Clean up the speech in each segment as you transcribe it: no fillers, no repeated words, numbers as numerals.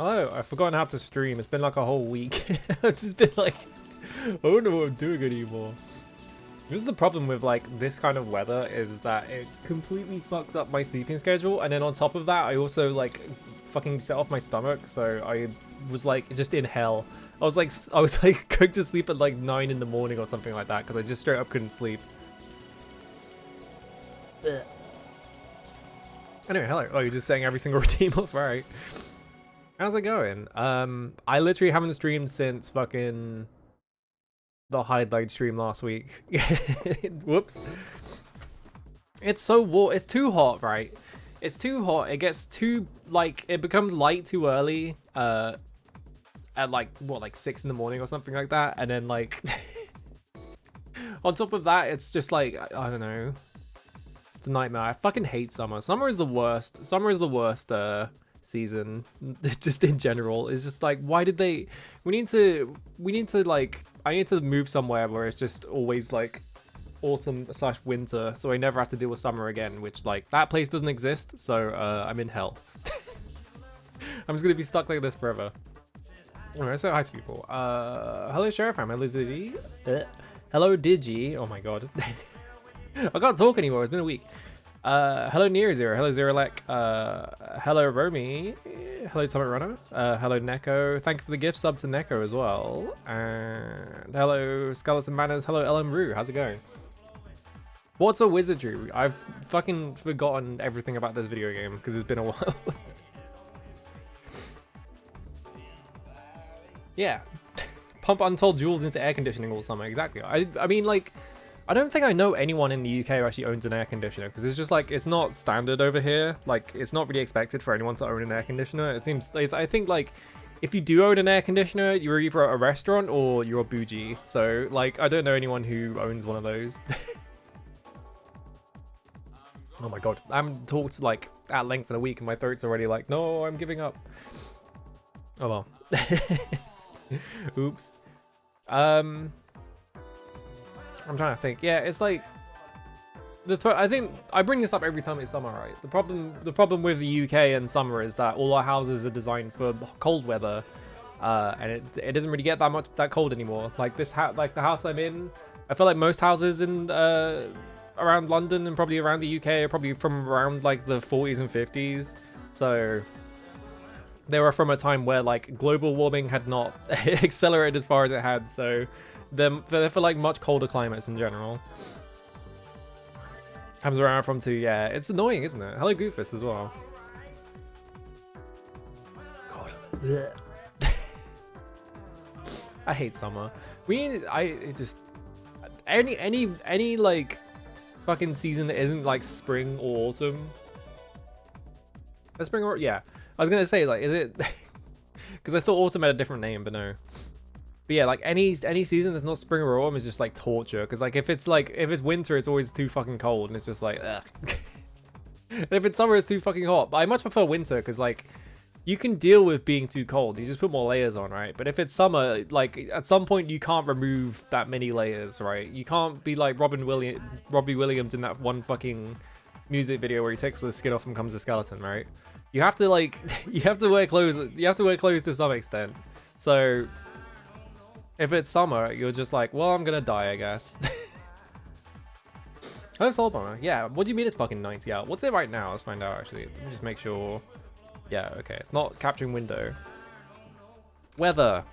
Oh, I've forgotten how to stream. It's been like a whole week. I've just been like, I don't know what I'm doing anymore. This is the problem with like this kind of weather, is that it completely fucks up my sleeping schedule, and then on top of that I also like fucking set off my stomach, so I was like just in hell. I was like going to sleep at like 9 in the morning or something like that because I just straight up couldn't sleep. Ugh. Anyway, hello. Oh, you're just saying every single routine off, alright. How's it going? I literally haven't streamed since fucking the highlight stream last week. Whoops. It's so warm. It's too hot, right? It's too hot. It gets too, like, it becomes light too early. At like, what, like 6 in the morning or something like that. And then like, on top of that, it's just like, I don't know. It's a nightmare. I fucking hate summer. Summer is the worst. Summer is the worst, season just in general. It's just like, why did they, we need to like, I need to move somewhere where it's just always like autumn/winter, so I never have to deal with summer again, which like that place doesn't exist, so I'm in hell. I'm just gonna be stuck like this forever. Alright, so hi to people. Hello Sheriff, hello Digi. Hello Digi. Oh my god. I can't talk anymore, it's been a week. Hello Near Zero, hello Zerolek, hello Romy, hello Tommy Runner, hello Neko, thank you for the gift sub to Neko as well, and hello Skeleton Manners, hello LM Roo, how's it going? What's a Wizardry? I've fucking forgotten everything about this video game because it's been a while. Yeah, pump untold jewels into air conditioning all summer, exactly. I mean like, I don't think I know anyone in the UK who actually owns an air conditioner, because it's just like, it's not standard over here. Like, it's not really expected for anyone to own an air conditioner. It seems, I think like, if you do own an air conditioner, you're either a restaurant or you're a bougie. So like, I don't know anyone who owns one of those. Oh my god, I haven't talked like at length in a week and my throat's already like, no, I'm giving up. Oh well. Oops. I'm trying to think. Yeah, it's like I think I bring this up every time it's summer, right? The problem with the UK and summer is that all our houses are designed for cold weather, and it doesn't really get that cold anymore. Like like the house I'm in, I feel like most houses in around London and probably around the UK are probably from around like the 40s and 50s. So they were from a time where like global warming had not accelerated as far as it had. So they're for like much colder climates in general. Comes where I'm from too, yeah. It's annoying, isn't it? Hello Goofus as well. God. I hate summer. It's just any like fucking season that isn't like spring or autumn. Spring or yeah. I was gonna say like, is it? Because I thought autumn had a different name, but no. But yeah, like any season that's not spring or autumn is just like torture. Because like if it's winter, it's always too fucking cold, and it's just like ugh. And if it's summer, it's too fucking hot. But I much prefer winter because like you can deal with being too cold. You just put more layers on, right? But if it's summer, like at some point you can't remove that many layers, right? You can't be like Robbie Williams in that one fucking music video where he takes the skin off and becomes a skeleton, right? You have to like you have to wear clothes. You have to wear clothes to some extent. So if it's summer, you're just like, well, I'm gonna die, I guess. Hello, Soul Bomber. Yeah, what do you mean it's fucking 90 out? What's it right now? Let's find out, actually. Let me just make sure. Yeah, okay. It's not capturing window. Weather.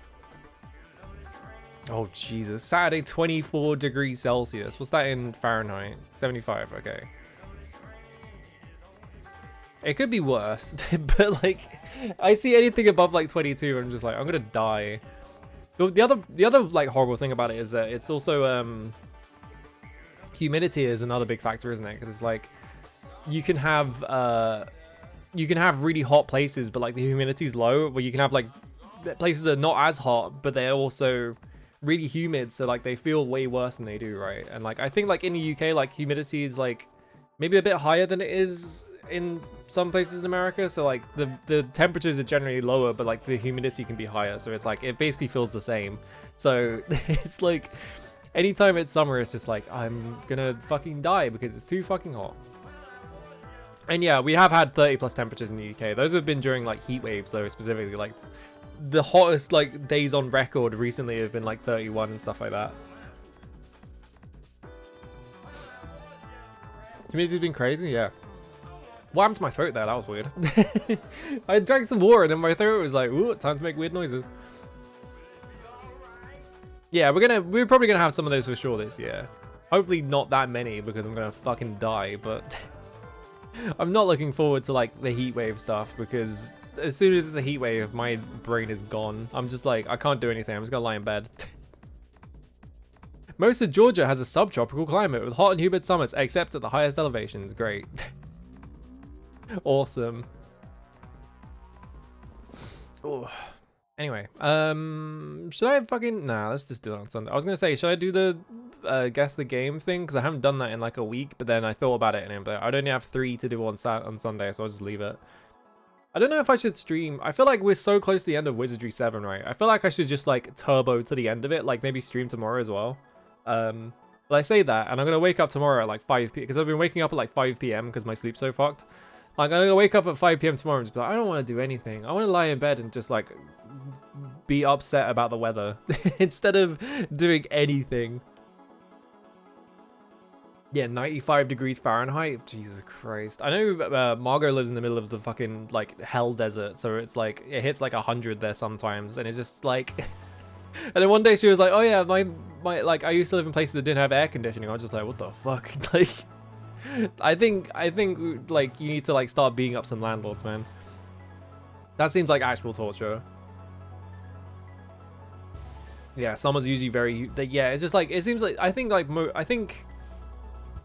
Oh, Jesus. Saturday, 24 degrees Celsius. What's that in Fahrenheit? 75, okay. It could be worse, but like, I see anything above like 22, I'm just like, I'm gonna die. The other like horrible thing about it is that it's also humidity is another big factor, isn't it? Because it's like you can have really hot places, but like the humidity's low. Where you can have like places that are not as hot, but they're also really humid, so like they feel way worse than they do, right? And like I think like in the UK, like humidity is like maybe a bit higher than it is in some places in America, so like the temperatures are generally lower, but like the humidity can be higher, so it's like it basically feels the same. So it's like anytime it's summer, it's just like I'm gonna fucking die because it's too fucking hot. And yeah, we have had 30 plus temperatures in the UK. Those have been during like heat waves though, specifically. Like the hottest like days on record recently have been like 31 and stuff like that. Humidity's been crazy, yeah. What happened to my throat there? That was weird. I drank some water and then my throat was like, ooh, time to make weird noises. Yeah, we're probably gonna have some of those for sure this year. Hopefully not that many because I'm gonna fucking die, but I'm not looking forward to like the heat wave stuff because as soon as it's a heat wave, my brain is gone. I'm just like, I can't do anything. I'm just gonna lie in bed. Most of Georgia has a subtropical climate with hot and humid summers, except at the highest elevations. Great. Awesome. Oh. Anyway, should I fucking... Nah, let's just do it on Sunday. I was gonna say, should I do the guess the game thing? Because I haven't done that in like a week, but then I thought about it and I'm like, I'd only have 3 to do on Sunday, so I'll just leave it. I don't know if I should stream. I feel like we're so close to the end of Wizardry 7, right? I feel like I should just like turbo to the end of it, like maybe stream tomorrow as well. But I say that, and I'm gonna wake up tomorrow at like 5 p.m. because I've been waking up at like 5 p.m. because my sleep's so fucked. Like I'm gonna wake up at 5 p.m. tomorrow and just be like, I don't want to do anything. I want to lie in bed and just like be upset about the weather instead of doing anything. Yeah, 95 degrees Fahrenheit. Jesus Christ. I know Margot lives in the middle of the fucking like hell desert, so it's like it hits like 100 there sometimes, and it's just like. And then one day she was like, "Oh yeah, my like I used to live in places that didn't have air conditioning." I was just like, "What the fuck?" Like, I think like you need to like start beating up some landlords, man. That seems like actual torture. Yeah, summer's usually very. Yeah, it's just like it seems like I think like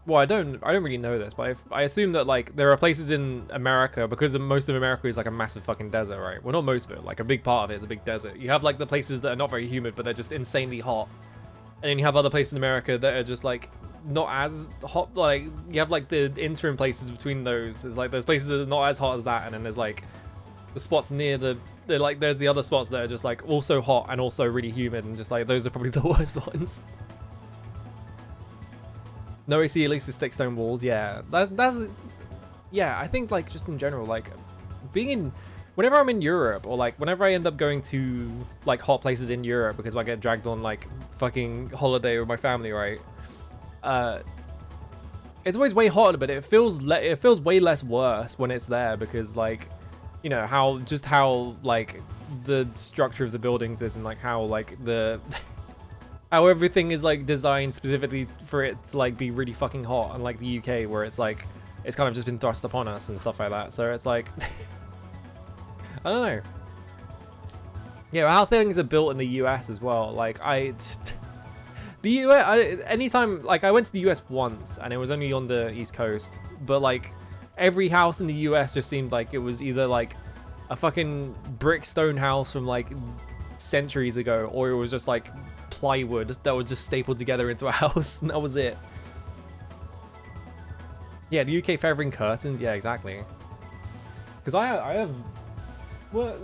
well, I don't really know this, but I assume that like there are places in America because most of America is like a massive fucking desert, right? Well, not most of it, like a big part of it is a big desert. You have like the places that are not very humid, but they're just insanely hot, and then you have other places in America that are just like not as hot. Like you have like the interim places between those. There's like those places that are not as hot as that, and then there's like the spots near there's the other spots that are just like also hot and also really humid, and just like those are probably the worst ones. No AC, at least it's thick stone walls. Yeah, that's yeah. I think like just in general, like whenever I'm in Europe or like whenever I end up going to like hot places in Europe because I get dragged on like fucking holiday with my family, right? It's always way hotter, but it feels way less worse when it's there because like you know how like the structure of the buildings is and like how like the. How everything is like designed specifically for it to like be really fucking hot, unlike the UK where it's like it's kind of just been thrust upon us and stuff like that. So it's like I don't know. Yeah, how things are built in the US as well. Like the US, anytime like I went to the US once and it was only on the East Coast, but like every house in the US just seemed like it was either like a fucking brick stone house from like centuries ago, or it was just like plywood that was just stapled together into a house, and that was it. Yeah, the UK favoring curtains. Yeah, exactly. Because I have, well,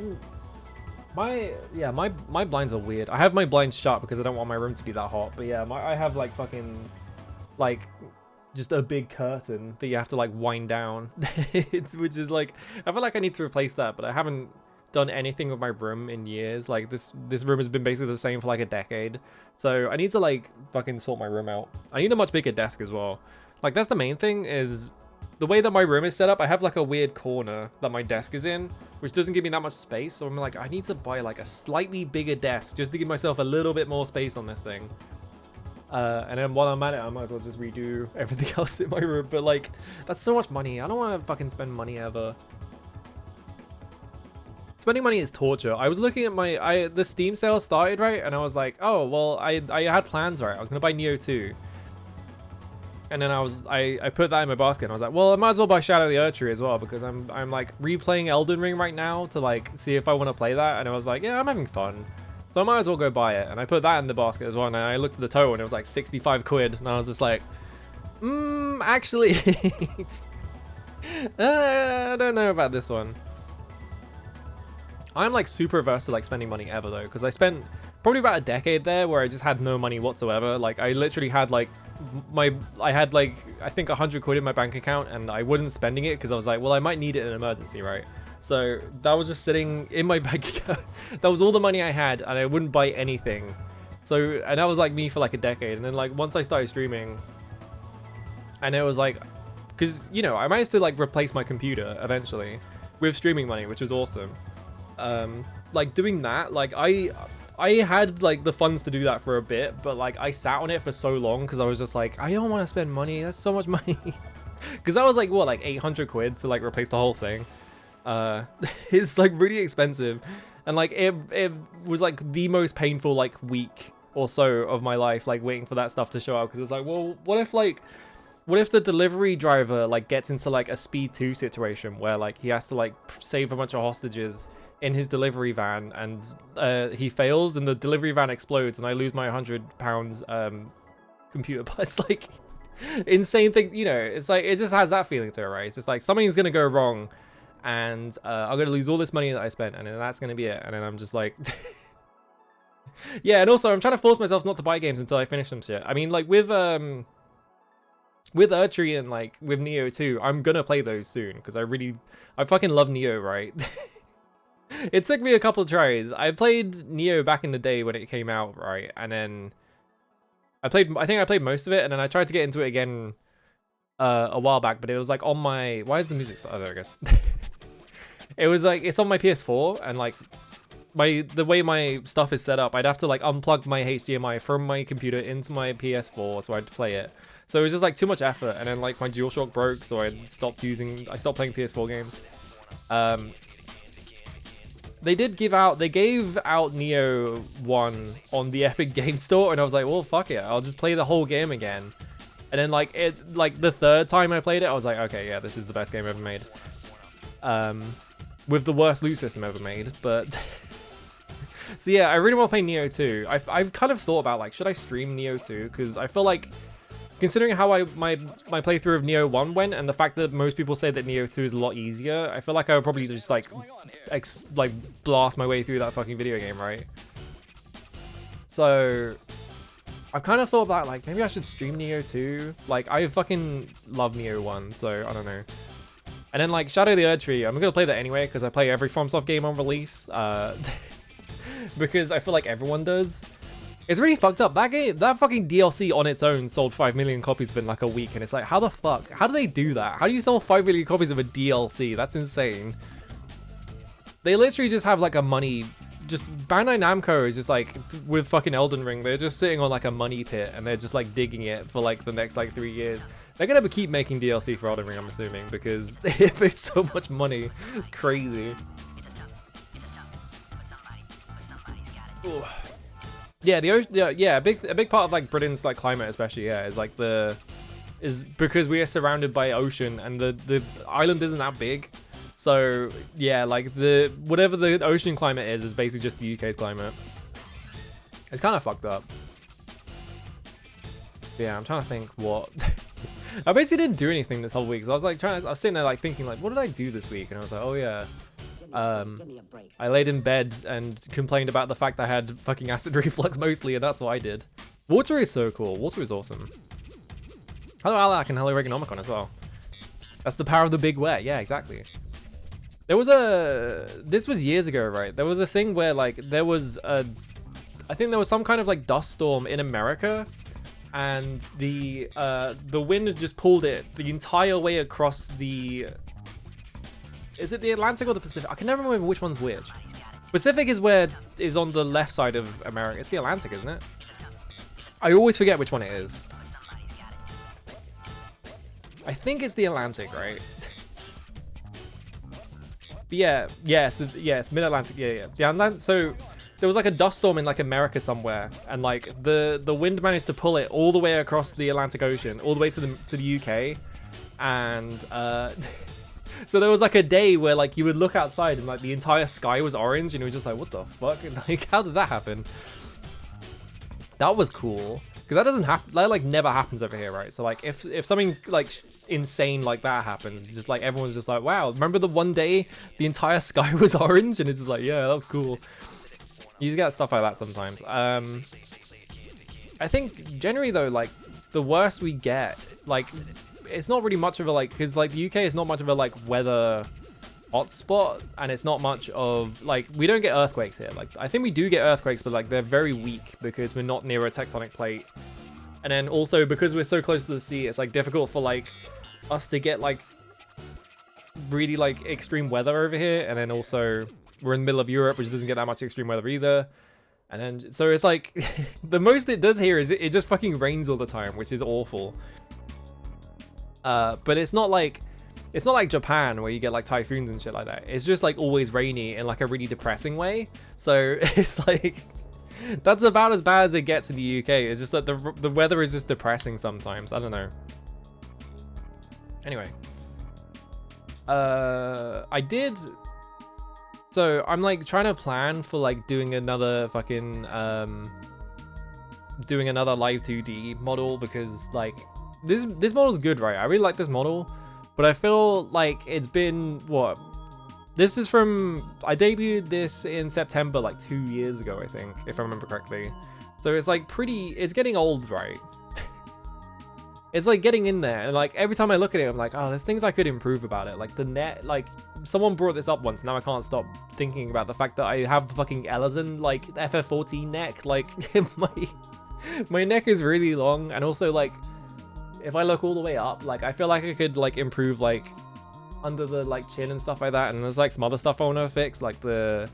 my blinds are weird. I have my blinds shut because I don't want my room to be that hot. But yeah, I have like fucking like just a big curtain that you have to like wind down, which is like I feel like I need to replace that, but I haven't done anything with my room in years. Like this room has been basically the same for like a decade, so I need to like fucking sort my room out. I need a much bigger desk as well. Like that's the main thing, is the way that my room is set up. I have like a weird corner that my desk is in, which doesn't give me that much space, so I'm like, I need to buy like a slightly bigger desk just to give myself a little bit more space on this thing. And then while I'm at it, I might as well just redo everything else in my room. But like that's so much money. I don't want to fucking spend money ever. Spending money is torture. I was looking at the Steam sale started, right? And I was like, oh, well, I had plans, right? I was going to buy Neo 2. And then I put that in my basket and I was like, well, I might as well buy Shadow of the Erdtree as well, because I'm like replaying Elden Ring right now to like see if I want to play that. And I was like, yeah, I'm having fun. So I might as well go buy it. And I put that in the basket as well. And I looked at the total and it was like 65 quid. And I was just like, actually, I don't know about this one. I'm like super averse to like spending money ever though, because I spent probably about a decade there where I just had no money whatsoever. Like I literally had like I had like I think 100 quid in my bank account, and I wasn't spending it because I was like, well, I might need it in an emergency, right? So that was just sitting in my bank account. That was all the money I had, and I wouldn't buy anything. So, and that was like me for like a decade. And then like once I started streaming, and it was like, because you know I managed to like replace my computer eventually with streaming money, which was awesome. Like doing that, like I had like the funds to do that for a bit, but like I sat on it for so long because I was just like, I don't want to spend money. That's so much money. Because that was like what, like 800 quid to like replace the whole thing. It's like really expensive, and like it was like the most painful like week or so of my life, like waiting for that stuff to show up, because it's like, well, what if the delivery driver like gets into like a speed 2 situation where like he has to like save a bunch of hostages in his delivery van, and he fails and the delivery van explodes and I lose my £100 computer parts. Like insane things, you know. It's like it just has that feeling to it, right? It's just like something's gonna go wrong, and I'm gonna lose all this money that I spent, and then that's gonna be it. And then I'm just like yeah. And also I'm trying to force myself not to buy games until I finish them shit. I mean, like with Wizardry and like with Neo 2, I'm gonna play those soon because I fucking love Neo, right? It took me a couple of tries. I played Neo back in the day when it came out, right? And then I think I played most of it, and then I tried to get into it again a while back, but it was like on my, why is the music oh, there, I guess. It was like, it's on my PS4, and like the way my stuff is set up, I'd have to like unplug my HDMI from my computer into my PS4 so I'd play it. So it was just like too much effort, and then like my DualShock broke, so I stopped playing PS4 games. They gave out Neo 1 on the Epic Game Store, and I was like, well, fuck it, I'll just play the whole game again. And then like the third time I played it, I was like, okay, yeah, this is the best game ever made. With the worst loot system ever made, but so yeah, I really want to play Neo 2. I've kind of thought about like, should I stream Neo 2? Because I feel like, considering how my playthrough of Neo 1 went, and the fact that most people say that Neo 2 is a lot easier, I feel like I would probably just like blast my way through that fucking video game, right? So I've kind of thought about like, maybe I should stream Neo 2. Like I fucking love Neo 1, so I don't know. And then like Shadow the Erdtree, I'm gonna play that anyway because I play every FromSoft game on release. Because I feel like everyone does. It's really fucked up. That fucking DLC on its own sold 5 million copies within like a week, and it's like, how the fuck? How do they do that? How do you sell 5 million copies of a DLC? That's insane. They literally just have like a money, just Bandai Namco is just like, with fucking Elden Ring, they're just sitting on like a money pit, and they're just like digging it for like the next like 3 years. They're gonna keep making DLC for Elden Ring, I'm assuming, because if it's so much money, it's crazy. Ooh. Yeah, a big part of like Britain's like climate, especially, yeah, is like is because we are surrounded by ocean, and the island isn't that big. So yeah, like whatever the ocean climate is basically just the UK's climate. It's kind of fucked up. Yeah, I'm trying to think what. I basically didn't do anything this whole week. So I was sitting there like thinking like, what did I do this week? And I was like, oh yeah. I laid in bed and complained about the fact I had fucking acid reflux mostly, and that's what I did. Water is so cool. Water is awesome. Hello Alak and hello Reganomicon as well. That's the power of the big wet. Yeah, exactly. This was years ago, right? There was a thing where like I think there was some kind of like dust storm in America, and the wind just pulled it the entire way across the. Is it the Atlantic or the Pacific? I can never remember which one's which. Pacific is on the left side of America. It's the Atlantic, isn't it? I always forget which one it is. I think it's the Atlantic, right? But yeah, yes, mid-Atlantic. Yeah. The Atlantic. So there was like a dust storm in like America somewhere, and like the wind managed to pull it all the way across the Atlantic Ocean, all the way to the UK, and so there was like a day where like you would look outside and like the entire sky was orange, and it was just like, what the fuck? And like, how did that happen? That was cool, because that doesn't happen. That like never happens over here, right? So like if something like insane like that happens, it's just like everyone's just like, wow, remember the one day the entire sky was orange? And it's just like, yeah, that was cool. You just get stuff like that sometimes. I think generally though, like the worse we get, like, it's not really much of a, like, because, like, the UK is not much of a, like, weather hotspot, and it's not much of, like, we don't get earthquakes here. Like, I think we do get earthquakes, but, like, they're very weak because we're not near a tectonic plate. And then also, because we're so close to the sea, it's, like, difficult for, like, us to get, like, really, like, extreme weather over here. And then also, we're in the middle of Europe, which doesn't get that much extreme weather either. And then, so it's like, the most it does here is it just fucking rains all the time, which is awful. But it's not like Japan where you get like typhoons and shit like that. It's just like always rainy in like a really depressing way. So it's like, that's about as bad as it gets in the UK. It's just that the weather is just depressing sometimes. I don't know. Anyway. So I'm like trying to plan for like doing another fucking doing another live 2D model, because like this model's good, right? I really like this model, but I feel like it's been what? This is from, I debuted this in September like 2 years ago, I think, if I remember correctly. So it's like it's getting old, right? It's like getting in there, and like every time I look at it, I'm like, oh, there's things I could improve about it. Like the net, like someone brought this up once. Now I can't stop thinking about the fact that I have fucking Elezen like FF14 neck. Like my neck is really long, and also like if I look all the way up, like I feel like I could like improve like under the like chin and stuff like that. And there's like some other stuff I want to fix, like the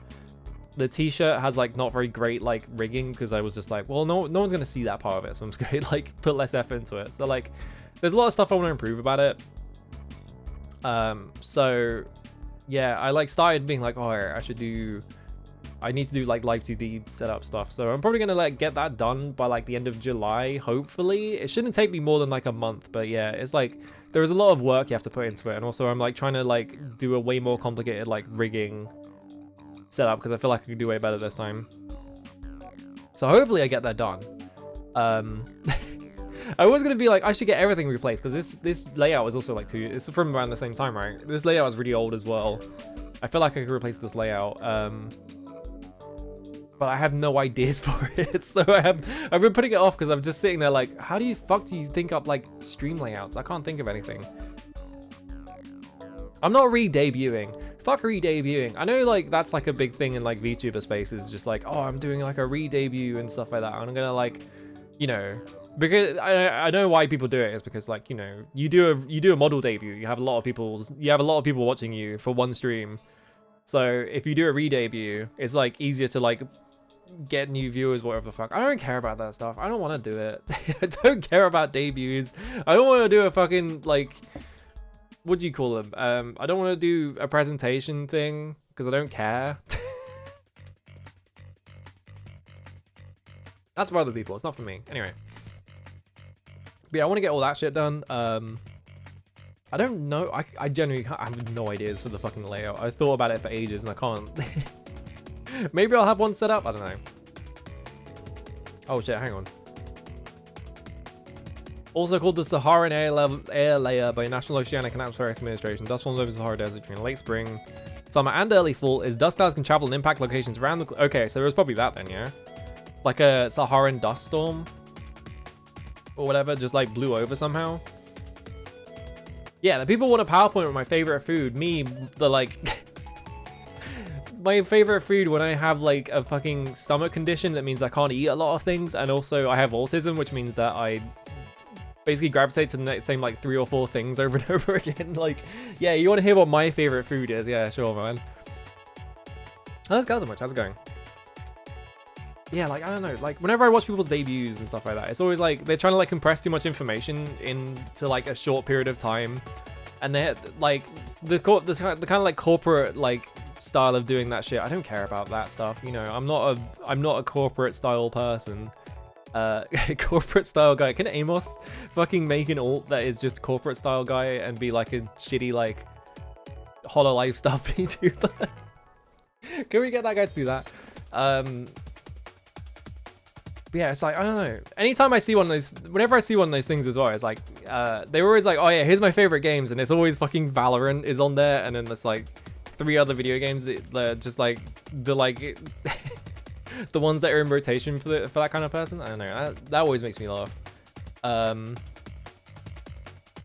t-shirt has like not very great like rigging, because I was just like, well, no one's gonna see that part of it, so I'm just gonna like put less effort into it. So like there's a lot of stuff I want to improve about it. So yeah, I like started being like, oh, I need to do like live 2D setup stuff. So I'm probably gonna like get that done by like the end of July, hopefully. It shouldn't take me more than like a month, but yeah, it's like there's a lot of work you have to put into it. And also I'm like trying to like do a way more complicated like rigging setup, because I feel like I could do way better this time. So hopefully I get that done. I was gonna be like, I should get everything replaced, because this layout was also like it's from around the same time, right? This layout is really old as well. I feel like I could replace this layout, but I have no ideas for it. So I've been putting it off because I'm just sitting there like, how do you think up like stream layouts? I can't think of anything. I'm not re-debuting. Fuck re-debuting. I know like that's like a big thing in like VTuber spaces, just like, oh, I'm doing like a re-debut and stuff like that. I'm gonna like, you know, because I know why people do it is because like, you know, you do a model debut, you have a lot of people watching you for one stream. So if you do a re-debut, it's like easier to like get new viewers, whatever the fuck. I don't care about that stuff. I don't want to do it. I don't care about debuts. I don't want to do a fucking like, what do you call them? I don't want to do a presentation thing because I don't care. That's for other people. It's not for me. Anyway. But yeah, I want to get all that shit done. I don't know. I genuinely I have no ideas for the fucking layout. I thought about it for ages and I can't. Maybe I'll have one set up. I don't know. Oh shit, hang on. Also called the Saharan air layer by National Oceanic and Atmospheric Administration. Dust forms over the Sahara Desert during late spring, summer, and early fall. Is dust clouds can travel and impact locations around the... Okay, so it was probably that then, yeah? Like a Saharan dust storm? Or whatever, just like blew over somehow. Yeah, the people want a PowerPoint with my favorite food. Me, the like... my favorite food when I have like a fucking stomach condition that means I can't eat a lot of things, and also I have autism, which means that I basically gravitate to the same like 3 or 4 things over and over again. Like, yeah, you want to hear what my favorite food is? Yeah, sure, man. Oh, that's so much. How's it going? Yeah, like, I don't know, like whenever I watch people's debuts and stuff like that, it's always like they're trying to like compress too much information into like a short period of time, and they're like the kind of like corporate like style of doing that shit. I don't care about that stuff, you know. I'm not a corporate style person. Corporate style guy. Can Amos fucking make an alt that is just corporate style guy and be like a shitty like Hololive stuff YouTuber? Can we get that guy to do that? Yeah, it's like, I don't know. Anytime I see one of those, whenever I see one of those things as well, it's like, they're always like, oh yeah, here's my favorite games, and it's always fucking Valorant is on there, and then there's like 3 other video games that just like the like the ones that are in rotation for that kind of person. I don't know. That always makes me laugh.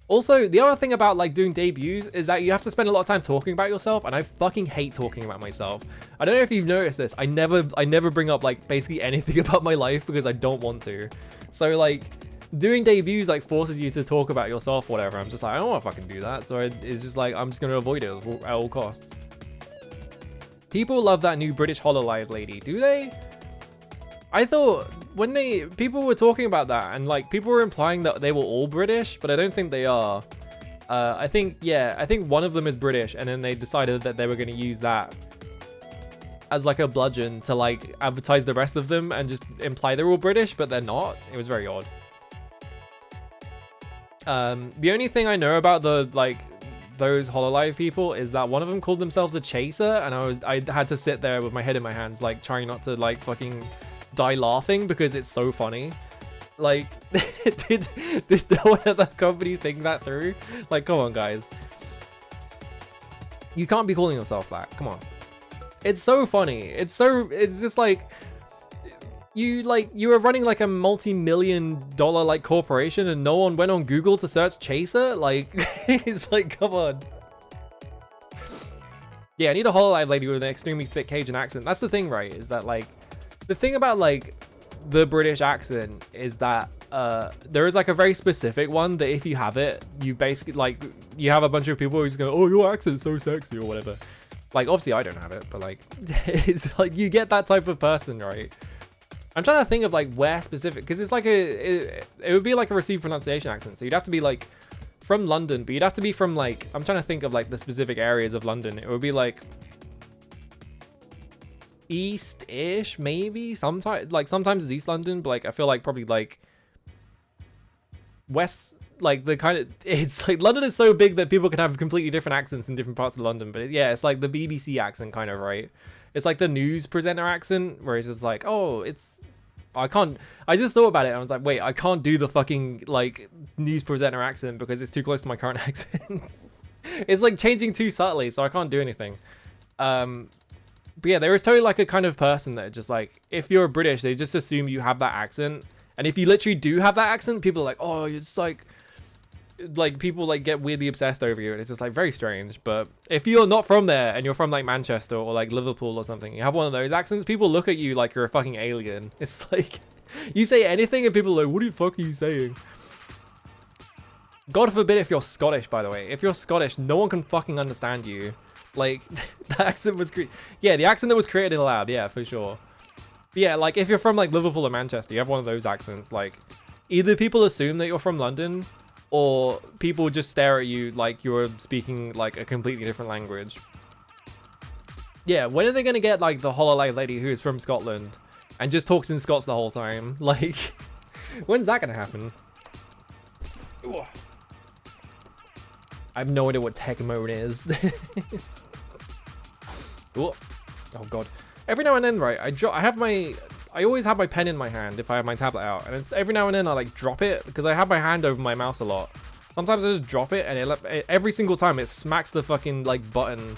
Also, the other thing about like doing debuts is that you have to spend a lot of time talking about yourself, and I fucking hate talking about myself. I don't know if you've noticed this. I never bring up like basically anything about my life because I don't want to. So like doing debuts like forces you to talk about yourself, whatever. I'm just like, I don't want to fucking do that. So it's just like, I'm just going to avoid it at all costs. People love that new British Hololive lady, do they? I thought when people were talking about that and like people were implying that they were all British, but I don't think they are. I think one of them is British, and then they decided that they were going to use that as like a bludgeon to like advertise the rest of them and just imply they're all British, but they're not. It was very odd. The only thing I know about those Hololive people is that one of them called themselves a chaser, and I had to sit there with my head in my hands, like trying not to like fucking die laughing because it's so funny. Like, did no one at that company think that through? Like, come on, guys. You can't be calling yourself that. Come on. It's so funny. It's just like you were running like a multi-million-dollar like corporation and no one went on Google to search chaser. Like, it's like, come on. Yeah, I need a Hololive lady with an extremely thick Cajun accent. That's the thing, right? Is that like the thing about like the British accent is that there is like a very specific one that if you have it, you basically like you have a bunch of people who just go, oh, your accent's so sexy or whatever. Like, obviously I don't have it, but like it's like you get that type of person, right? I'm trying to think of like where specific, because it's like it would be like a received pronunciation accent, so you'd have to be like from London, but you'd have to be from like, I'm trying to think of like the specific areas of London. It would be like east-ish, maybe. Sometimes it's East London, but like I feel like probably like west, like the kind of, it's like London is so big that people can have completely different accents in different parts of London. But yeah, it's like the BBC accent kind of, right? It's like the news presenter accent where it's just like, oh, I just thought about it and I was like, wait, I can't do the fucking like news presenter accent because it's too close to my current accent. It's like changing too subtly, so I can't do anything. But yeah, there is totally like a kind of person that just like, if you're British, they just assume you have that accent. And if you literally do have that accent, people are like, oh, it's like people like get weirdly obsessed over you. And it's just like very strange. But if you're not from there and you're from like Manchester or like Liverpool or something, you have one of those accents, people look at you like you're a fucking alien. It's like, you say anything and people are like, what the fuck are you saying? God forbid if you're Scottish, by the way. If you're Scottish, no one can fucking understand you. Like, the accent was yeah, the accent that was created in a lab, yeah, for sure. But yeah, like if you're from like Liverpool or Manchester, you have one of those accents. Like, either people assume that you're from London, or people just stare at you like you're speaking like a completely different language. Yeah, when are they gonna get like the Hololive lady who is from Scotland and just talks in Scots the whole time? Like, when's that gonna happen? Ooh. I have no idea what tech mode is. Oh god. Every now and then, right, I always have my pen in my hand if I have my tablet out, and it's every now and then I like drop it because I have my hand over my mouse a lot. Sometimes I just drop it and every single time it smacks the fucking like button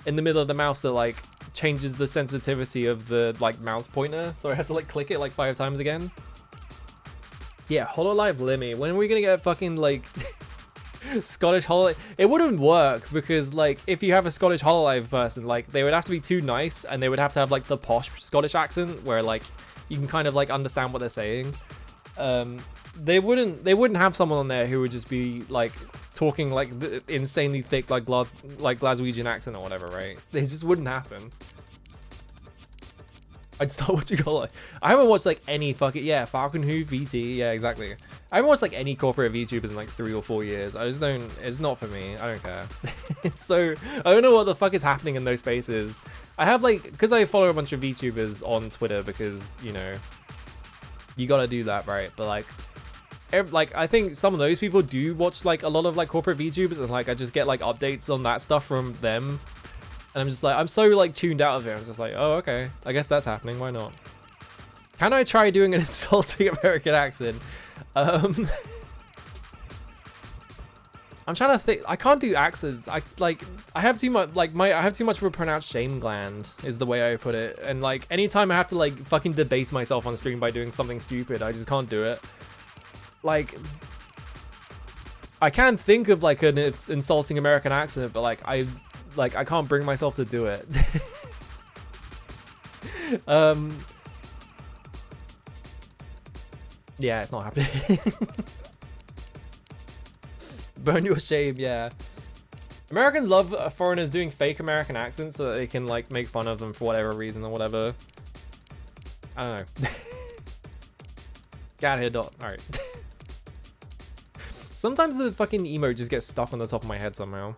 in the middle of the mouse that like changes the sensitivity of the like mouse pointer, so I had to like click it like 5 times again. Yeah, Hololive Limmy. When are we gonna get fucking like Scottish Hololive? It wouldn't work because like if you have a Scottish Hololive person, like they would have to be too nice and they would have to have like the posh Scottish accent where like you can kind of like understand what they're saying. They wouldn't have someone on there who would just be like talking like the insanely thick like Glaswegian accent or whatever, right? It just wouldn't happen. I'd start watching Hololive. I haven't watched like any fucking, yeah, Falcon Who, VT, yeah, exactly. I haven't watched like any corporate VTubers in like 3 or 4 years. I just don't, it's not for me. I don't care. So, I don't know what the fuck is happening in those spaces. I have like, because I follow a bunch of VTubers on Twitter because, you know, you gotta do that, right? But like, I think some of those people do watch like a lot of like corporate VTubers and like I just get like updates on that stuff from them. And I'm just like, I'm so like tuned out of it. I'm just like, oh, okay. I guess that's happening. Why not? Can I try doing an insulting American accent? I'm trying to think. I can't do accents. I have too much I have too much of a pronounced shame gland is the way I put it. And like anytime I have to like fucking debase myself on screen by doing something stupid, I just can't do it. like, I can think of like an insulting American accent, but like I can't bring myself to do it. Yeah, it's not happening. Burn your shame, yeah. Americans love foreigners doing fake American accents so that they can like make fun of them for whatever reason or whatever. I don't know. Get out of here, Dot. Alright. Sometimes the fucking emote just gets stuck on the top of my head somehow.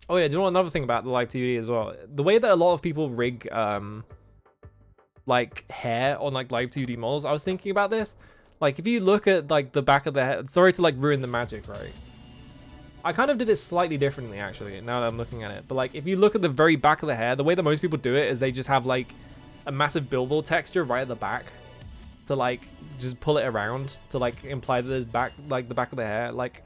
Oh yeah, do you know another thing about the live 2D as well? The way that a lot of people rig like hair on like live 2D models, I was thinking about this. Like if you look at like the back of the head, sorry to like ruin the magic, right? I kind of did it slightly differently actually, now that I'm looking at it. But like if you look at the very back of the hair, the way that most people do it is they just have like a massive billboard texture right at the back to like just pull it around to like imply that there's back, like the back of the hair. Like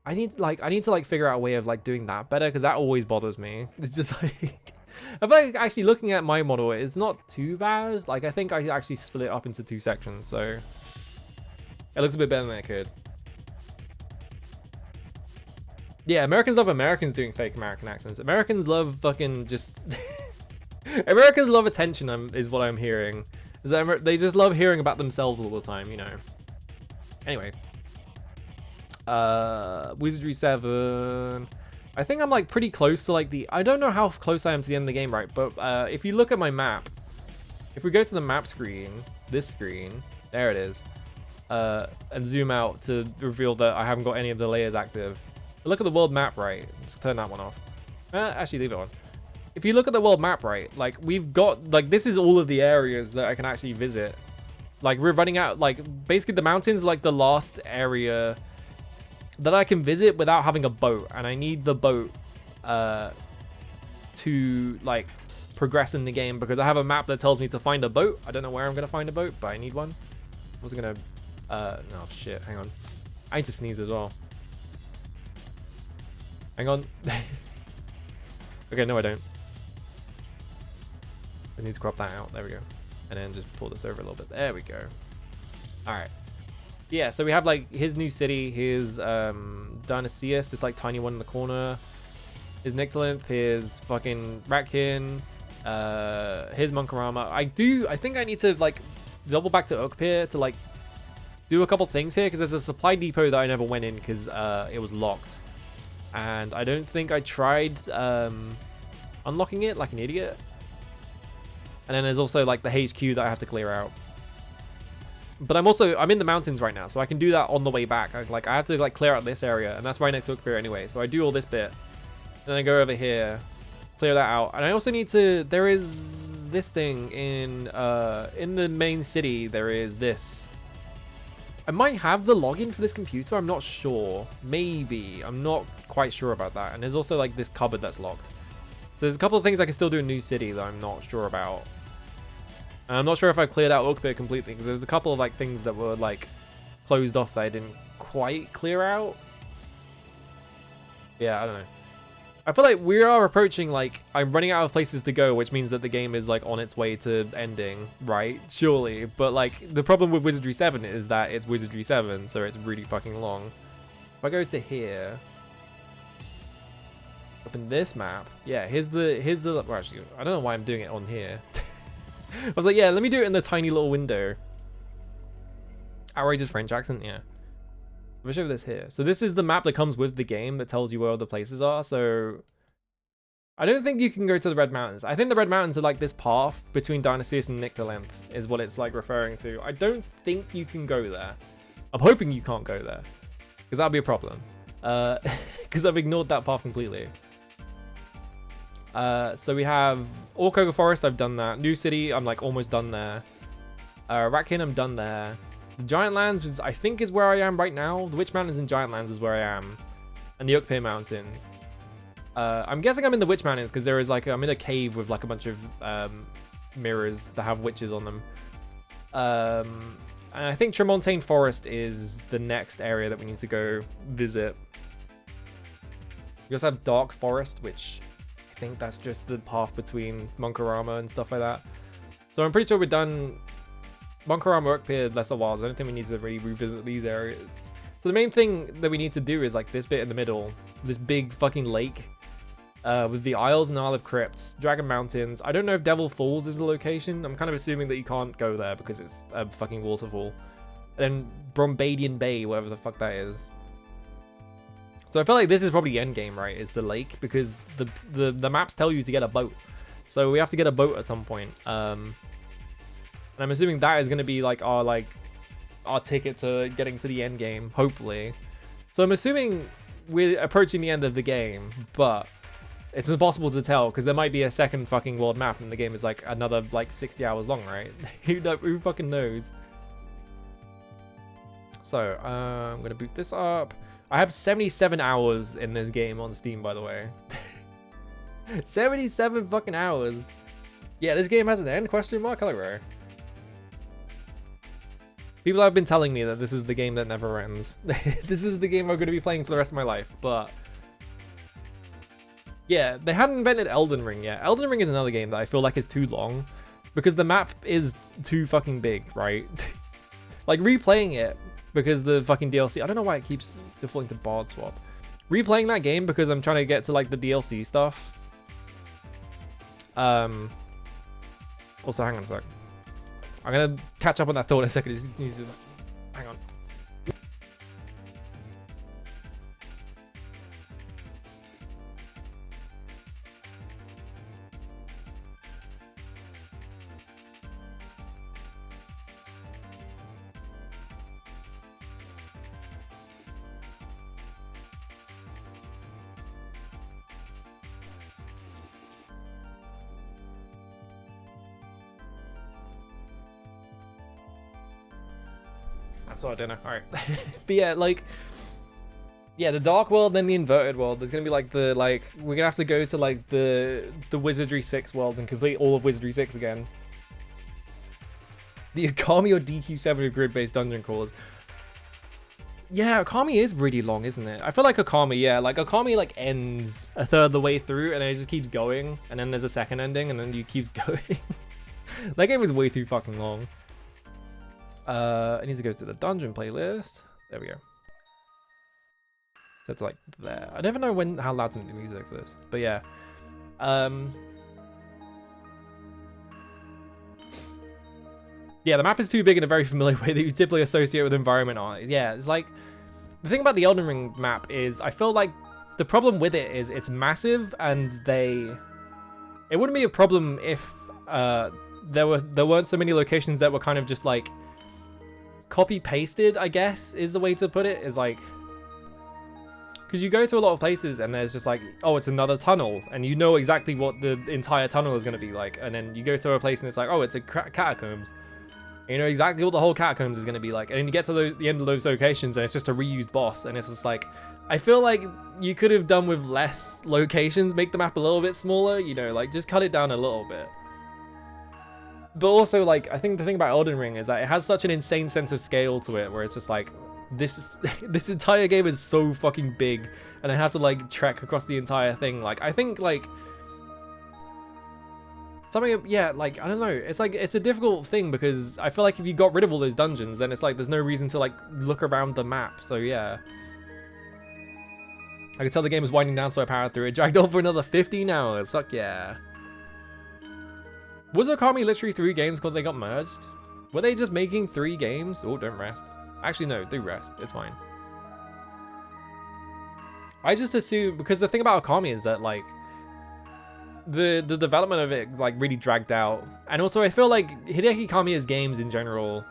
I need to like figure out a way of like doing that better, because that always bothers me. It's just like I feel like actually looking at my model, it's not too bad. Like I think I actually split it up into 2 sections, so it looks a bit better than it could. Yeah, Americans love Americans doing fake American accents. Americans love fucking just Americans love attention, is what I'm hearing. Is that they just love hearing about themselves all the time, you know. Anyway. Wizardry 7. I think I'm like pretty close to like I don't know how close I am to the end of the game, right? But if you look at my map, if we go to the map screen, this screen, there it is, and zoom out to reveal that I haven't got any of the layers active. But look at the world map, right? Just turn that one off. Actually, leave it on. If you look at the world map, right, like we've got like this is all of the areas that I can actually visit. Like we're running out, like basically the mountains, like the last area that I can visit without having a boat, and I need the boat to like progress in the game, because I have a map that tells me to find a boat. I don't know where I'm gonna find a boat, but I need one. I wasn't gonna no shit, hang on. I need to sneeze as well. Hang on. Okay, no I don't. I need to crop that out. There we go. And then just pull this over a little bit. There we go. Alright. Yeah, so we have like his new city, his Dionysius, this like tiny one in the corner, his Nyctalinth, his fucking Ratkin, his Monkarama. I think I need to like double back to Oakpier to like do a couple things here, because there's a supply depot that I never went in because it was locked. And I don't think I tried unlocking it like an idiot. And then there's also like the HQ that I have to clear out. But I'm in the mountains right now, so I can do that on the way back. I have to like clear out this area, and that's right next to Oakpier anyway. So I do all this bit, then I go over here, clear that out, and I also need to. There is this thing in the main city. There is this. I might have the login for this computer. I'm not sure. Maybe. I'm not quite sure about that. And there's also like this cupboard that's locked. So there's a couple of things I can still do in New City that I'm not sure about. And I'm not sure if I've cleared out Oakpier completely, because there's a couple of like things that were like closed off that I didn't quite clear out. Yeah, I don't know. I feel like we are approaching, like, I'm running out of places to go, which means that the game is like on its way to ending, right? Surely. But like the problem with Wizardry 7 is that it's Wizardry 7, so it's really fucking long. If I go to here, up in this map, yeah, here's the well, actually, I don't know why I'm doing it on here. I was like, yeah, let me do it in the tiny little window. Outrageous French accent, yeah. I'll show this here. So this is the map that comes with the game that tells you where all the places are. So I don't think you can go to the Red Mountains. I think the Red Mountains are like this path between Dionysius and Nyctalinth is what it's like referring to. I don't think you can go there. I'm hoping you can't go there, because that'll be a problem. Because I've ignored that path completely. So we have Orkoga Forest, I've done that. New City, I'm like almost done there. Ratkin, I'm done there. The Giant Lands, I think, is where I am right now. The Witch Mountains and Giant Lands is where I am. And the Oakpier Mountains. I'm guessing I'm in the Witch Mountains because there is like, I'm in a cave with like a bunch of mirrors that have witches on them. And I think Tremontaine Forest is the next area that we need to go visit. We also have Dark Forest, which I think that's just the path between Monkarama and stuff like that. So I'm pretty sure we're done Bunker Armor appeared lesser wilds. I don't think we need to really revisit these areas. So the main thing that we need to do is like this bit in the middle, this big fucking lake with the Isles and Isle of Crypts, Dragon Mountains. I don't know if Devil Falls is the location. I'm kind of assuming that you can't go there because it's a fucking waterfall. And then Brombadian Bay, whatever the fuck that is. So I feel like this is probably the end game, right? Is the lake, because the maps tell you to get a boat. So we have to get a boat at some point. And I'm assuming that is going to be like our ticket to getting to the end game, hopefully. So I'm assuming we're approaching the end of the game, but it's impossible to tell because there might be a second fucking world map and the game is like another like 60 hours long, right? Who fucking knows? So I'm gonna boot this up. I have 77 hours in this game on Steam, by the way. 77 fucking hours. Yeah, this game has an end? Question mark? Hello. People have been telling me that this is the game that never ends. This is the game I'm going to be playing for the rest of my life, but yeah, they hadn't invented Elden Ring yet. Elden Ring is another game that I feel like is too long because the map is too fucking big, right? Like replaying it because the fucking DLC, I don't know why it keeps defaulting to Bard Swap. Replaying that game because I'm trying to get to like the DLC stuff. Also, hang on a sec. I'm gonna catch up on that thought in a second. It just needs to... Hang on. So I don't know. All right. But yeah, like, yeah, the Dark World, then the Inverted World. There's gonna be like we're gonna have to go to like the Wizardry 6 world and complete all of Wizardry 6 again. The Akami or DQ7 of grid-based dungeon crawlers. Yeah, Akami is really long, isn't it? I feel like Akami, yeah, like Akami like ends a third of the way through and then it just keeps going, and then there's a second ending, and then you keeps going. That game was way too fucking long. I need to go to the dungeon playlist. There we go. So it's like there. I never know how loud to make the music for this, but yeah. Yeah, the map is too big in a very familiar way that you typically associate with environment art. Yeah, it's like the thing about the Elden Ring map is I feel like the problem with it is it's massive, and it wouldn't be a problem if there weren't so many locations that were kind of just like copy pasted, I guess is the way to put it. Is like, because you go to a lot of places and there's just like, oh, it's another tunnel, and you know exactly what the entire tunnel is going to be like, and then you go to a place and it's like, oh, it's a catacombs, and you know exactly what the whole catacombs is going to be like, and then you get to the end of those locations and it's just a reused boss, and it's just like, I feel like you could have done with less locations, make the map a little bit smaller, you know, like just cut it down a little bit. But also, like, I think the thing about Elden Ring is that it has such an insane sense of scale to it, where it's just like, this entire game is so fucking big, and I have to like trek across the entire thing. Like, I think like something, yeah, like, I don't know. It's like, it's a difficult thing because I feel like if you got rid of all those dungeons, then it's like there's no reason to like look around the map. So yeah, I could tell the game was winding down, so I powered through it. Dragged on for another 15 hours. Fuck yeah. Was Okami literally 3 games because they got merged? Were they just making 3 games? Oh, don't rest. Actually, no, do rest. It's fine. I just assume, because the thing about Okami is that, like, the development of it, like, really dragged out. And also, I feel like Hideki Kamiya's games in general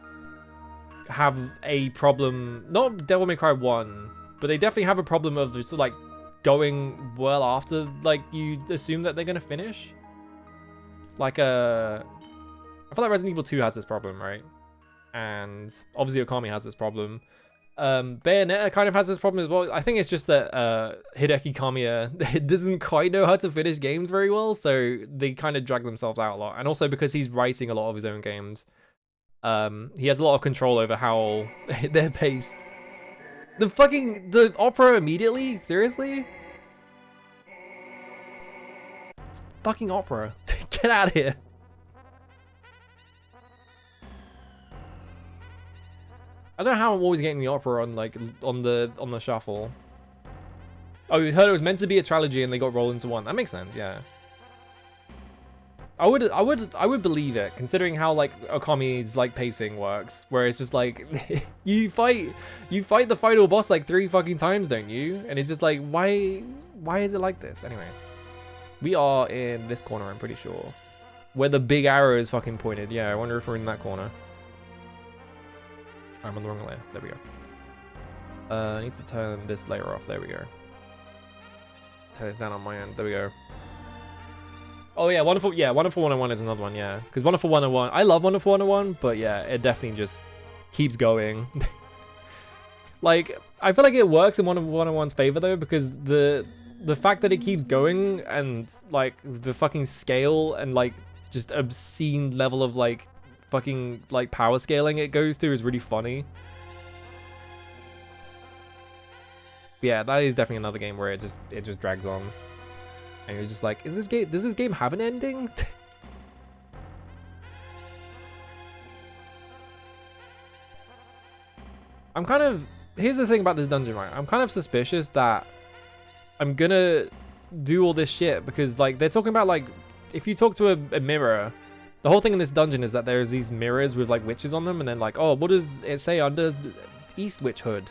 have a problem. Not Devil May Cry 1, but they definitely have a problem of just, like, going well after, like, you assume that they're going to finish. Like, I feel like Resident Evil 2 has this problem, right? And obviously Okami has this problem. Bayonetta kind of has this problem as well. I think it's just that Hideki Kamiya doesn't quite know how to finish games very well, so they kind of drag themselves out a lot. And also because he's writing a lot of his own games, he has a lot of control over how they're paced. The opera immediately? Seriously? Fucking opera. Get out of here. I don't know how I'm always getting the opera on like on the shuffle. Oh, you heard it was meant to be a trilogy and they got rolled into one. That makes sense, yeah. I would believe it, considering how like Okami's like pacing works, where it's just like you fight the final boss like 3 fucking times, don't you? And it's just like why is it like this? Anyway, we are in this corner, I'm pretty sure, where the big arrow is fucking pointed. Yeah, I wonder if we're in that corner. I'm on the wrong layer. There we go. I need to turn this layer off. There we go. Turn this down on my end. There we go. Oh yeah, Wonderful 101 is another one, yeah. Because Wonderful 101, I love Wonderful 101, but yeah, it definitely just keeps going. Like, I feel like it works in Wonderful 101's favor though, because the fact that it keeps going and like the fucking scale and like just obscene level of like fucking like power scaling it goes to is really funny. Yeah, that is definitely another game where it just drags on. And you're just like, does this game have an ending? Here's the thing about this dungeon, right? I'm kind of suspicious that I'm gonna do all this shit because like they're talking about like, if you talk to a mirror, the whole thing in this dungeon is that there's these mirrors with like witches on them and then like, oh, what does it say under East Witch Hood?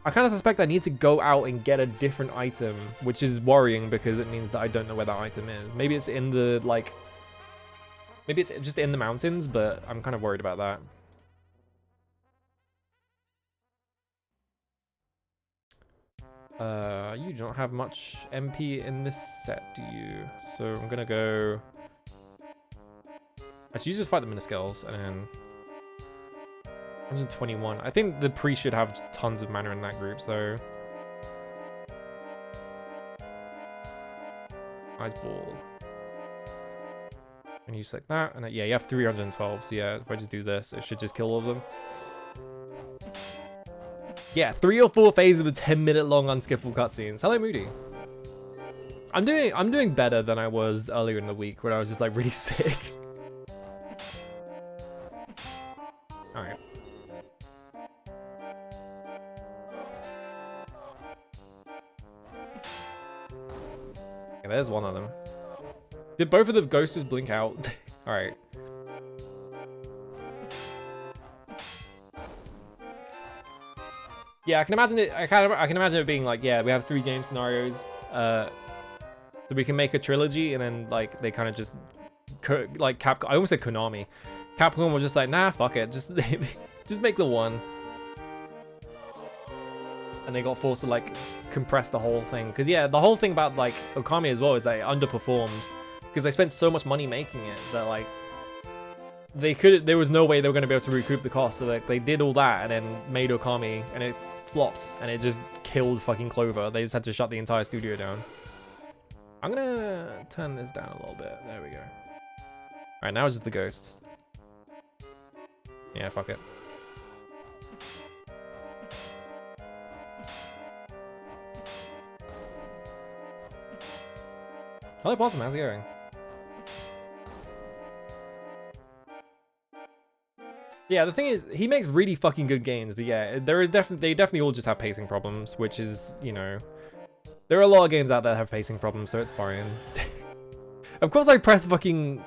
I kind of suspect I need to go out and get a different item, which is worrying because it means that I don't know where that item is. Maybe it's in the, like... Maybe it's just in the mountains, but I'm kind of worried about that. You don't have much MP in this set, do you? So I'm gonna go... Actually, you just fight the Miniscales, and then... 121. I think the priest should have tons of mana in that group, so... Ice ball. And you select that, and then, yeah, you have 312, so yeah, if I just do this, it should just kill all of them. Yeah, 3 or 4 phases with 10-minute long unskippable cutscenes. Hello, Moody. I'm doing better than I was earlier in the week when I was just like really sick. Alright. Okay, there's one of them. Did both of the ghosts just blink out? Alright. Yeah, I can imagine it. I can imagine it being like, yeah, we have 3 game scenarios, so we can make a trilogy, and then like they kind of just like Capcom. I almost said Konami. Capcom was just like, nah, fuck it, just make the one. And they got forced to like compress the whole thing, because yeah, the whole thing about like Okami as well is they underperformed because they spent so much money making it that like there was no way they were going to be able to recoup the cost. So like they did all that and then made Okami, and it flopped, and it just killed fucking Clover. They just had to shut the entire studio down. I'm gonna turn this down a little bit. There we go. All right, now it's just the ghosts. Yeah, fuck it. Hello, Possum. How's it going? Yeah, the thing is, he makes really fucking good games, but yeah, they definitely all just have pacing problems, which is, you know, there are a lot of games out there that have pacing problems, so it's fine. Of course I press fucking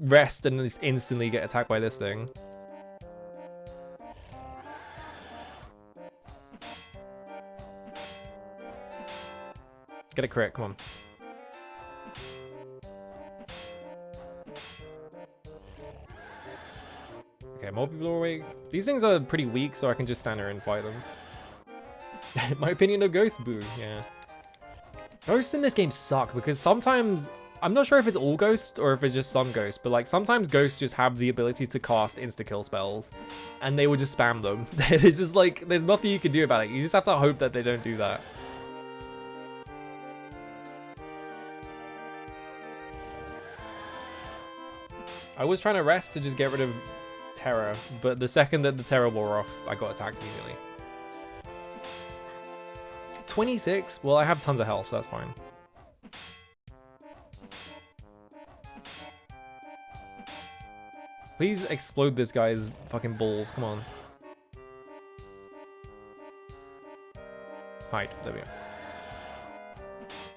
rest and just instantly get attacked by this thing. Get a crit, come on. Okay, more people are awake. These things are pretty weak, so I can just stand there and fight them. My opinion of Ghost, boo, yeah. Ghosts in this game suck, because sometimes, I'm not sure if it's all ghosts or if it's just some ghosts, but like sometimes ghosts just have the ability to cast insta-kill spells, and they will just spam them. It's just like, there's nothing you can do about it. You just have to hope that they don't do that. I was trying to rest to just get rid of terror, but the second that the terror wore off, I got attacked immediately. 26? Well, I have tons of health, so that's fine. Please explode this guy's fucking balls. Come on. Hide. There we go.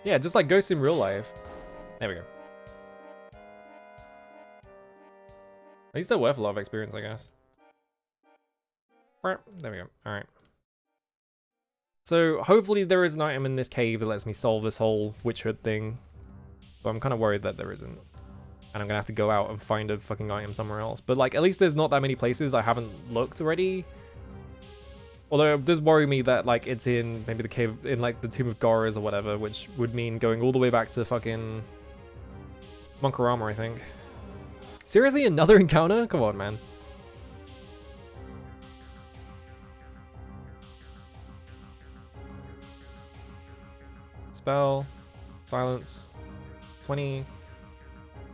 Yeah, just like ghosts in real life. There we go. At least they're worth a lot of experience, I guess. There we go. Alright. So, hopefully there is an item in this cave that lets me solve this whole witch hood thing. But I'm kind of worried that there isn't. And I'm gonna have to go out and find a fucking item somewhere else. But, like, at least there's not that many places I haven't looked already. Although it does worry me that, like, it's in maybe the cave, in, like, the Tomb of Gorers or whatever, which would mean going all the way back to fucking Monkarama, I think. Seriously, another encounter? Come on, man. Spell, silence, 20,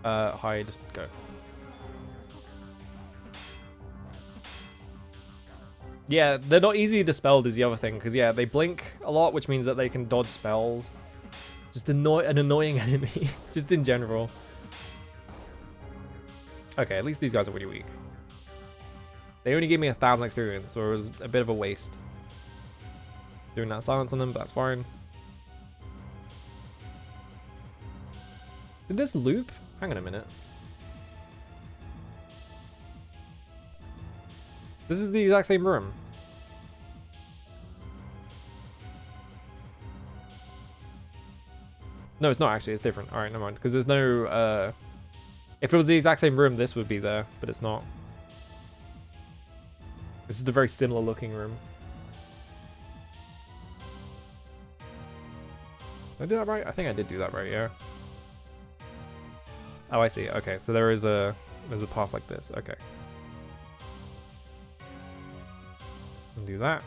hide, go. Yeah, they're not easy dispelled is the other thing, because yeah, they blink a lot, which means that they can dodge spells. Just an annoying enemy, just in general. Okay, at least these guys are really weak. They only gave me 1,000 experience, so it was a bit of a waste. Doing that silence on them, but that's fine. Did this loop? Hang on a minute. This is the exact same room. No, it's not actually. It's different. Alright, never mind. Because there's no... If it was the exact same room, this would be there. But it's not. This is a very similar looking room. Did I do that right? I think I did do that right, yeah. Oh, I see. Okay, so there's a path like this. Okay. Do that.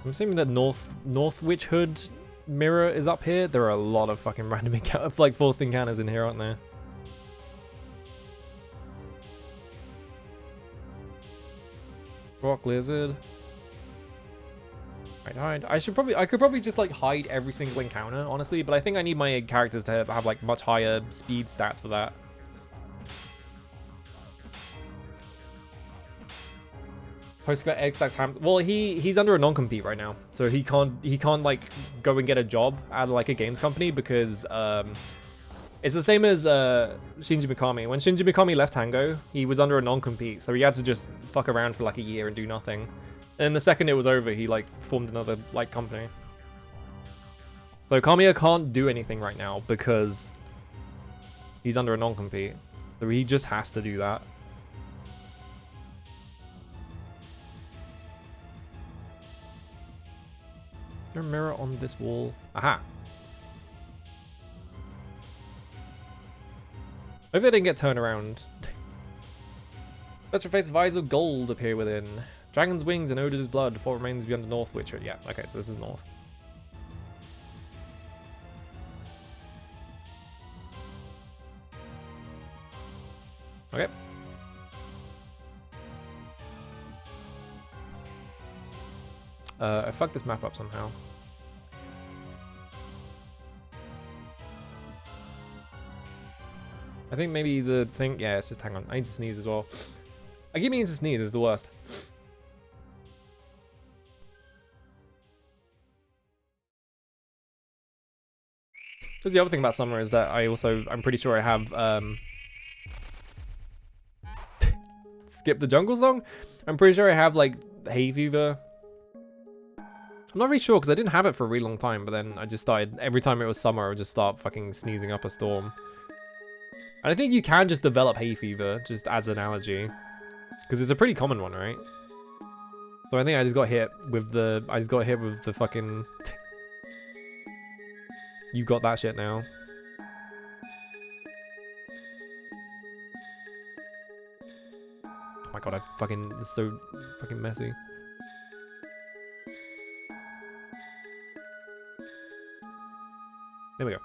I'm assuming that North Witch Hood mirror is up here. There are a lot of fucking random like forced encounters in here, aren't there? Rock lizard. Right, hide. I could probably just like hide every single encounter, honestly, but I think I need my characters to have like much higher speed stats for that. Postgrad X Ham. Well, he's under a non-compete right now, so he can't like go and get a job at like a games company because it's the same as Shinji Mikami. When Shinji Mikami left Tango, he was under a non-compete, so he had to just fuck around for like a year and do nothing. And the second it was over, he like formed another like company. So Kamiya can't do anything right now because he's under a non-compete, so he just has to do that. Is there a mirror on this wall? Aha! Hopefully I didn't get turned around. Let's replace Visor of Gold appear within. Dragon's Wings and Odor's Blood. What remains beyond the North Witcher? Yeah, okay, so this is North. Okay. I fucked this map up somehow. I think maybe the thing... Yeah, it's just... Hang on. I need to sneeze as well. I keep meaning to sneeze. It's the worst. Because the other thing about summer is that I'm pretty sure I have... Skip the jungle song? I'm pretty sure I have, like, hay fever. I'm not really sure because I didn't have it for a really long time, but then I just started, every time it was summer, I would just start fucking sneezing up a storm. And I think you can just develop hay fever, just as an allergy. Because it's a pretty common one, right? So I think I just got hit with the fucking... You got that shit now. Oh my god, it's so fucking messy. There we go.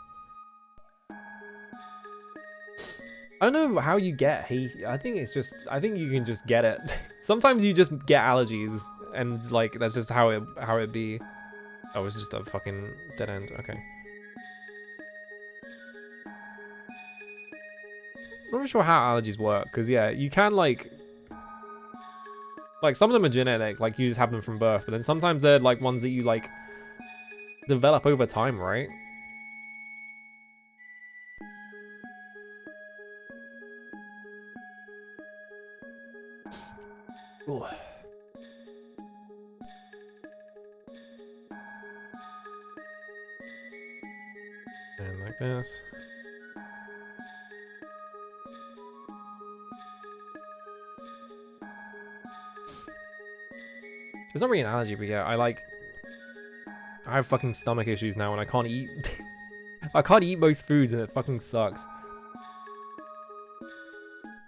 I don't know how you get hay. I think you can just get it. Sometimes you just get allergies, and like that's just how it be. Oh, it's just a fucking dead end. Okay. not really sure how allergies work, because yeah, you can like some of them are genetic, like you just have them from birth, but then sometimes they're like ones that you like develop over time, right? Ooh. And like this. It's not really an allergy, but yeah, I have fucking stomach issues now and I can't eat. I can't eat most foods and it fucking sucks.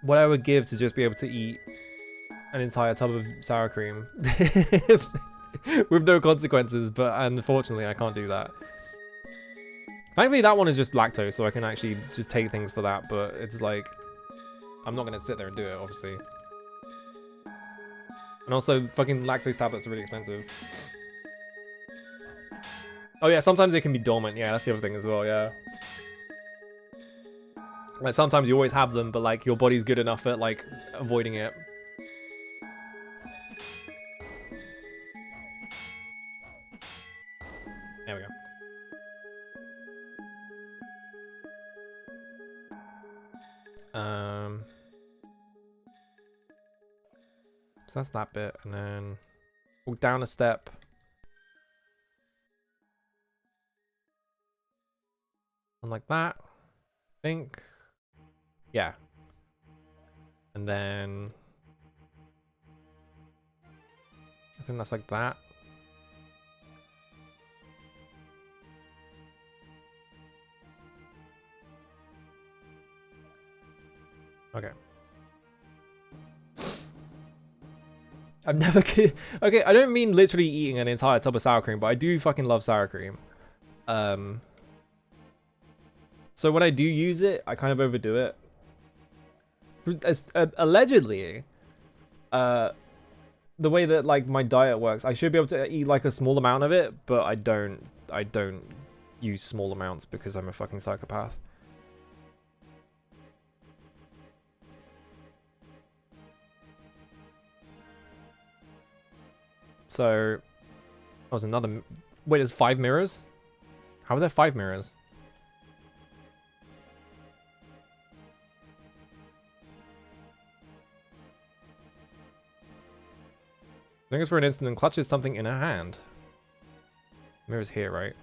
What I would give to just be able to eat an entire tub of sour cream with no consequences, but unfortunately I can't do that. Thankfully that one is just lactose, so I can actually just take things for that, but it's like, I'm not gonna sit there and do it, obviously. And also, fucking lactose tablets are really expensive. Oh yeah, sometimes they can be dormant, yeah, that's the other thing as well, yeah. Like, sometimes you always have them, but like, your body's good enough at like, avoiding it. There we go. So that's that bit, and then walk down a step. And like that, I think. Yeah. And then I think that's like that. Okay. I've never okay, I don't mean literally eating an entire tub of sour cream, but I do fucking love sour cream. So when I do use it, I kind of overdo it. Allegedly, the way that like my diet works, I should be able to eat like a small amount of it, but I don't use small amounts because I'm a fucking psychopath. So, that was another. Wait, there's 5 mirrors? How are there 5 mirrors? Lingers for an instant and clutches something in her hand. Mirror's here, right?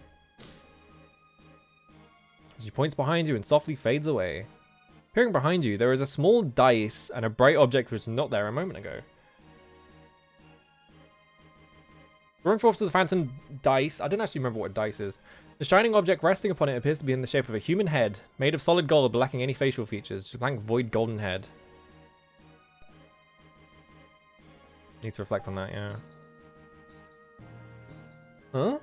She points behind you and softly fades away. Appearing behind you, there is a small dice and a bright object which was not there a moment ago. Drawing forth to the phantom dice, I don't actually remember what dice is. The shining object resting upon it appears to be in the shape of a human head, made of solid gold but lacking any facial features. Just a blank void golden head. Need to reflect on that, yeah. Huh?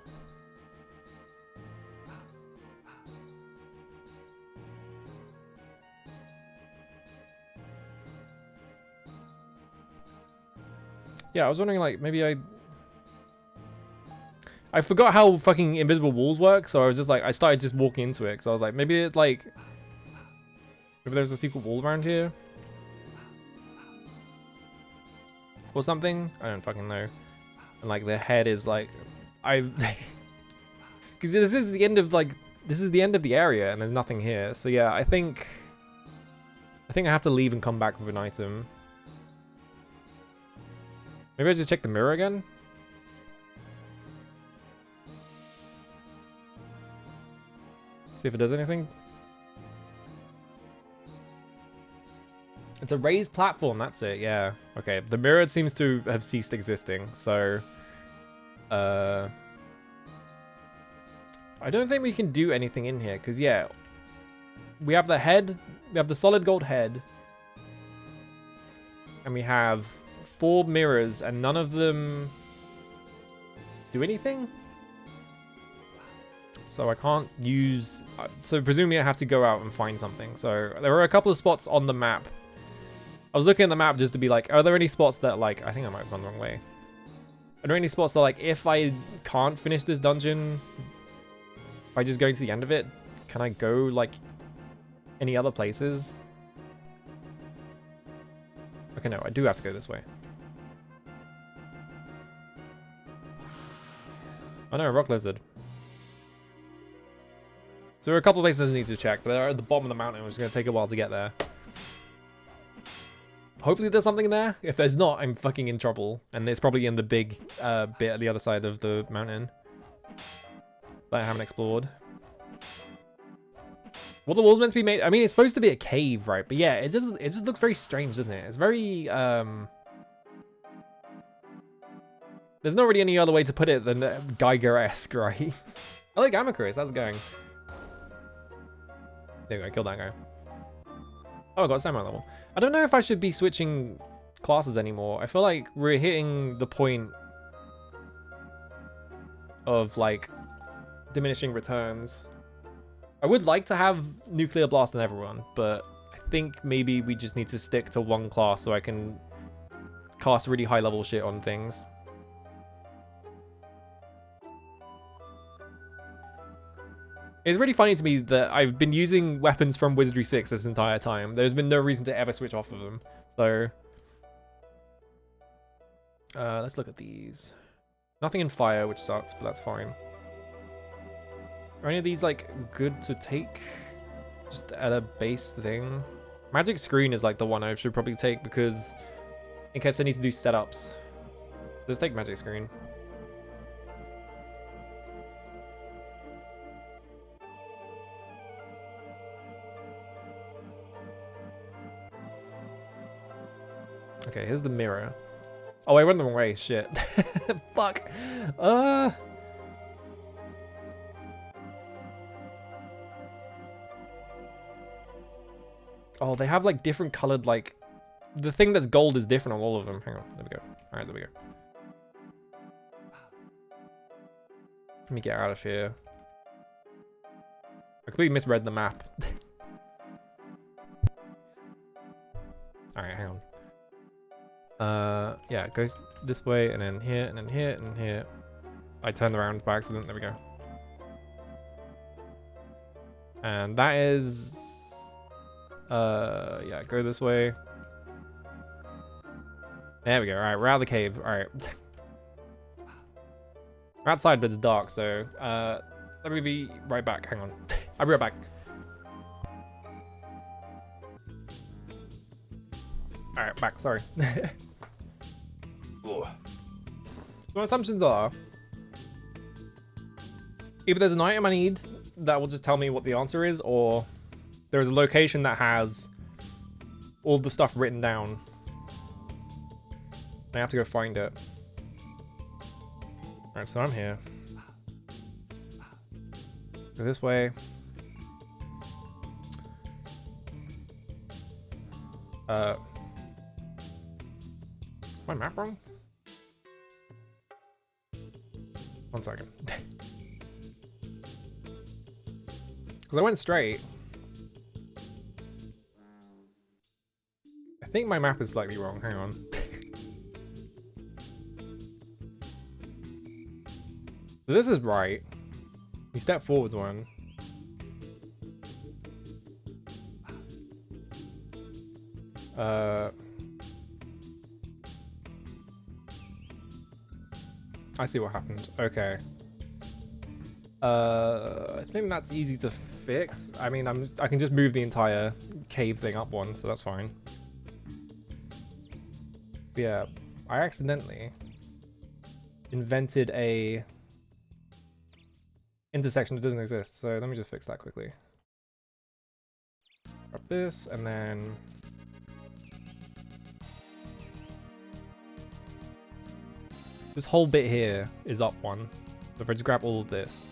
Yeah, I was wondering, like, maybe I forgot how fucking invisible walls work, so I was just like, I started just walking into it, because I was like, maybe it, like, maybe there's a secret wall around here? Or something? I don't fucking know. And, like, the head is, like, because this is the end of, like, this is the end of the area, and there's nothing here, so yeah, I think I have to leave and come back with an item. Maybe I just check the mirror again? See if it does anything. It's a raised platform, that's it, yeah. Okay, the mirror seems to have ceased existing, so... I don't think we can do anything in here, because, yeah. We have the head, we have the solid gold head. And we have 4 mirrors, and none of them do anything? So I can't use... So presumably I have to go out and find something. So there are a couple of spots on the map. I was looking at the map just to be like, are there any spots that like... I think I might have gone the wrong way. Are there any spots that like, if I can't finish this dungeon by just going to the end of it, can I go like any other places? Okay, no, I do have to go this way. Oh no, rock lizard. So there are a couple of places I need to check, but they're at the bottom of the mountain, which is going to take a while to get there. Hopefully there's something there. If there's not, I'm fucking in trouble. And it's probably in the big bit at the other side of the mountain that I haven't explored. Well, the wall's meant to be made... I mean, it's supposed to be a cave, right? But yeah, it just looks very strange, doesn't it? It's very... There's not really any other way to put it than Geiger-esque, right? I like Amicrus. How's it going? There we go. Kill that guy. Oh, I got a samurai level. I don't know if I should be switching classes anymore. I feel like we're hitting the point of, like, diminishing returns. I would like to have Nuclear Blast on everyone, but I think maybe we just need to stick to one class so I can cast really high level shit on things. It's really funny to me that I've been using weapons from Wizardry 6 this entire time. There's been no reason to ever switch off of them. So, let's look at these. Nothing in fire, which sucks, but that's fine. Are any of these, like, good to take? Just at a base thing? Magic Screen is, like, the one I should probably take because in case I need to do setups. Let's take Magic Screen. Okay, here's the mirror. Oh, I went the wrong way. Shit. Fuck. Oh, they have like different colored, like the thing that's gold is different on all of them. Hang on. There we go. All right, there we go. Let me get out of here. I completely misread the map. All right, hang on. Yeah, it goes this way and then here and then here and here. I turned around by accident. There we go. And that is, yeah, go this way. There we go. All right, we're out of the cave. All right. We're outside, but it's dark, so let me be right back. Hang on. I'll be right back. All right, back. Sorry. So my assumptions are, either there's an item I need that will just tell me what the answer is, or there is a location that has all the stuff written down. I have to go find it. Alright, so I'm here. Go this way. Is my map wrong? One second. Because I went straight. I think my map is slightly wrong. Hang on. So this is right. You step forwards one. I see what happened. Okay. I think that's easy to fix. I mean, I can just move the entire cave thing up one, so that's fine. But yeah, I accidentally invented a intersection that doesn't exist. So let me just fix that quickly. Grab this and then this whole bit here is up one. So if I just grab all of this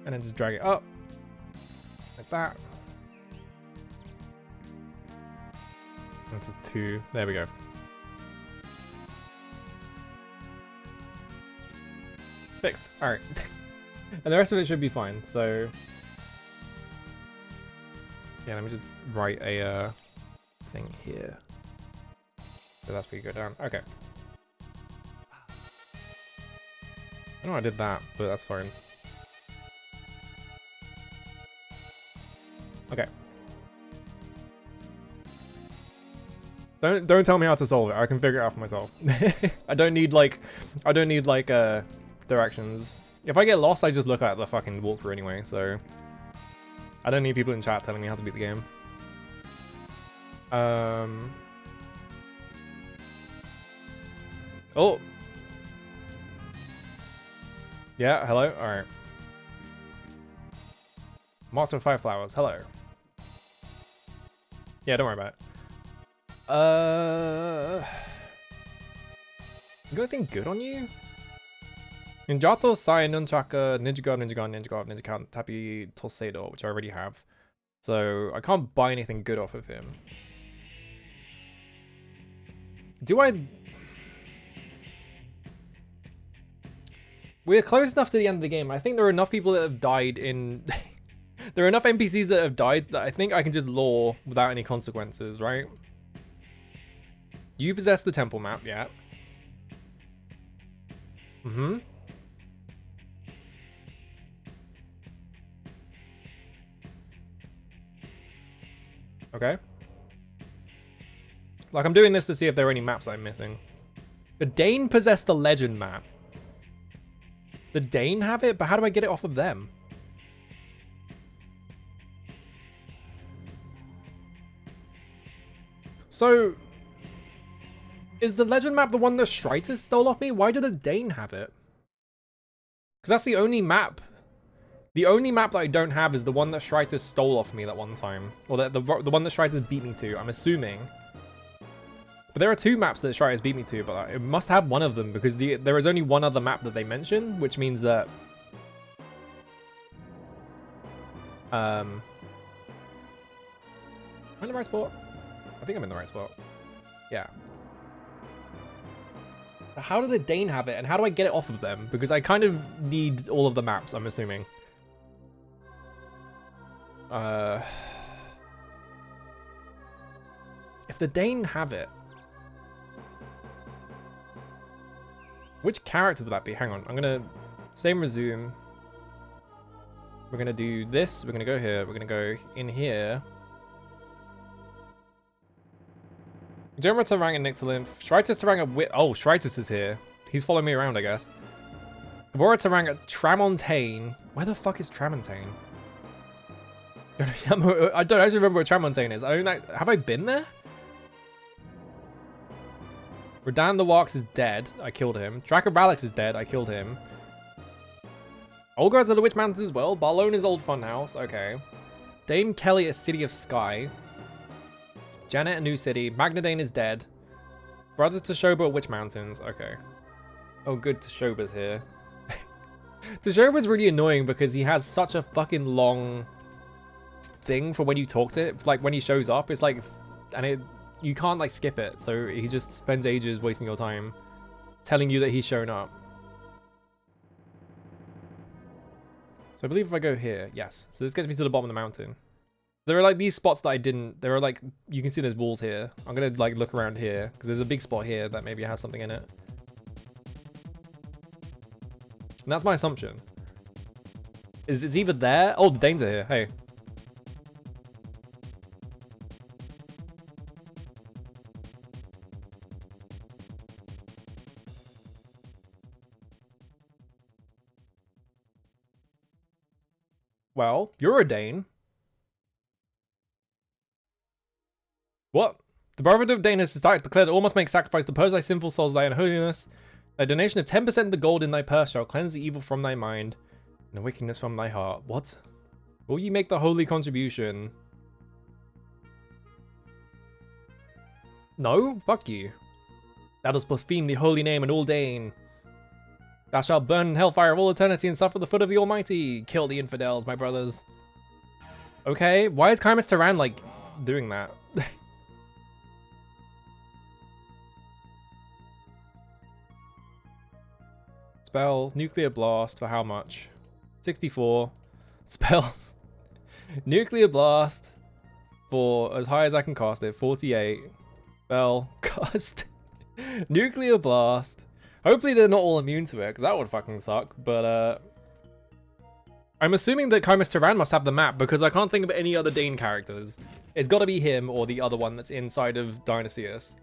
and then just drag it up like that. This is 2. There we go. Fixed. All right. And the rest of it should be fine. So yeah, let me just write a thing here. So that's where you go down. Okay. I know I did that, but that's fine. Okay. Don't tell me how to solve it. I can figure it out for myself. I don't need like directions. If I get lost, I just look at the fucking walkthrough anyway, so I don't need people in chat telling me how to beat the game. Oh. Yeah, hello? Alright. Master of 5 Flowers, hello. Yeah, don't worry about it. You got anything good on you? Ninjato, Sai, Nunchaka, Ninjagan, Tapi, Tosedo, which I already have. So I can't buy anything good off of him. Do I... We're close enough to the end of the game. I think there are enough people that have died in... There are enough NPCs that have died that I think I can just lure without any consequences, right? You possess the temple map, yeah. Mm-hmm. Okay. Like, I'm doing this to see if there are any maps that I'm missing. The Dane possessed the legend map. The Dane have it, but how do I get it off of them? So, is the legend map the one that Schreiter stole off me? Why did the Dane have it? Because that's the only map. The only map that I don't have is the one that Schreiter stole off me that one time. Or the one that Schreiter's beat me to, I'm assuming. But there are 2 maps that Schreiter's beat me to, but it must have one of them because there is only one other map that they mention, which means that... Am I in the right spot? I think I'm in the right spot. Yeah. How did the Dane have it, and how do I get it off of them? Because I kind of need all of the maps, I'm assuming. If the Dane have it... Which character would that be? Hang on, I'm gonna... Same resume. We're gonna do this, we're gonna go here, we're gonna go in here. Gemma Tarang and Nictolin. Shritus Tarang at oh, Shritus is here. He's following me around, I guess. Gabora Tarang at Tramontane. Where the fuck is Tramontane? I don't actually remember where Tramontane is. I don't know, have I been there? Radan the Walks is dead. I killed him. Tracker Balix is dead. I killed him. Olgar's at the Witch Mountains as well. Barlone is Old Funhouse. Okay. Dame Kelly at City of Sky. Janet at New City. Magnadane is dead. Brother Toshoba at Witch Mountains. Okay. Oh, good. Toshoba's here. Toshoba's really annoying because he has such a fucking long thing for when you talk to it. Like, when he shows up, it's like... And you can't, like, skip it. So he just spends ages wasting your time telling you that he's shown up. So I believe if I go here, yes. So this gets me to the bottom of the mountain. There are like these spots that I didn't, there are like, you can see there's walls here. I'm gonna like look around here because there's a big spot here that maybe has something in it. And that's my assumption. It's either there, oh, the Danes are here, hey. Well, you're a Dane. What? The Brotherhood of Dane has declared that all must make sacrifice to purge thy sinful souls, thy unholiness. A donation of 10% of the gold in thy purse shall cleanse the evil from thy mind and the wickedness from thy heart. What? Will ye make the holy contribution? No? Fuck you. Thou dost blaspheme the holy name and all Dane. Thou shalt burn in hellfire of all eternity and suffer the foot of the Almighty. Kill the infidels, my brothers. Okay, why is Chimus Taran, like, doing that? Spell, Nuclear Blast, for how much? 64. Spell, Nuclear Blast, for as high as I can cast it, 48. Spell, cast, Nuclear Blast. Hopefully they're not all immune to it, because that would fucking suck, but, I'm assuming that Chimus Tyran must have the map because I can't think of any other Dane characters. It's got to be him or the other one that's inside of Dionysius.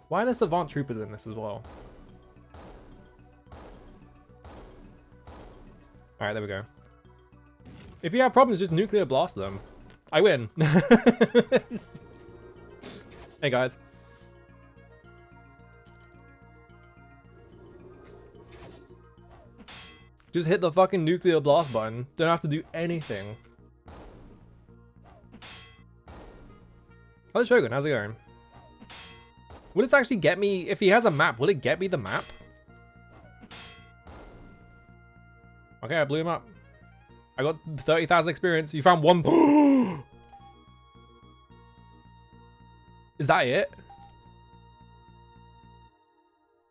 Why are there Savant Troopers in this as well? Alright, there we go. If you have problems, just nuclear blast them. I win. Hey guys. Just hit the fucking nuclear blast button. Don't have to do anything. How's Shogun? How's it going? Will it actually get me, if he has a map, will it get me the map? Okay, I blew him up. I got 30,000 experience. You found one. Is that it?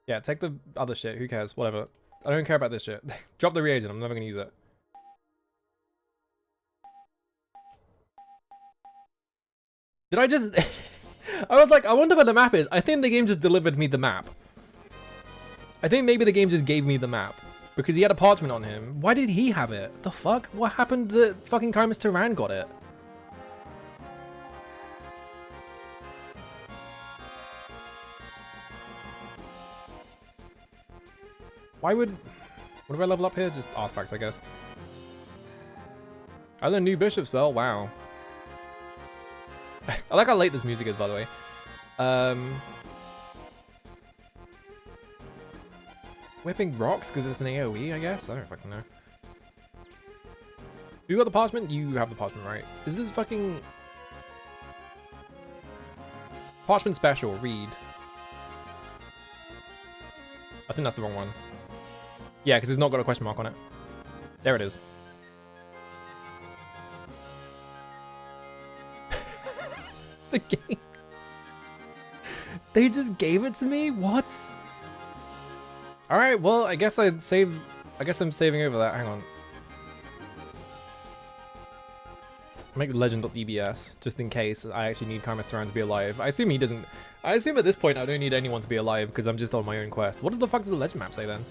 Yeah, take the other shit. Who cares? Whatever. I don't care about this shit. Drop the reagent. I'm never gonna use it. Did I just... I was like, I wonder where the map is. I think the game just delivered me the map. I think maybe the game just gave me the map. Because he had a parchment on him. Why did he have it? The fuck? What happened that fucking Chimus Tyran got it? Why would... What do I level up here? Just artifacts, I guess. I learned new bishop spell. Wow. I like how late this music is, by the way. Whipping rocks because it's an AoE, I guess? I don't fucking know. You got the parchment? You have the parchment, right? Is this fucking... Parchment special, read. I think that's the wrong one. Yeah, because it's not got a question mark on it. There it is. The game. They just gave it to me? What? Alright, well, I guess I'm saving over that. Hang on. Make legend.dbs, just in case I actually need Chimus Tyran to be alive. I assume he doesn't... I assume at this point I don't need anyone to be alive because I'm just on my own quest. What the fuck does the legend map say then?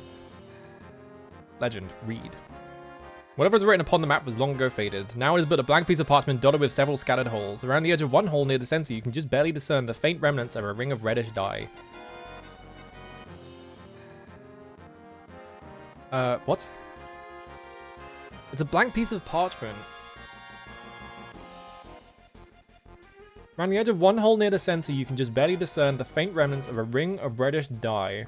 Legend. Read. Whatever is written upon the map was long ago faded. Now it is but a blank piece of parchment dotted with several scattered holes. Around the edge of one hole near the center, you can just barely discern the faint remnants of a ring of reddish dye. What? It's a blank piece of parchment. Around the edge of one hole near the center, you can just barely discern the faint remnants of a ring of reddish dye.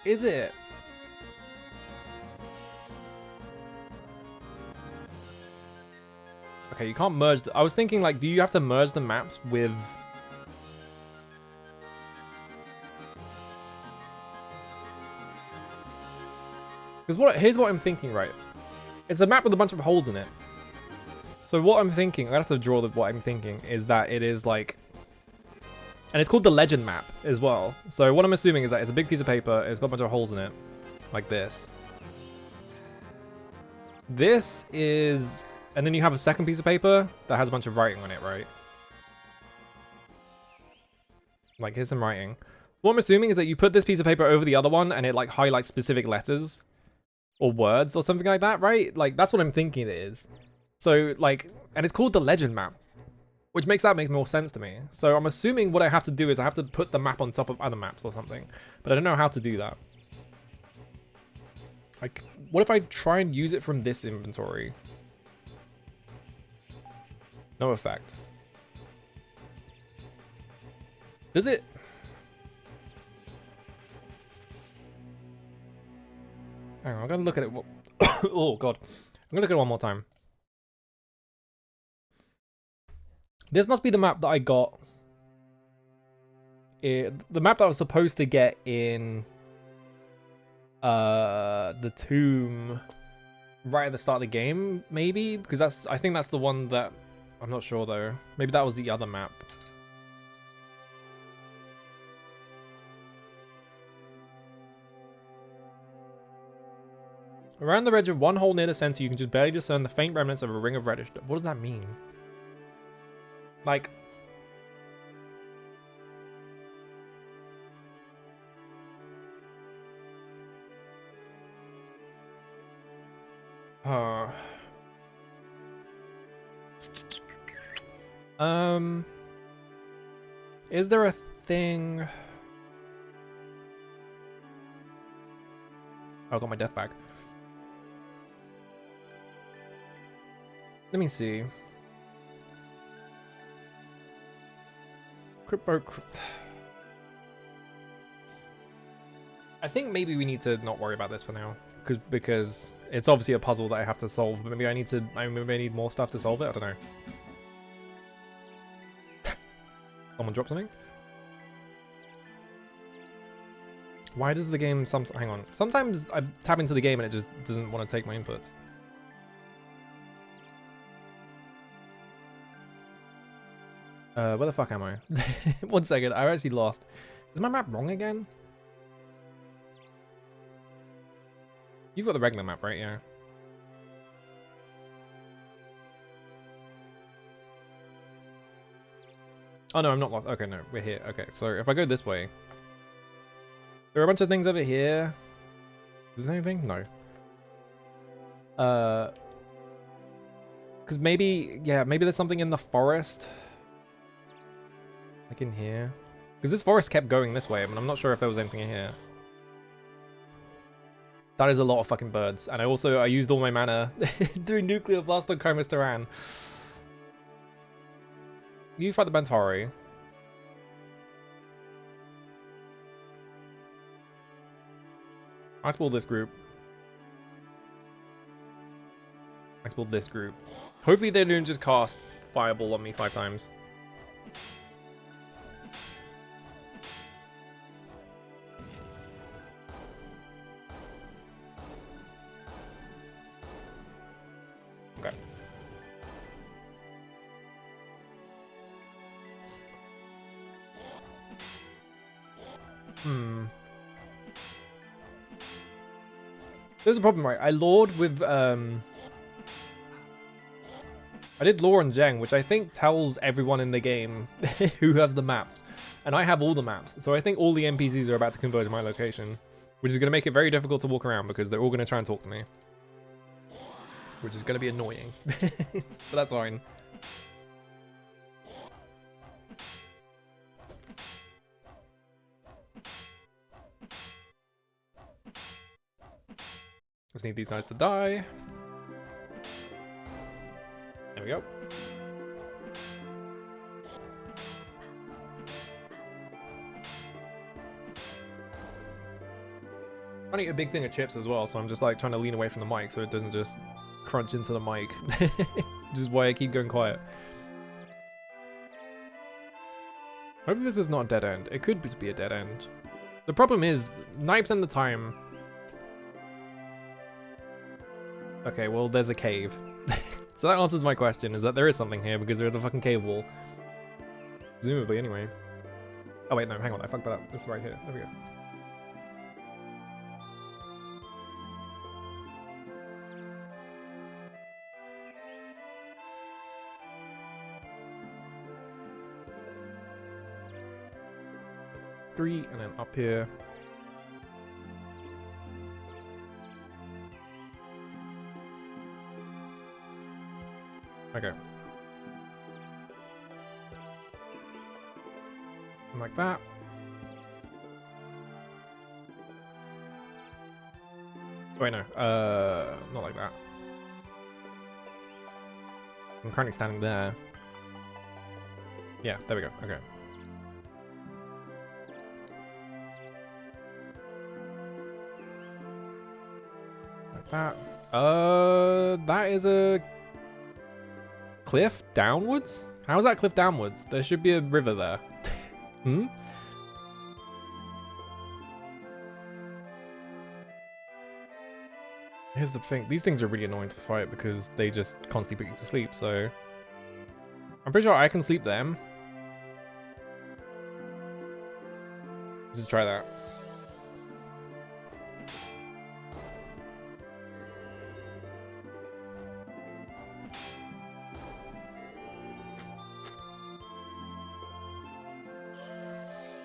Is it? Okay, you can't merge. I was thinking, like, do you have to merge the maps with... Because here's what I'm thinking, right? It's a map with a bunch of holes in it. So what I'm thinking, I have to draw what I'm thinking, is that it is like... And it's called the legend map as well. So what I'm assuming is that it's a big piece of paper, it's got a bunch of holes in it. Like this. This is... And then you have a second piece of paper that has a bunch of writing on it, right? Like, here's some writing. What I'm assuming is that you put this piece of paper over the other one and it, like, highlights specific letters. Or words or something like that, right? Like, that's what I'm thinking it is. So, like... And it's called the legend map. Which makes more sense to me. So I'm assuming what I have to do is I have to put the map on top of other maps or something. But I don't know how to do that. Like, what if I try and use it from this inventory? No effect. Does it? Hang on, I'm gonna look at it. Oh god. I'm gonna look at it one more time. This must be the map that I got. The map that I was supposed to get in the tomb right at the start of the game, maybe? Because I think that's the one that... I'm not sure though. Maybe that was the other map. Around the edge of one hole near the center, you can just barely discern the faint remnants of a ring of reddish. What does that mean? Like... Is there a thing... Oh, I got my death bag. Let me see. I think maybe we need to not worry about this for now, because it's obviously a puzzle that I have to solve. But maybe I need more stuff to solve it. I don't know. Someone drop something. Why does the game hang on? Sometimes I tap into the game and it just doesn't want to take my inputs. Where the fuck am I? 1 second, I actually lost. Is my map wrong again? You've got the regular map, right? Yeah. Oh no, I'm not lost. Okay, no, we're here. Okay, so if I go this way, there are a bunch of things over here. Is there anything? No. Because maybe, yeah, maybe there's something in the forest. Like in here. Because this forest kept going this way, but I'm not sure if there was anything in here. That is a lot of fucking birds. And I used all my mana doing Nuclear Blast on Komis Taran. You fight the Bantari. I spoil this group. I spoiled this group. Hopefully they don't just cast Fireball on me 5 times. Okay. There's a problem, right? I lured with, I did lore on Zheng, which I think tells everyone in the game who has the maps. And I have all the maps. So I think all the NPCs are about to converge my location. Which is going to make it very difficult to walk around because they're all going to try and talk to me. Which is going to be annoying. But that's fine. Just need these guys to die. There we go. I need a big thing of chips as well, so I'm just like trying to lean away from the mic so it doesn't just crunch into the mic. Which is why I keep going quiet. Hopefully this is not a dead end. It could just be a dead end. The problem is, 90% of the time... Okay, well, there's a cave. So that answers my question, is that there is something here because there's a fucking cave wall. Presumably, anyway. Oh wait, no, hang on, I fucked that up. It's right here. There we go. Three, and then up here. Okay. And like that. Oh, wait, no. Not like that. I'm currently standing there. Yeah, there we go. Okay. Like that. That is a cliff downwards? How is that cliff downwards? There should be a river there. Hmm? Here's the thing. These things are really annoying to fight because they just constantly put you to sleep, so... I'm pretty sure I can sleep them. Let's just try that.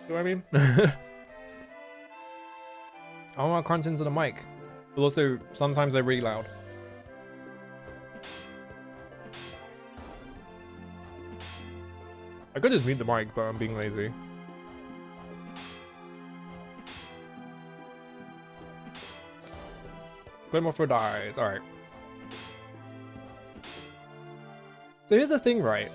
You know what I mean? I don't want to crunch into the mic. But also, sometimes they're really loud. I could just mute the mic, but I'm being lazy. Claymore for dies. Alright. So here's the thing, right?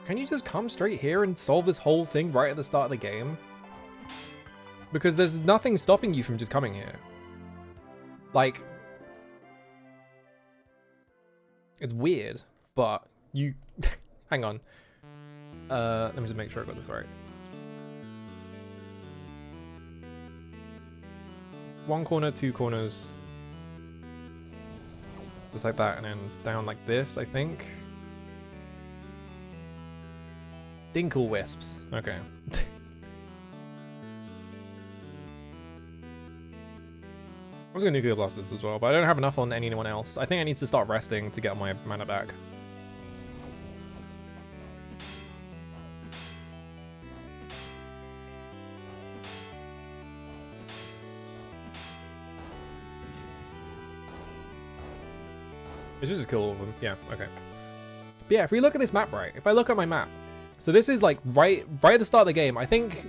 Can you just come straight here and solve this whole thing right at the start of the game? Because there's nothing stopping you from just coming here. Like, it's weird, but you... Hang on. Let me just make sure I got this right. One corner, two corners. Just like that, and then down like this, I think. Dinkle wisps. Okay. I was gonna nuclear blast this as well, but I don't have enough on anyone else. I think I need to start resting to get my mana back. I should just kill all of them. Yeah, okay. But yeah, if we look at this map right, if I look at my map, so this is like right at the start of the game. I think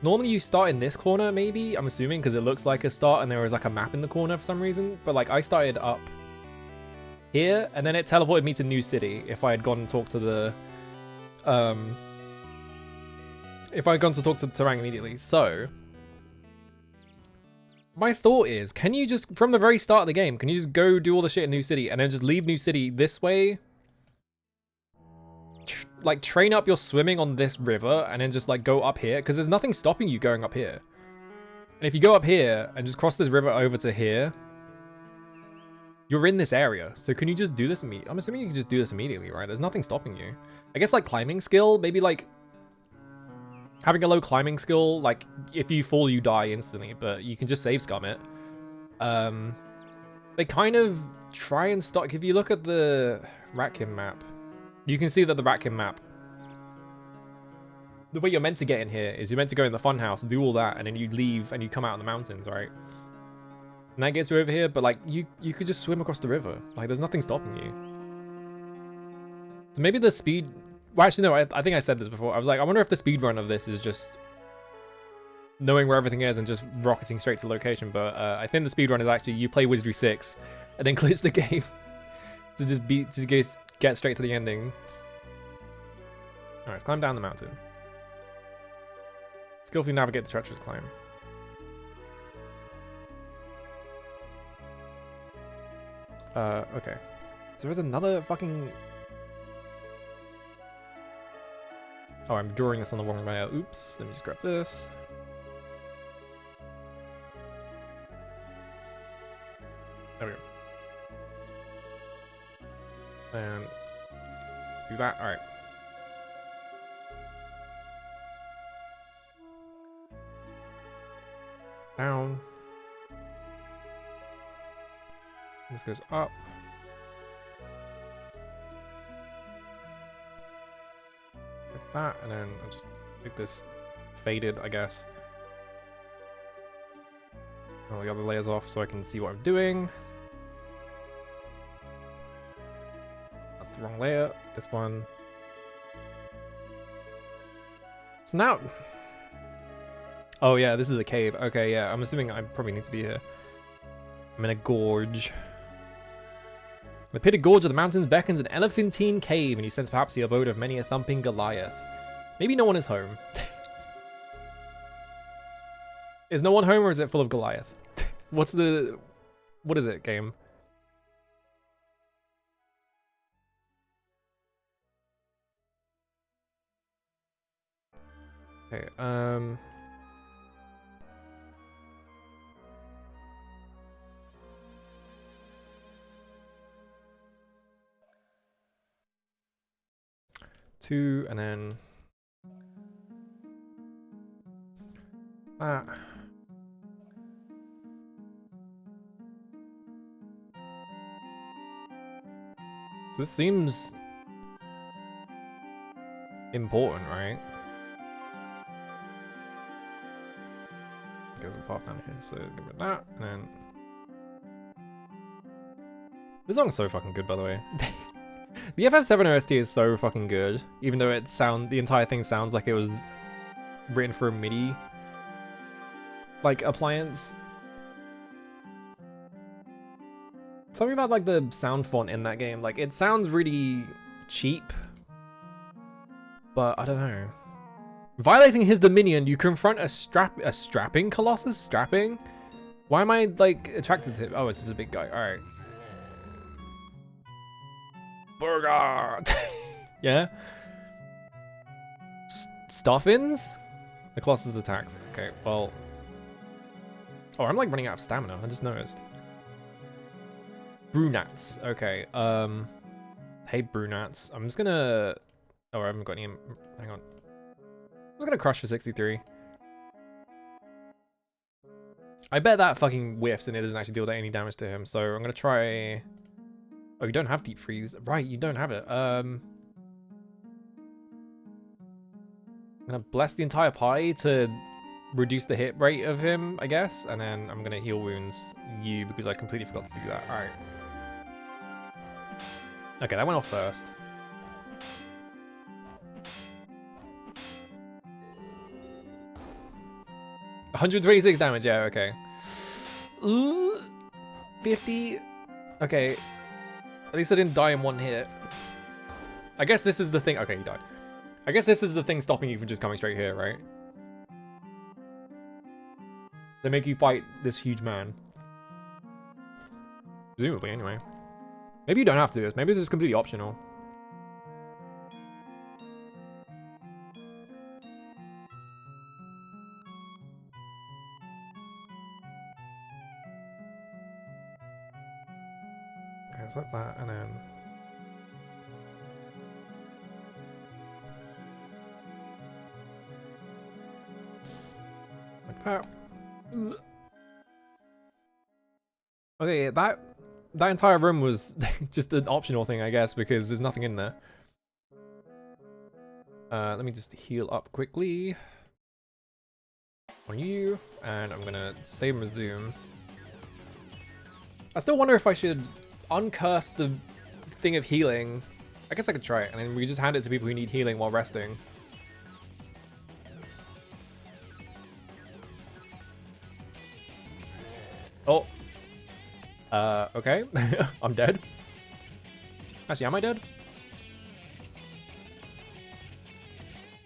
normally you start in this corner, maybe, I'm assuming, because it looks like a start and there was like a map in the corner for some reason. But like I started up here and then it teleported me to New City if I had gone and talked to the if I had gone to talk to the Terang immediately. So my thought is, can you just, from the very start of the game, can you just go do all the shit in New City and then just leave New City this way? Like, train up your swimming on this river and then just, like, go up here? Because there's nothing stopping you going up here. And if you go up here and just cross this river over to here, you're in this area. So can you just do this immediately? I'm assuming you can just do this immediately, right? There's nothing stopping you. I guess, like, climbing skill, maybe, like, having a low climbing skill, like, if you fall, you die instantly, but you can just save scum it. They kind of try and stop. If you look at the Ratkin map, you can see that the Ratkin map, the way you're meant to get in here is you're meant to go in the funhouse, do all that, and then you leave and you come out in the mountains, right? And that gets you over here, but, like, you could just swim across the river. Like, there's nothing stopping you. So maybe the speed... Well, actually, no, I think I said this before. I was like, I wonder if the speedrun of this is just knowing where everything is and just rocketing straight to location. But I think the speedrun is actually you play Wizardry 6 and then close the game to just get straight to the ending. Alright, let's climb down the mountain. Skillfully navigate the treacherous climb. Okay. So there's another fucking... Oh, I'm drawing this on the wrong layer. Oops. Let me just grab this. There we go. And do that. All right. Down. This goes up. Like that, and then I'll just make this faded, I guess. All the other layers off so I can see what I'm doing. That's the wrong layer. This one. So now... Oh yeah, this is a cave. Okay, yeah, I'm assuming I probably need to be here. I'm in a gorge. The pitted gorge of the mountains beckons an elephantine cave, and you sense perhaps the abode of many a thumping Goliath. Maybe no one is home. Is no one home, or is it full of Goliath? What is it, game? Okay, two, and then that. This seems important, right? There's a path down here, so give it that, and then... This song's so fucking good, by the way. The FF7 OST is so fucking good, even though the entire thing sounds like it was written for a MIDI, like, appliance. Something about, like, the sound font in that game, like, it sounds really cheap, but I don't know. Violating his dominion, you confront a strapping Colossus? Strapping? Why am I, like, attracted to him? Oh, it's just a big guy. Alright. Burger! Yeah? Stuffins? The Colossus attacks. Okay, well... Oh, I'm, like, running out of stamina. I just noticed. Brunats. Okay, Hey, Brunats. I'm just gonna... Oh, I haven't got any... Hang on. I'm just gonna crush for 63. I bet that fucking whiffs and it doesn't actually deal any damage to him, so I'm gonna try... Oh, you don't have deep freeze. Right, you don't have it. I'm gonna bless the entire party to reduce the hit rate of him, I guess, and then I'm gonna heal wounds you because I completely forgot to do that. Alright. Okay, that went off first. $126 damage, yeah, okay. Ooh, 50. Okay. At least I didn't die in one hit. I guess this is the thing. Okay, you died. I guess this is the thing stopping you from just coming straight here, right? They make you fight this huge man. Presumably, anyway. Maybe you don't have to do this. Maybe this is completely optional. Okay, it's like that, and then... like that. Okay, that entire room was just an optional thing, I guess, because there's nothing in there. Let me just heal up quickly on you, and I'm gonna save and resume. I still wonder if I should uncurse the thing of healing. I guess I could try it, and then we just hand it to people who need healing while resting. Oh. Okay. I'm dead. Actually, am I dead?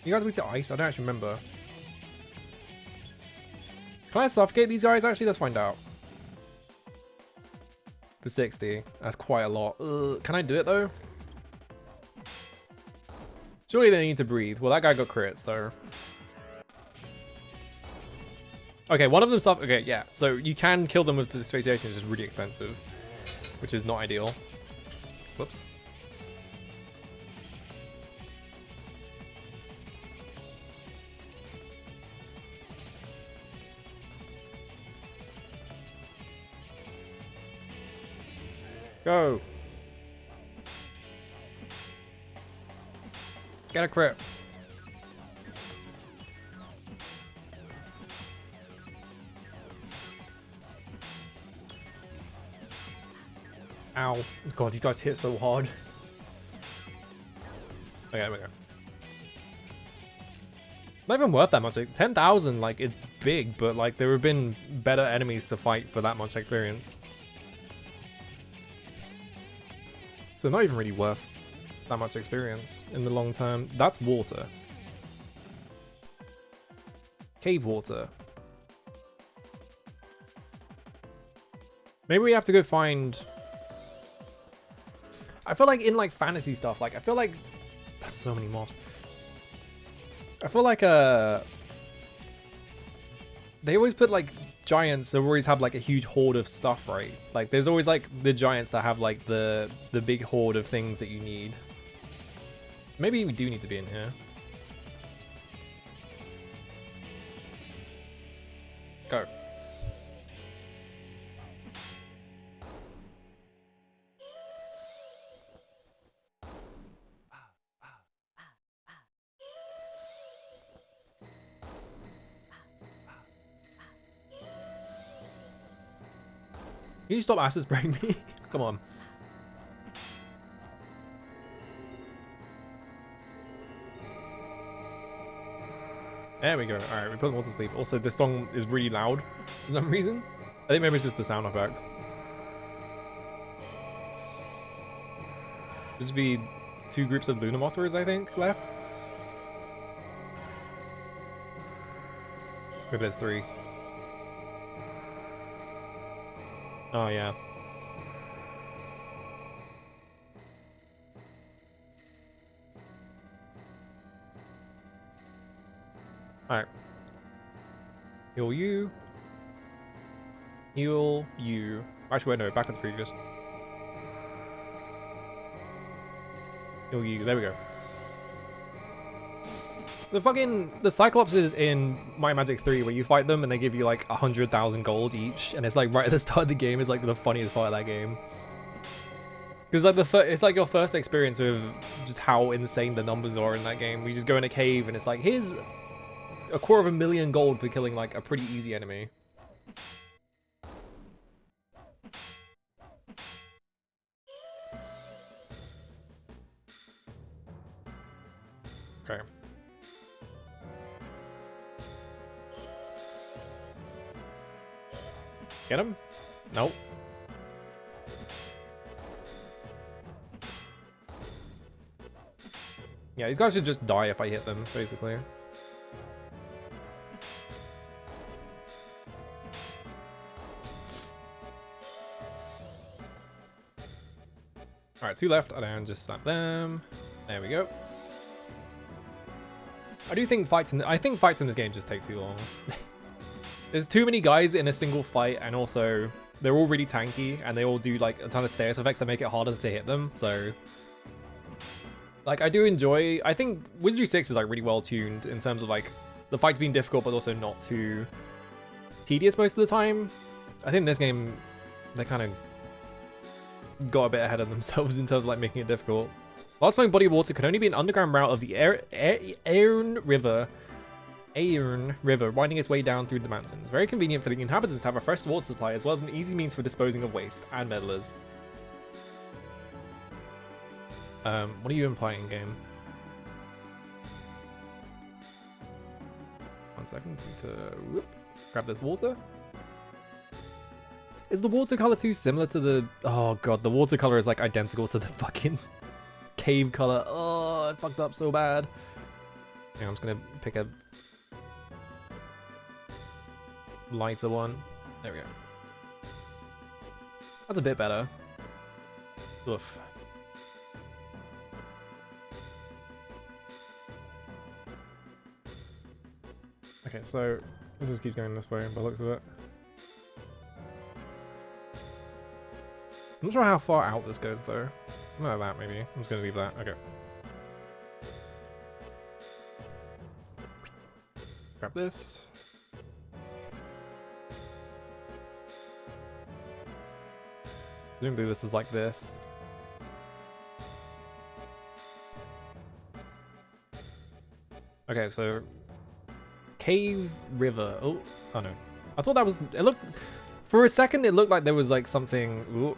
You guys weak to ice? I don't actually remember. Can I suffocate these guys? Actually, let's find out. For 60. That's quite a lot. Can I do it, though? Surely they need to breathe. Well, that guy got crits, though. Okay, one of them okay, yeah. So you can kill them with asphyxiation, it's just really expensive. Which is not ideal. Whoops. Go. Get a crit. Ow. God, these guys hit so hard. Okay, there we go. Not even worth that much. Like, 10,000, like, it's big, but, like, there have been better enemies to fight for that much experience. So not even really worth that much experience in the long term. That's water. Cave water. Maybe we have to go find... I feel like in like fantasy stuff, like I feel like there's so many mobs. I feel like they always put like giants that always have like a huge horde of stuff, right? Like there's always like the giants that have like the big horde of things that you need. Maybe we do need to be in here. Go. Can you stop acid spraying me? Come on. There we go. Alright, we put them all to sleep. Also, this song is really loud for some reason. I think maybe it's just the sound effect. Should be 2 groups of Lunar Mothras, I think, left. Maybe there's 3. Oh, yeah. Alright. Heal you. Heal you. Actually, wait, no, back to the previous. Heal you. There we go. The Cyclopses in Might and Magic 3 where you fight them and they give you like 100,000 gold each, and it's like right at the start of the game is like the funniest part of that game. Because like it's like your first experience with just how insane the numbers are in that game. We just go in a cave and it's like, here's 250,000 gold for killing like a pretty easy enemy. Okay. Get him? Nope. Yeah, these guys should just die if I hit them, basically. Alright, 2 left, and then just snap them. There we go. I think fights in this game just take too long. There's too many guys in a single fight, and also they're all really tanky, and they all do like a ton of status effects that make it harder to hit them. So, like, I do enjoy. I think Wizardry 6 is like really well tuned in terms of like the fights being difficult, but also not too tedious most of the time. I think this game they kind of got a bit ahead of themselves in terms of like making it difficult. Last flowing body of water can only be an underground route of the Aearn River, winding its way down through the mountains. Very convenient for the inhabitants to have a fresh water supply, as well as an easy means for disposing of waste and meddlers. What are you implying, game? 1 second, just need to grab this water. Is the watercolor too similar to the... Oh god, the watercolor is like identical to the fucking cave color. Oh, I fucked up so bad. Yeah, I'm just gonna pick a lighter one. There we go. That's a bit better. Oof. Okay, so let's just keep going this way by the looks of it. I'm not sure how far out this goes though. Not that maybe. I'm just gonna leave that. Okay. Grab this. Presumably this is like this. Okay, so Cave River. Oh no. I thought that was, it looked, for a second it looked like there was like something. Ooh,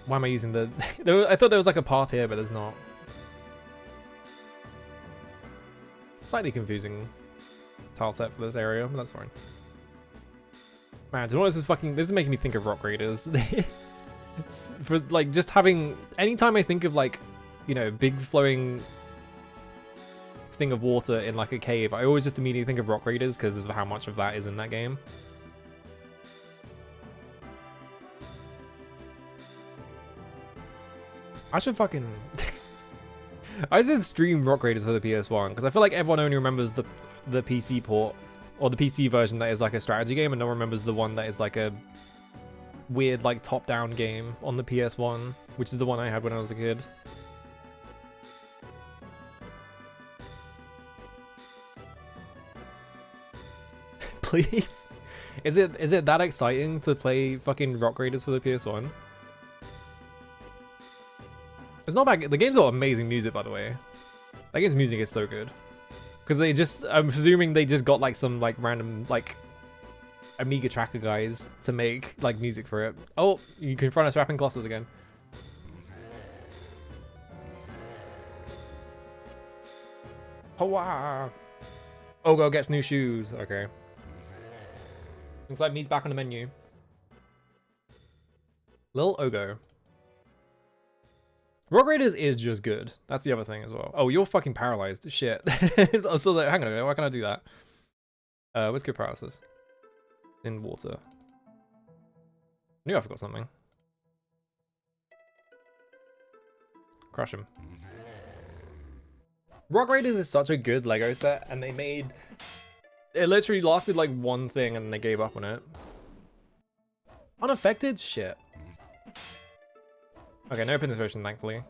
why am I using the I thought there was like a path here, but there's not. Slightly confusing tile set for this area, but that's fine. Man, do you know what this is making me think of Rock Raiders. It's for like just having, anytime I think of like, you know, big flowing thing of water in like a cave, I always just immediately think of Rock Raiders because of how much of that is in that game. I should fucking I should stream Rock Raiders for the PS1 because I feel like everyone only remembers the PC port or the PC version that is like a strategy game, and no one remembers the one that is like a weird like top-down game on the PS1, which is the one I had when I was a kid. Please? Is it that exciting to play fucking Rock Raiders for the PS1? It's not bad. The game's got amazing music, by the way. That game's music is so good. Because they just, I'm presuming they just got like some like random like Amiga tracker guys to make like music for it. Oh, you confront us rapping Colossus again. Hoa! Ogo gets new shoes. Okay. Looks like me's back on the menu. Lil Ogo. Rock Raiders is just good. That's the other thing as well. Oh, you're fucking paralyzed. Shit. I was still like, hang on a minute. Why can't I do that? Where's good paralysis? In water. I knew I forgot something. Crush him. Rock Raiders is such a good Lego set, and they made... It literally lasted like one thing and they gave up on it. Unaffected? Shit. Okay, no penetration, thankfully.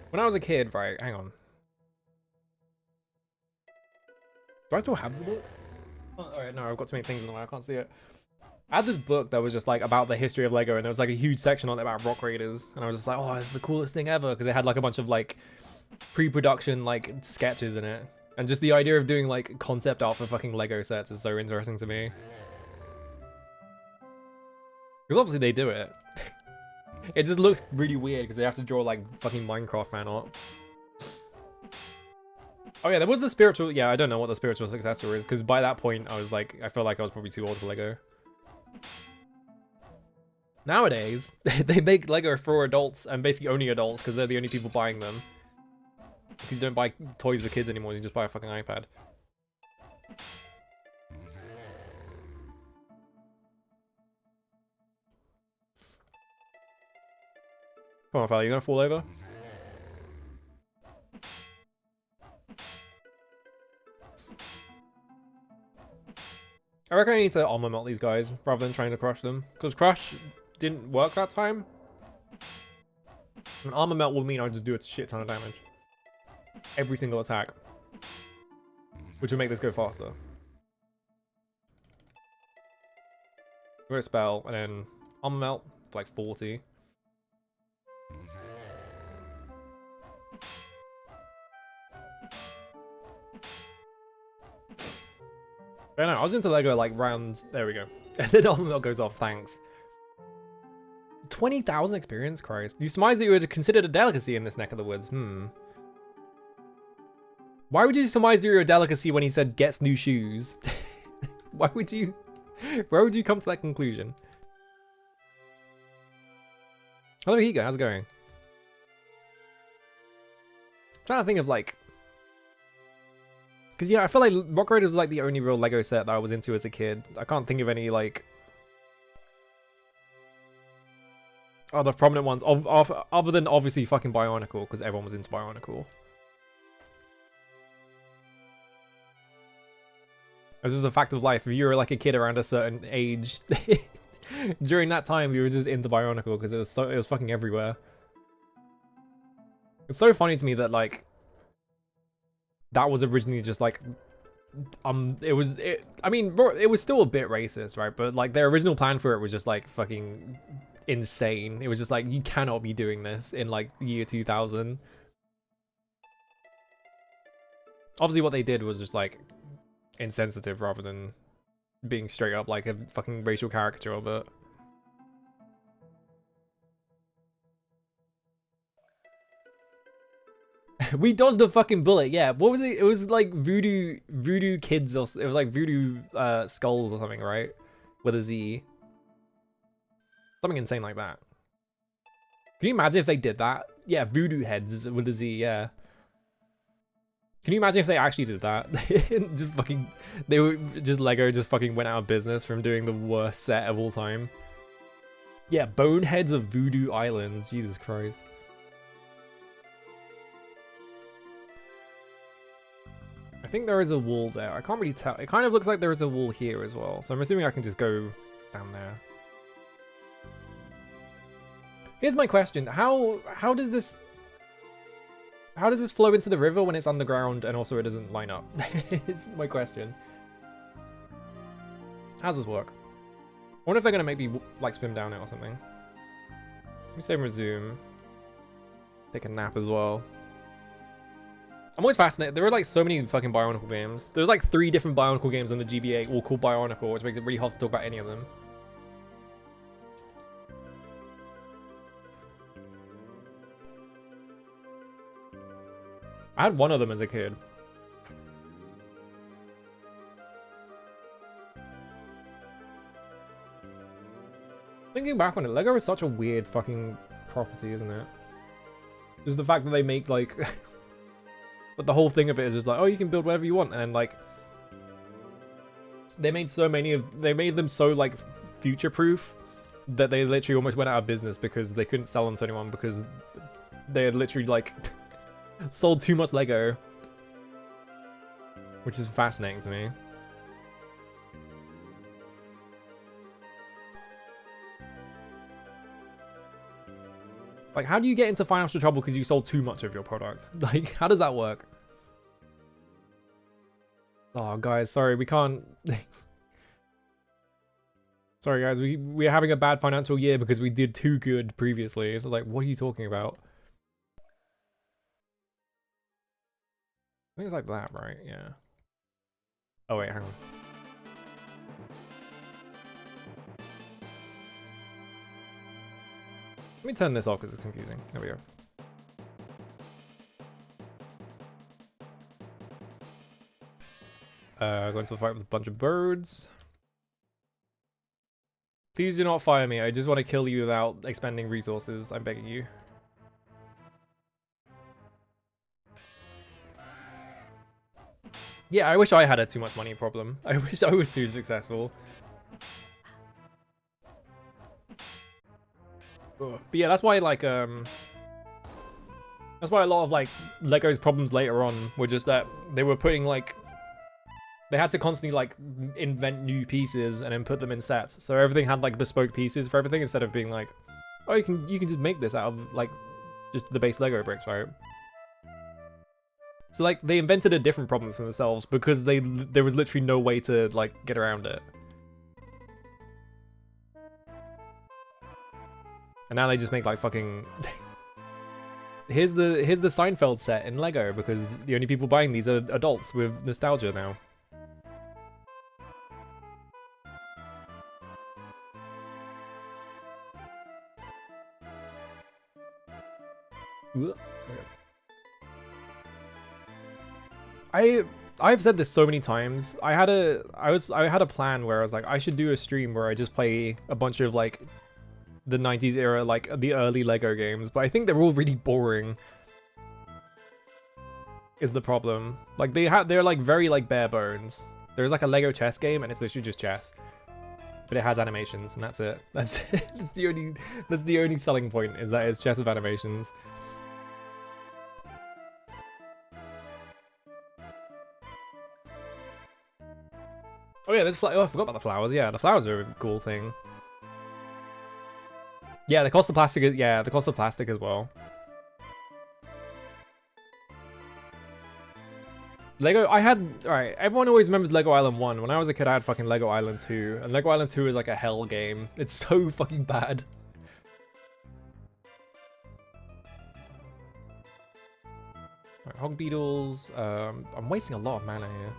When I was a kid, right, hang on. Do I still have the book? Oh, alright, no, I've got too many things in the way, I can't see it. I had this book that was just like about the history of Lego, and there was like a huge section on it about Rock Raiders, and I was just like, oh, this is the coolest thing ever, because it had like a bunch of like pre-production like sketches in it. And just the idea of doing like concept art for fucking Lego sets is so interesting to me. Because obviously they do it. It just looks really weird because they have to draw like fucking Minecraft fan art. Oh yeah, there was the spiritual... Yeah, I don't know what the spiritual successor is, because by that point I was like... I felt like I was probably too old for Lego. Nowadays, they make Lego for adults, and basically only adults, because they're the only people buying them. Because you don't buy toys for kids anymore, you just buy a fucking iPad. Come on, fella, you gonna fall over? I reckon I need to armor melt these guys rather than trying to crush them. Because crush didn't work that time. An armor melt will mean I just do a shit ton of damage. Every single attack. Which will make this go faster. Go spell, and then armor melt, like 40. I don't know, I was into Lego like rounds. There we go. And then armor melt goes off, thanks. 20,000 experience, Christ. You surmise that you would consider a delicacy in this neck of the woods. Why would you surmise that you're a delicacy when he said gets new shoes? Why would you come to that conclusion? Hello, Higa, how's it going? I'm trying to think of like... Because yeah, I feel like Rock Raiders was like the only real Lego set that I was into as a kid. I can't think of any like... other prominent ones, other than obviously fucking Bionicle, because everyone was into Bionicle. It's just a fact of life. If you were like a kid around a certain age, during that time, you were just into Bionicle because it was fucking everywhere. It's so funny to me that like that was originally just like I mean, it was still a bit racist, right? But like their original plan for it was just like fucking insane. It was just like, you cannot be doing this in like the year 2000. Obviously what they did was just like insensitive rather than being straight up like a fucking racial caricature of it. We dodged a fucking bullet, yeah. What was it? It was like voodoo kids, or it was like voodoo skulls or something, right? With a Z. Something insane like that. Can you imagine if they did that? Yeah, voodoo heads with a Z, yeah. Can you imagine if they actually did that? Just fucking, they were just Lego just fucking went out of business from doing the worst set of all time. Yeah, Boneheads of Voodoo Island. Jesus Christ. I think there is a wall there. I can't really tell. It kind of looks like there is a wall here as well. So I'm assuming I can just go down there. Here's my question. How does this flow into the river when it's underground and also it doesn't line up? It's my question. How does this work? I wonder if they're gonna make me like swim down it or something. Let me save and resume. Take a nap as well. I'm always fascinated. There are like so many fucking Bionicle games. There's like 3 different Bionicle games on the GBA, all called Bionicle, which makes it really hard to talk about any of them. I had one of them as a kid. Thinking back on it, Lego is such a weird fucking property, isn't it? Just the fact that they make like... but the whole thing of it is like, oh, you can build whatever you want, and like... They made so many of... They made them so like future-proof that they literally almost went out of business because they couldn't sell them to anyone because they had literally like sold too much Lego. Which is fascinating to me. Like, how do you get into financial trouble because you sold too much of your product? Like, how does that work? Oh, guys, sorry, we can't... Sorry, guys, we're having a bad financial year because we did too good previously. So, like, what are you talking about? I think it's like that, right? Yeah. Oh, wait, hang on. Let me turn this off because it's confusing. There we go. Going to a fight with a bunch of birds. Please do not fire me. I just want to kill you without expending resources. I'm begging you. Yeah, I wish I had a too much money problem. I wish I was too successful. Ugh. But yeah, that's why like that's why a lot of like Lego's problems later on were just that they were putting like they had to constantly like invent new pieces and then put them in sets. So everything had like bespoke pieces for everything instead of being like, oh, you can just make this out of like just the base Lego bricks, right? So like they invented a different problems for themselves because there was literally no way to like get around it. And now they just make like fucking here's the Seinfeld set in Lego because the only people buying these are adults with nostalgia now. I've said this so many times. I had a plan where I was like, I should do a stream where I just play a bunch of like the 90s era, like the early Lego games, but I think they're all really boring. Is the problem. Like they're like very like bare bones. There's like a Lego chess game and it's literally just chess. But it has animations and that's it. That's it. That's the only selling point is that it's chess with animations. Oh yeah, there's oh, I forgot about the flowers. Yeah, the flowers are a cool thing. Yeah, the cost of plastic is the cost of plastic as well. Lego, alright, everyone always remembers Lego Island 1. When I was a kid, I had fucking Lego Island 2. And Lego Island 2 is like a hell game. It's so fucking bad. Right, hog beetles. I'm wasting a lot of mana here.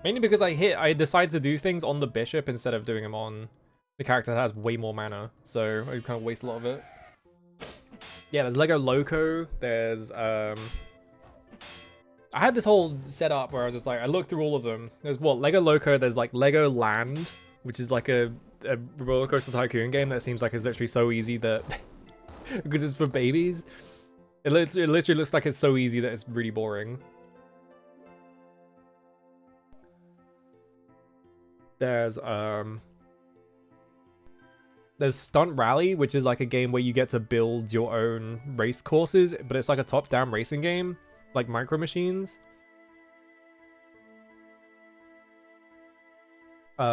Mainly because I decide to do things on the bishop instead of doing them on the character that has way more mana. So I kind of waste a lot of it. Yeah, there's Lego Loco. There's I had this whole setup where I was just like, I looked through all of them. There's what, Lego Loco, there's like Lego Land, which is like a roller coaster tycoon game that seems like it's literally so easy that because it's for babies. It literally looks like it's so easy that it's really boring. There's Stunt Rally, which is like a game where you get to build your own race courses, but it's like a top-down racing game, like Micro Machines. Maybe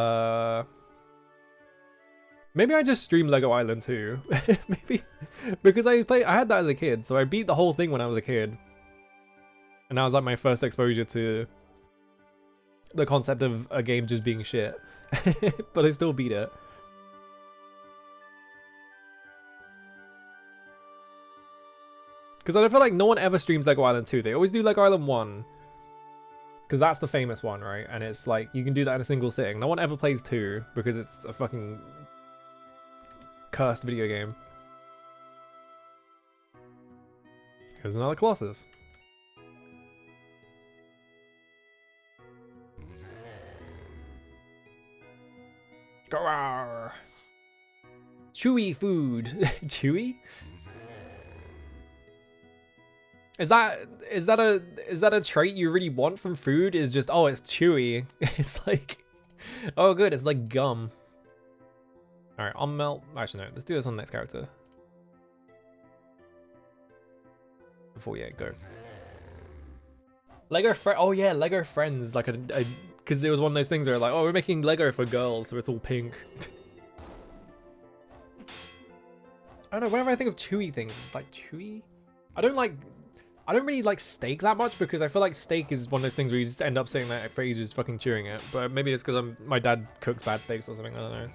I just stream Lego Island 2. Maybe because I had that as a kid, so I beat the whole thing when I was a kid, and that was like my first exposure to the concept of a game just being shit. But I still beat it. Because I feel like no one ever streams Lego Island 2. They always do Lego Island 1. Because that's the famous one, right? And it's like, you can do that in a single sitting. No one ever plays 2 because it's a fucking cursed video game. Here's another Colossus. Growl. Chewy food. Chewy? Is that a trait you really want from food? Is just, oh, it's chewy. It's like, oh good, it's like gum. All right, I'll melt. Actually no, let's do this on the next character. Before, yeah, go. Lego friend. Oh yeah, Lego friends. Like because it was one of those things where like, oh, we're making Lego for girls, so it's all pink. I don't know. Whenever I think of chewy things, it's like chewy. I don't really like steak that much because I feel like steak is one of those things where you just end up sitting there for ages fucking chewing it. But maybe it's because my dad cooks bad steaks or something. I don't know.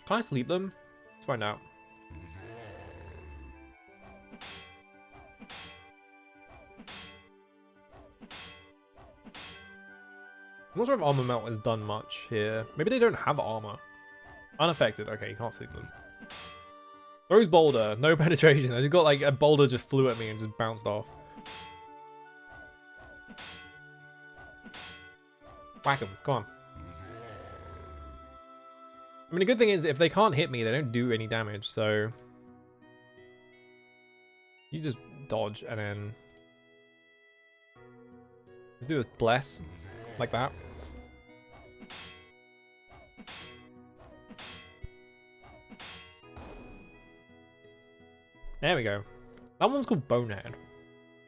Can I sleep them? Let's find out. I'm not sure if armor melt has done much here. Maybe they don't have armor. Unaffected. Okay, you can't sleep them. Where's boulder? No penetration. I just got like a boulder just flew at me and just bounced off. Whack him. Come on. I mean, the good thing is, if they can't hit me, they don't do any damage, so... You just dodge, and then... Let's do a bless. Like that. There we go. That one's called Bonehead.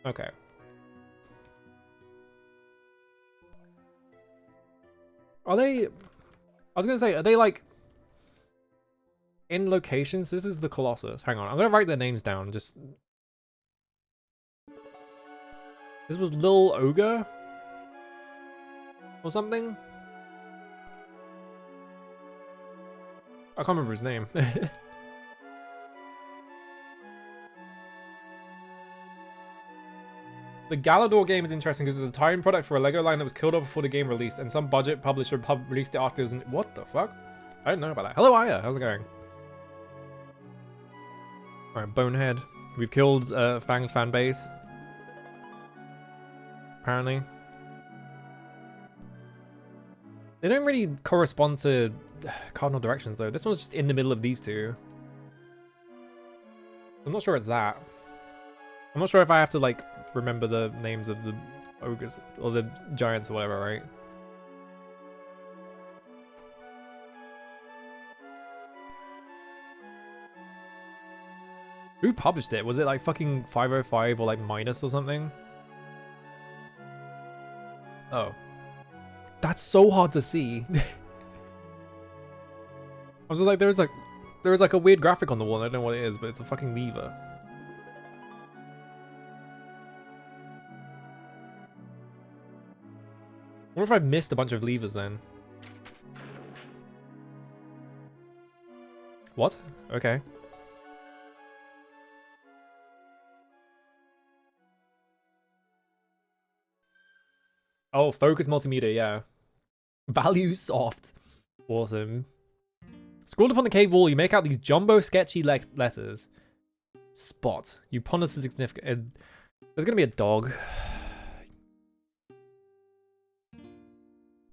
Okay. Are they... I was gonna say, are they like... in locations? This is the Colossus. Hang on, I'm gonna write their names down. Just... This was Lil Ogre? Or something? I can't remember his name. The Galador game is interesting because it was a tie-in product for a Lego line that was killed off before the game released, and some budget publisher released it after. What the fuck? I didn't know about that. Hello, Aya. How's it going? Alright, Bonehead. We've killed Fang's fan base. Apparently. They don't really correspond to cardinal directions, though. This one's just in the middle of these two. I'm not sure it's that. I'm not sure if I have to, like, remember the names of the ogres or the giants or whatever, right? Who published it? Was it like fucking 505 or like minus or something? Oh. That's so hard to see. I was like, there was like a weird graphic on the wall. I don't know what it is, but it's a fucking lever. I wonder if I've missed a bunch of levers then. What? Okay. Oh, focus multimedia, yeah. Value soft. Awesome. Scrawled upon the cave wall, you make out these jumbo sketchy letters. Spot. You ponder the significant. There's gonna be a dog.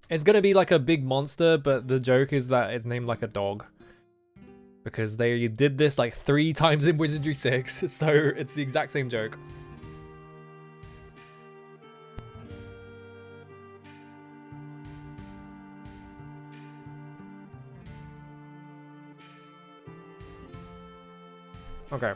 It's gonna be like a big monster, but the joke is that it's named like a dog. Because they did this like 3 times in Wizardry 6, so it's the exact same joke. Okay.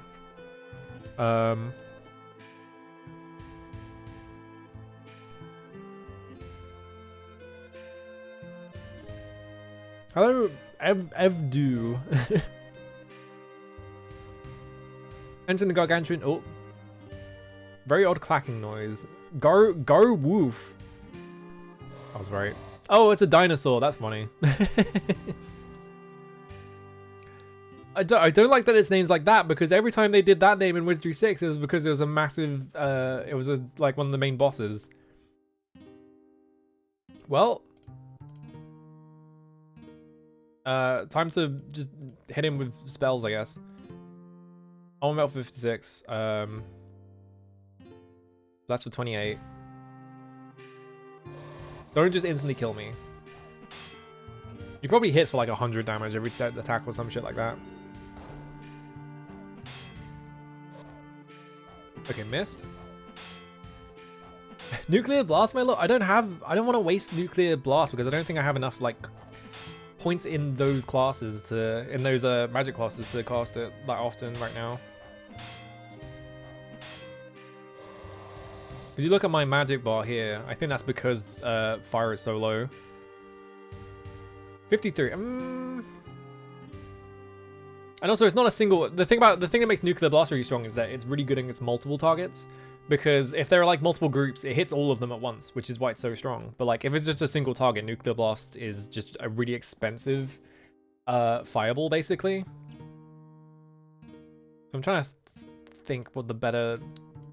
Hello, Evdu. Entering the gargantuan. Oh, very odd clacking noise. Go woof. was right. Oh, it's a dinosaur. That's funny. I don't like that its name's like that, because every time they did that name in Wizardry 6, it was because it was a massive, it was like one of the main bosses. Well, time to just hit him with spells, I guess. I'm about 56. That's for 28. Don't just instantly kill me. He probably hits for like 100 damage every set attack or some shit like that. Okay, missed. Nuclear Blast, my lord. I don't want to waste Nuclear Blast because I don't think I have enough like points in those classes in those magic classes to cast it that often right now. Because you look at my magic bar here, I think that's because fire is so low. 53. And also, it's not a single. The thing that makes Nuclear Blast really strong is that it's really good against multiple targets. Because if there are like multiple groups, it hits all of them at once, which is why it's so strong. But like, if it's just a single target, Nuclear Blast is just a really expensive fireball, basically. So I'm trying to think what the better.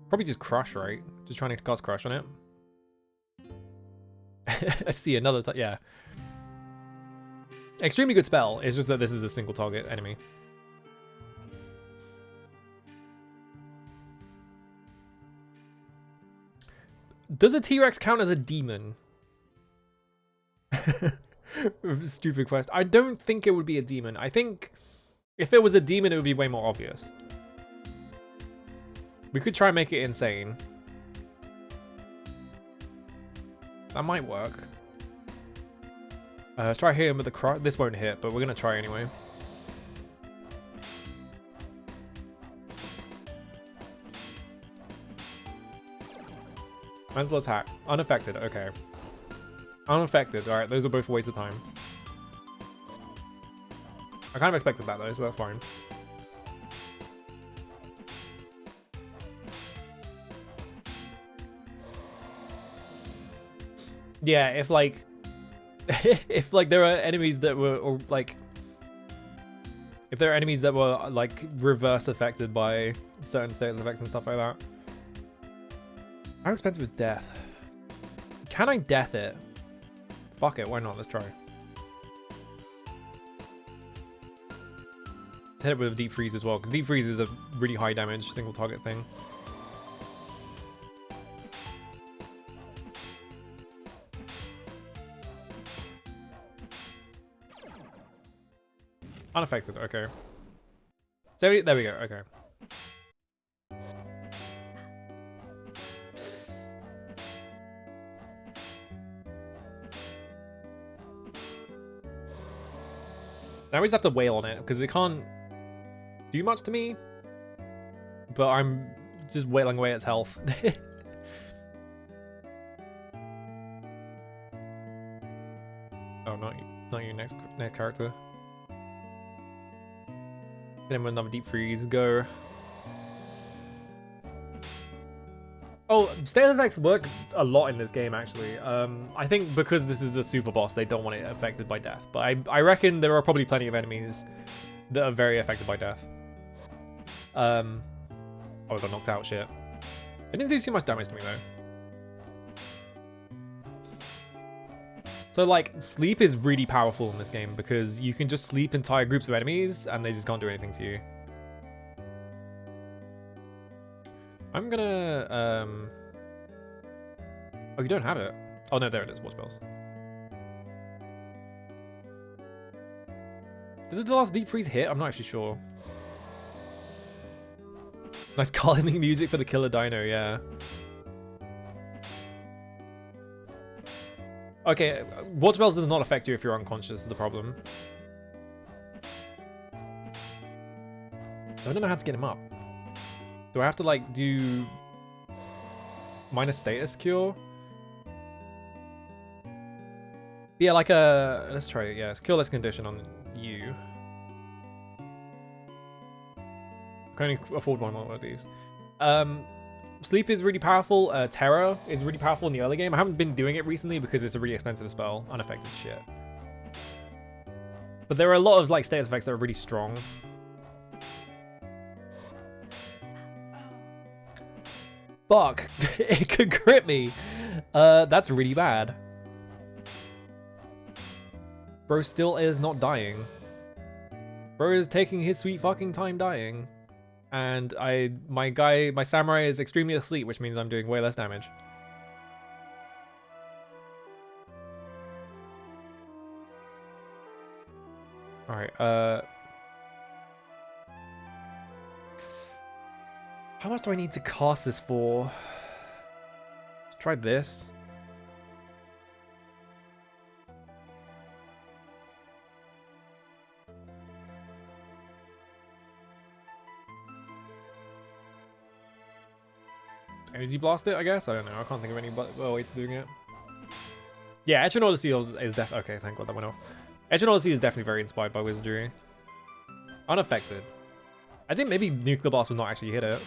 Probably just Crush, right? Just trying to cast Crush on it. I see another. Yeah. Extremely good spell. It's just that this is a single target enemy. Does a T-Rex count as a demon? Stupid question. I don't think it would be a demon. I think if it was a demon, it would be way more obvious. We could try and make it insane. That might work. Try hitting with the Crush. This won't hit, but we're gonna try anyway. Mental attack. Unaffected. Okay. Unaffected. Alright, those are both a waste of time. I kind of expected that though, so that's fine. Yeah, if like... if like there are enemies that were... or like... if there are enemies that were like reverse affected by certain status effects and stuff like that. How expensive is death? Can I death it? Fuck it, why not? Let's try. Hit it with a deep freeze as well, because deep freeze is a really high damage single target thing. Unaffected, okay. 70, there we go, okay. Now we just have to wail on it, because it can't do much to me. But I'm just wailing away its health. Oh, not you, next character. Hit him with another deep freeze, go. Oh, status effects work a lot in this game, actually. I think because this is a super boss, they don't want it affected by death. But I reckon there are probably plenty of enemies that are very affected by death. Oh, I got knocked out, shit. It didn't do too much damage to me, though. So, like, sleep is really powerful in this game because you can just sleep entire groups of enemies and they just can't do anything to you. I'm gonna, oh, you don't have it. Oh, no, there it is. What spells? Did the last deep freeze hit? I'm not actually sure. Nice calming music for the killer dino, yeah. Okay, what spells does not affect you if you're unconscious is the problem. I don't know how to get him up. Do I have to, like, do minus status cure? Yeah, like a... let's try it, yeah. Cure less condition on you. I can only afford one more of these. Sleep is really powerful. Terror is really powerful in the early game. I haven't been doing it recently because it's a really expensive spell. Unaffected shit. But there are a lot of like status effects that are really strong. Fuck. It could crit me. That's really bad. Bro still is not dying. Bro is taking his sweet fucking time dying. And my samurai is extremely asleep, which means I'm doing way less damage. Alright, how much do I need to cast this for? Let's try this. Energy blast it, I guess? I don't know. I can't think of any ways of doing it. Yeah, Etchin Odyssey is definitely... Okay, thank God that went off. Etchin Odyssey is definitely very inspired by Wizardry. Unaffected. I think maybe Nuclear Blast would not actually hit it.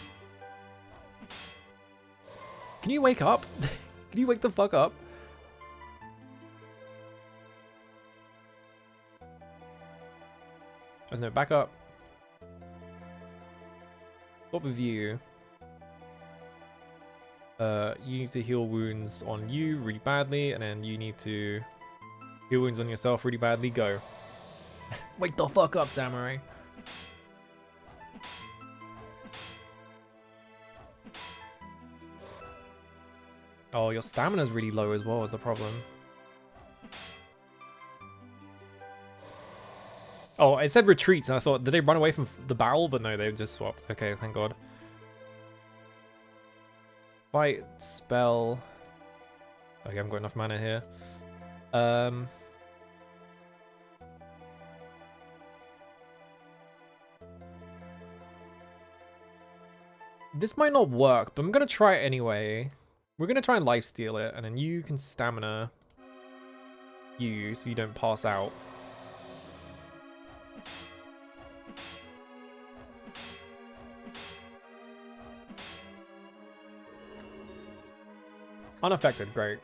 Can you wake up? Can you wake the fuck up? There's no backup. What with you? You need to heal wounds on you really badly, and then you need to heal wounds on yourself really badly. Go. Wake the fuck up, Samurai. Oh, your stamina's really low as well, is the problem. Oh, it said retreats, and I thought, did they run away from the barrel? But no, they just swapped. Okay, thank God. Fight, spell. Okay, I haven't got enough mana here. This might not work, but I'm gonna try it anyway. We're gonna try and lifesteal it, and then you can stamina you so you don't pass out. Unaffected, great.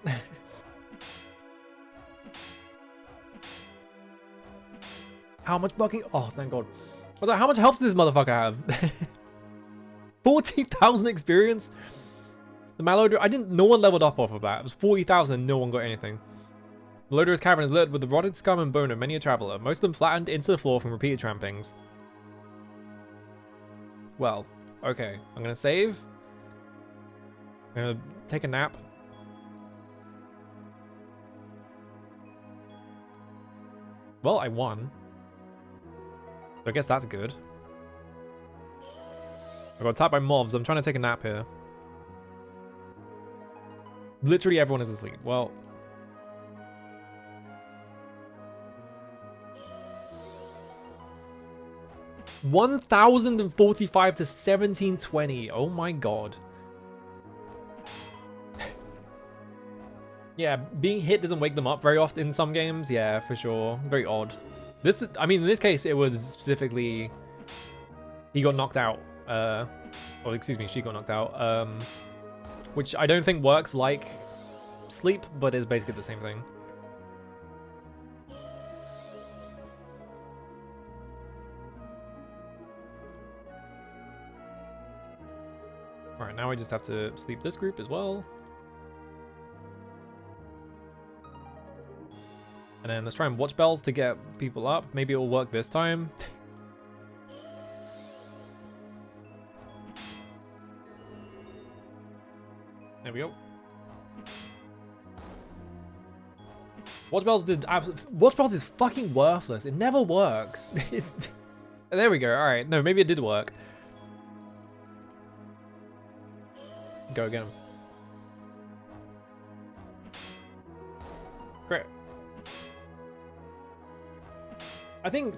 How much fucking... Oh, thank God. I was like, how much health does this motherfucker have? 40,000 experience? The Malodor... No one leveled up off of that. It was 40,000 and no one got anything. Malodor's cavern is littered with the rotted scum and bone of many a traveler, most of them flattened into the floor from repeated trampings. Well, okay. I'm gonna save. I'm gonna take a nap. Well, I won. So I guess that's good. I got attacked by mobs. I'm trying to take a nap here. Literally everyone is asleep. Well. $1,045 to 1720. Oh my God. Yeah, being hit doesn't wake them up very often in some games. Yeah, for sure. Very odd. This, I mean, in this case, it was specifically he got knocked out. Or excuse me, she got knocked out. Which I don't think works like sleep, but is basically the same thing. Alright, now I just have to sleep this group as well. And then let's try and watch bells to get people up. Maybe it will work this time. There we go. Watch bells did. Watch bells is fucking worthless. It never works. There we go. All right. No, maybe it did work. Go again. Great. I think,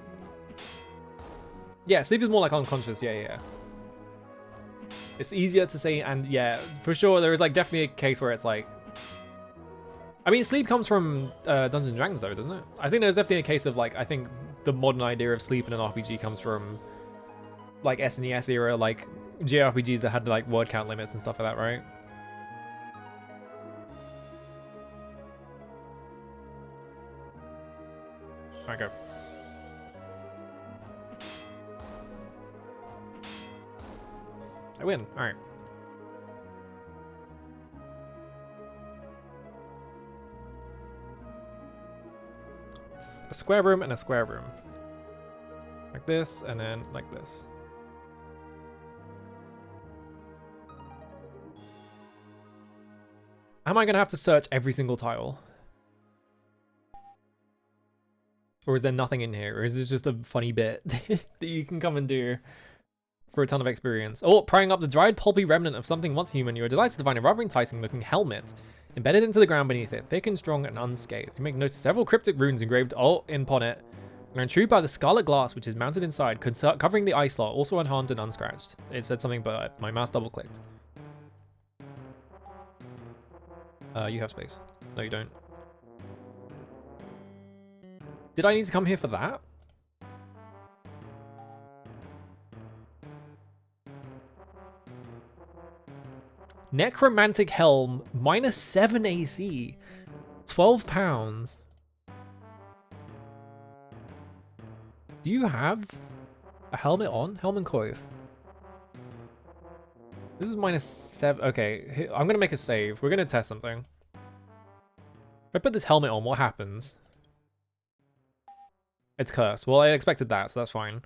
yeah, sleep is more like unconscious. Yeah. It's easier to say, and yeah, for sure, there is like definitely a case where it's like, I mean, sleep comes from Dungeons and Dragons though, doesn't it? I think there's definitely a case of like, I think the modern idea of sleep in an RPG comes from like SNES era, like JRPGs that had like word count limits and stuff like that, right? Alright, go. I win. Alright. A square room and a square room. Like this, and then like this. Am I gonna have to search every single tile? Or is there nothing in here? Or is this just a funny bit that you can come and do for a ton of experience? Oh, prying up the dried pulpy remnant of something once human, you are delighted to find a rather enticing looking helmet embedded into the ground beneath it, thick and strong and unscathed. You make note of several cryptic runes engraved upon it and are intruded by the scarlet glass which is mounted inside, covering the eye slot, also unharmed and unscratched. It said something, but my mouse double clicked. You have space. No, you don't. Did I need to come here for that? Necromantic Helm, -7 AC, 12 pounds. Do you have a helmet on? Helm Coif. This is -7. Okay, I'm gonna make a save. We're gonna test something. If I put this helmet on, what happens? It's cursed. Well, I expected that, so that's fine.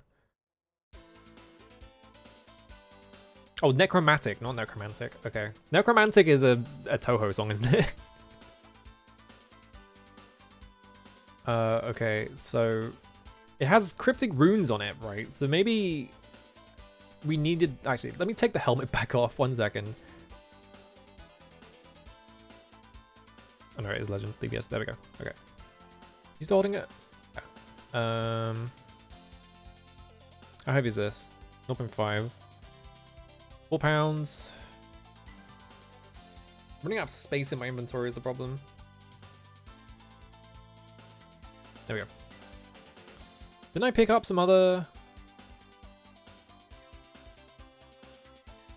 Oh, Necromantic, not Necromantic. Okay. Necromantic is a Toho song, isn't it? Okay, so it has cryptic runes on it, right? So maybe we needed... Actually, let me take the helmet back off. 1 second. Oh no, it is Legend. DBS. There we go. Okay. You still holding it? Yeah. How heavy is this? 0.5. 4 pounds. Running out of space in my inventory is the problem. There we go. Didn't I pick up some other...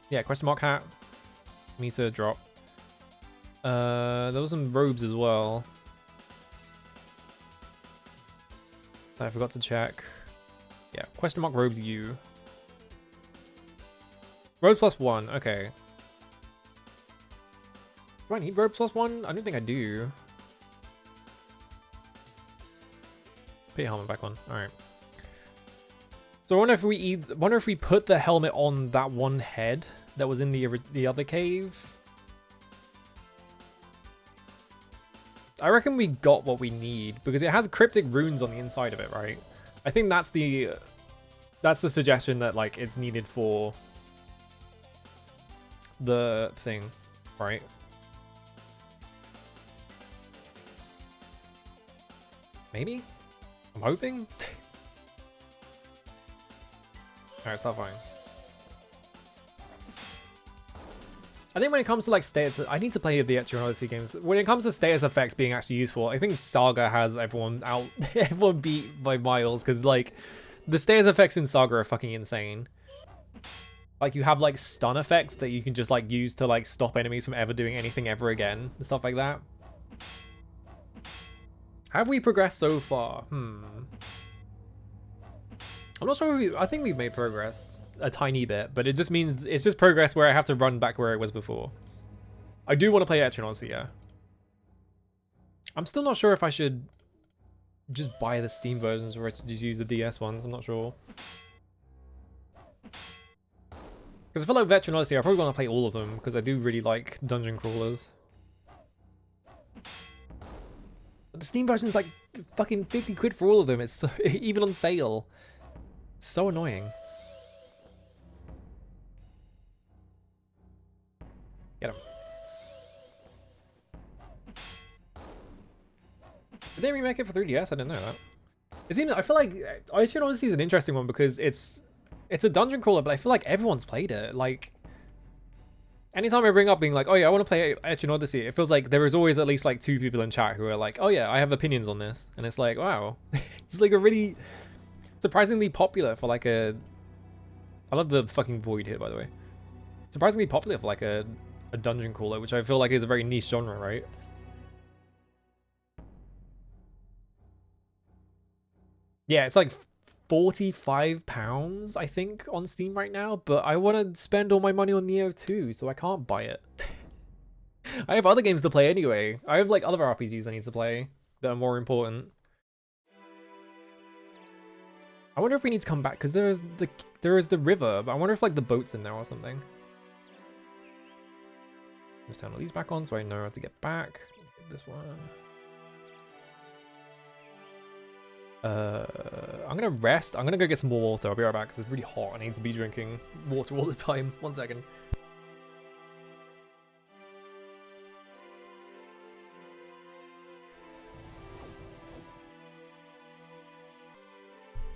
Yeah, question mark hat. Meter drop. There was some robes as well that I forgot to check. Yeah, question mark robes U. Robes +1, okay. Do I need robes +1? I don't think I do. Put your helmet back on. Alright. So I wonder if we put the helmet on that one head that was in the other cave. I reckon we got what we need because it has cryptic runes on the inside of it, right? I think that's the suggestion that like it's needed for the thing, right? Maybe? I'm hoping? Alright, start fine. I think when it comes to like status, I need to play the Etrian Odyssey games. When it comes to status effects being actually useful, I think Saga has everyone beat by miles because like the status effects in Saga are fucking insane. Like you have like stun effects that you can just like use to like stop enemies from ever doing anything ever again and stuff like that. Have we progressed so far? I'm not sure. I think we've made progress a tiny bit, but it just means it's just progress where I have to run back where it was before. I do want to play Etrian Odyssey, yeah. I'm still not sure if I should just buy the Steam versions or just use the DS ones. I'm not sure. Because I feel like with Etrian Odyssey, I probably want to play all of them because I do really like dungeon crawlers. But the Steam version is like fucking 50 quid for all of them. It's so, even on sale. It's so annoying. Get him. Did they remake it for 3DS? I didn't know that. It seems, I feel like Etrian Odyssey is an interesting one because it's a dungeon crawler, but I feel like everyone's played it. Like, anytime I bring up being like, oh yeah, I want to play Etrian Odyssey, it feels like there is always at least like 2 people in chat who are like, oh yeah, I have opinions on this. And it's like, wow. It's like a really surprisingly popular for like a... I love the fucking void here, by the way. Surprisingly popular for like a dungeon crawler, which I feel like is a very niche genre, right? Yeah, it's like £45, I think, on Steam right now, but I want to spend all my money on Neo 2, so I can't buy it. I have other games to play anyway. I have like other RPGs I need to play that are more important. I wonder if we need to come back, because there is the river, but I wonder if like the boat's in there or something. Just turn all these back on so I know how to get back. Get this one. I'm gonna rest. I'm gonna go get some more water. I'll be right back because it's really hot. I need to be drinking water all the time. 1 second.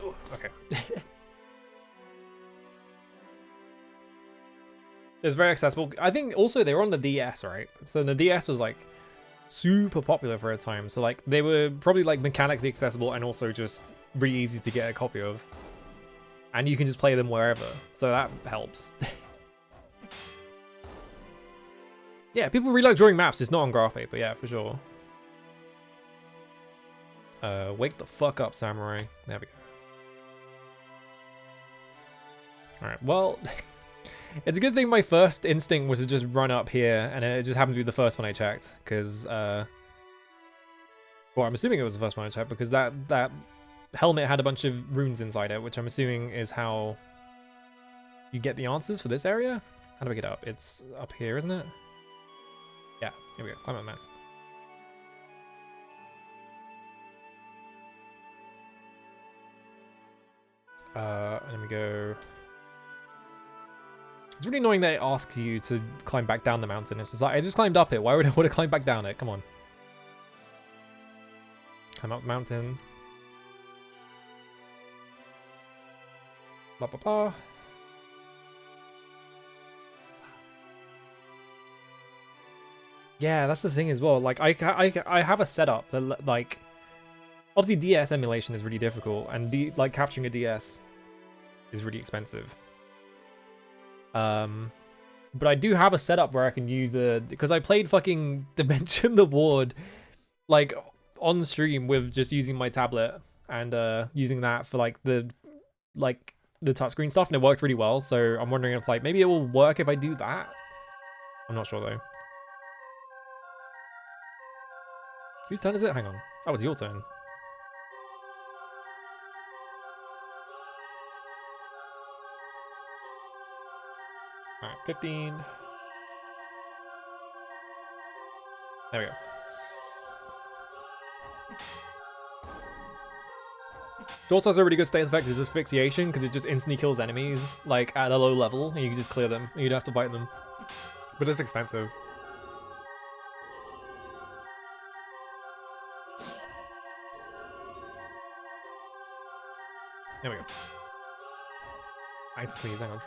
Oh, okay. It's very accessible. I think also they were on the DS, right? So the DS was like super popular for a time. So like they were probably like mechanically accessible and also just really easy to get a copy of. And you can just play them wherever. So that helps. Yeah, people really like drawing maps. It's not on graph paper, yeah, for sure. Wake the fuck up, samurai. There we go. Alright, well, it's a good thing my first instinct was to just run up here, and it just happened to be the first one I checked, because, well, I'm assuming it was the first one I checked, because that helmet had a bunch of runes inside it, which I'm assuming is how you get the answers for this area? How do I get up? It's up here, isn't it? Yeah, here we go. Climb up the mountain. And then we go... It's really annoying that it asks you to climb back down the mountain. It's just like, I just climbed up it. Why would I want to climb back down it? Come on. Climb up the mountain. Blah, blah, blah. Yeah, that's the thing as well. Like, I have a setup that, like... Obviously, DS emulation is really difficult. And, like, capturing a DS is really expensive. But I do have a setup where I can use because I played fucking Dimension the Ward like on stream with just using my tablet and using that for like the touchscreen stuff, and it worked really well. So I'm wondering if like maybe it will work if I do that. I'm not sure though. Whose turn is it? Hang on. Oh, it's your turn. Alright, 15. There we go. It also has a really good status effect is asphyxiation, because it just instantly kills enemies, like, at a low level, and you can just clear them, and you don't have to fight them. But it's expensive. There we go. I had to sneeze, hang on.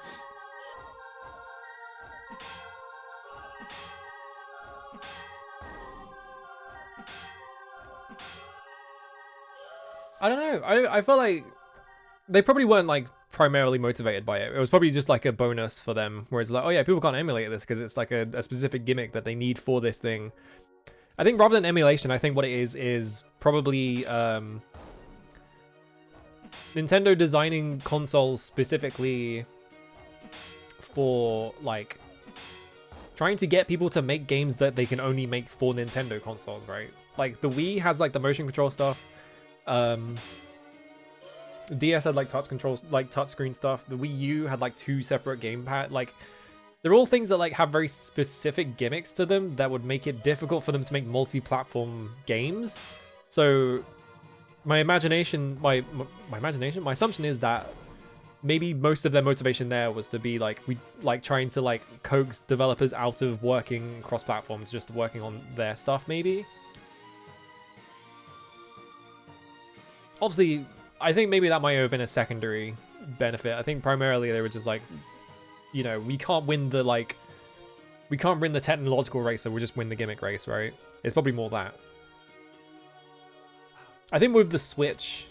I don't know. I felt like they probably weren't like primarily motivated by it. It was probably just like a bonus for them, where it's like, oh yeah, people can't emulate this because it's like a specific gimmick that they need for this thing. I think rather than emulation, I think what it is probably Nintendo designing consoles specifically for like trying to get people to make games that they can only make for Nintendo consoles, right? Like the Wii has like the motion control stuff. DS had like touch controls, like touchscreen stuff. The Wii U had like 2 separate gamepad. Like they're all things that like have very specific gimmicks to them that would make it difficult for them to make multi-platform games. So my assumption is that maybe most of their motivation there was to be like trying to like coax developers out of working cross platforms, just working on their stuff maybe. Obviously, I think maybe that might have been a secondary benefit. I think primarily they were just like, you know, we can't win the technological race, so we'll just win the gimmick race, right? It's probably more that. I think with the Switch,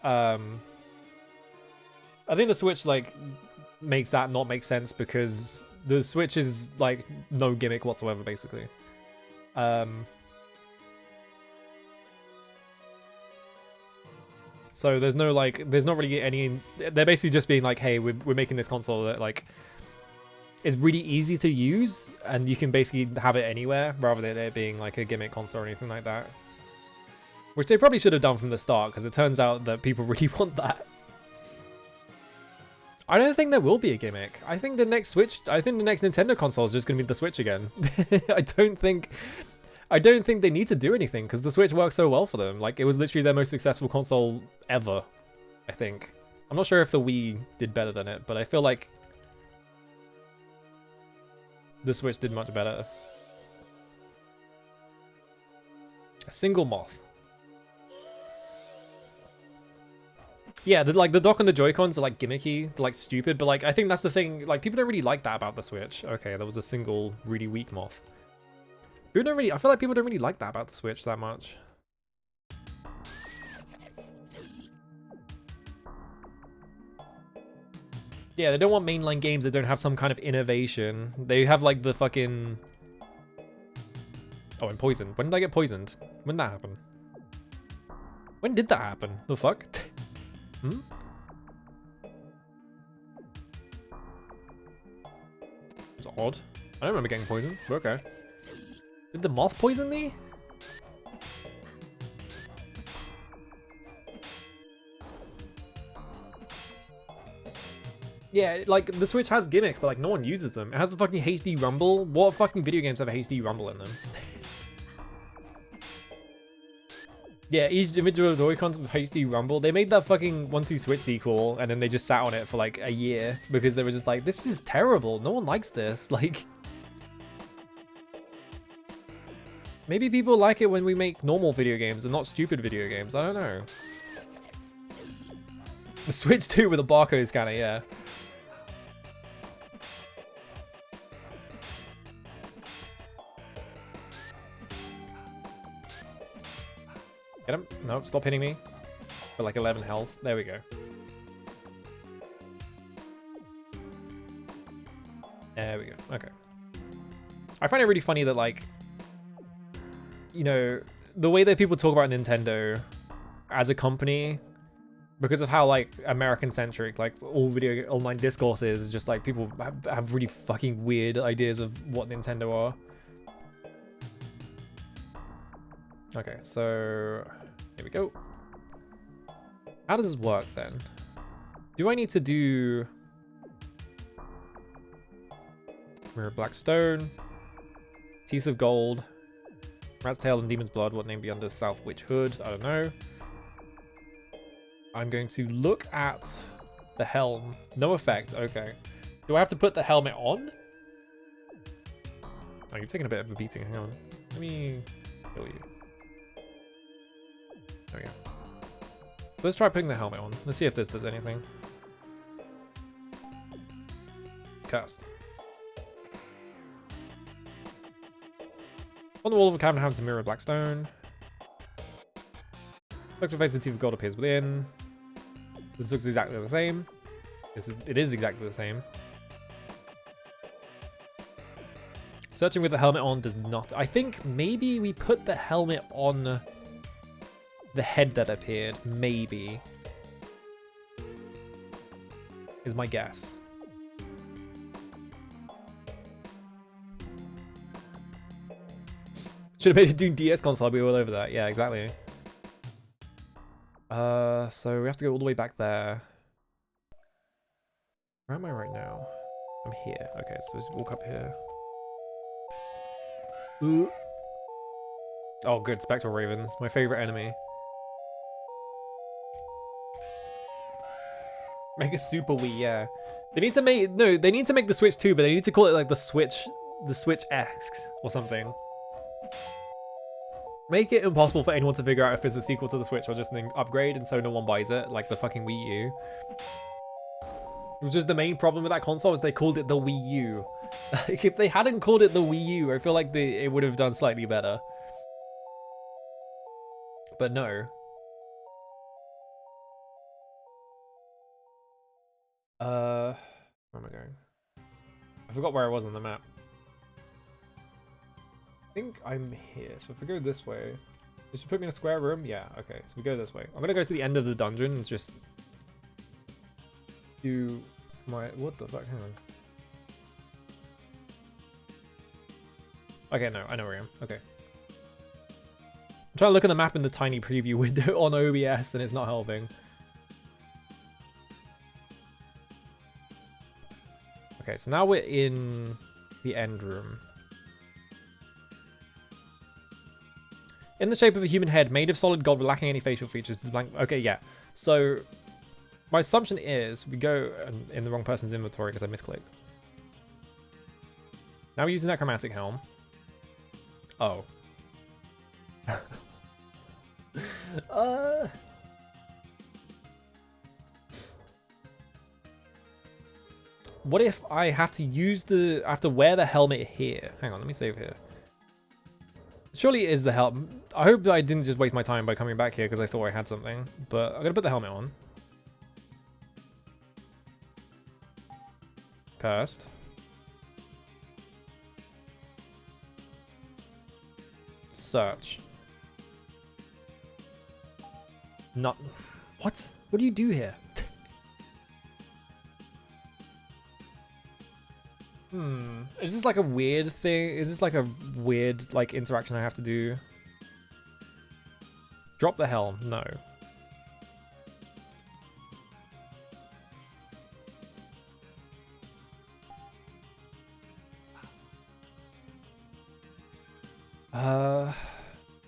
I think the Switch, like, makes that not make sense because the Switch is like no gimmick whatsoever, basically. So there's no like, there's not really any. They're basically just being like, hey, we're making this console that like is really easy to use, and you can basically have it anywhere, rather than it being like a gimmick console or anything like that. Which they probably should have done from the start, because it turns out that people really want that. I don't think there will be a gimmick. I think the next Nintendo console is just going to be the Switch again. I don't think they need to do anything because the Switch works so well for them. Like, it was literally their most successful console ever, I think. I'm not sure if the Wii did better than it, but I feel like the Switch did much better. A single moth. Yeah, the dock and the Joy-Cons are like gimmicky, they're like stupid, but like I think that's the thing, like people don't really like that about the Switch. Okay, that was a single really weak moth. I feel like people don't really like that about the Switch that much. Yeah, they don't want mainline games that don't have some kind of innovation. They have like the fucking... Oh, and poisoned. When did I get poisoned? When did that happen? When did that happen? The fuck? Hmm? It's odd. I don't remember getting poisoned, but okay. Did the moth poison me? Yeah, like, the Switch has gimmicks, but like, no one uses them. It has a fucking HD rumble. What fucking video games have a HD rumble in them? Yeah, each individual Joy-Cons with HD rumble. They made that fucking 1-2 Switch sequel, and then they just sat on it for like a year because they were just like, this is terrible. No one likes this. Like, maybe people like it when we make normal video games and not stupid video games. I don't know. The Switch 2 with a barcode scanner, yeah. Get him? Nope, stop hitting me. For like 11 health. There we go. There we go. Okay. I find it really funny that, like, you know, the way that people talk about Nintendo as a company, because of how, like, American-centric, like, all video online discourse is just, like, people have really fucking weird ideas of what Nintendo are. Okay, so here we go. How does this work then? Do I need to do Mirror Black Stone, Teeth of Gold, Rat's Tail and Demon's Blood? What name be under South Witch Hood? I don't know. I'm going to look at the helm. No effect. Okay. Do I have to put the helmet on? Oh, you're taking a bit of a beating. Hang on. Let me kill you. There we go. Let's try putting the helmet on. Let's see if this does anything. Cast. On the wall of a cabinet having to mirror Blackstone. Looks face the Teeth of Gold appears within. This looks exactly the same. It is exactly the same. Searching with the helmet on does not... I think maybe we put the helmet on the head that appeared. Maybe. Is my guess. Should have made a Doom DS console. I'll be all over that. Yeah, exactly. So we have to go all the way back there. Where am I right now? I'm here. Okay, so let's walk up here. Ooh. Oh, good. Spectral Ravens. My favorite enemy. Make a Super Wii, yeah. They need to make... No, they need to make the Switch 2, but they need to call it like the Switch X or something. Make it impossible for anyone to figure out if it's a sequel to the Switch or just an upgrade, and so no one buys it, like the fucking Wii U. Which is the main problem with that console, is they called it the Wii U. Like, if they hadn't called it the Wii U, I feel like it would have done slightly better. But no. Where am I going? I forgot where I was on the map. I think I'm here. So if we go this way, this should put me in a square room. Yeah, okay. So we go this way. I'm gonna go to the end of the dungeon and just do my... What the fuck? Hang on. Okay, no, I know where I am. Okay. I'm trying to look at the map in the tiny preview window on OBS and it's not helping. Okay, so now we're in the end room. In the shape of a human head, made of solid gold, but lacking any facial features. Blank. Okay, yeah. So my assumption is we go in the wrong person's inventory because I misclicked. Now we're using that chromatic helm. Oh. What if I have to use I have to wear the helmet here? Hang on, let me save here. Surely it is the helmet. I hope I didn't just waste my time by coming back here because I thought I had something. But I'm gonna put the helmet on. Cursed. Search. Not. What? What do you do here? Is this like a weird thing? Is this like a weird like interaction I have to do? Drop the helm. No.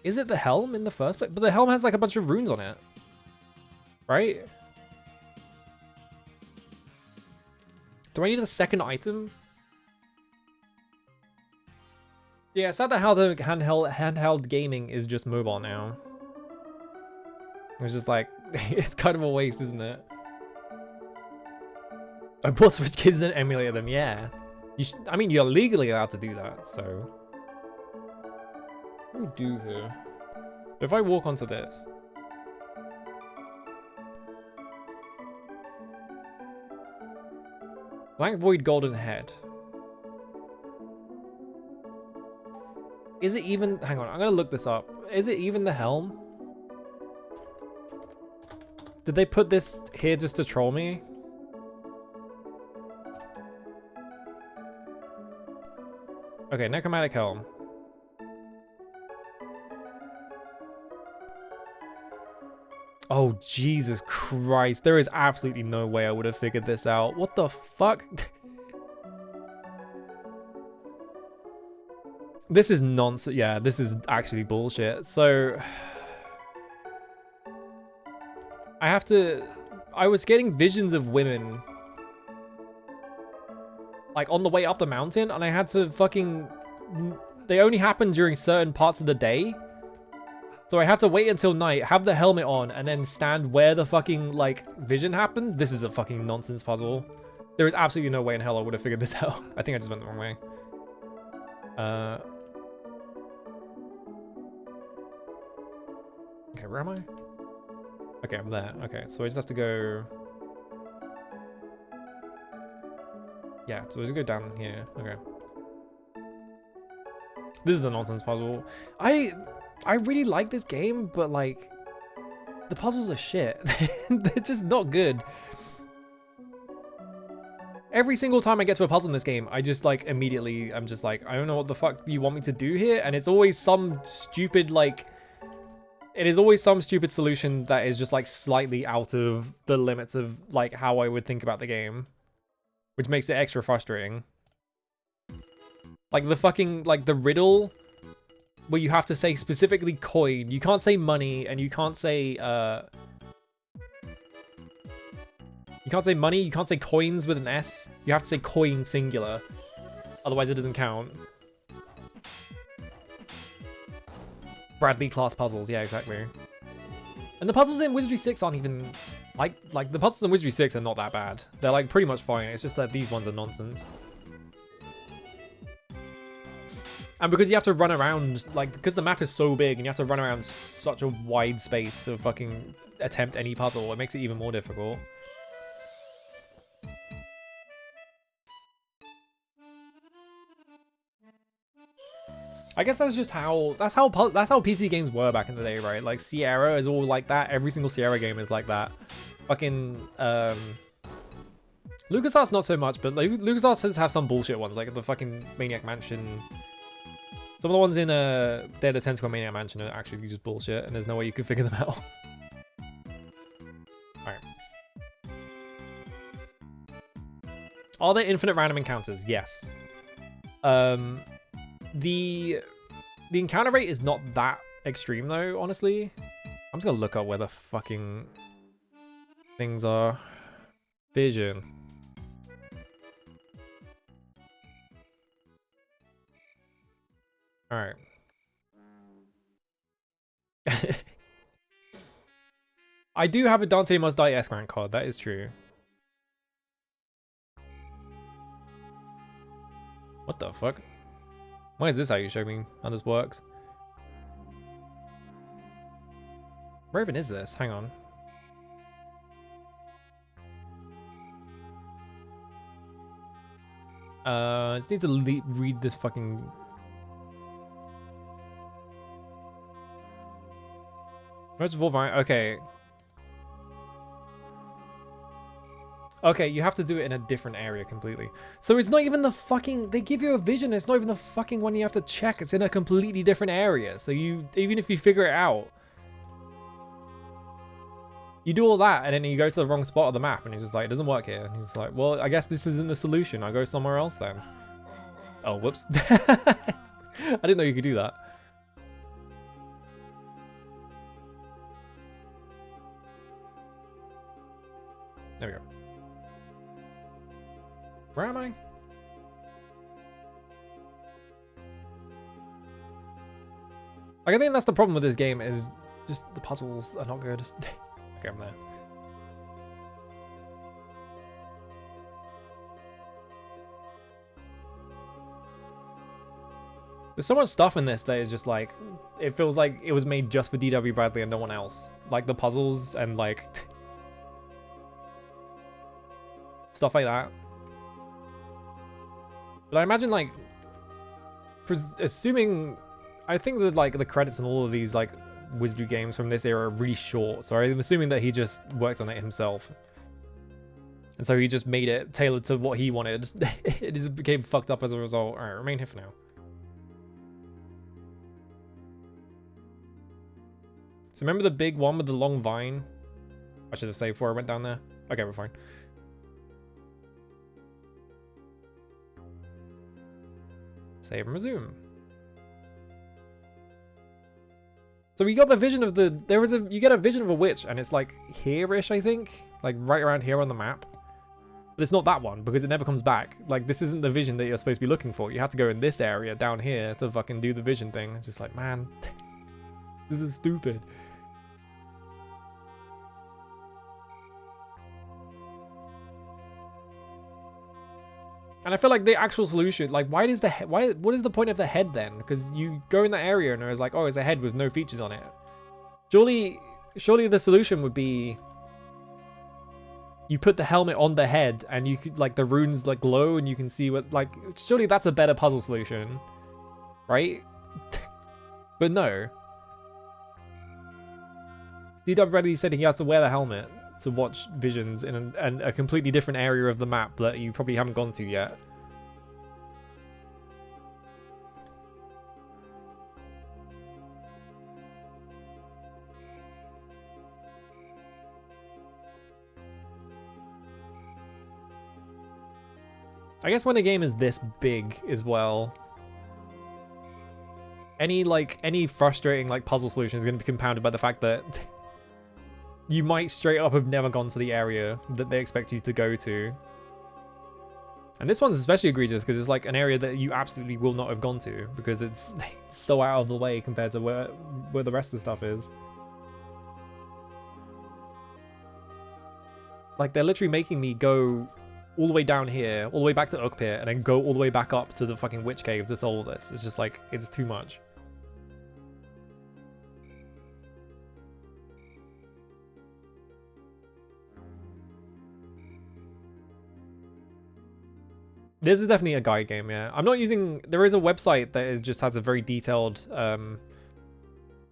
Is it the helm in the first place? But the helm has like a bunch of runes on it. Right? Do I need a second item? Yeah, it's sad that how the handheld gaming is just mobile now. It's just like, it's kind of a waste, isn't it? I bought Switch Kids and emulated them, yeah. I mean, you're legally allowed to do that, so. What do we do here? If I walk onto this. Blank Void Golden Head. Is it even... Hang on, I'm gonna look this up. Is it even the helm? Did they put this here just to troll me? Okay, Necromantic Helm. Oh, Jesus Christ. There is absolutely no way I would have figured this out. What the fuck? This is nonsense. Yeah, this is actually bullshit. So... I was getting visions of women like on the way up the mountain, and I had to fucking... They only happen during certain parts of the day. So I have to wait until night, have the helmet on, and then stand where the fucking, like, vision happens? This is a fucking nonsense puzzle. There is absolutely no way in hell I would have figured this out. I think I just went the wrong way. Okay, where am I? Okay, I'm there. Okay, so I just have to go... Yeah, so I just go down here. Okay. This is a nonsense puzzle. I really like this game, but like... The puzzles are shit. They're just not good. Every single time I get to a puzzle in this game, I just like immediately, I'm just like, I don't know what the fuck you want me to do here. And it's always some stupid like... It is always some stupid solution that is just like slightly out of the limits of like how I would think about the game. Which makes it extra frustrating. Like the fucking, like the riddle where you have to say specifically coin. You can't say money and you can't say, you can't say money, you can't say coins with an S. You have to say coin singular. Otherwise it doesn't count. Bradley class puzzles, yeah, exactly. And the puzzles in Wizardry 6 aren't even like the puzzles in Wizardry 6 are not that bad. They're like pretty much fine. It's just that these ones are nonsense. And because you have to run around, like, because the map is so big and you have to run around such a wide space to fucking attempt any puzzle, it makes it even more difficult. I guess that's just how that's how PC games were back in the day, right? Like Sierra is all like that. Every single Sierra game is like that. Fucking LucasArts not so much, but like, LucasArts has some bullshit ones, like the fucking Maniac Mansion. Some of the ones in Day of the Tentacle Maniac Mansion are actually just bullshit, and there's no way you can figure them out. Alright. Are there infinite random encounters? Yes. The encounter rate is not that extreme though, honestly. I'm just gonna look up where the fucking things are. Vision. Alright. I do have a Dante Must Die S rank card, that is true. What the fuck? Why is this how you show me how this works? Where even is this? Hang on. I just need to read this fucking... Most of all, okay. Okay, you have to do it in a different area completely. So it's not even the fucking... They give you a vision, it's not even the fucking one you have to check. It's in a completely different area. So you, even if you figure it out, you do all that and then you go to the wrong spot of the map and you're just like, it doesn't work here. And he's like, well, I guess this isn't the solution. I'll go somewhere else then. Oh, whoops. I didn't know you could do that. There we go. Where am I? Like, I think that's the problem with this game is just the puzzles are not good. Okay, I'm there. There's so much stuff in this that is just like, it feels like it was made just for DW Bradley and no one else. Like the puzzles and like stuff like that. But I imagine like, assuming, I think that like the credits and all of these like Wizardry games from this era are really short. So I'm assuming that he just worked on it himself. And so he just made it tailored to what he wanted. It just became fucked up as a result. Alright, remain here for now. So remember the big one with the long vine? I should have saved before I went down there. Okay, we're fine. Save and resume. So we got the vision of the, you get a vision of a witch and it's like here-ish, I think. Like right around here on the map. But it's not that one because it never comes back. Like this isn't the vision that you're supposed to be looking for. You have to go in this area down here to fucking do the vision thing. It's just like, man, this is stupid. And I feel like the actual solution, like what is the point of the head then? Because you go in that area and there's like, oh, it's a head with no features on it. Surely the solution would be you put the helmet on the head and you could like the runes like glow and you can see what, like, surely that's a better puzzle solution, right? But no. DW Bradley said he had to wear the helmet to watch visions in a completely different area of the map that you probably haven't gone to yet. I guess when a game is this big as well, any frustrating like puzzle solution is going to be compounded by the fact that you might straight up have never gone to the area that they expect you to go to. And this one's especially egregious because it's like an area that you absolutely will not have gone to because it's so out of the way compared to where the rest of the stuff is. Like they're literally making me go all the way down here, all the way back to Ukpit, and then go all the way back up to the fucking Witch Cave to solve this. It's just like, it's too much. This is definitely a guide game, yeah. I'm not using... There is a website that just has a very detailed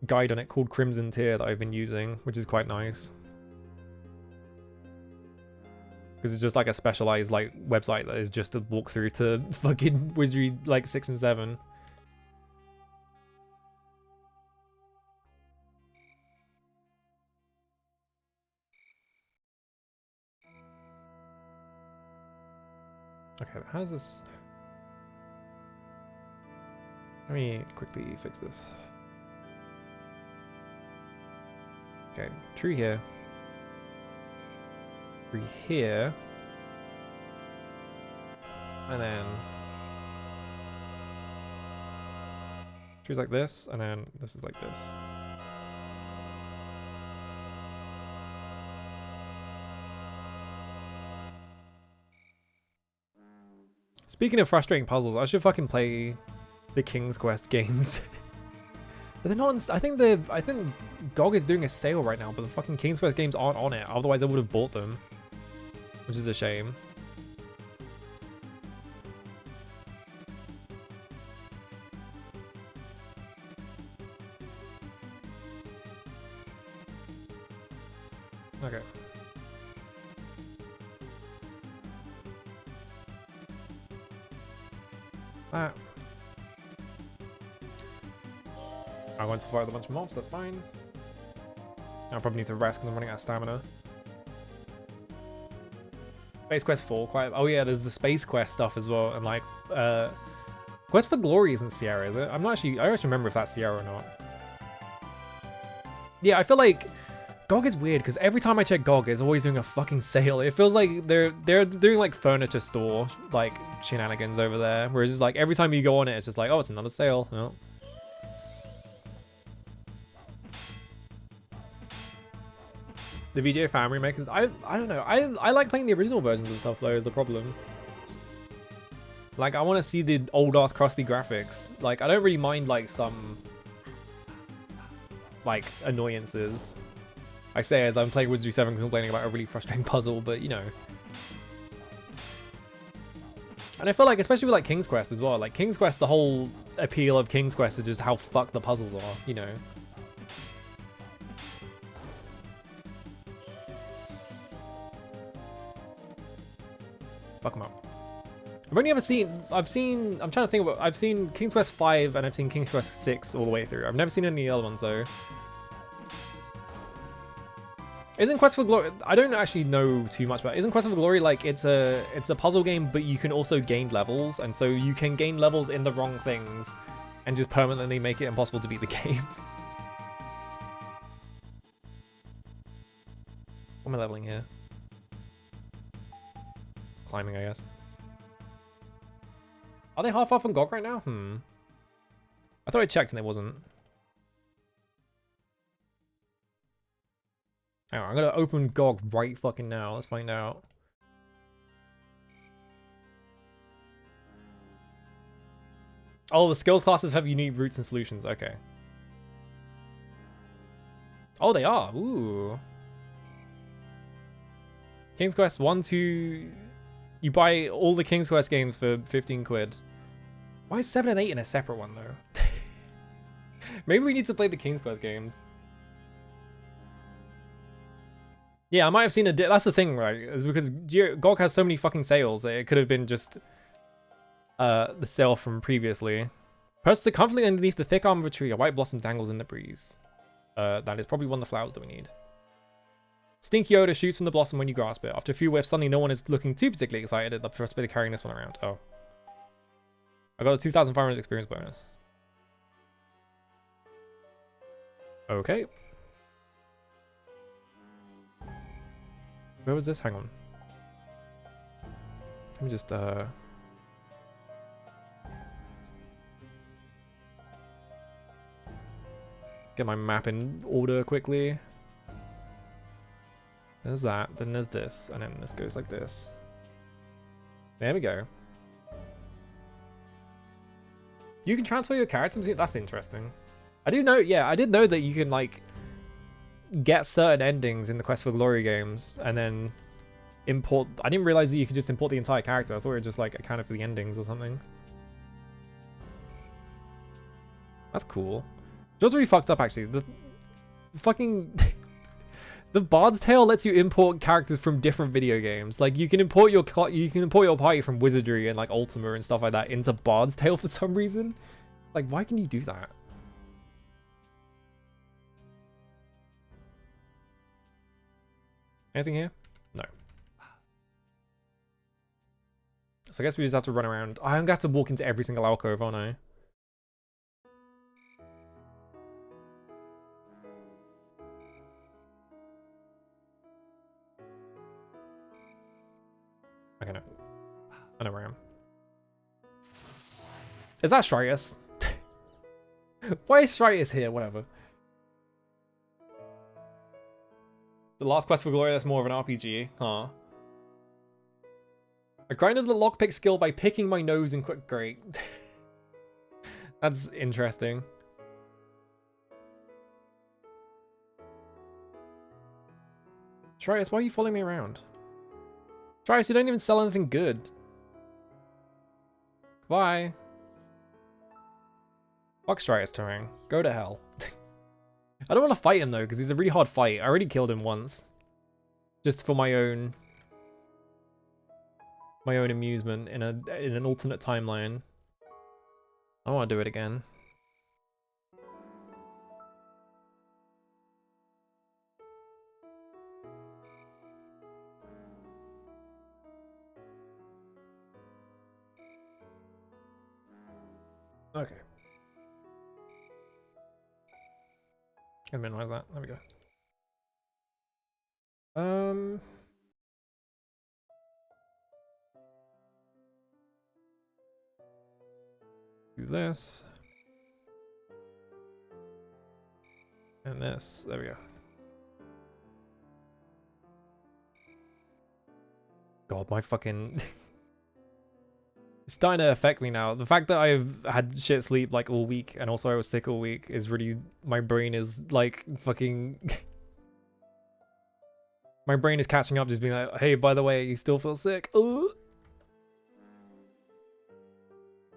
guide on it called Crimson Tier that I've been using, which is quite nice. Because it's just like a specialized like website that is just a walkthrough to fucking Wizardry like 6 and 7. Okay, how's this? Let me quickly fix this. Okay, tree here. Tree here. And then trees like this, and then this is like this. Speaking of frustrating puzzles, I should fucking play the King's Quest games. But they're not. I think GOG is doing a sale right now, but the fucking King's Quest games aren't on it. Otherwise, I would have bought them, which is a shame. Okay. I'm going to fight with a bunch of mobs, that's fine. I'll probably need to rest because I'm running out of stamina. Space Quest 4, quite... Oh yeah, there's the Space Quest stuff as well, and like, Quest for Glory isn't Sierra, is it? I'm not actually... I don't actually remember if that's Sierra or not. Yeah, I feel like GOG is weird because every time I check GOG, it's always doing a fucking sale. It feels like they're doing like furniture store like shenanigans over there, whereas it's like every time you go on it, it's just like, oh, it's another sale. Oh. The VGA fan remakers, I don't know. I like playing the original versions of stuff though, is the problem. Like I want to see the old ass crusty graphics. Like I don't really mind like some like annoyances. I say as I'm playing Wizardry 7 complaining about a really frustrating puzzle, but you know. And I feel like, especially with like King's Quest as well, like King's Quest, the whole appeal of King's Quest is just how fucked the puzzles are, you know. Fuck them up. I've seen King's Quest 5 and I've seen King's Quest 6 all the way through. I've never seen any other ones though. Isn't Quest for Glory... I don't actually know too much about it. Isn't Quest for Glory like it's a puzzle game, but you can also gain levels, and so you can gain levels in the wrong things and just permanently make it impossible to beat the game. What am I leveling here? Climbing, I guess. Are they half off on GOG right now? I thought I checked and it wasn't. Hang on, I'm gonna open GOG right fucking now. Let's find out. Oh, the skills classes have unique routes and solutions. Okay. Oh, they are. Ooh. King's Quest 1, 2... You buy all the King's Quest games for 15 quid. Why is 7 and 8 in a separate one, though? Maybe we need to play the King's Quest games. Yeah, I might have seen a... That's the thing, right? It's because GOG has so many fucking sales that it could have been just the sale from previously. Perched comfortably underneath the thick arm of a tree, a white blossom dangles in the breeze. That is probably one of the flowers that we need. Stinky odor shoots from the blossom when you grasp it. After a few whiffs, suddenly no one is looking too particularly excited at the possibility of carrying this one around. Oh. I got a 2,500 experience bonus. Okay. Where was this? Hang on. Let me just, get my map in order quickly. There's that, then there's this, and then this goes like this. There we go. You can transfer your characters? That's interesting. I do know, yeah, I did know that you can, like, get certain endings in the Quest for Glory games, and then import. I didn't realize that you could just import the entire character. I thought it was just like accounted for the endings or something. That's cool. Just really fucked up actually. The fucking the Bard's Tale lets you import characters from different video games. Like you can import your party from Wizardry and like Ultima and stuff like that into Bard's Tale for some reason. Like why can you do that? Anything here? No. So I guess we just have to run around. I'm gonna have to walk into every single alcove, aren't I? Okay, no. I know where I am. Is that Stritus? Why is Stritus here? Whatever. The last quest for glory, that's more of an RPG, huh? I grinded the lockpick skill by picking my nose in quick. Great. That's interesting. Stritus, why are you following me around? Stritus, you don't even sell anything good. Bye. Fuck Stritus Terang. Go to hell. I don't want to fight him though, because he's a really hard fight. I already killed him once. Just for my own amusement in an alternate timeline. I don't want to do it again. Okay. Gonna minimize that. There we go. Do this. And this. There we go. God, my fucking... It's starting to affect me now. The fact that I've had shit sleep like all week and also I was sick all week is really... My brain is like fucking... My brain is catching up, just being like, hey, by the way, you still feel sick? Ooh.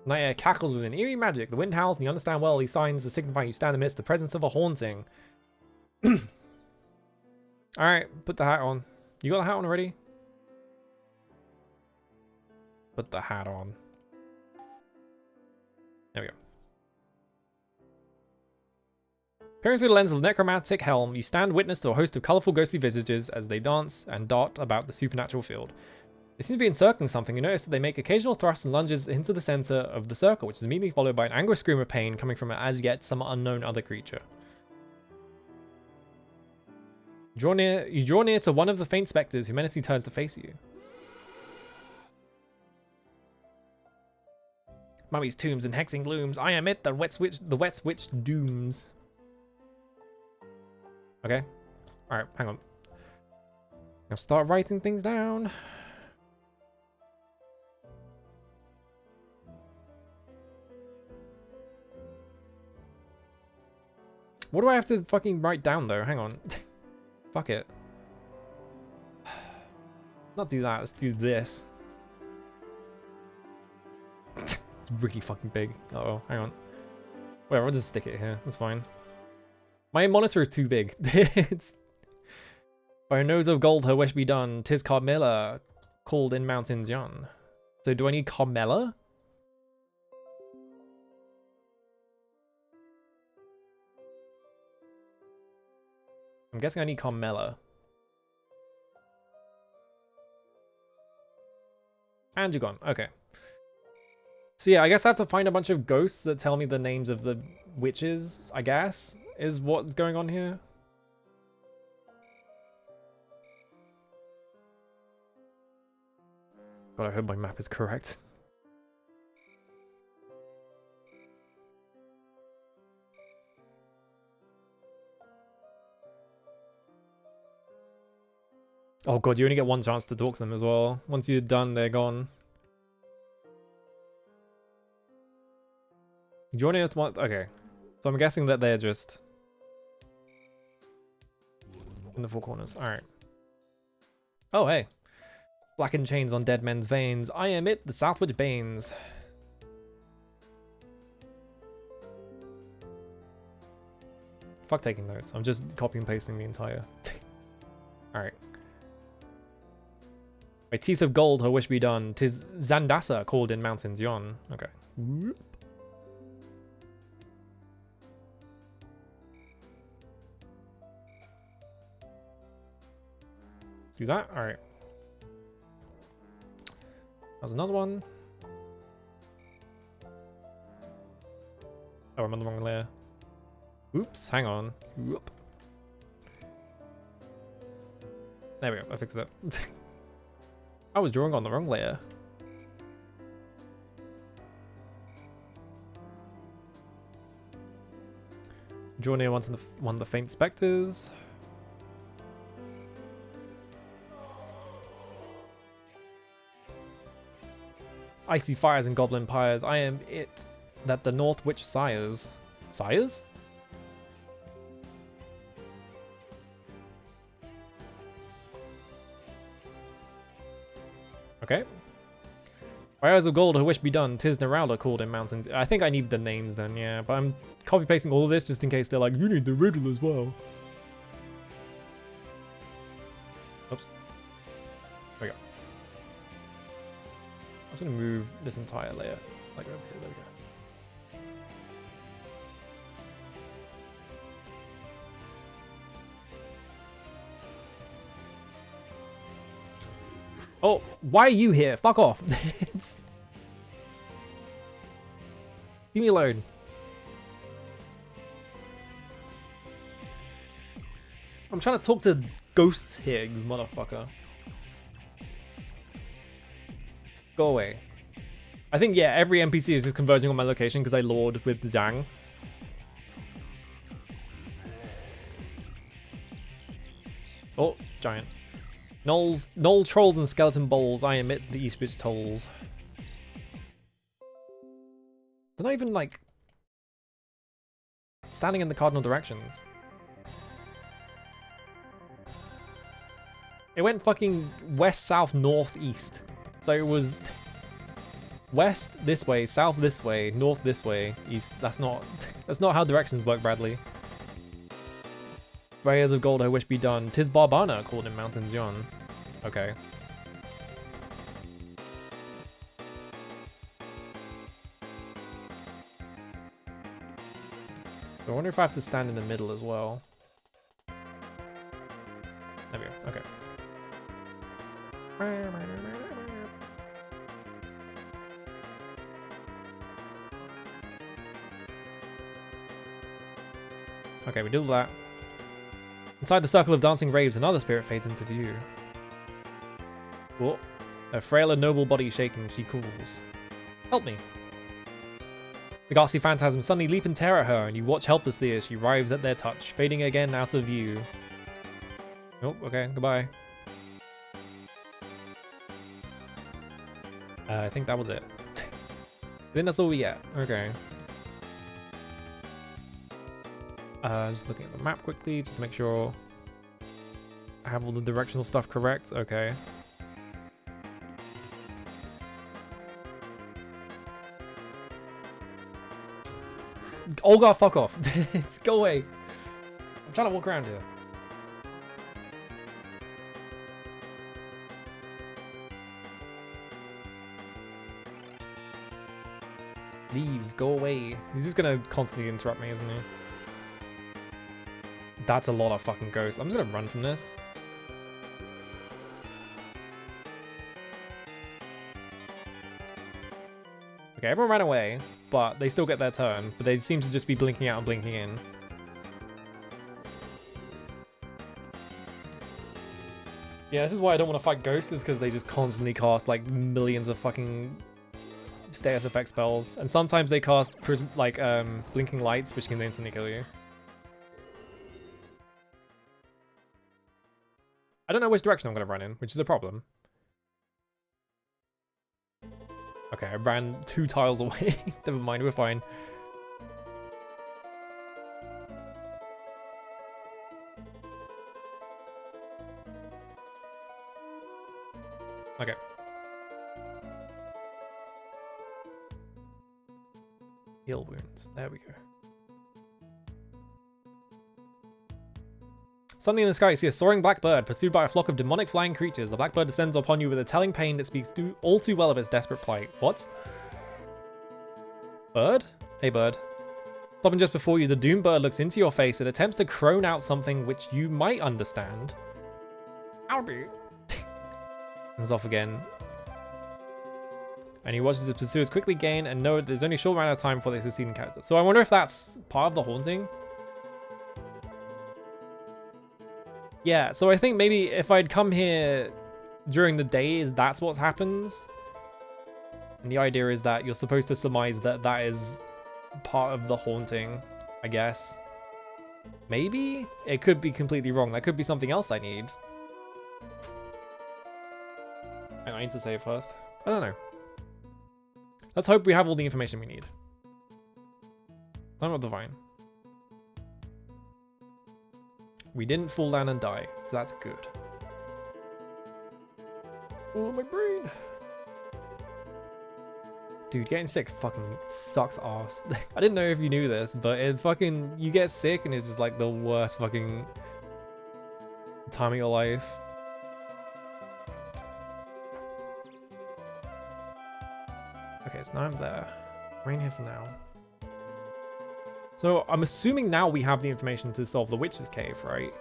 Night air cackles with an eerie magic. The wind howls and you understand well these signs that signify you stand amidst the presence of a haunting. Alright, put the hat on. You got the hat on already? Put the hat on. There we go. Peering through the lens of the necromantic helm, you stand witness to a host of colourful ghostly visages as they dance and dart about the supernatural field. They seem to be encircling something. You notice that they make occasional thrusts and lunges into the centre of the circle, which is immediately followed by an angry scream of pain coming from an as yet some unknown other creature. You draw near to one of the faint spectres who menacingly turns to face you. Mummy's tombs and hexing looms. I am it, the wet witch dooms. Okay. Alright, hang on. I'll start writing things down. What do I have to fucking write down though? Hang on. Fuck it. Not do that, let's do this. It's really fucking big. Uh-oh, hang on. Whatever, I'll just stick it here. That's fine. My monitor is too big. It's... By her nose of gold, her wish be done. 'Tis Carmilla, called in mountains young. So do I need Carmilla? I'm guessing I need Carmella. And you're gone. Okay. So yeah, I guess I have to find a bunch of ghosts that tell me the names of the witches, I guess, is what's going on here. God, I hope my map is correct. Oh god, you only get one chance to talk to them as well. Once you're done, they're gone. Joining us one. Okay. So I'm guessing that they're just in the four corners. Alright. Oh, hey. Blackened chains on dead men's veins. I am it, the Southwich Banes. Fuck taking notes. I'm just copy and pasting the entire. Alright. By teeth of gold, her wish be done. 'Tis Zandasa called in mountains yon. Okay. Whoop. Do that? Alright. There's another one. Oh, I'm on the wrong layer. Oops, hang on. Whoop. There we go, I fixed it. I was drawing on the wrong layer. Draw near one of the faint specters. Icy fires and goblin pyres. I am it that the North Witch sires. Sires? Okay. Fires of gold, her wish be done. 'Tis Neralda called in mountains. I think I need the names then, yeah. But I'm copy pasting all of this just in case they're like, you need the riddle as well. Oops. There we go. I'm just gonna move this entire layer. Like over here, there we go. Oh, why are you here? Fuck off. Leave me alone. I'm trying to talk to ghosts here, you motherfucker. Go away. I think, yeah, every NPC is just converging on my location because I lord with Zhang. Oh, giant. Knoll trolls and skeleton bowls. I emit the Eastwich tolls. They're not even like standing in the cardinal directions. It went fucking west, south, north, east. So it was west this way, south this way, north this way, east. That's not how directions work, Bradley. Prayers of gold, her wish be done. 'Tis Barbana called in mountains yon. Okay. I wonder if I have to stand in the middle as well. There we go. Okay. Okay, we did that. Inside the circle of dancing raves, another spirit fades into view. Oh, a frail and noble body shaking, she calls. Help me. The ghastly phantasms suddenly leap and tear at her, and you watch helplessly as she writhes at their touch, fading again out of view. Oh, okay, goodbye. I think that was it. I think that's all we get. Okay. Just looking at the map quickly, just to make sure I have all the directional stuff correct. Okay. Olga, fuck off. Go away. I'm trying to walk around here. Leave. Go away. He's just gonna constantly interrupt me, isn't he? That's a lot of fucking ghosts. I'm just gonna run from this. Okay, everyone ran away, but they still get their turn. But they seem to just be blinking out and blinking in. Yeah, this is why I don't want to fight ghosts, is because they just constantly cast like millions of fucking status effect spells. And sometimes they cast blinking lights, which can instantly kill you. I don't know which direction I'm going to run in, which is a problem. Okay, I ran 2 tiles away. Never mind, we're fine. Okay. Heal wounds. There we go. Suddenly in the sky, you see a soaring black bird pursued by a flock of demonic flying creatures. The black bird descends upon you with a telling pain that speaks all too well of its desperate plight. What? Bird? Hey, bird. Stopping just before you, the doom bird looks into your face. It attempts to crone out something which you might understand. Howdy. It's off again. And he watches his pursuers quickly gain and know there's only a short amount of time before they succeed in character. So I wonder if that's part of the haunting. Yeah, so I think maybe if I'd come here during the day, that's what happens. And the idea is that you're supposed to surmise that that is part of the haunting, I guess. Maybe? It could be completely wrong. That could be something else I need. I need to save first. I don't know. Let's hope we have all the information we need. Climb up the vine. We didn't fall down and die, so that's good. Oh, my brain. Dude, getting sick fucking sucks ass. I didn't know if you knew this, but it fucking, you get sick and it's just like the worst fucking time of your life. Okay, so now I'm there. Rain here for now. So I'm assuming now we have the information to solve the witch's cave, right?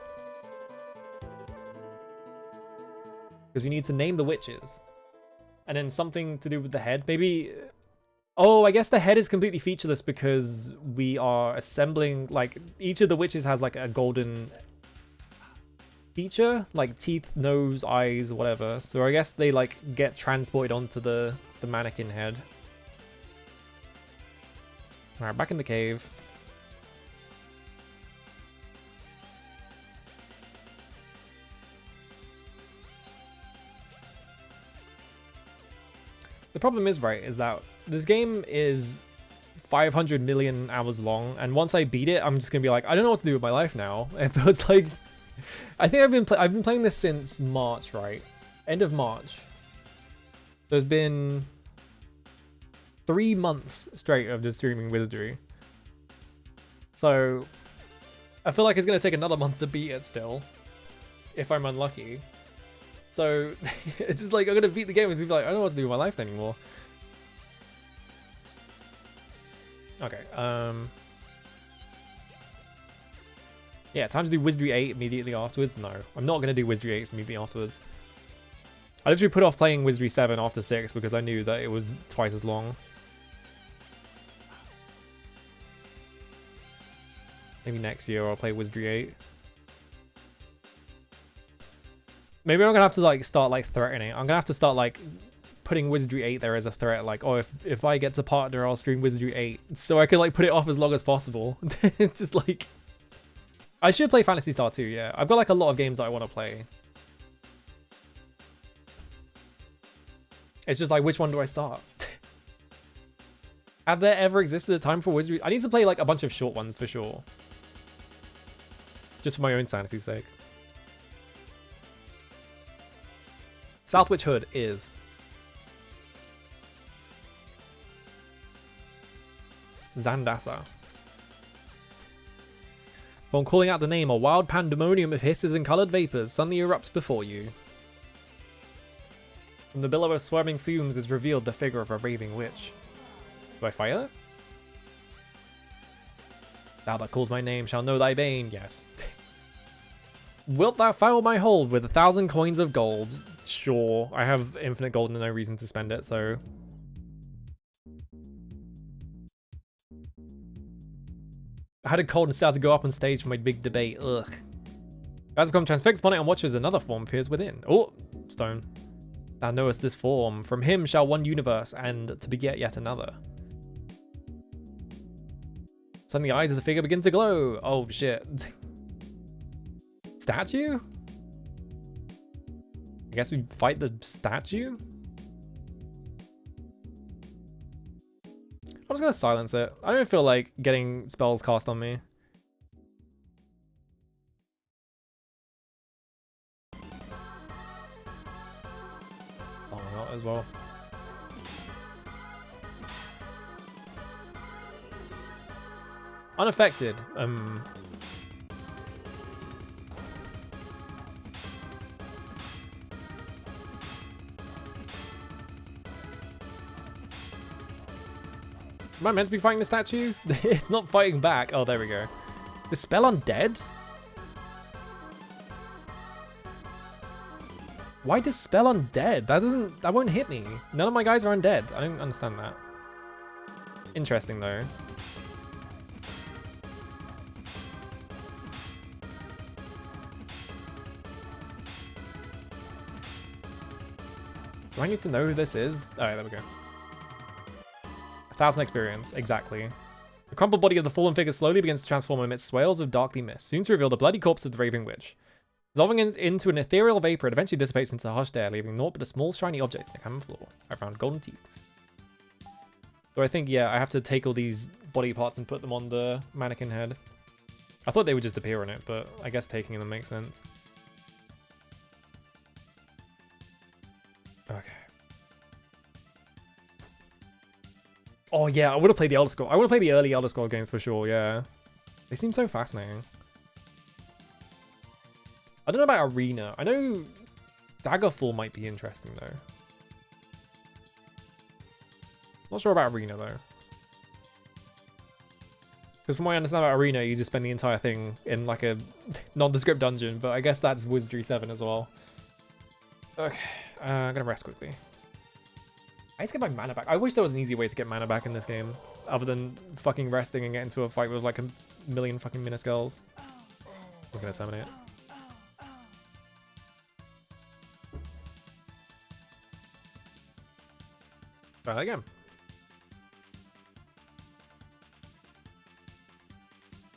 Because we need to name the witches. And then something to do with the head. Maybe... Oh, I guess the head is completely featureless because we are assembling... Like, each of the witches has like a golden feature. Like teeth, nose, eyes, whatever. So I guess they like get transported onto the mannequin head. Alright, back in the cave. The problem is, right, is that this game is 500 million hours long, and once I beat it, I'm just gonna be like, I don't know what to do with my life now. It feels like, I think I've been playing this since March, right? End of March. There's been 3 months straight of just streaming Wizardry. So I feel like it's gonna take another month to beat it still, if I'm unlucky. So it's just like, I'm gonna beat the game and be like, I don't know what to do with my life anymore. Okay, yeah, time to do Wizardry 8 immediately afterwards. No, I'm not gonna do Wizardry 8 immediately afterwards. I literally put off playing Wizardry 7 after 6 because I knew that it was twice as long. Maybe next year I'll play Wizardry 8. Maybe I'm gonna have to like start like threatening. I'm gonna have to start like putting Wizardry 8 there as a threat. Like, oh, if I get to partner, I'll stream Wizardry 8, so I can like put it off as long as possible. It's just like, I should play Phantasy Star 2. Yeah, I've got like a lot of games that I want to play. It's just like, which one do I start? Have there ever existed a time for Wizardry? I need to play like a bunch of short ones for sure, just for my own sanity's sake. Southwich Hood is Zandasa. Upon calling out the name, a wild pandemonium of hisses and coloured vapours suddenly erupts before you. From the billow of swarming fumes is revealed the figure of a raving witch. Do I fight her? Thou that calls my name shall know thy bane. Yes. Wilt thou foul my hold with 1,000 coins of gold? Sure, I have infinite gold and no reason to spend it, so... I had a cold and started to go up on stage for my big debate. Ugh. As become transfixed upon it and watches another form appears within. Oh, stone. Thou knowest this form. From him shall one universe and to beget yet another. Suddenly the eyes of the figure begin to glow. Oh shit. Statue? I guess we fight the statue? I'm just gonna silence it. I don't feel like getting spells cast on me. as well. Unaffected. Am I meant to be fighting the statue? It's not fighting back. Oh, there we go. Dispel undead? Why dispel undead? That won't hit me. None of my guys are undead. I don't understand that. Interesting though. Do I need to know who this is? Alright, there we go. 1,000 experience, exactly. The crumpled body of the fallen figure slowly begins to transform amidst swales of darkly mist, soon to reveal the bloody corpse of the raving witch. Dissolving into an ethereal vapor, it eventually dissipates into the hushed air, leaving naught but a small shiny object in the cabin floor. I found golden teeth. So I think, yeah, I have to take all these body parts and put them on the mannequin head. I thought they would just appear on it, but I guess taking them makes sense. Okay. Oh yeah, I would have played the Elder Scrolls. I would have played the early Elder Scrolls games for sure, yeah. They seem so fascinating. I don't know about Arena. I know Daggerfall might be interesting though. Not sure about Arena though. Because from what I understand about Arena, you just spend the entire thing in like a nondescript dungeon, but I guess that's Wizardry 7 as well. Okay, I'm gonna rest quickly. I need to get my mana back. I wish there was an easy way to get mana back in this game, other than fucking resting and get into a fight with like a million fucking Minuskulls. I was gonna terminate. Try that again.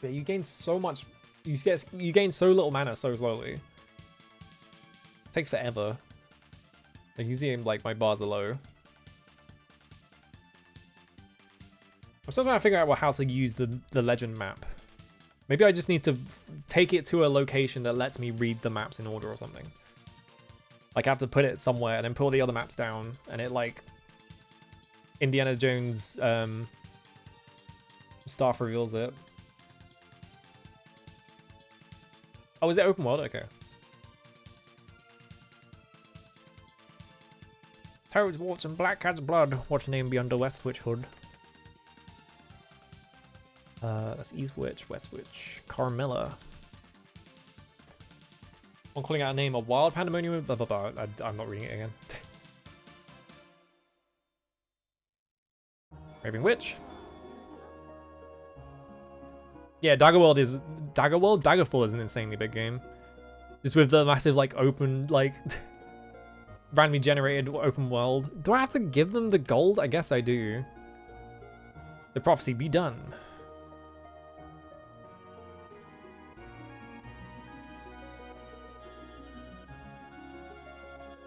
Yeah, you gain so much. You gain so little mana so slowly. It takes forever. Like you see, like my bars are low. I'm still trying to figure out how to use the legend map. Maybe I just need to take it to a location that lets me read the maps in order or something. Like I have to put it somewhere and then pull the other maps down, and it like Indiana Jones staff reveals it. Oh, is it open world? Okay. Toad's warts and black cat's blood. Watch name beyond the West Witch Hood. That's East Witch, West Witch, Carmilla. I'm calling out a name, a wild pandemonium, blah blah blah. I'm not reading it again. Raving Witch. Yeah, Daggerfall is an insanely big game. Just with the massive like open like randomly generated open world. Do I have to give them the gold? I guess I do. The prophecy be done.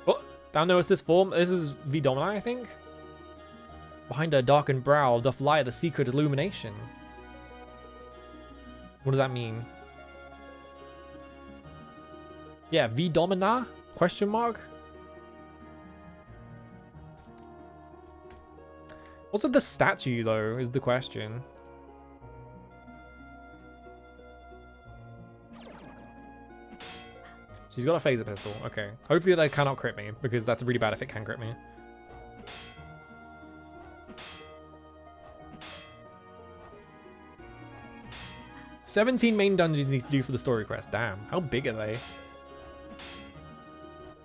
Oh, thou knowest this form? This is V Domini, I think. Behind her darkened brow doth lie the secret illumination. What does that mean? Yeah, V Domina? Question mark? What's with the statue though, is the question. She's got a phaser pistol, okay. Hopefully that cannot crit me, because that's really bad if it can crit me. "17 main dungeons need to do for the story quest." Damn, how big are they?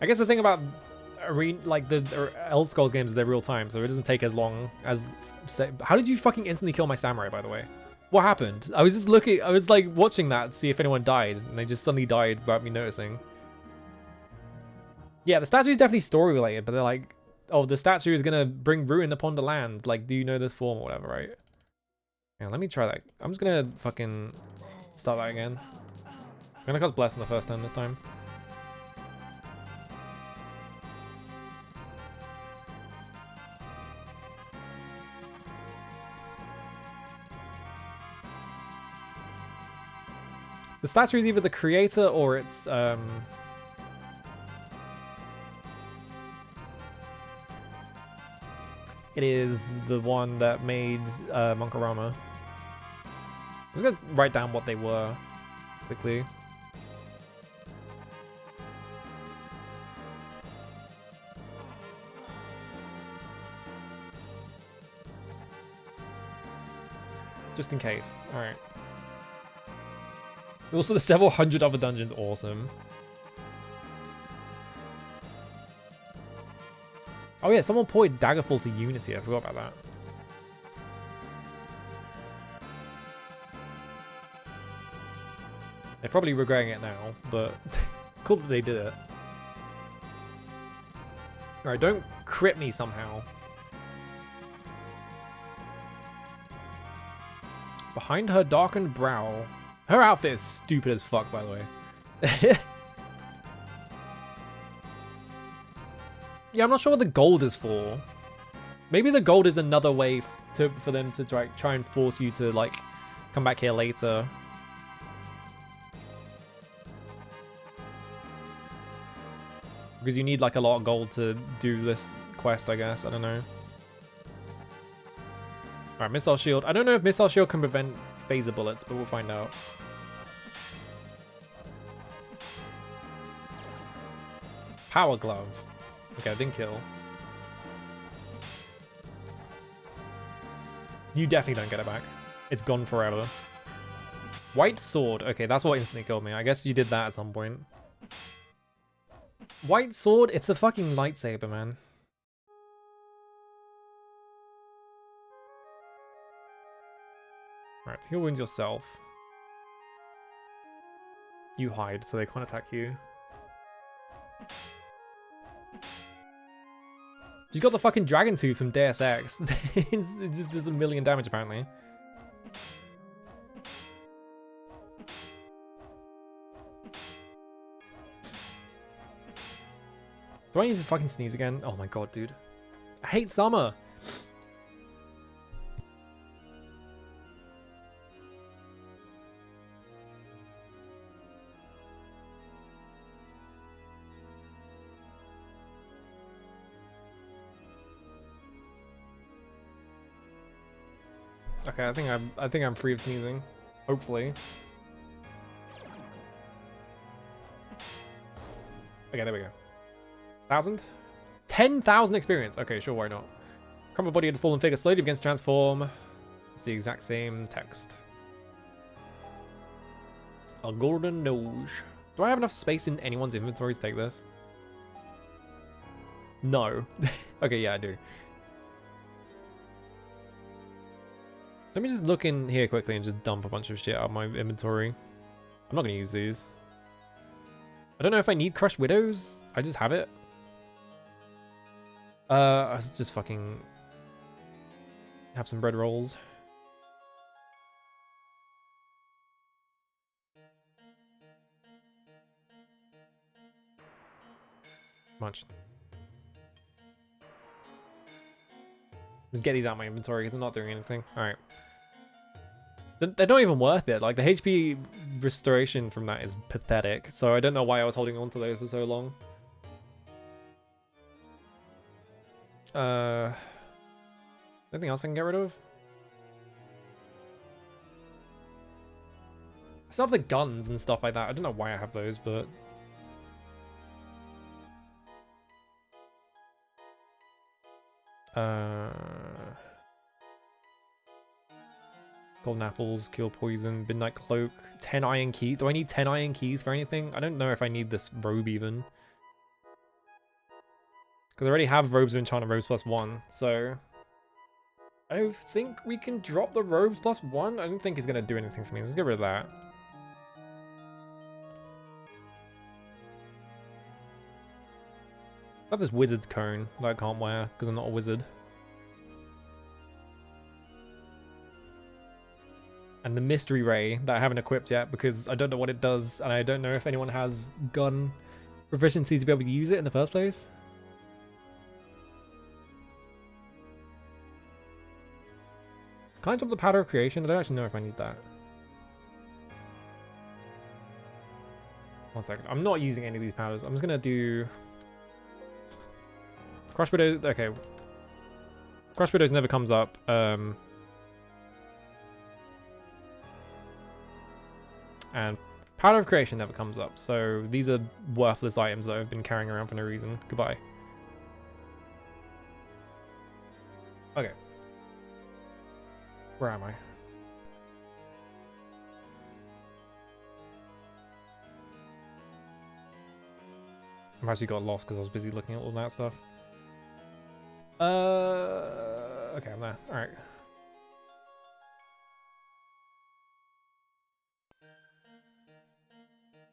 I guess the thing about like the Elder Scrolls games is they're real time, so it doesn't take as long as. How did you fucking instantly kill my samurai, by the way? What happened? I was just looking. I was like watching that to see if anyone died, and they just suddenly died without me noticing. Yeah, the statue is definitely story related, but they're like, oh, the statue is gonna bring ruin upon the land. Like, do you know this form or whatever, right? Yeah, let me try that. I'm just gonna fucking start that again. I'm gonna cast Bless on the first turn this time. The statue is either the creator or it's It is the one that made Monkarama. I'm just gonna write down what they were quickly. Just in case. Alright. Also, there's several hundred other dungeons. Awesome. Oh yeah, someone ported Daggerfall to Unity. I forgot about that. They're probably regretting it now, but it's cool that they did it. Alright, don't crit me somehow. Behind her darkened brow. Her outfit is stupid as fuck, by the way. Yeah, I'm not sure what the gold is for. Maybe the gold is another way for them to try and force you to, like, come back here later. Because you need, like, a lot of gold to do this quest, I guess. I don't know. Alright, Missile Shield. I don't know if Missile Shield can prevent phaser bullets, but we'll find out. Power Glove. Okay, I didn't kill. You definitely don't get it back. It's gone forever. White Sword. Okay, that's what instantly killed me. I guess you did that at some point. White Sword? It's a fucking lightsaber, man. Alright, heal wounds yourself. You hide, so they can't attack you. You got the fucking Dragon Tooth from Deus Ex. It just does 1,000,000 damage, apparently. Do I need to fucking sneeze again? Oh my god, dude. I hate summer. Okay, I think I'm free of sneezing. Hopefully. Okay, there we go. 1,000? 10,000 experience. Okay, sure, why not? Crumble body and fallen figure slowly begins to transform. It's the exact same text. A golden nose. Do I have enough space in anyone's inventory to take this? No. Okay, yeah, I do. Let me just look in here quickly and just dump a bunch of shit out of my inventory. I'm not going to use these. I don't know if I need Crushed Widows. I just have it. Let's just fucking have some bread rolls. Much. Just get these out of my inventory because I'm not doing anything. Alright. They're not even worth it. Like, the HP restoration from that is pathetic. So I don't know why I was holding on to those for so long. Anything else I can get rid of? I still have the guns and stuff like that. I don't know why I have those, but... Golden apples, cure poison, midnight cloak, 10 iron keys. Do I need 10 iron keys for anything? I don't know if I need this robe even. Because I already have robes of enchantment, robes +1, so... I don't think we can drop the robes +1. I don't think it's going to do anything for me. Let's get rid of that. I have this wizard's cone that I can't wear because I'm not a wizard. And the mystery ray that I haven't equipped yet because I don't know what it does and I don't know if anyone has gun proficiency to be able to use it in the first place. Can I drop the powder of creation? I don't actually know if I need that. One second. I'm not using any of these powders. I'm just gonna do... Crush Widow... Okay. Crush Widows never comes up. And Powder of Creation never comes up. So these are worthless items that I've been carrying around for no reason. Goodbye. Okay. Where am I? I've actually got lost because I was busy looking at all that stuff. Okay, I'm there. Alright.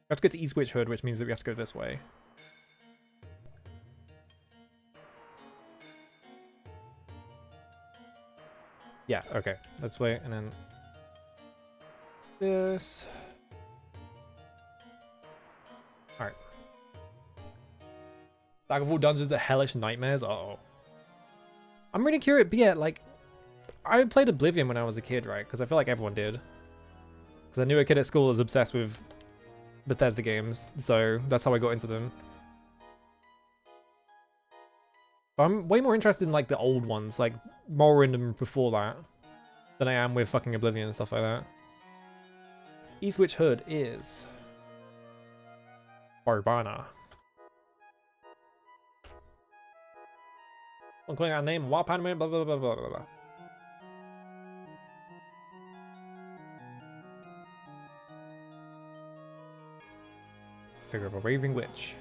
We have to get to East Witch Hood, which means that we have to go this way. Yeah, okay. Let's wait, and then this. Alright. Back of all dungeons, the hellish nightmares. Uh-oh. I'm really curious, but yeah, like, I played Oblivion when I was a kid, right? Because I feel like everyone did. Because I knew a kid at school was obsessed with Bethesda games, so that's how I got into them. But I'm way more interested in, like, the old ones, like, Morrowind and before that, than I am with fucking Oblivion and stuff like that. East Witch Hood is Barbana. I'm calling out a name, Wild Pandaman, blah blah blah blah blah blah. Figure of a raving witch.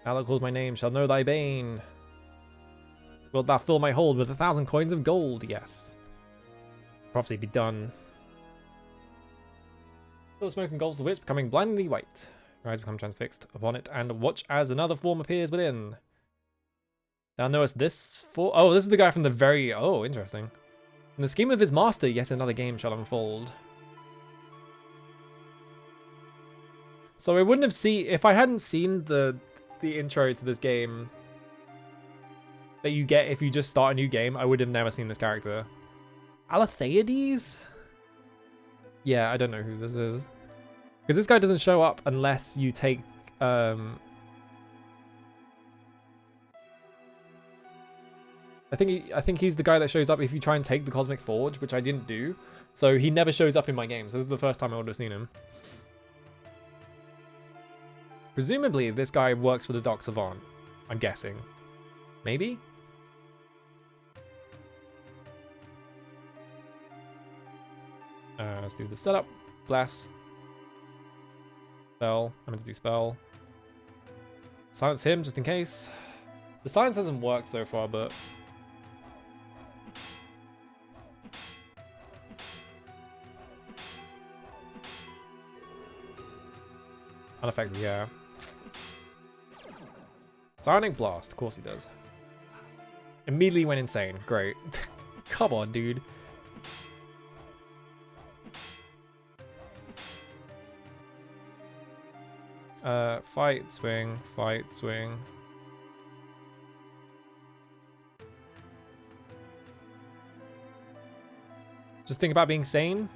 Thou that calls my name shall know thy bane. Wilt thou fill my hold with 1,000 coins of gold? Yes. Prophecy be done. Still smoking goals the witch, becoming blindingly white. Your eyes become transfixed upon it, and watch as another form appears within. Thou knowest this for... Oh, this is the guy from the very... Oh, interesting. In the scheme of his master, yet another game shall unfold. So I wouldn't have seen... If I hadn't seen the intro to this game that you get if you just start a new game, I would have never seen this character. Alatheides? Yeah, I don't know who this is. Because this guy doesn't show up unless you take... I think he's the guy that shows up if you try and take the Cosmic Forge, which I didn't do. So he never shows up in my game. So this is the first time I would have seen him. Presumably, this guy works for the Dark Savant. I'm guessing. Maybe? Let's do the setup. Bless. Spell. I'm going to do spell. Silence him, just in case. The silence hasn't worked so far, but... Unaffected, yeah. Psionic Blast, of course he does. Immediately went insane. Great. Come on, dude. Fight, swing, fight, swing. Just think about being sane.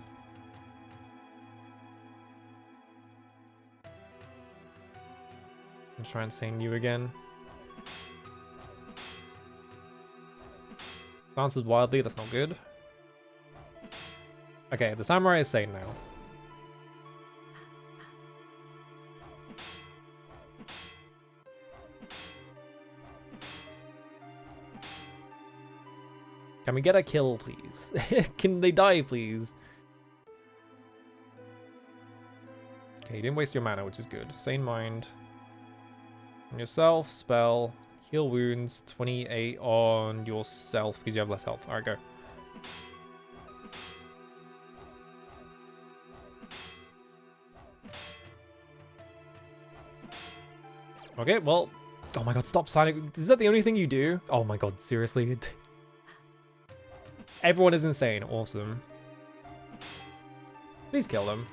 And try and sane you again. Dances wildly, that's not good. Okay, the samurai is sane now. Can we get a kill, please? Can they die, please? Okay, you didn't waste your mana, which is good. Sane mind. On yourself, spell, heal wounds, 28 on yourself because you have less health. Alright, go. Okay, well... Oh my god, stop signing. Is that the only thing you do? Oh my god, seriously? Everyone is insane. Awesome. Please kill them.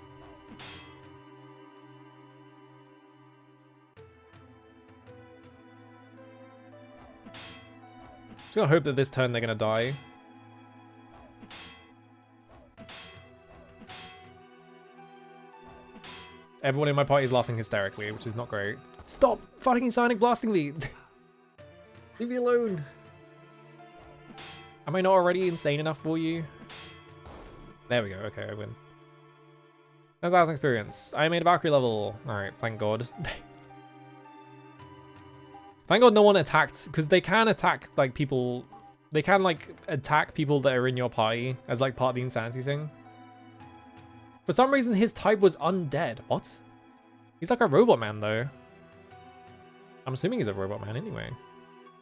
Just gonna hope that this turn they're gonna die. Everyone in my party is laughing hysterically, which is not great. Stop fucking Sonic blasting me! Leave me alone. Am I not already insane enough for you? There we go. Okay, I win. 10,000 experience. I made a Valkyrie level. Alright, thank God. Thank God no one attacked, because they can attack, like, people... They can, like, attack people that are in your party as, like, part of the insanity thing. For some reason, his type was undead. What? He's like a robot man, though. I'm assuming he's a robot man anyway.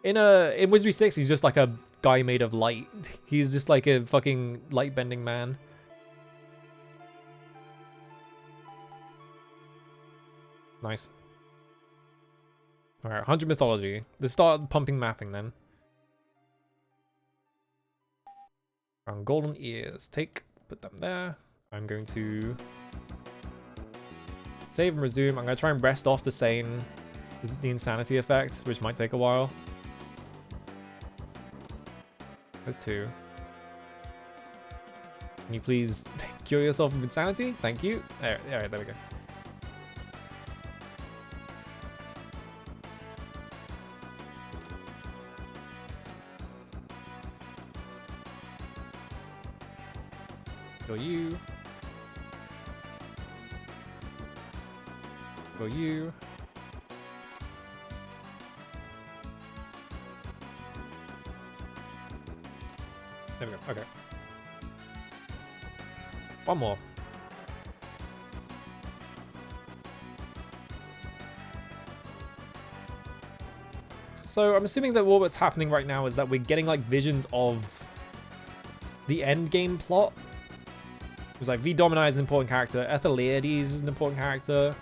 In Wizardry 6, he's just like a guy made of light. He's just like a fucking light-bending man. Nice. Alright, 100 mythology. Let's start pumping mapping then. Golden ears. Put them there. I'm going to save and resume. I'm going to try and rest off the insanity effect, which might take a while. There's 2. Can you please cure yourself of insanity? Thank you. Alright, there we go. Cure you. Cure you. There we go. Okay. One more. So I'm assuming that what's happening right now is that we're getting like visions of the end game plot. It was like V Domini is an important character, Etheliades is an important character,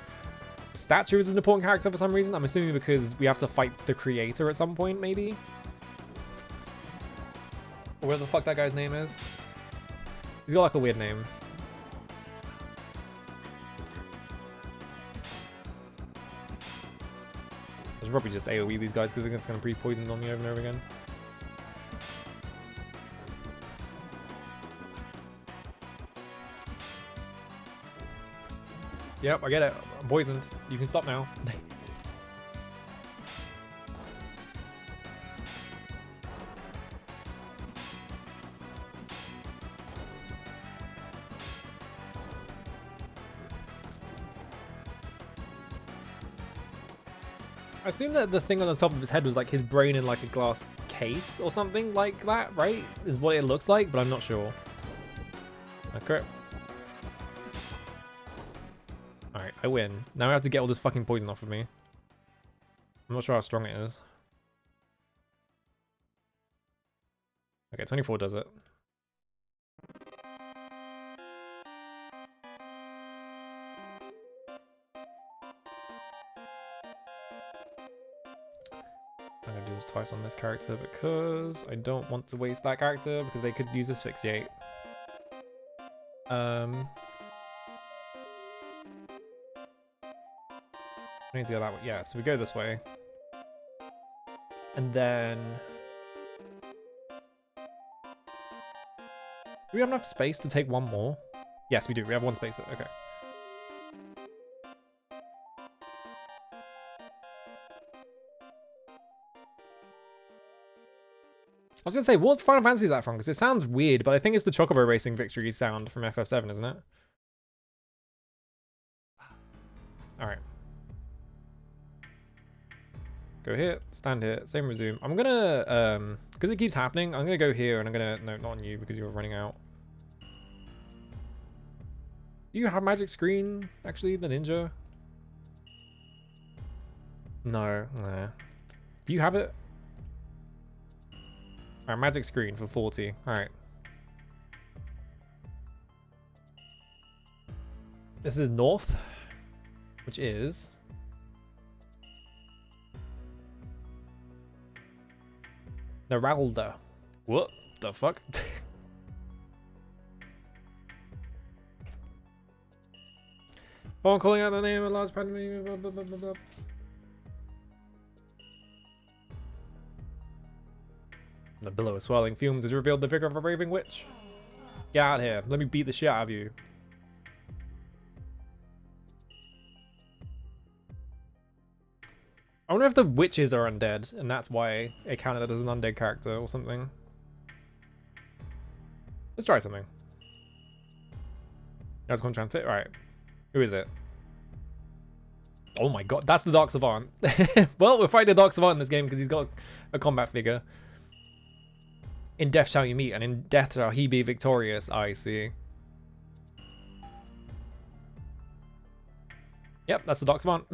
Statue is an important character for some reason. I'm assuming because we have to fight the creator at some point, maybe. Or whatever the fuck that guy's name is. He's got like a weird name. I should probably just AoE these guys because it's going to be poisoned on me over and over again. Yep, I get it. I'm poisoned. You can stop now. I assume that the thing on the top of his head was like his brain in like a glass case or something like that, right? Is what it looks like, but I'm not sure. That's correct. Alright, I win. Now I have to get all this fucking poison off of me. I'm not sure how strong it is. Okay, 24 does it. I'm gonna do this twice on this character because I don't want to waste that character because they could use asphyxiate. I need to go that way. Yeah, so we go this way. And then... Do we have enough space to take one more? Yes, we do. We have one space. Okay. I was gonna say, what Final Fantasy is that from? Because it sounds weird, but I think it's the Chocobo Racing Victory sound from FF7, isn't it? Alright. Go here, stand here, same resume. I'm gonna, because it keeps happening, I'm gonna go here and I'm gonna, no, not on you because you're running out. Do you have magic screen, actually, the ninja? No, nah. Do you have it? Alright, magic screen for 40. Alright. This is north, which is... Naralda. What the fuck? Oh, I'm calling out the name of the last pandemic. Blah, blah, blah, blah, blah. The billow of swirling fumes has revealed the figure of a raving witch. Get out here. Let me beat the shit out of you. I wonder if the witches are undead, and that's why it counted as an undead character or something. Let's try something. That's going to translate. Right. Who is it? Oh my god, that's the Dark Savant. Well, we're fighting the Dark Savant in this game because he's got a combat figure. In death shall you meet, and in death shall he be victorious. I see. Yep, that's the Dark Savant.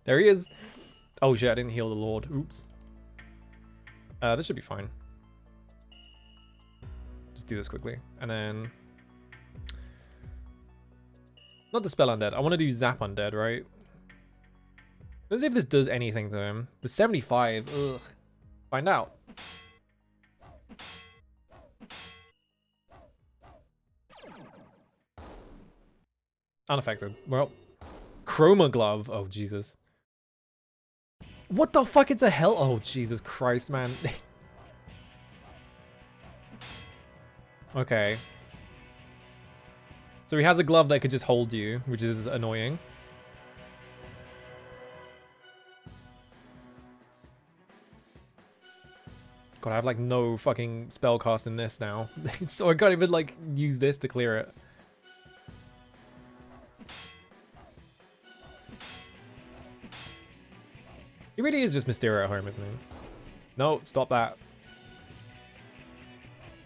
There he is. Oh shit, I didn't heal the Lord. Oops. This should be fine. Just do this quickly. And then... Not Dispel Undead. I want to do Zap Undead, right? Let's see if this does anything to him. With 75, ugh. Find out. Unaffected. Well, Chroma Glove. Oh, Jesus. What the fuck is a hell? Oh, Jesus Christ, man. Okay. So he has a glove that could just hold you, which is annoying. God, I have like no fucking spell cast in this now. So I can't even like use this to clear it. He really is just Mysterio at home, isn't he? No, stop that.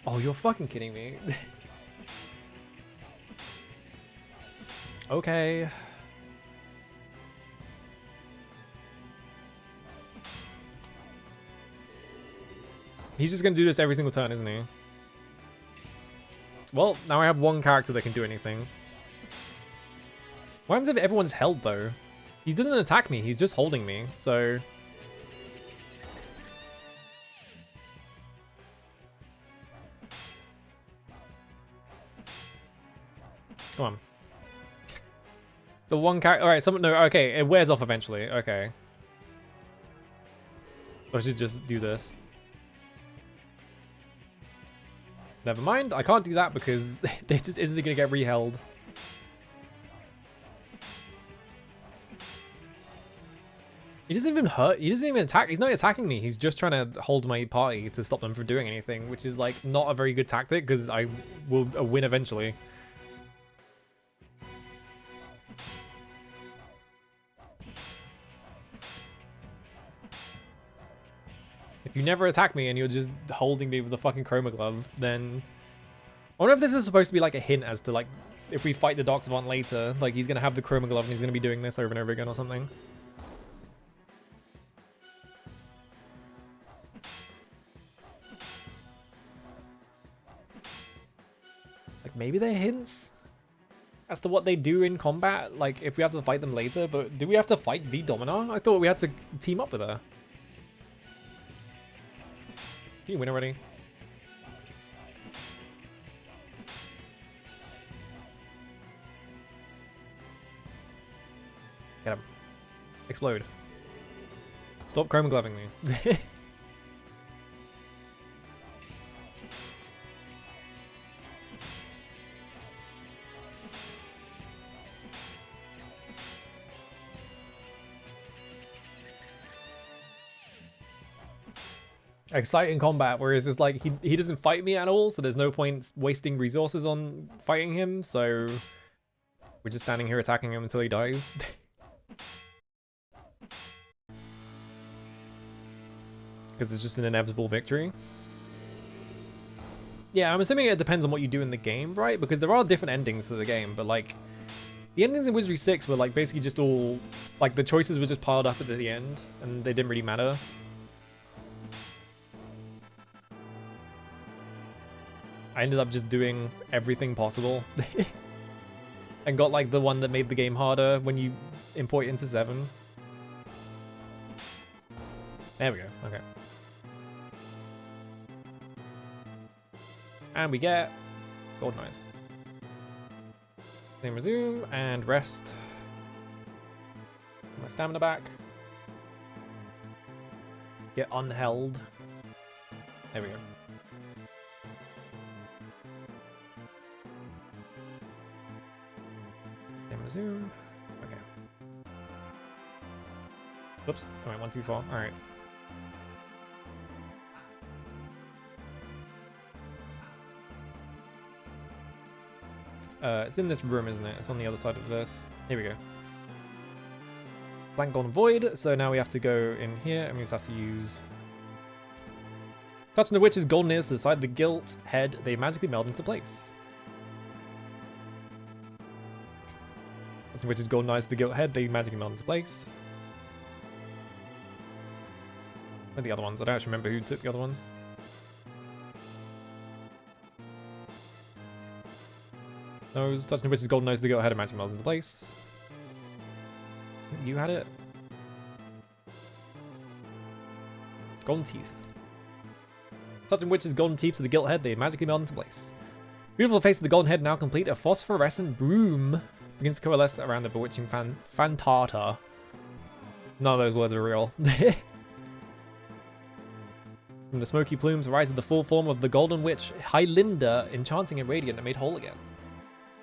Oh, you're fucking kidding me. Okay. He's just gonna do this every single turn, isn't he? Well, now I have one character that can do anything. What happens if everyone's held, though? He doesn't attack me, he's just holding me, so... Come on. The one character... Alright, no, okay, it wears off eventually, okay. I should just do this. Never mind, I can't do that because they just isn't gonna get re-held. He doesn't even hurt, he doesn't even attack, he's not attacking me, he's just trying to hold my party to stop them from doing anything, which is like not a very good tactic because I will win eventually. If you never attack me and you're just holding me with a fucking Chroma Glove, then... I wonder if this is supposed to be like a hint as to like, if we fight the Dark Savant later, like he's gonna have the Chroma Glove and he's gonna be doing this over and over again or something. Like maybe they're hints as to what they do in combat, like if we have to fight them later, but do we have to fight V Domina? I thought we had to team up with her. Can you win already? Get him. Explode. Stop Chroma Gloving me. Exciting combat where it's just like he doesn't fight me at all, so there's no point wasting resources on fighting him, so we're just standing here attacking him until he dies. Because it's just an inevitable victory. Yeah, I'm assuming it depends on what you do in the game, right? Because there are different endings to the game, but like the endings in Wizardry 6 were like basically just all like the choices were just piled up at the end and they didn't really matter. I ended up just doing everything possible and got like the one that made the game harder when you import it into 7. There we go, okay. And we get Gold Knights. Then resume and rest. My stamina back. Get unheld. There we go. Then resume. Okay. Whoops. Alright, 1, 2, 4. Alright. It's in this room, isn't it? It's on the other side of this. Here we go. Blank Golden Void. So now we have to go in here and we just have to use... Touching the witch's golden ears to the side of the gilt head, they magically meld into place. Touching the witch's golden eyes to the gilt head, they magically meld into place. Where are the other ones? I don't actually remember who took the other ones. Nose, touching the witch's golden nose to the gilt head, and magically melds into place. You had it. Golden teeth. Touching witch's golden teeth to the gilt head, they magically meld into place. Beautiful face of the golden head now complete, a phosphorescent broom begins to coalesce around the bewitching fantata. None of those words are real. From the smoky plumes rises the full form of the golden witch, Hylinda, enchanting and radiant and made whole again.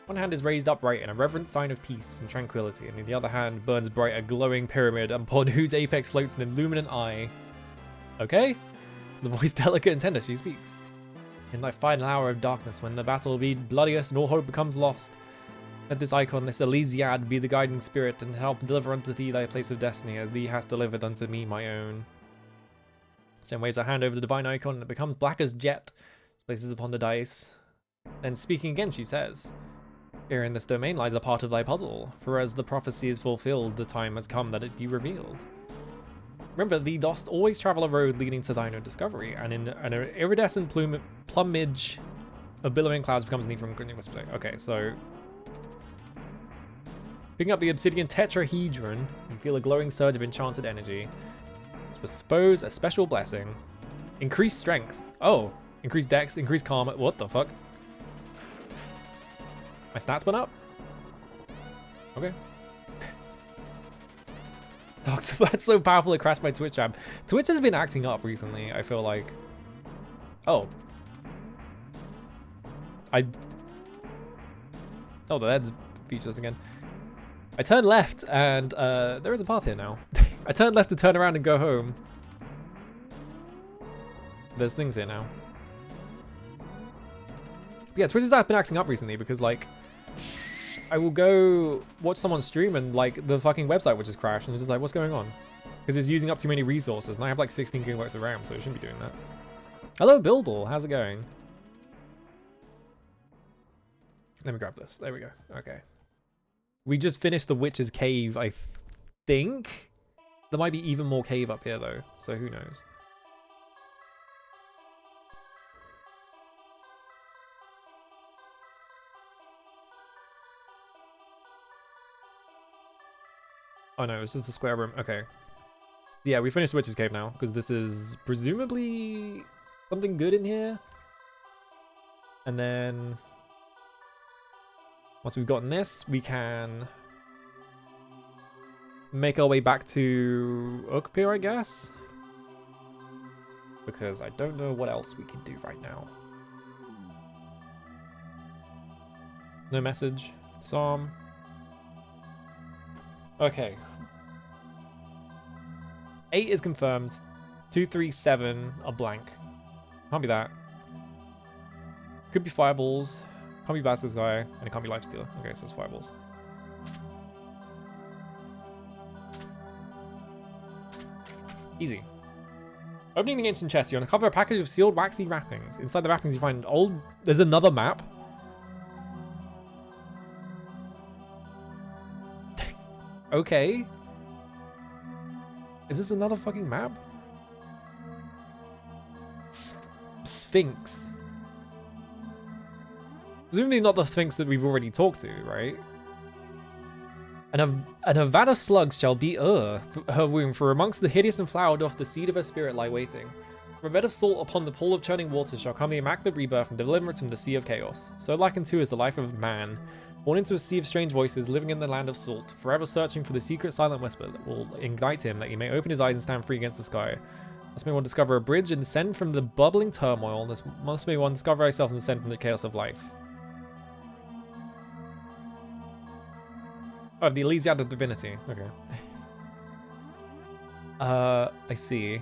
One hand is raised upright in a reverent sign of peace and tranquility, and in the other hand burns bright a glowing pyramid upon whose apex floats an illuminant eye. Okay? The voice delicate and tender she speaks. In thy final hour of darkness, when the battle will be bloodiest and all hope becomes lost, let this icon, this Elysiad, be the guiding spirit and help deliver unto thee thy place of destiny, as thee hast delivered unto me my own. Jen waves her hand over the divine icon and it becomes black as jet. She places upon the dice. Then speaking again, she says, here in this domain lies a part of thy puzzle, for as the prophecy is fulfilled, the time has come that it be revealed. Remember, thee dost always travel a road leading to thine own discovery, and in an iridescent plumage of billowing clouds becomes an from whisper. Okay, so picking up the obsidian tetrahedron, you feel a glowing surge of enchanted energy. Bestows a special blessing. Increased strength. Oh, increased dex, increased karma. What the fuck? My stats went up? Okay. That's so powerful it crashed my Twitch tab. Twitch has been acting up recently, I feel like. Oh. Oh, the head's features again. I turned left and there is a path here now. I turned left to turn around and go home. There's things here now. But yeah, Twitch has been acting up recently because like I will go watch someone stream and like the fucking website will just crash and it's just like, what's going on? Because it's using up too many resources and I have like 16 gigabytes of RAM, so it shouldn't be doing that. Hello Bilbo, how's it going? Let me grab this. There we go. Okay. We just finished the Witch's Cave, I think. There might be even more cave up here though, so who knows. Oh no, it's just a square room. Okay. Yeah, we finished Witch's Cave now, because this is presumably something good in here. And then once we've gotten this, we can make our way back to Oakpier, I guess. Because I don't know what else we can do right now. No message. Psalm. Okay. 8 is confirmed. 2, 3, 7 are blank. Can't be that. Could be fireballs. Can't be Basilisk Guy. And it can't be Lifestealer. Okay, so it's fireballs. Easy. Opening the ancient chest, you uncover a package of sealed waxy wrappings. Inside the wrappings you find old... There's another map. Okay. Is this another fucking map? Sphinx. Presumably not the Sphinx that we've already talked to, right? And a vat of slugs shall be her womb, for amongst the hideous and flowered off the seed of her spirit lie waiting. From a bed of salt upon the pool of churning waters shall come the immaculate rebirth and deliverance from the sea of chaos. So likened too is the life of man, born into a sea of strange voices, living in the land of salt, forever searching for the secret silent whisper that will ignite him, that he may open his eyes and stand free against the sky. Thus may one discover a bridge and descend from the bubbling turmoil, and thus may one discover thyself and descend from the chaos of life. Oh, the Elysiad of Divinity. Okay. I see.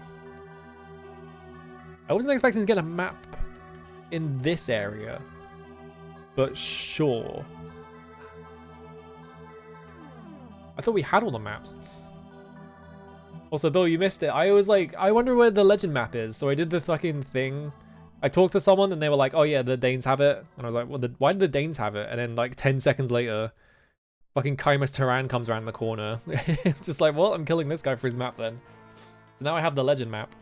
I wasn't expecting to get a map in this area, but sure. I thought we had all the maps. Also, Bill, you missed it. I was like, I wonder where the legend map is. So I did the fucking thing. I talked to someone and they were like, oh yeah, the Danes have it. And I was like, well, why did the Danes have it? And then like 10 seconds later, fucking Kaimus Turan comes around the corner. Just like, well, I'm killing this guy for his map then. So now I have the legend map.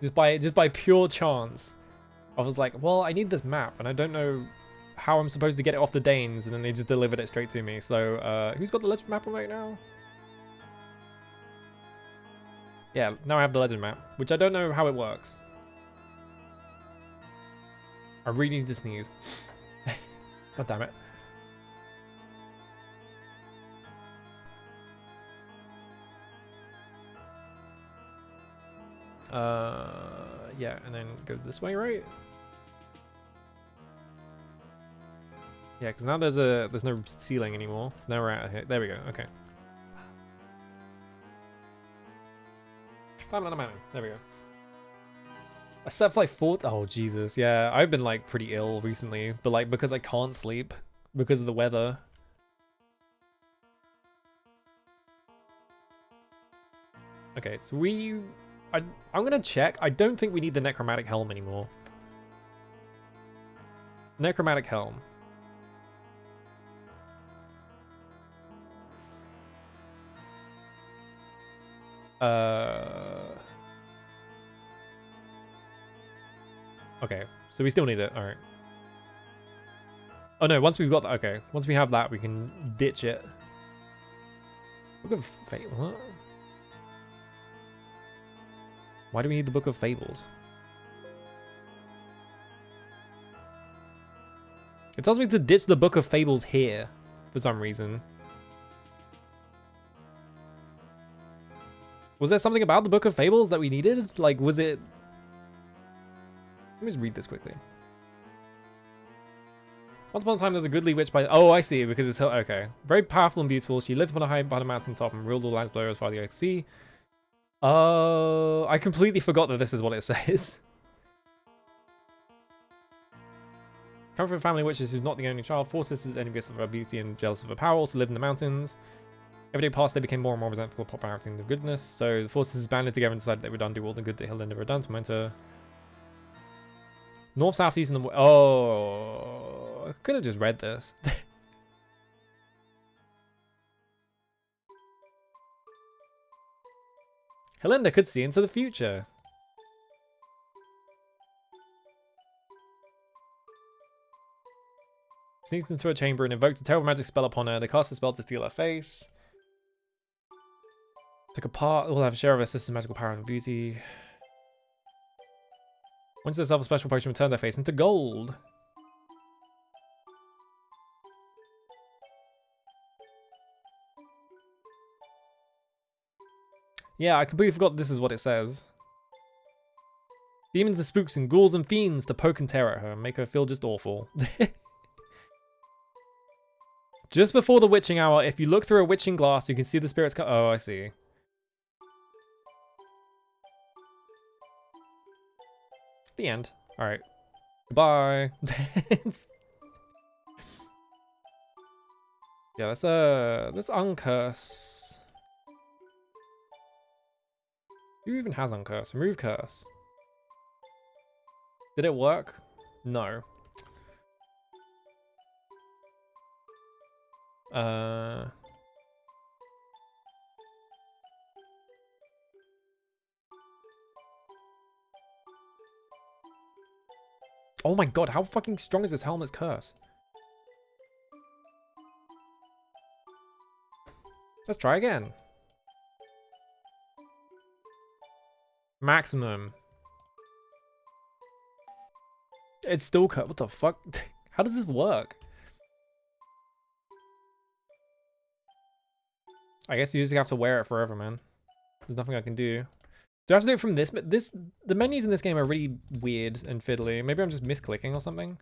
Just by pure chance. I was like, well, I need this map and I don't know how I'm supposed to get it off the Danes, and then they just delivered it straight to me. So, who's got the legend map right now? Yeah, now I have the legend map, which I don't know how it works. I really need to sneeze. God damn it. Yeah, and then go this way, right? Yeah, because now there's no ceiling anymore. So now we're out of here. There we go. Okay. There we go. I slept for like 4. Oh Jesus, yeah. I've been like pretty ill recently, but like because I can't sleep because of the weather. Okay, so I'm gonna check. I don't think we need the necromantic helm anymore. Necromantic helm. Okay, so we still need it. All right. Oh no, once we've got that, okay. Once we have that, we can ditch it. Book of Fate, what? Why do we need the Book of Fables? It tells me to ditch the Book of Fables here for some reason. Was there something about the Book of Fables that we needed? Like, was it... Let me just read this quickly. Once upon a time, there was a goodly witch by... Oh, I see, because it's... Okay. Very powerful and beautiful. She lived upon a high mountain top and ruled all lands below as far as the eye could see. I completely forgot that this is what it says. Come from a family witches who's not the only child. 4 sisters envious of her beauty and jealous of her power, also lived in the mountains. Every day passed, they became more and more resentful of popularity and of goodness. So the 4 sisters banded together and decided they would undo all the good that Hilda had done to enter north, south, east, and the... Oh, I could have just read this. Helinda could see into the future. Sneaked into a chamber and invoked a terrible magic spell upon her. They cast a spell to steal her face. Took apart, will have a share of her sister's magical power and beauty. Once herself a special potion returned their face into gold. Yeah, I completely forgot this is what it says. Demons and spooks and ghouls and fiends to poke and tear at her and make her feel just awful. Just before the witching hour, if you look through a witching glass, you can see the spirits Oh, I see. The end. Alright. Goodbye. Yeah, let's uncurse. Who even has uncurse? Remove curse. Did it work? No. Oh my god, how fucking strong is this helmet's curse? Let's try again. Maximum. It's still cut. What the fuck? How does this work? I guess you just have to wear it forever, man. There's nothing I can do. Do I have to do it from this? But the menus in this game are really weird and fiddly. Maybe I'm just misclicking or something.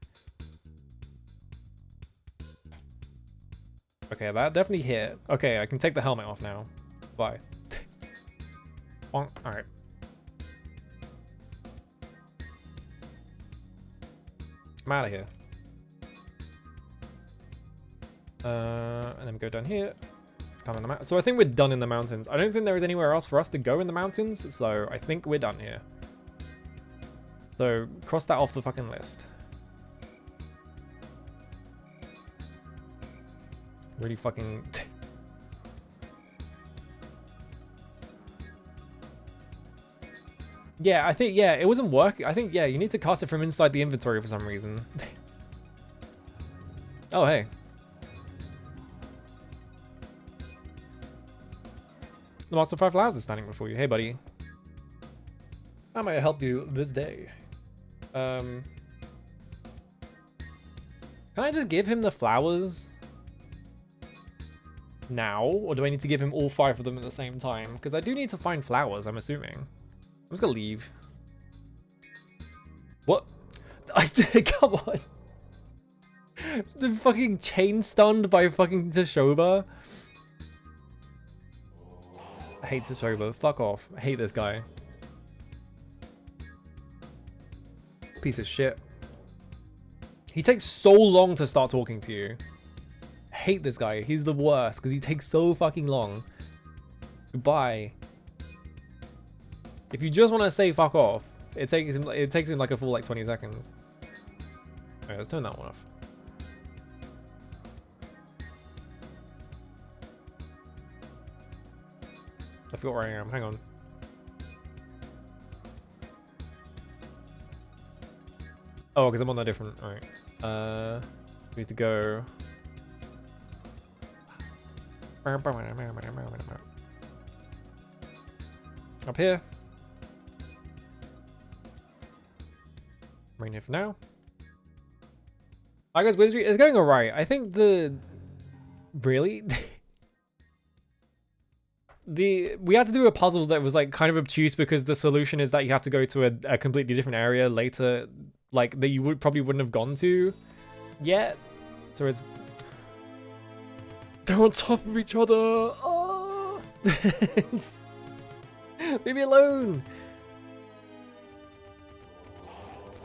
Okay, that definitely hit. Okay, I can take the helmet off now. Bye. Alright. I'm out of here. And then we go down here. Down on the so I think we're done in the mountains. I don't think there is anywhere else for us to go in the mountains, so I think we're done here. So cross that off the fucking list. Really fucking... Yeah, I think, yeah, it wasn't working. I think, yeah, you need to cast it from inside the inventory for some reason. Oh, hey. The Master of Five Flowers is standing before you. Hey, buddy. How may I help you this day? Can I just give him the flowers now? Or do I need to give him all 5 of them at the same time? Because I do need to find flowers, I'm assuming. I'm just gonna leave. What? I did, come on. The fucking chain stunned by fucking Tashoba. I hate Tashoba. Fuck off. I hate this guy. Piece of shit. He takes so long to start talking to you. I hate this guy. He's the worst because he takes so fucking long. Goodbye. If you just want to say fuck off, it takes him like a full like 20 seconds. Alright, let's turn that one off. I forgot where I am. Hang on. Oh, because I'm on that different. Alright. We need to go. Up here. Right here for now. I guess Wizardry is going alright. I think the really we had to do a puzzle that was like kind of obtuse because the solution is that you have to go to a completely different area later, like that you probably wouldn't have gone to yet. So it's they're on top of each other. Oh. Leave me alone.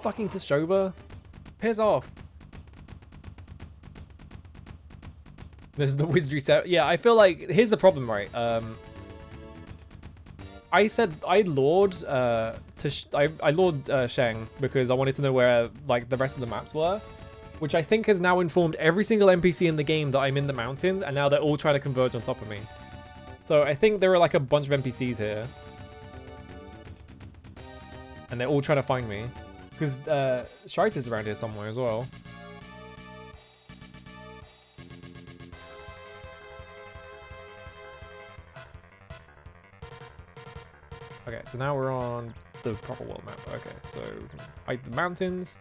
Fucking Tashoba. Piss off. This is the Wizardry set. Yeah, I feel like here's the problem, right? I said I lured Sheng because I wanted to know where like the rest of the maps were, which I think has now informed every single NPC in the game that I'm in the mountains, and now they're all trying to converge on top of me. So I think there are like a bunch of NPCs here, and they're all trying to find me because Shrite is around here somewhere as well. Okay, so now we're on the proper world map. Okay, so we can hide the mountains.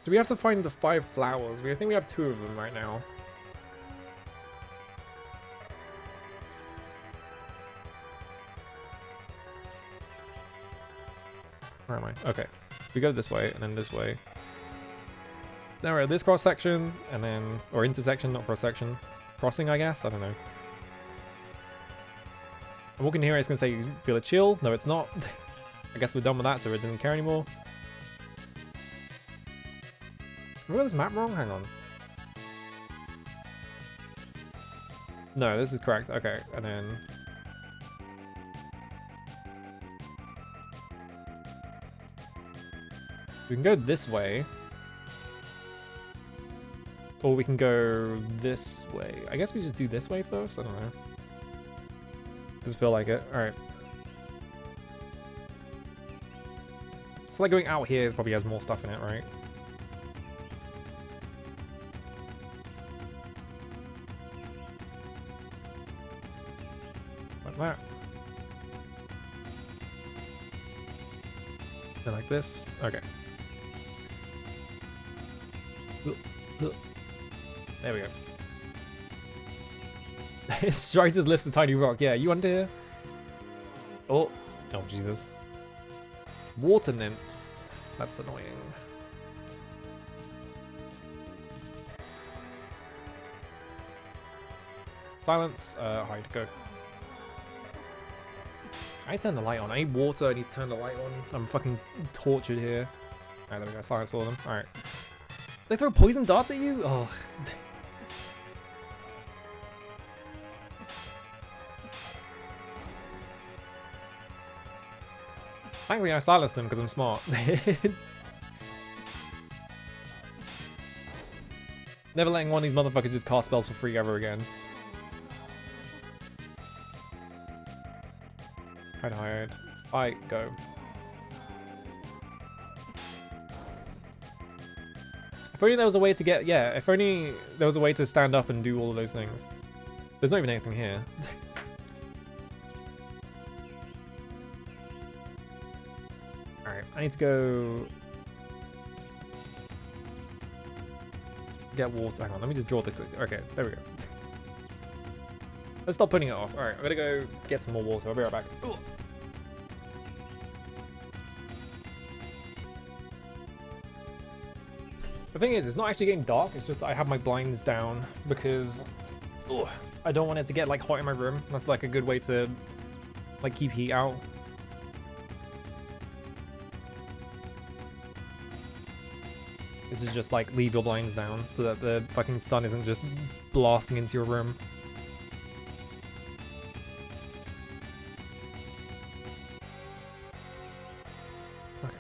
Do we have to find the 5 flowers? I think we have 2 of them right now. Where am I? Okay, we go this way and then this way. Now we're at this cross section and then, or intersection, not cross section. Crossing, I guess? I don't know. I'm walking here, it's gonna say, feel a chill. No, it's not. I guess we're done with that, so it doesn't care anymore. Have I got this map wrong? Hang on. No, this is correct. Okay, and then... we can go this way. Or we can go this way. I guess we just do this way first? I don't know. Just feel like it. Alright. I feel like going out here probably has more stuff in it, right? Like that. Then like this. Okay. There we go. Stritus lifts a tiny rock. Yeah, you under here? Oh. Oh, Jesus. Water nymphs. That's annoying. Silence. Hide. Go. I need to turn the light on. I need water. I need to turn the light on. I'm fucking tortured here. Alright, there we go. Silence all of them. Alright. They throw poison darts at you? Oh. Thankfully, I silenced them because I'm smart. Never letting one of these motherfuckers just cast spells for free ever again. Hide. Fight, go. If only there was a way to get, yeah, if only there was a way to stand up and do all of those things. There's not even anything here. Alright, I need to go get water. Hang on, let me just draw this quick. Okay, there we go. Let's stop putting it off. Alright, I'm gonna go get some more water. I'll be right back. Ugh. The thing is, it's not actually getting dark, it's just I have my blinds down because I don't want it to get like hot in my room. That's like a good way to like keep heat out. This is just like leave your blinds down so that the fucking sun isn't just blasting into your room. Okay.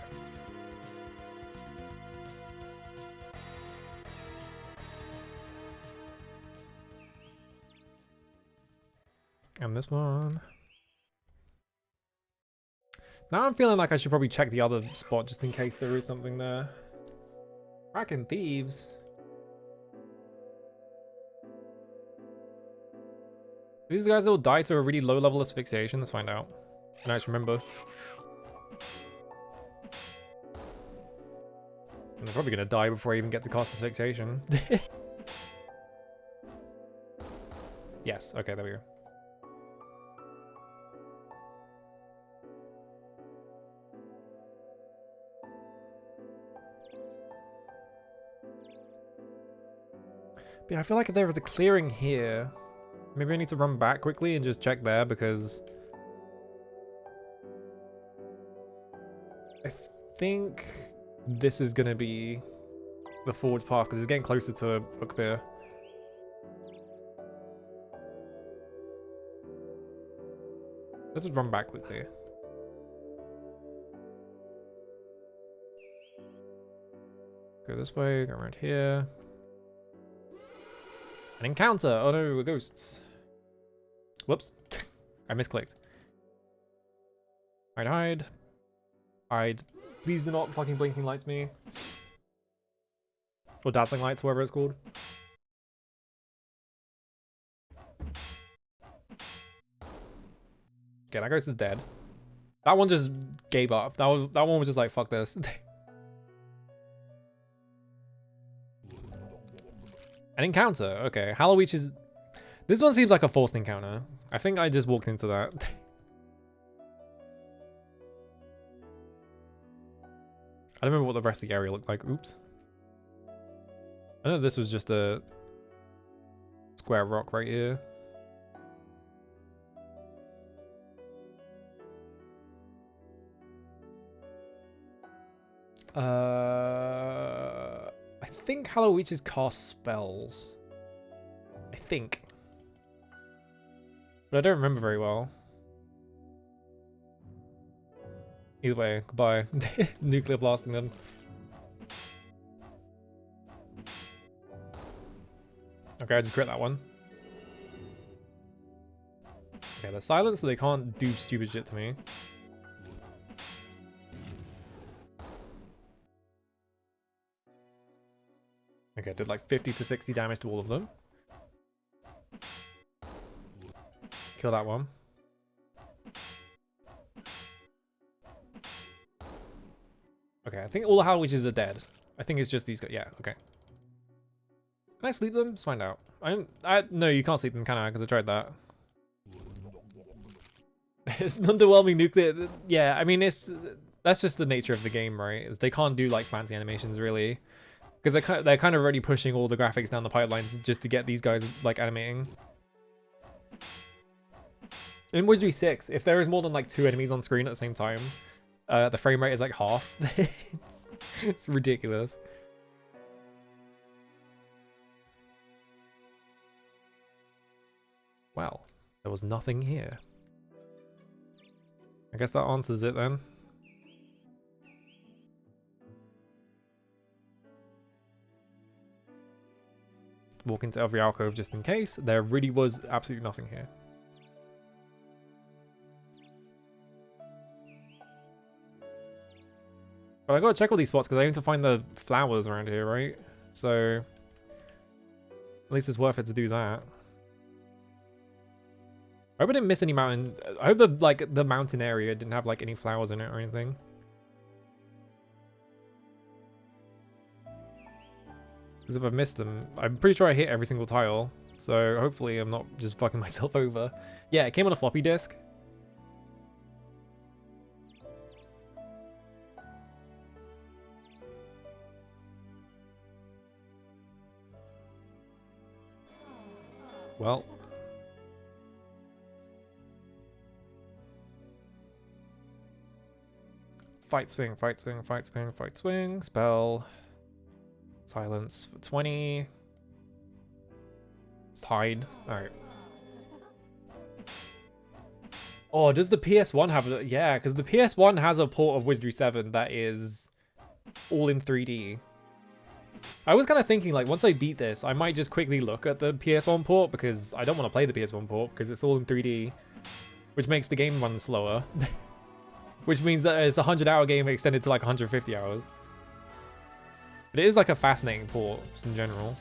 And this one. Now I'm feeling like I should probably check the other spot just in case there is something there. Cracking thieves. These guys will die to a really low level asphyxiation. Let's find out. I just remember. And they're probably gonna die before I even get to cast asphyxiation. Yes. Okay, there we go. Yeah, I feel like if there was a clearing here, maybe I need to run back quickly and just check there because I think this is gonna be the forward path because it's getting closer to Uckbeer. Let's just run back quickly. Go this way, go around here. An encounter! Oh no, ghosts. Whoops. I misclicked. Hide. Hide. Please do not fucking blinking lights me. Or dazzling lights, whatever it's called. Okay, that ghost is dead. That one just gave up. That one was just like, fuck this. An encounter, okay. Halloween is... This one seems like a forced encounter. I think I just walked into that. I don't remember what the rest of the area looked like. Oops. I know this was just a square rock right here. I think Halloweeches cast spells. I think. But I don't remember very well. Either way, goodbye. Nuclear blasting them. Okay, I just crit that one. Okay, they're silent, so they can't do stupid shit to me. Okay, did like 50 to 60 damage to all of them. Kill that one. Okay, I think all the Hallowitches are dead. I think it's just these guys. Yeah, okay. Can I sleep them? Let's find out. No, you can't sleep them, can I? Because I tried that. It's an underwhelming nuclear. Yeah, I mean, that's just the nature of the game, right? Is they can't do like fancy animations really. Because they're kind of already pushing all the graphics down the pipelines just to get these guys like animating. In Wizardry 6, if there is more than like 2 enemies on screen at the same time, the frame rate is like half. It's ridiculous. Well, there was nothing here. I guess that answers it then. Walk into every alcove just in case. There really was absolutely nothing here. But I gotta check all these spots because I need to find the flowers around here, right? So at least it's worth it to do that. I hope I didn't miss any mountain. I hope the mountain area didn't have like any flowers in it or anything. Because if I've missed them, I'm pretty sure I hit every single tile. So hopefully I'm not just fucking myself over. Yeah, it came on a floppy disk. Well. Fight swing, fight swing, fight swing, fight swing, spell. Silence for 20. Just hide. Alright. Oh, does the PS1 have it? Yeah, because the PS1 has a port of Wizardry 7 that is all in 3D. I was kind of thinking, like, once I beat this, I might just quickly look at the PS1 port because I don't want to play the PS1 port because it's all in 3D, which makes the game run slower. Which means that it's a 100-hour game extended to like 150 hours. But it is like a fascinating port, just in general.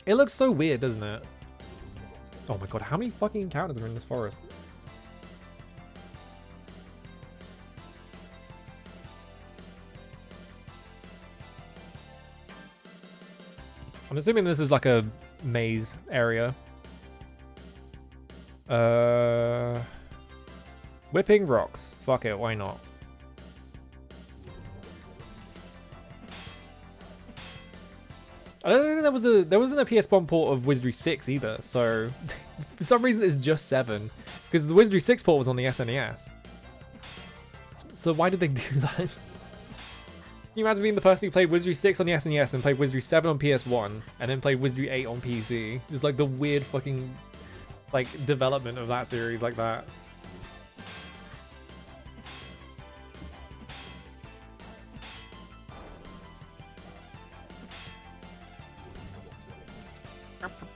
It looks so weird, doesn't it? Oh my god, how many fucking encounters are in this forest? I'm assuming this is like a maze area. Whipping rocks. Fuck it, why not? I don't think there wasn't a PS1 port of Wizardry 6 either, so for some reason it's just 7. Because the Wizardry 6 port was on the SNES. So why did they do that? Can you imagine being the person who played Wizardry 6 on the SNES and played Wizardry 7 on PS1 and then played Wizardry 8 on PC? Just like the weird fucking like development of that series like that.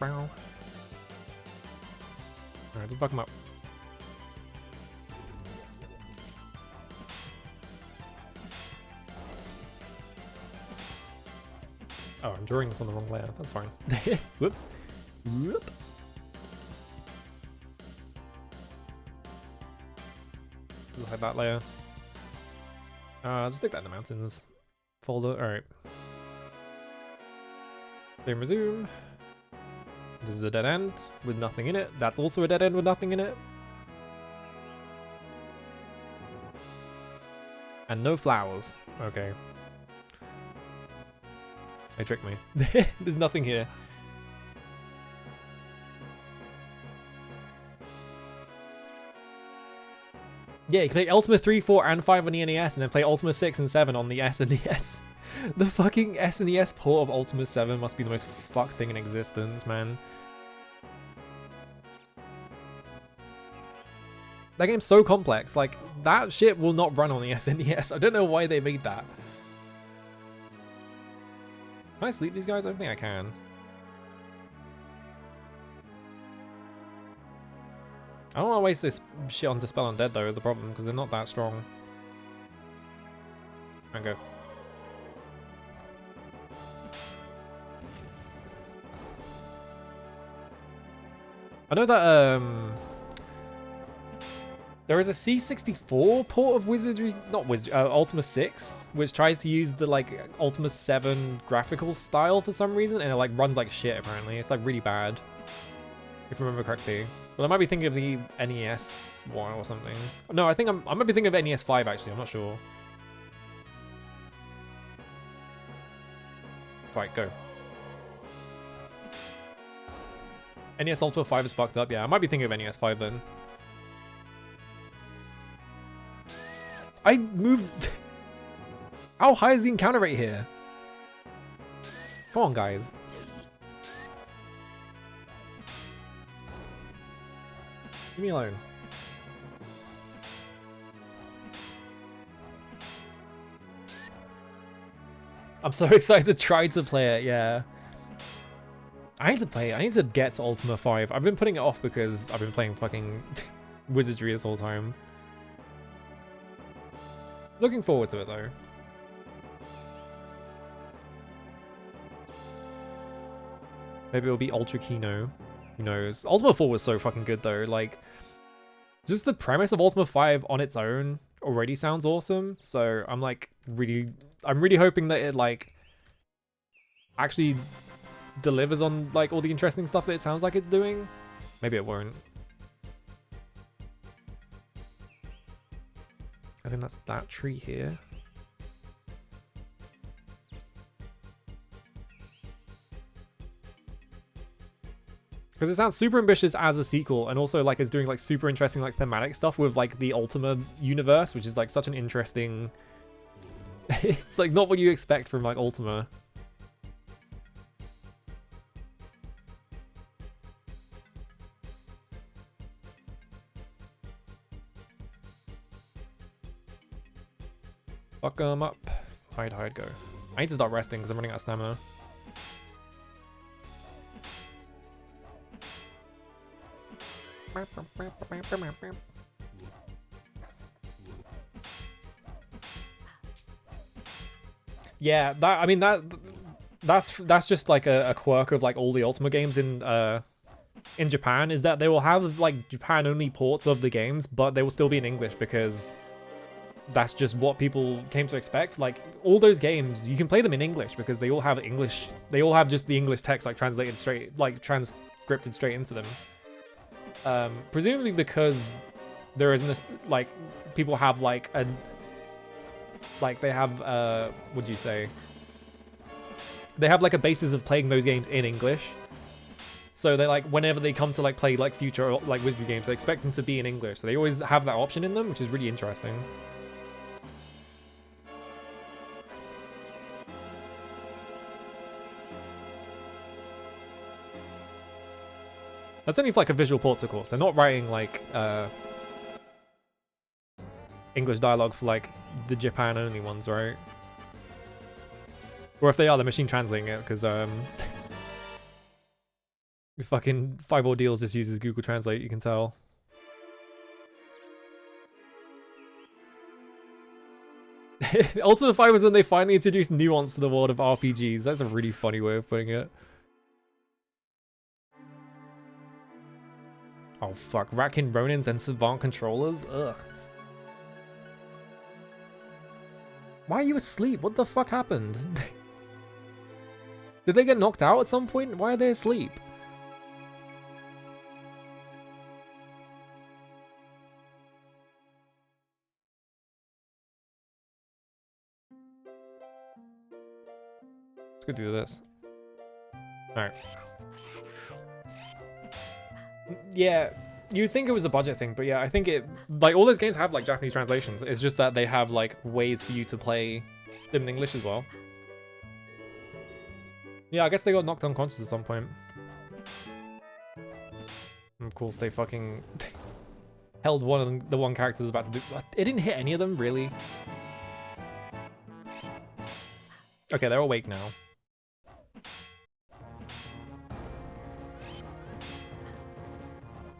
Alright, let's fuck him up. Oh, I'm drawing this on the wrong layer. That's fine. Whoops. Whoop. Just hide that layer. Just stick that in the mountains folder. Alright. Then resume. This is a dead end with nothing in it. That's also a dead end with nothing in it. And no flowers. Okay. They tricked me. There's nothing here. Yeah, you can play Ultima 3, 4, and 5 on the NES, and then play Ultima 6 and 7 on the SNES. The fucking SNES port of Ultima 7 must be the most fucked thing in existence, man. That game's so complex. Like, that shit will not run on the SNES. I don't know why they made that. Can I sleep these guys? I don't think I can. I don't want to waste this shit on Dispel Undead though, is the problem, because they're not that strong. And go. I know that there is a C64 port of Wizardry, not Wizardry, Ultima 6, which tries to use the like Ultima 7 graphical style for some reason, and it like runs like shit apparently. It's like really bad. if I remember correctly. But I might be thinking of the NES one or something. No, I think I might be thinking of NES 5 actually. I'm not sure. Right, go. NES Ultima 5 is fucked up. Yeah, I might be thinking of NES 5 then. I moved. How high is the encounter rate here? Come on, guys. Leave me alone. I'm so excited to try to play it, yeah. I need to play it. I need to get to Ultima 5. I've been putting it off because I've been playing fucking Wizardry this whole time. Looking forward to it, though. Maybe it'll be Ultra Kino. Who knows? Ultima 4 was so fucking good, though. Like, just the premise of Ultima 5 on its own already sounds awesome. So I'm like I'm really hoping that it like actually delivers on like all the interesting stuff that it sounds like it's doing. Maybe it won't. I think that's that tree here. Because it sounds super ambitious as a sequel, and also like it's doing like super interesting like thematic stuff with like the Ultima universe, which is like such an interesting. It's like not what you expect from like Ultima. Fuck 'em up. Hide, go. I need to start resting because I'm running out of stamina. Yeah, that I mean that's just like a quirk of like all the Ultima games in Japan, is that they will have like Japan only ports of the games, but they will still be in English because that's just what people came to expect. Like all those games, you can play them in English because they all have English. They all have just the English text like translated straight, like transcripted straight into them. Presumably because there isn't like people have like a like they have what do you say? They have like a basis of playing those games in English. So they like whenever they come to like play like future or like Wizardry games, they expect them to be in English. So they always have that option in them, which is really interesting. That's only for like a visual ports, of course. They're not writing like English dialogue for like the Japan only ones, right? Or if they are, the machine translating it because fucking 5 Ordeals just uses Google Translate, you can tell. Ultima 5 was when they finally introduced nuance to the world of RPGs. That's a really funny way of putting it. Oh fuck, Ratkin Ronins and Savant controllers? Ugh. Why are you asleep? What the fuck happened? Did they get knocked out at some point? Why are they asleep? Let's go do this. Alright. Yeah, you'd think it was a budget thing, but yeah, I think it, like, all those games have, like, Japanese translations. It's just that they have, like, ways for you to play them in English as well. Yeah, I guess they got knocked unconscious at some point. And of course, they fucking held one of the one character that's about to do... It didn't hit any of them, really. Okay, they're awake now.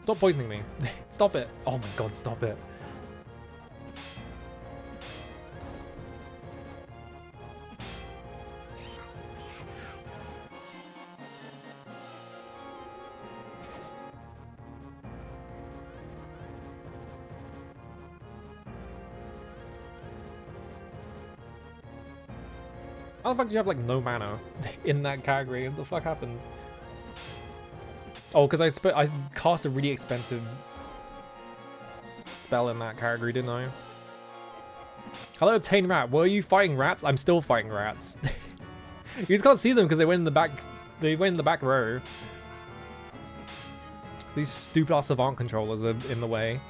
Stop poisoning me. Stop it. Oh my god, stop it. How the fuck do you have like no mana in that category? What the fuck happened? Oh, because I cast a really expensive spell in that category, didn't I? Hello, obtain rat. Were you fighting rats? I'm still fighting rats. You just can't see them because they went in the back. They went in the back row. So these stupid ass savant controllers are in the way.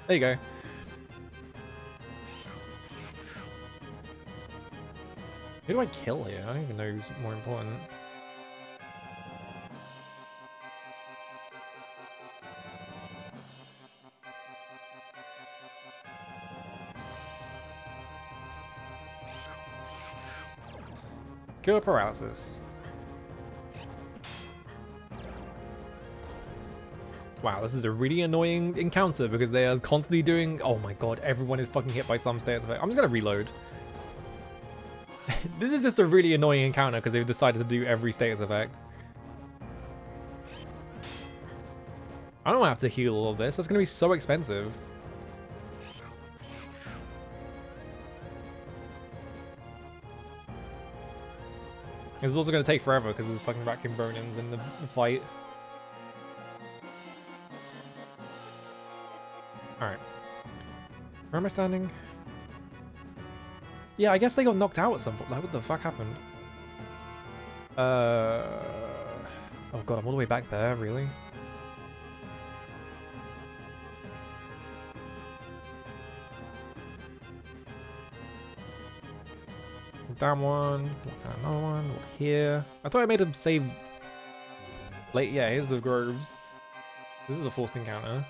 There you go. Who do I kill here? I don't even know who's more important. Killer paralysis. Wow, this is a really annoying encounter because they are constantly doing... Oh my god, everyone is fucking hit by some status effect. I'm just gonna reload. This is just a really annoying encounter because they've decided to do every status effect. I don't have to heal all of this. That's gonna be so expensive. It's also gonna take forever because there's fucking Raccoon Ronins in the fight. Alright. Where am I standing? Yeah, I guess they got knocked out at some point. Like, what the fuck happened? Oh god, I'm all the way back there, really? Down one, walk down another one, walk here. I thought I made him save late. Yeah, here's the groves. This is a forced encounter.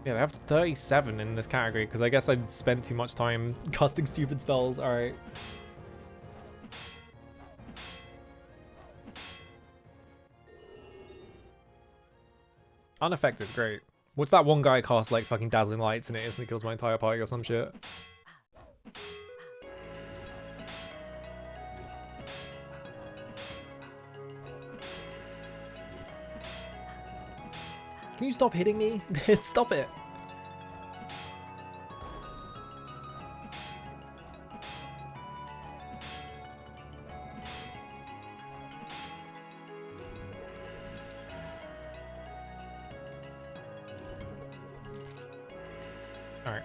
Yeah, they have 37 in this category because I guess I'd spent too much time casting stupid spells. Alright. Unaffected, great. What's that one guy cast like fucking dazzling lights and it instantly kills my entire party or some shit? Can you stop hitting me? Stop it. Alright.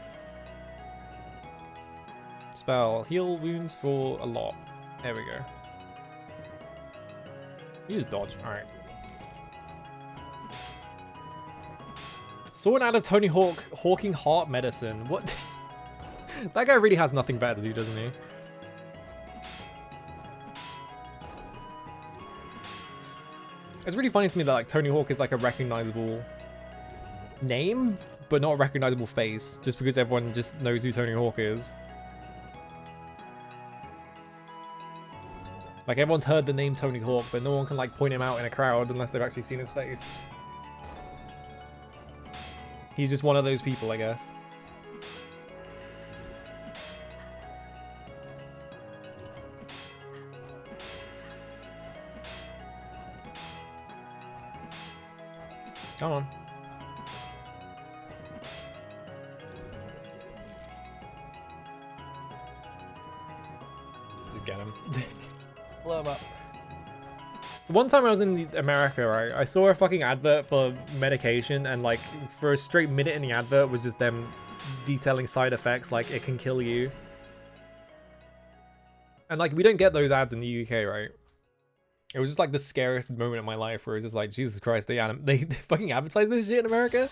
Spell. Heal wounds for a lot. There we go. Use dodge. Alright. Sword out of Tony Hawk, hawking heart medicine. What? That guy really has nothing better to do, doesn't he? It's really funny to me that like Tony Hawk is like a recognizable name, but not a recognizable face, just because everyone just knows who Tony Hawk is. Like everyone's heard the name Tony Hawk, but no one can like point him out in a crowd unless they've actually seen his face. He's just one of those people, I guess. Come on. Just get him. Blow him up. One time I was in America, right, I saw a fucking advert for medication and like for a straight minute in the advert was just them detailing side effects like it can kill you. And like we don't get those ads in the UK, right? It was just like the scariest moment in my life where it was just like, Jesus Christ, they fucking advertise this shit in America?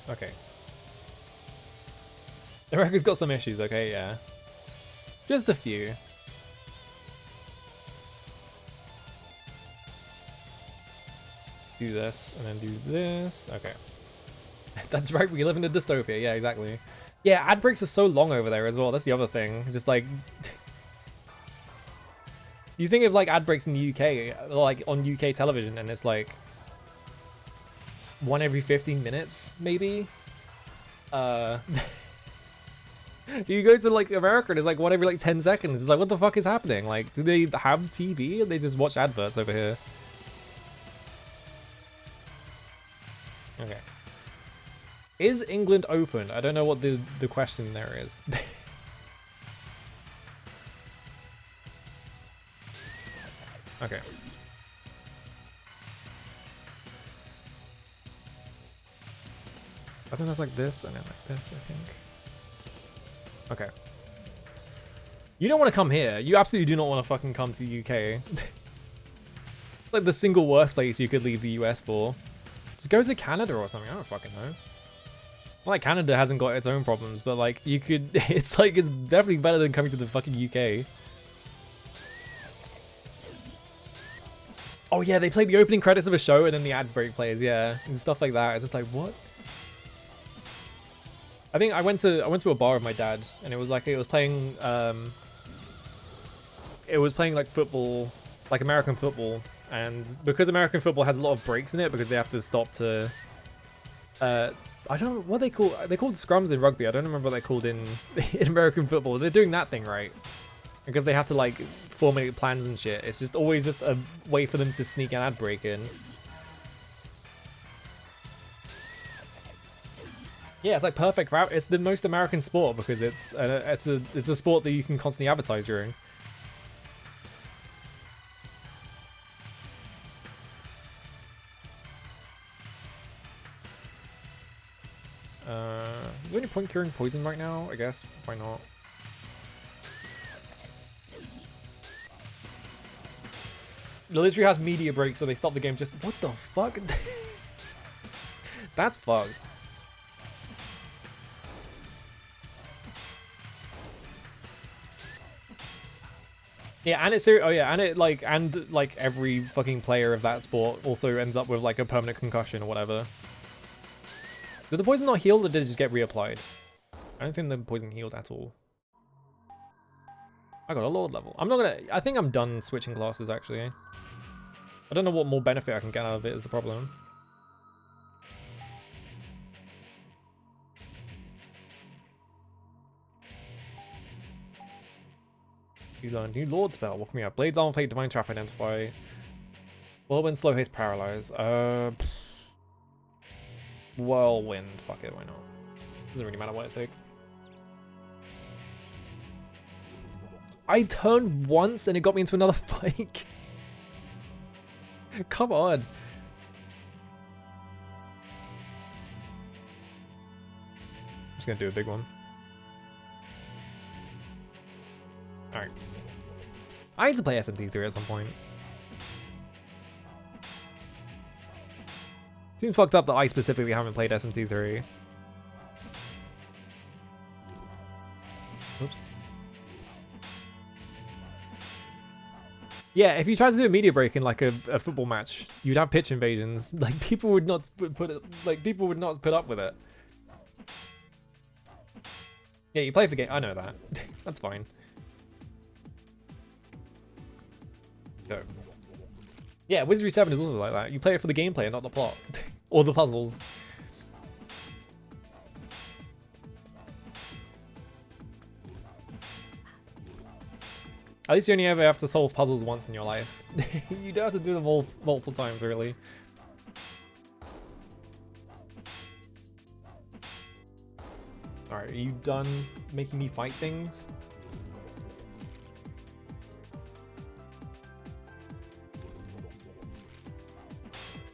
Okay. America's got some issues, okay, yeah. Just a few. Do this, and then do this. Okay. That's right, we live in a dystopia. Yeah, exactly. Yeah, ad breaks are so long over there as well. That's the other thing. It's just like... you think of like ad breaks in the UK, like on UK television, and it's like... one every 15 minutes, maybe? You go to like America and it's like one every like 10 seconds. It's like, what the fuck is happening? Like, do they have TV and they just watch adverts over here? Okay. Is England open? I don't know what the question there is. Okay. I think that's like this and then like this, I think. Okay. You don't want to come here. You absolutely do not want to fucking come to the UK. Like the single worst place you could leave the US for. Just go to Canada or something. I don't fucking know. Like Canada hasn't got its own problems, but like you could, it's like, it's definitely better than coming to the fucking UK. Oh yeah, they play the opening credits of a show and then the ad break plays, yeah. And stuff like that. It's just like, what? I think I went to a bar with my dad and it was like, it was playing like football, like American football. And because American football has a lot of breaks in it because they have to stop to, I don't know what they call, they're called scrums in rugby. I don't remember what they're called in American football. They're doing that thing, right? Because they have to like formulate plans and shit. It's just always just a way for them to sneak an ad break in. Yeah, it's like perfect for, it's the most American sport because it's a sport that you can constantly advertise during. Is there any point curing poison right now? I guess, why not? The Wizardry has media breaks where they stop the game just, what the fuck? That's fucked. Yeah, and it's like every fucking player of that sport also ends up with like a permanent concussion or whatever. Did the poison not heal or did it just get reapplied? I don't think the poison healed at all. I got a Lord level. I'm not gonna, I think I'm done switching classes actually. I don't know what more benefit I can get out of it is the problem. You learn new Lord spell. What can we have? Blades, Armor Plate, Divine Trap, Identify. Whirlwind, Slow Haste, Paralyze. Whirlwind. Fuck it, why not? Doesn't really matter what I take. I turned once and it got me into another fight. Come on. I'm just gonna do a big one. Alright. I need to play SMT3 at some point. Seems fucked up that I specifically haven't played SMT3. Oops. Yeah, if you tried to do a media break in like a football match, you'd have pitch invasions. Like people would not put up with it. Yeah, you play the game. I know that. That's fine. So, yeah, Wizardry 7 is also like that. You play it for the gameplay and not the plot. Or the puzzles. At least you only ever have to solve puzzles once in your life. You don't have to do them all multiple times, really. Alright, are you done making me fight things?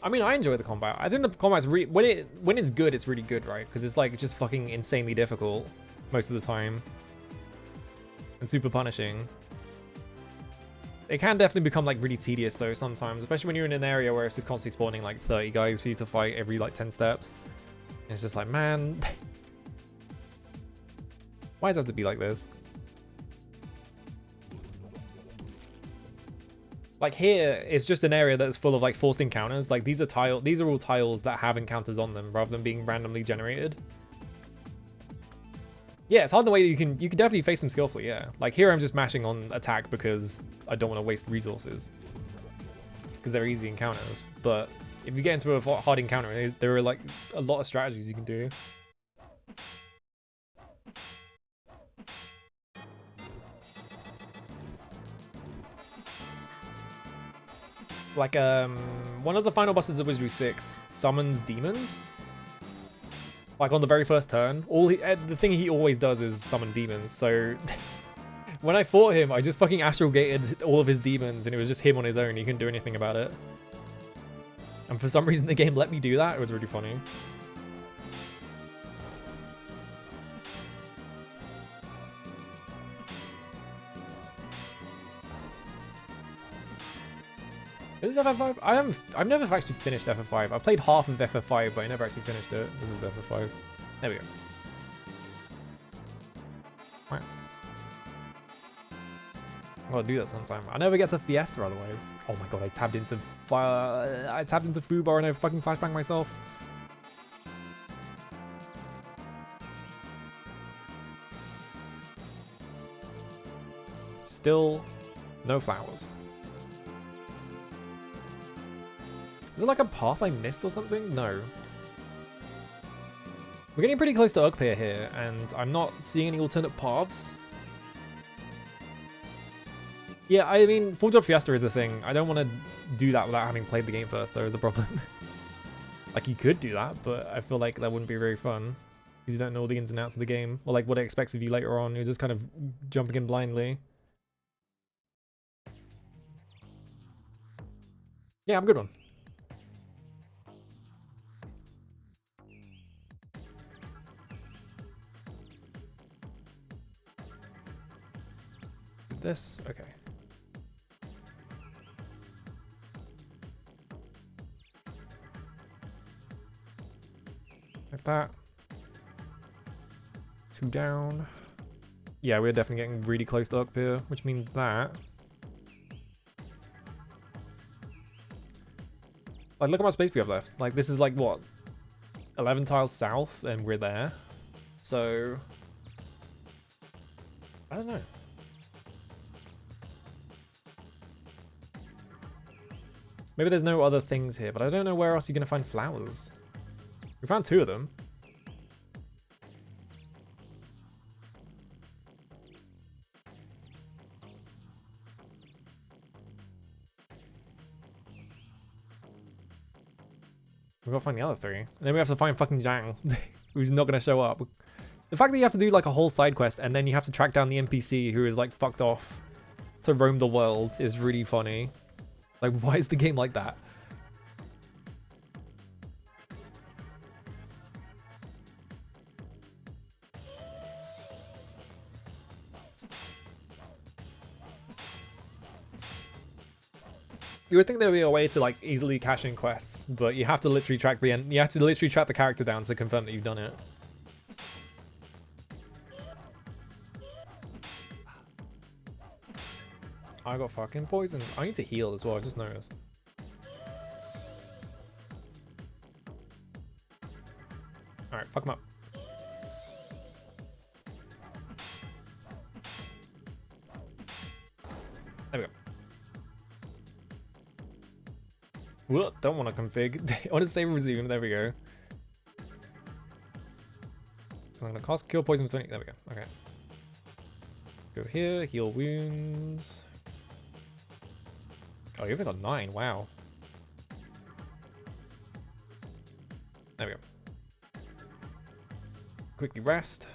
I mean, I enjoy the combat. I think the combat's when it's good, it's really good, right? Because it's like just fucking insanely difficult most of the time. And super punishing. It can definitely become like really tedious though sometimes, especially when you're in an area where it's just constantly spawning like 30 guys for you to fight every like 10 steps. And it's just like, man, why does it have to be like this? Like here, it's just an area that's full of like forced encounters. Like these are all tiles that have encounters on them rather than being randomly generated. Yeah, it's hard in the way that you can definitely face them skillfully, yeah. Like here I'm just mashing on attack because I don't want to waste resources. Because they're easy encounters. But if you get into a hard encounter, there are like a lot of strategies you can do. Like, one of the final bosses of Wizardry 6 summons demons. Like, on the very first turn. The thing he always does is summon demons, so... when I fought him, I just fucking astral gated all of his demons, and it was just him on his own. He couldn't do anything about it. And for some reason, the game let me do that. It was really funny. Is this FF5? I've never actually finished FF5. I've played half of FF5, but I never actually finished it. This is FF5. There we go. Right. I gotta do that sometime. I never get to Fiesta otherwise. Oh my god, I tabbed into Fubar and I fucking flashbanged myself. Still no flowers. Is it like a path I missed or something? No. We're getting pretty close to Ugpir here, and I'm not seeing any alternate paths. Yeah, I mean, Full Job Fiesta is a thing. I don't want to do that without having played the game first, though, is a problem. Like, you could do that, but I feel like that wouldn't be very fun. Because you don't know all the ins and outs of the game, or like what it expects of you later on. You're just kind of jumping in blindly. Yeah, I'm a good one. This, okay. Like that. 2 down. Yeah, we're definitely getting really close to Ugpir, which means that. Like, look how much space we have left. Like, this is like, what? 11 tiles south, and we're there. So... I don't know. Maybe there's no other things here, but I don't know where else you're going to find flowers. We found 2 of them. We've got to find the other 3. And then we have to find fucking Zhang, who's not going to show up. The fact that you have to do like a whole side quest and then you have to track down the NPC who is like fucked off to roam the world is really funny. Like, why is the game like that? You would think there would be a way to like easily cash in quests, but you have to literally track the end. You have to literally track the character down to confirm that you've done it. I got fucking poisoned. I need to heal as well. I just noticed. All right, fuck him up. There we go. Whoa, don't want to config. I want to save and resume. There we go. So I'm going to cast Cure Poison for 20. There we go. Okay. Go here, heal wounds. Oh, you even got 9. Wow. There we go. Quickly rest.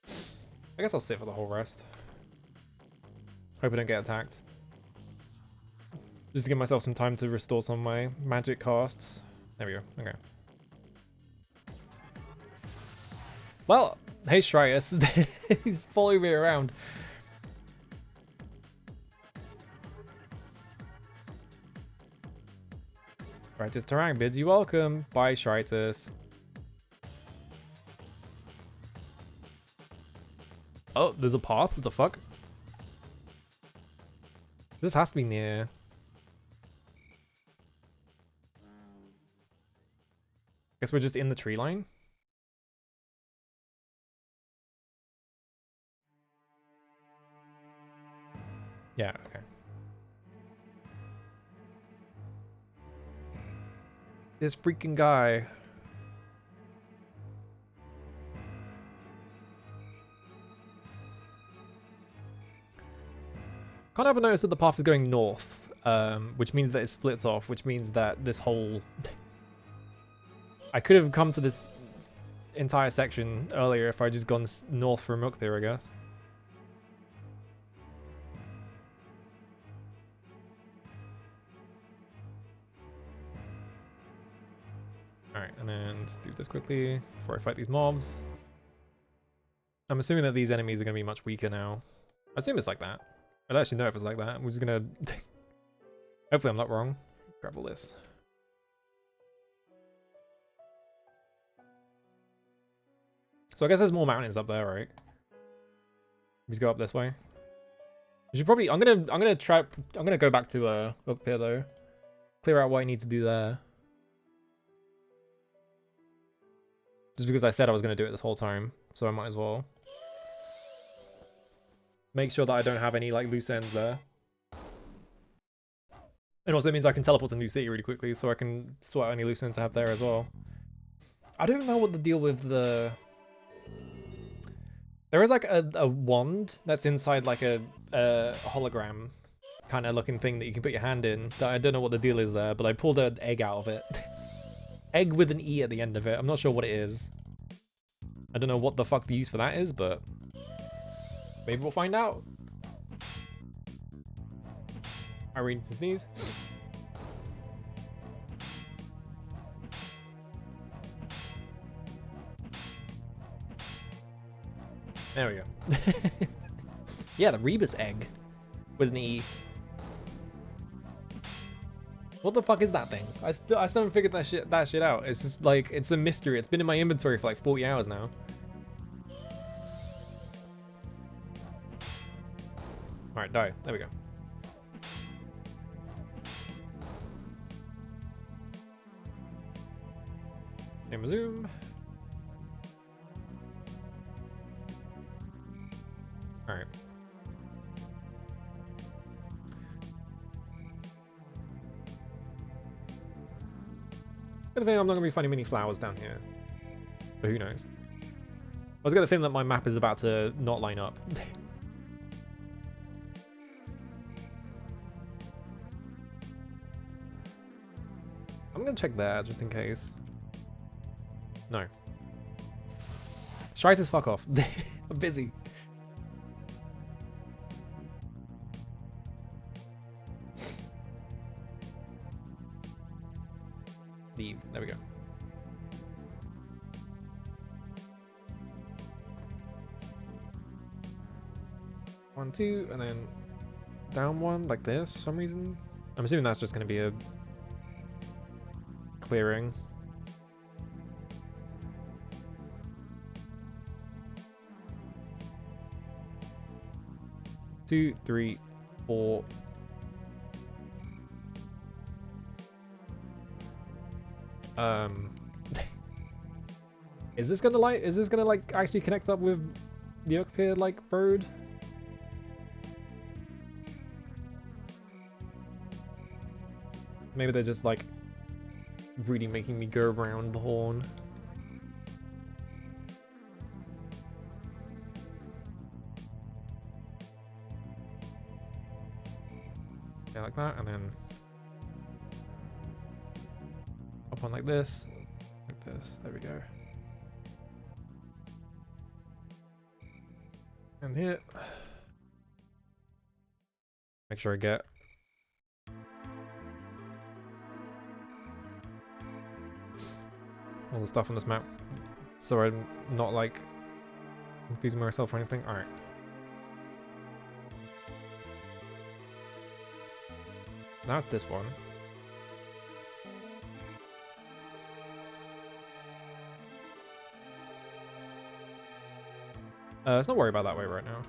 I guess I'll sit for the whole rest. Hope I don't get attacked. Just to give myself some time to restore some of my magic casts. There we go. Okay. Well, hey Shreyas. He's following me around. Shreyas Terang bids you welcome. Bye, Shreyas. Oh, there's a path? What the fuck? This has to be near. Guess we're just in the tree line. Yeah, okay. This freaking guy. Can't help but notice that the path is going north, which means that it splits off, which means that this whole... I could have come to this entire section earlier if I just gone north from Mukpir, I guess. Alright, and then just do this quickly before I fight these mobs. I'm assuming that these enemies are going to be much weaker now. I assume it's like that. I don't actually know if it's like that. We're just going to... Hopefully I'm not wrong. Grab all this. So I guess there's more mountains up there, right? We just go up this way. We should probably... I'm gonna go back to Mukpir though. Clear out what I need to do there. Just because I said I was going to do it this whole time, so I might as well. Make sure that I don't have any like loose ends there. And also it means I can teleport to New City really quickly, so I can sort out any loose ends I have there as well. I don't know what the deal with the... There is like a wand that's inside like a hologram kind of looking thing that you can put your hand in. That I don't know what the deal is there, but I pulled an egg out of it. Egg with an E at the end of it. I'm not sure what it is. I don't know what the fuck the use for that is, but maybe we'll find out. I really need to sneeze. There we go. Yeah, the Rebus egg with an E. What the fuck is that thing? I still haven't figured that shit out. It's just like, it's a mystery. It's been in my inventory for like 40 hours now. Alright, die. There we go. Name zoom. Alright. Good thing I'm not going to be finding many flowers down here. But who knows? I was going to think that my map is about to not line up. I'm going to check there just in case. No. Stritus, fuck off. I'm busy. Leave. There we go. One, two, and then down one like this for some reason. I'm assuming that's just going to be a clearing. Two, three, four. Is this gonna like actually connect up with the Mukpir like road? Maybe they're just like really making me go around the horn. Yeah, like that, and then up one like this, there we go. And here, make sure I get all the stuff on this map, so I'm not like confusing myself or anything. All right. Now it's this one. Let's not worry about that way right now.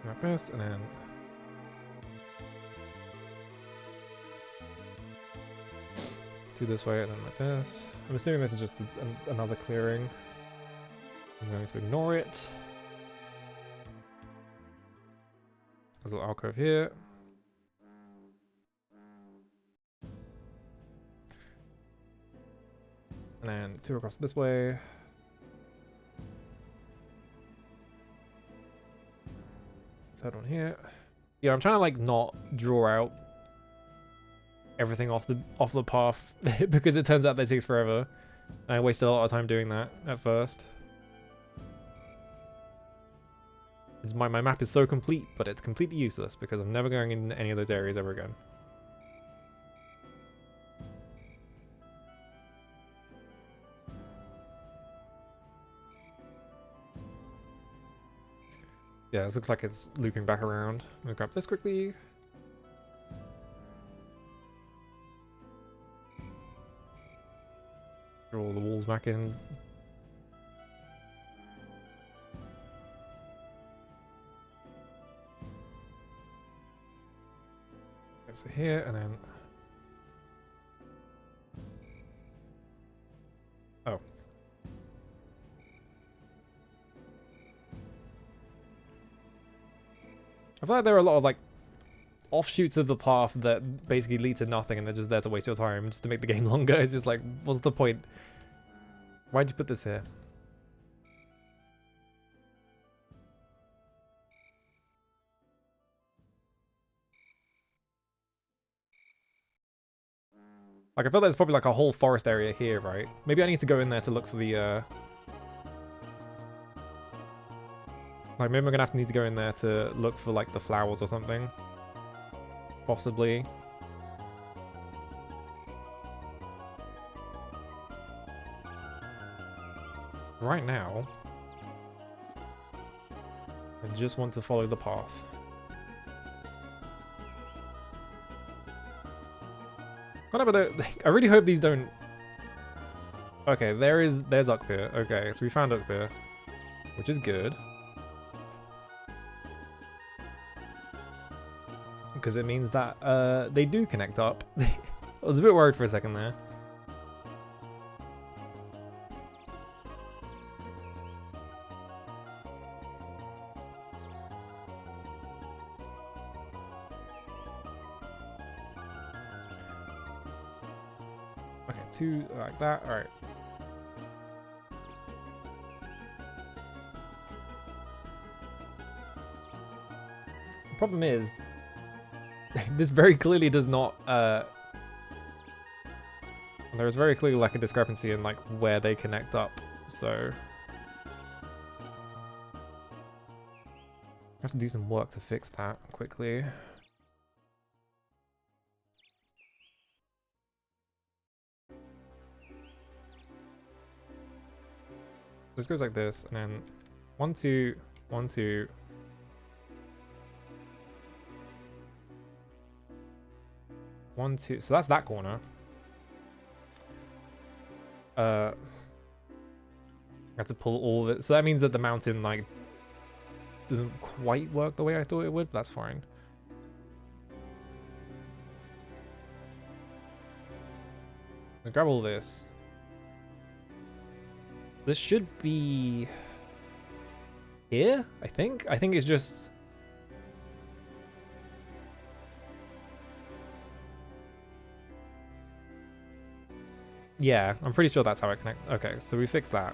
Like this, and then do this way, and then like this. I'm assuming this is just another clearing. I'm going to ignore it. There's a little alcove here. And And then 2 across this way. Third one here. Yeah, I'm trying to like not draw out everything off the path because it turns out that takes forever. And I wasted a lot of time doing that at first. My map is so complete, but it's completely useless because I'm never going in any of those areas ever again. Yeah, this looks like it's looping back around. I'm gonna grab this quickly. Draw all the walls back in. So here, and then... Oh. I feel like there are a lot of, like, offshoots of the path that basically lead to nothing, and they're just there to waste your time, just to make the game longer. It's just like, what's the point? Why'd you put this here? Like, I feel there's probably like a whole forest area here, right? Maybe I need to go in there to look for the, like, maybe I'm gonna need to go in there to look for, like, the flowers or something. Possibly. Right now, I just want to follow the path. Whatever, I really hope these don't... Okay, there's Uckbeer. Okay, so we found Uckbeer, which is good. Because it means that they do connect up. I was a bit worried for a second there. Okay, 2 like that. All right. The problem is, this very clearly does not, there's very clearly like a discrepancy in like where they connect up, so I have to do some work to fix that quickly. This goes like this, and then 1, 2, 1, 2. 1, 2. So that's that corner. I have to pull all of it. So that means that the mountain like doesn't quite work the way I thought it would, but that's fine. Let's grab all this. This should be here, I think. I think it's just... Yeah, I'm pretty sure that's how it connects. Okay, so we fixed that.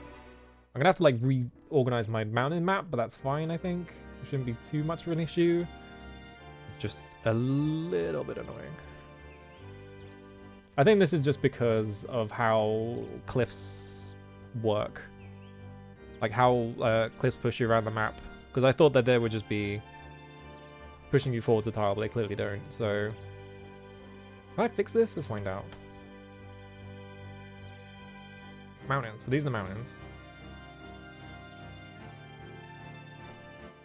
I'm gonna have to like reorganize my mountain map, but that's fine, I think. It shouldn't be too much of an issue. It's just a little bit annoying. I think this is just because of how cliffs work. Like how cliffs push you around the map. Because I thought that they would just be pushing you forwards a tile, but they clearly don't. So, can I fix this? Let's find out. Mountains. So these are the mountains.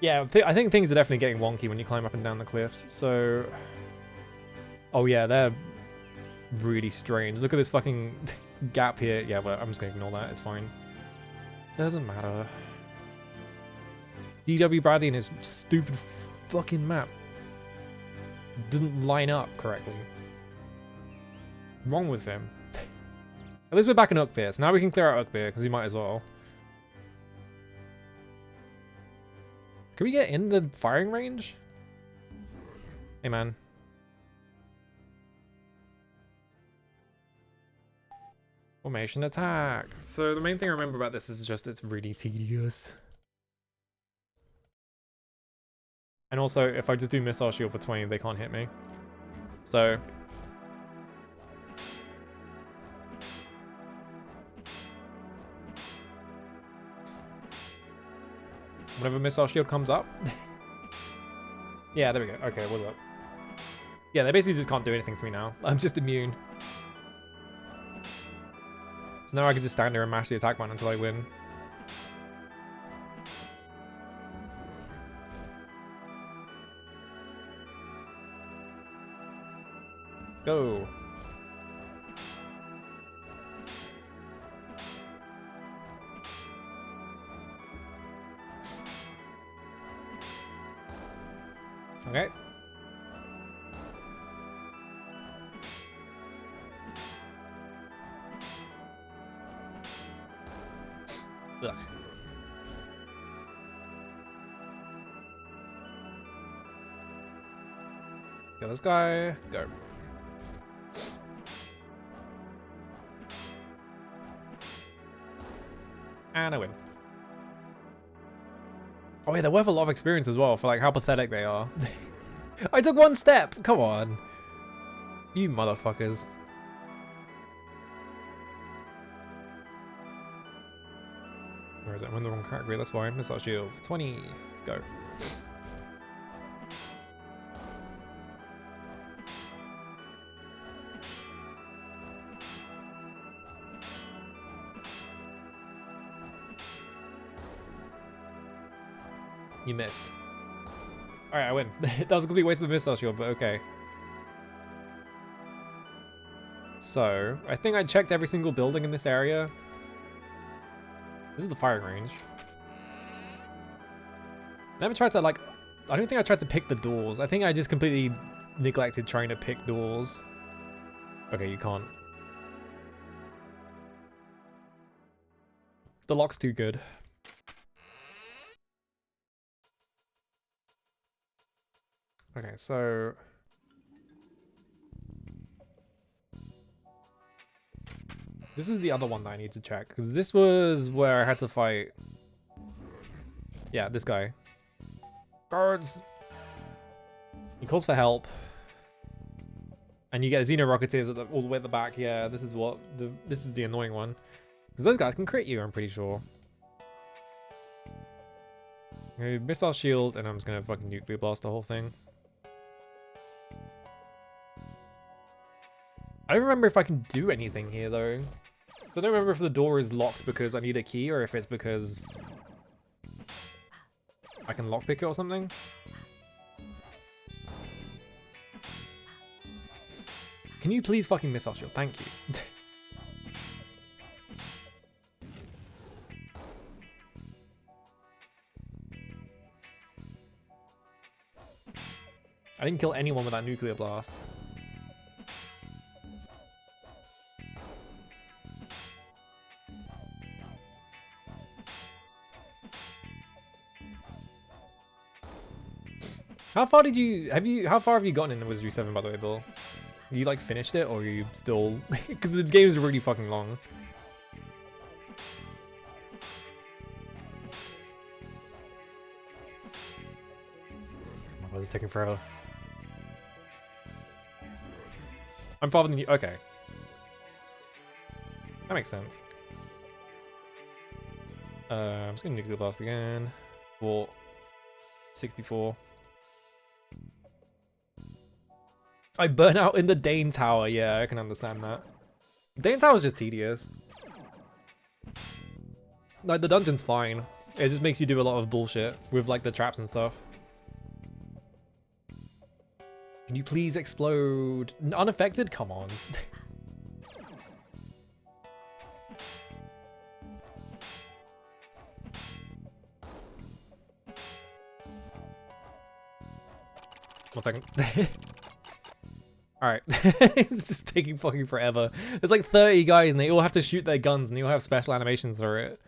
Yeah, I think things are definitely getting wonky when you climb up and down the cliffs. So, oh yeah, they're really strange. Look at this fucking gap here. Yeah, but I'm just gonna ignore that. It's fine. Doesn't matter. DW Bradley and his stupid fucking map doesn't line up correctly. Wrong with him. At least we're back in Uckbeer, so now we can clear out Uckbeer, because we might as well. Can we get in the firing range? Hey, man. Formation attack. So the main thing I remember about this is just it's really tedious. And also, if I just do missile shield for 20, they can't hit me. So whenever missile shield comes up. Yeah, there we go. Okay, what's up? Yeah, they basically just can't do anything to me now. I'm just immune. So now I can just stand there and mash the attack button until I win. Go. Okay. Ugh. Kill this guy. Go. And I win. Oh yeah, they're worth a lot of experience as well for like how pathetic they are. I took one step. Come on. You motherfuckers. Where is it? I'm in the wrong category, that's why. Missile shield. 20. Go. You missed. Alright, I win. That was a complete waste of the missile shield, but okay. So, I think I checked every single building in this area. This is the firing range. Never tried to like... I don't think I tried to pick the doors. I think I just completely neglected trying to pick doors. Okay, you can't. The lock's too good. Okay, so... This is the other one that I need to check, because this was where I had to fight... Yeah, this guy. Guards! He calls for help. And you get Xeno Rocketeers at all the way at the back. Yeah, this is what... This is the annoying one. Because those guys can crit you, I'm pretty sure. Okay, missile shield, and I'm just gonna fucking nuclear blast the whole thing. I don't remember if I can do anything here, though. I don't remember if the door is locked because I need a key, or if it's because I can lockpick it or something. Can you please fucking missile shield? Thank you. I didn't kill anyone with that nuclear blast. How far did you how far have you gotten in the Wizardry 7, by the way, Bill? You like finished it, or are you still because the game is really fucking long. Oh my god, it's taking forever. I'm farther than you. Okay. That makes sense. I'm just gonna nuclear blast again. For 64. I burn out in the Dane Tower. Yeah, I can understand that. Dane Tower is just tedious. Like, the dungeon's fine. It just makes you do a lot of bullshit with, like, the traps and stuff. Can you please explode? Unaffected? Come on. One second. Alright. It's just taking fucking forever. There's like 30 guys and they all have to shoot their guns and they all have special animations for it.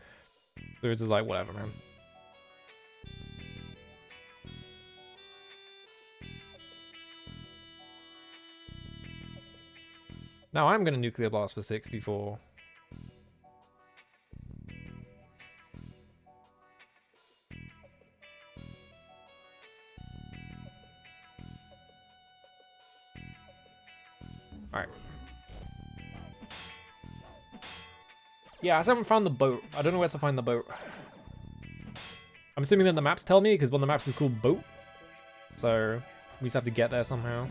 So it's just like, whatever, man. Now I'm gonna nuclear blast for 64. Alright. Yeah, I still haven't found the boat. I don't know where to find the boat. I'm assuming that the maps tell me, because one of the maps is called boat. So, we just have to get there somehow.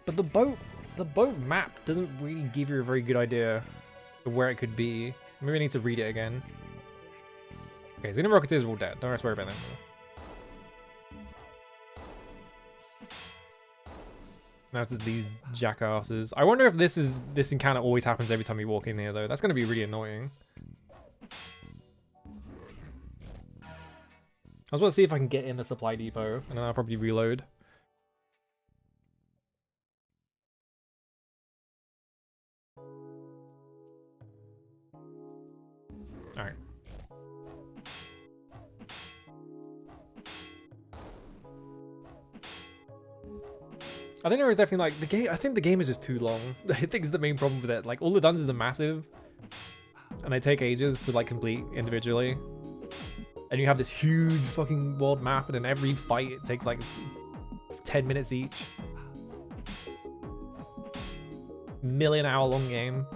But the boat map doesn't really give you a very good idea of where it could be. Maybe I need to read it again. Okay, Xena Rocketeers are all dead. Don't have to worry about them. Now it's just these jackasses. I wonder if this encounter always happens every time you walk in here though. That's gonna be really annoying. I just want to see if I can get in the supply depot, and then I'll probably reload. Alright. I think there is definitely like the game. I think the game is just too long. I think it's the main problem with it. Like all the dungeons are massive, and they take ages to like complete individually. And you have this huge fucking world map, and in every fight it takes like 10 minutes each. Million-hour long game.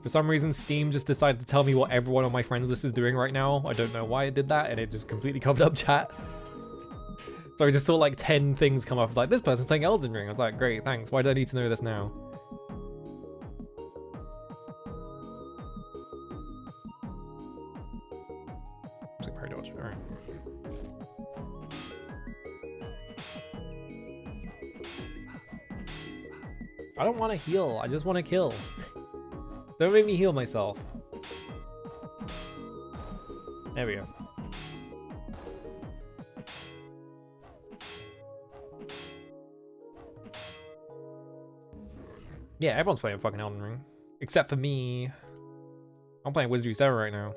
For some reason, Steam just decided to tell me what everyone on my friends list is doing right now. I don't know why it did that, and it just completely covered up chat. So I just saw like 10 things come up like, this person's playing Elden Ring. I was like, great, thanks. Why do I need to know this now? Dodge. All right. I don't want to heal. I just want to kill. Don't make me heal myself. There we go. Yeah, everyone's playing fucking Elden Ring. Except for me. I'm playing Wizardry 7 right now.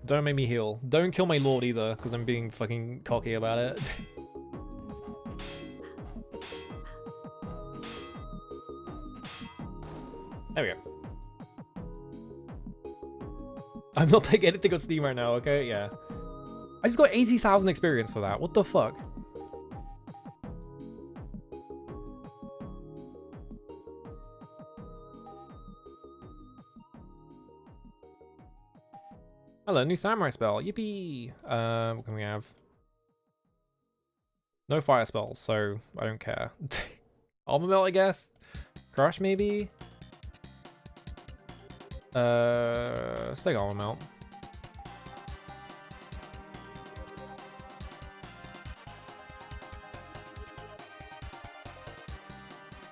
Don't make me heal. Don't kill my lord either, because I'm being fucking cocky about it. There we go. I'm not taking anything on Steam right now, okay? Yeah. I just got 80,000 experience for that. What the fuck? Hello, new samurai spell. Yippee! What can we have? No fire spells, so I don't care. Armor melt, I guess? Crush, maybe? Let's take armor melt.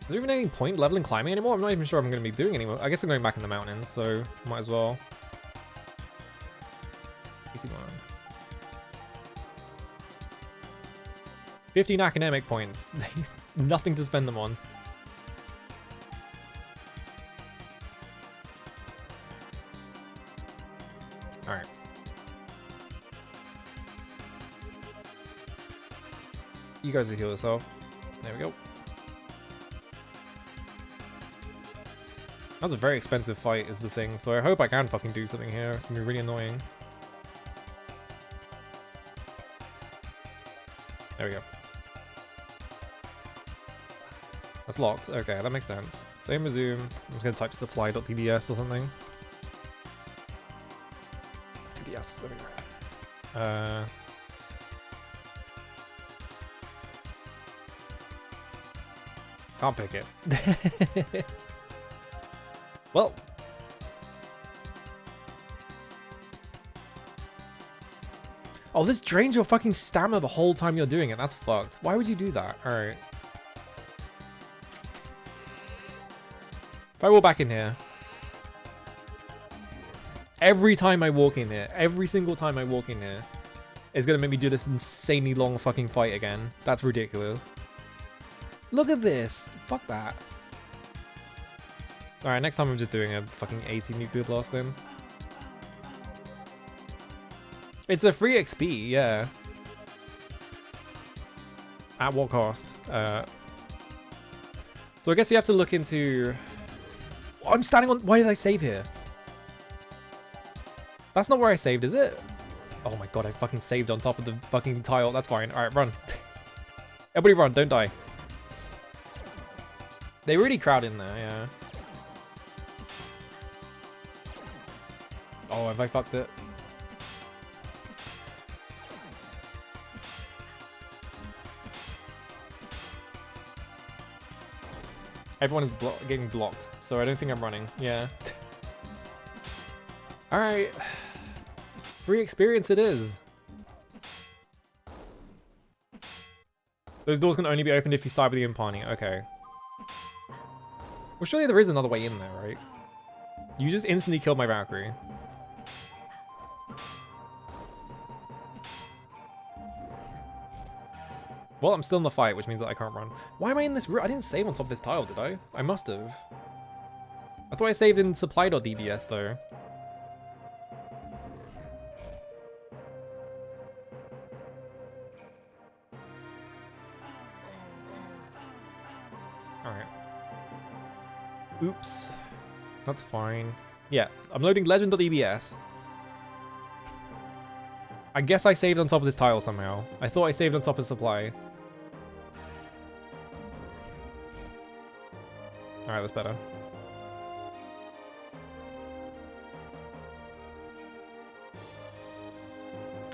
Is there even any point leveling climbing anymore? I'm not even sure I'm going to be doing anymore. I guess I'm going back in the mountains, so might as well. 81. 15 academic points. Nothing to spend them on. Alright. You guys will heal yourself. There we go. That was a very expensive fight is the thing, so I hope I can fucking do something here. It's gonna be really annoying. There we go. That's locked. Okay, that makes sense. Same resume. I'm just gonna type supply.tbs or something. TBS, there we go. Can't pick it. Well. Oh, this drains your fucking stamina the whole time you're doing it. That's fucked. Why would you do that? Alright. If I walk back in here. Every time I walk in here, every single time I walk in here, it's gonna make me do this insanely long fucking fight again. That's ridiculous. Look at this. Fuck that. Alright, next time I'm just doing a fucking 80 nuclear blast then. It's a free XP, yeah. At what cost? So I guess you have to look into... I'm standing on... Why did I save here? That's not where I saved, is it? Oh my god, I fucking saved on top of the fucking tile. That's fine. Alright, run. Everybody run, don't die. They really crowd in there, yeah. Oh, have I fucked it? Everyone is getting blocked, so I don't think I'm running. Yeah. Alright. Free experience it is. Those doors can only be opened if you side with the Impani. Okay. Well, surely there is another way in there, right? You just instantly killed my Valkyrie. Well, I'm still in the fight, which means that I can't run. Why am I in this room? I didn't save on top of this tile, did I? I must have. I thought I saved in supply.dbs, though. Alright. Oops. That's fine. Yeah, I'm loading legend.dbs. I guess I saved on top of this tile somehow. I thought I saved on top of supply. Alright, that's better.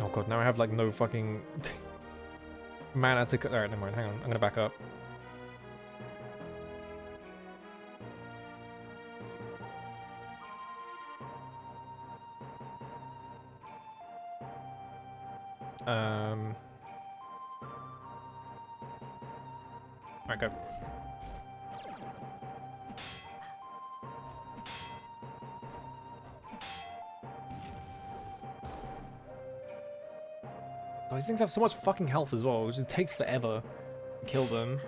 Oh god, now I have like no fucking mana to... Alright, never mind, hang on. I'm gonna back up. Alright, go. Oh, these things have so much fucking health as well, which just takes forever to kill them.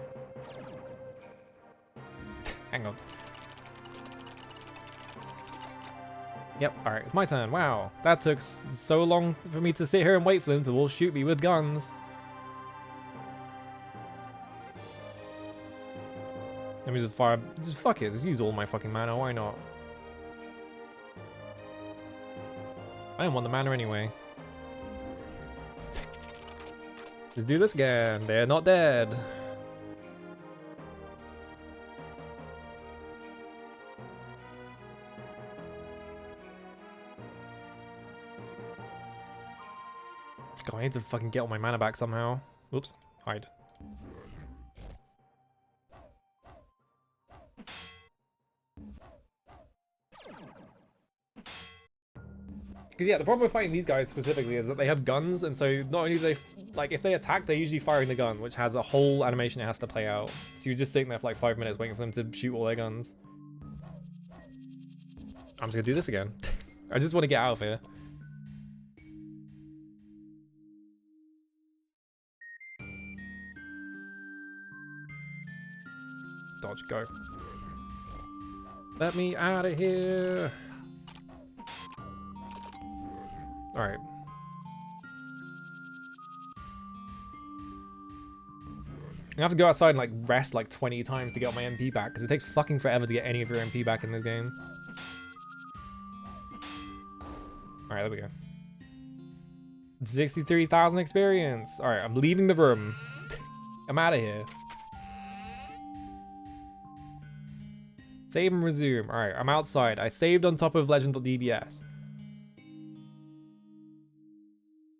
Hang on. Yep, alright, it's my turn. Wow, that took so long for me to sit here and wait for them to all shoot me with guns. Let me just fire. Just fuck it, just use all my fucking mana, why not? I don't want the mana anyway. Let's do this again. They're not dead. God, I need to fucking get all my mana back somehow. Oops, hide. Because yeah, the problem with fighting these guys specifically is that they have guns, and so not only do they, like, if they attack, they're usually firing the gun, which has a whole animation it has to play out. So you're just sitting there for like 5 minutes waiting for them to shoot all their guns. I'm just gonna do this again. I just want to get out of here. Dodge, go. Let me out of here. Alright. I have to go outside and like rest like 20 times to get my MP back, because it takes fucking forever to get any of your MP back in this game. Alright, there we go. 63,000 experience. Alright, I'm leaving the room. I'm out of here. Save and resume. Alright, I'm outside. I saved on top of legend.dbs.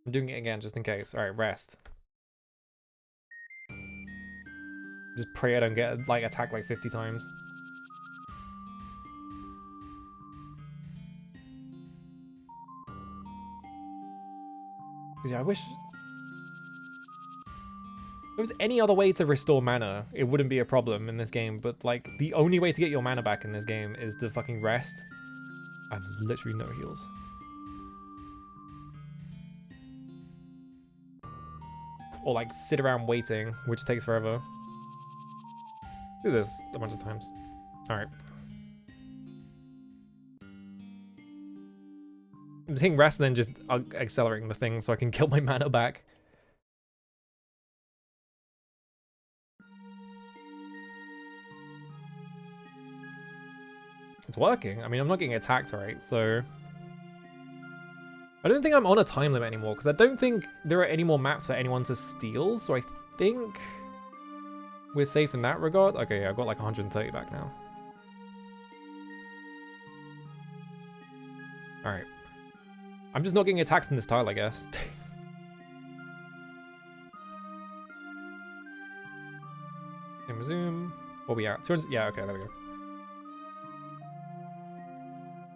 I'm doing it again just in case. Alright, rest. Just pray I don't get like attacked like 50 times. Because yeah, I wish... If there was any other way to restore mana, it wouldn't be a problem in this game, but like, the only way to get your mana back in this game is to fucking rest. I have literally no heals. Or like sit around waiting, which takes forever. Do this a bunch of times. Alright. I'm just hitting rest and then just accelerating the thing so I can kill my mana back. It's working. I mean, I'm not getting attacked, right? So I don't think I'm on a time limit anymore because I don't think there are any more maps for anyone to steal. So I think we're safe in that regard. Okay, yeah, I've got like 130 back now. All right. I'm just not getting attacked in this tile, I guess. And resume. What are we at? 200. Yeah, okay, there we go.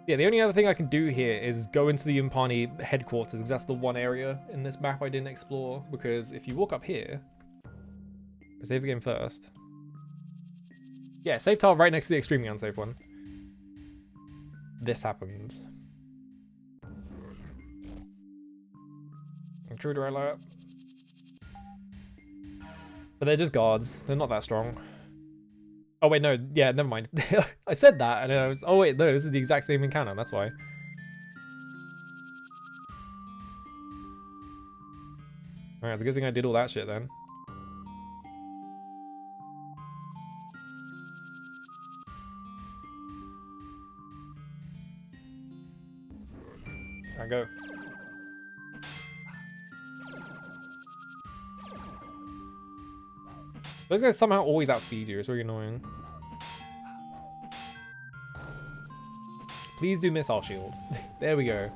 Yeah, the only other thing I can do here is go into the Umpani headquarters, because that's the one area in this map I didn't explore. Because if you walk up here, save the game first. Yeah, save tile right next to the extremely unsafe one. This happens. Intruder alert. But they're just guards. They're not that strong. Oh wait, no, yeah, never mind. I said that and I was, oh wait, no, this is the exact same encounter, that's why. Alright, it's a good thing I did all that shit then. Alright, go. Those guys somehow always outspeed you, it's really annoying. Please do missile shield. There we go.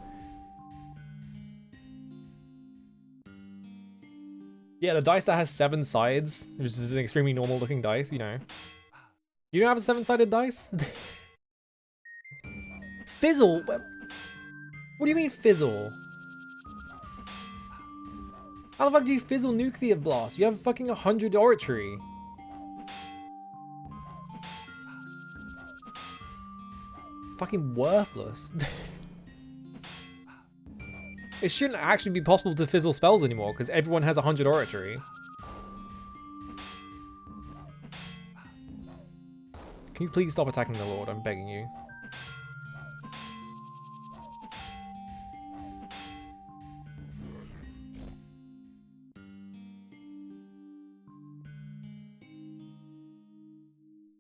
Yeah, the dice that has 7 sides, which is an extremely normal looking dice, you know. You don't have a 7-sided dice? Fizzle? What do you mean fizzle? How the fuck do you fizzle nuclear blast? You have fucking 100 oratory. Fucking worthless. It shouldn't actually be possible to fizzle spells anymore because everyone has 100 oratory. Can you please stop attacking the Lord? I'm begging you.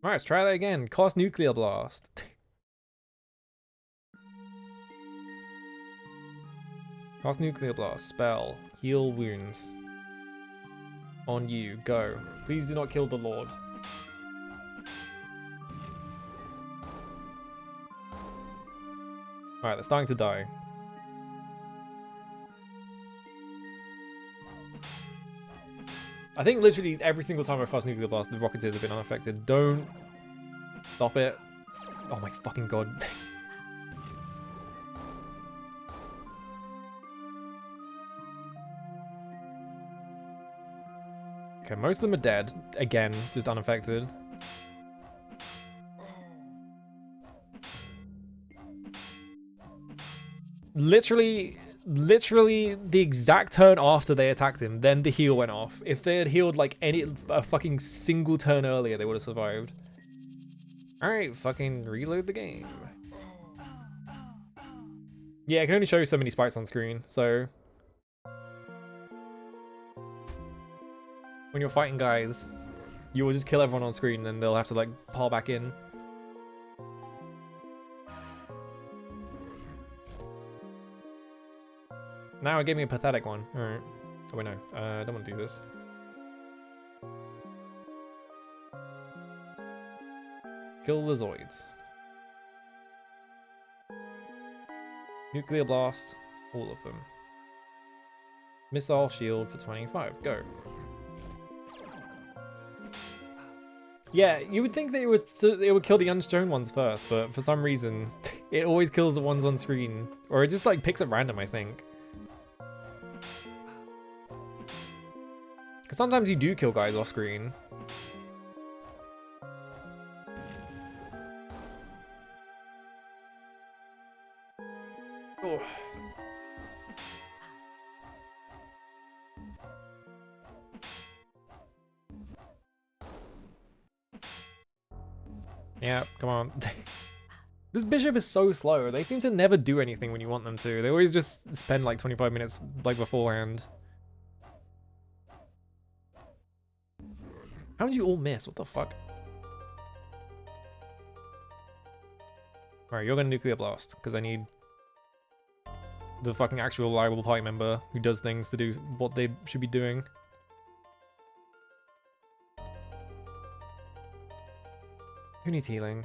Alright, let's try that again. Cost Nuclear Blast. Cast Nuclear Blast. Spell. Heal wounds. On you. Go. Please do not kill the Lord. Alright, they're starting to die. I think literally every single time I've cast Nuclear Blast, the Rocketeers have been unaffected. Don't stop it. Oh my fucking god. Okay, most of them are dead. Again, just unaffected. Literally the exact turn after they attacked him, then the heal went off. If they had healed like a fucking single turn earlier, they would have survived. Alright, fucking reload the game. Yeah, I can only show you so many sprites on screen, so when you're fighting guys, you will just kill everyone on screen and then they'll have to like pile back in. Now it gave me a pathetic one. Alright. Oh wait, no. I don't want to do this. Kill the Zoids. Nuclear Blast. All of them. Missile Shield for 25. Go. Yeah, you would think that it would kill the unshown ones first, but for some reason, it always kills the ones on screen. Or it just like picks at random, I think. Because sometimes you do kill guys off screen. Oh. Yeah, come on. This bishop is so slow. They seem to never do anything when you want them to. They always just spend like 25 minutes like beforehand. How did you all miss? What the fuck? Alright, you're gonna nuclear blast, because I need the fucking actual reliable party member who does things to do what they should be doing. Who needs healing?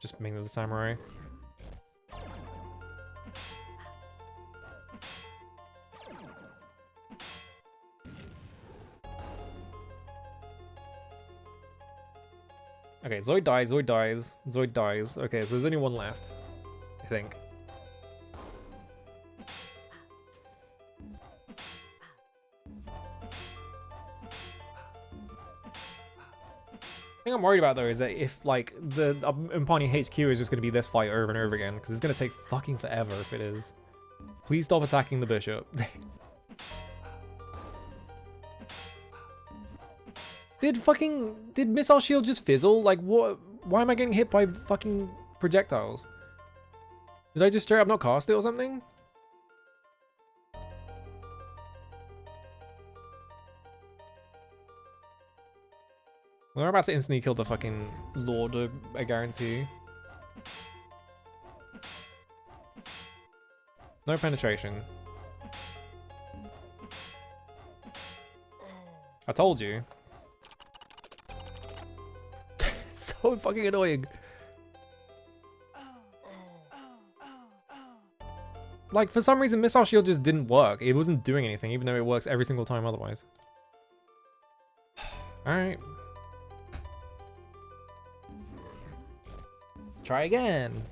Just mainly the samurai. Okay, Zoid dies, Zoid dies, Zoid dies. Okay, so there's only one left, I think. The thing I'm worried about though is that if like the Impani HQ is just going to be this fight over and over again, because it's going to take fucking forever if it is. Please stop attacking the bishop. Did missile shield just fizzle? Like what? Why am I getting hit by fucking projectiles? Did I just straight up not cast it or something? We're about to instantly kill the fucking Lord, I guarantee. No penetration. I told you. So fucking annoying. Like, for some reason, Missile Shield just didn't work. It wasn't doing anything, even though it works every single time otherwise. Alright. Let's try again.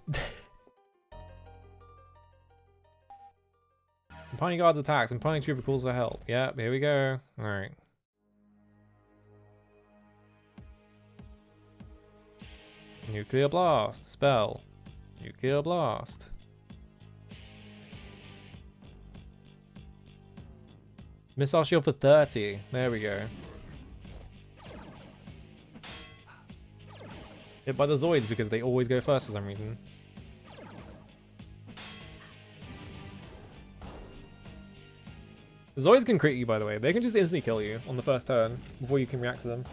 Impani Guard's attacks. Impani Trooper calls for help. Yep, here we go. Alright. Nuclear Blast. Spell. Nuclear Blast. Missile Shield for 30. There we go. Hit by the Zoids because they always go first for some reason. The Zoids can crit you, by the way. They can just instantly kill you on the first turn before you can react to them.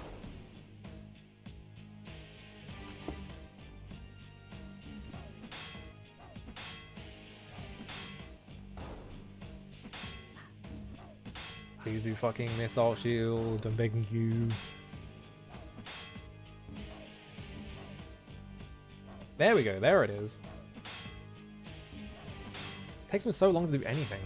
Please do fucking Missile Shield, I'm begging you. There we go, there it is. Takes them so long to do anything.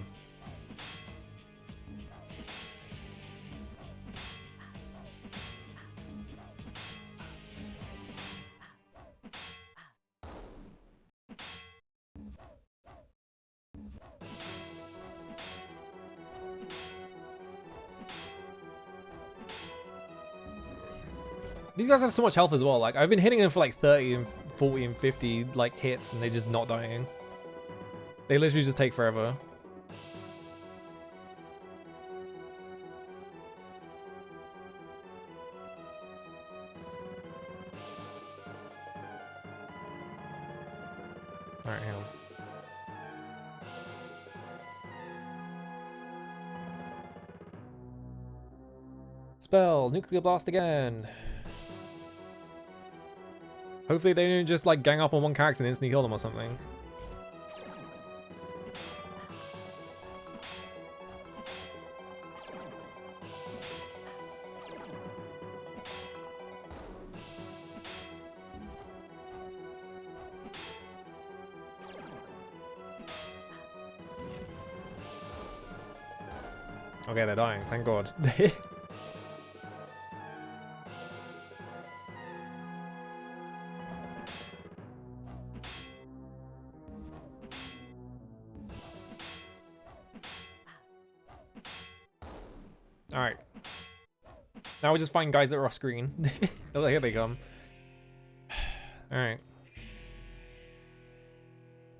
These guys have so much health as well. Like, I've been hitting them for like 30 and 40 and 50 like hits and they're just not dying. They literally just take forever. Alright, hang on. Spell, Nuclear Blast again. Hopefully they don't just like gang up on one character and instantly kill them or something. Okay, they're dying, thank God. Alright. Now we're just fighting guys that are off screen. Oh, here they come. Alright.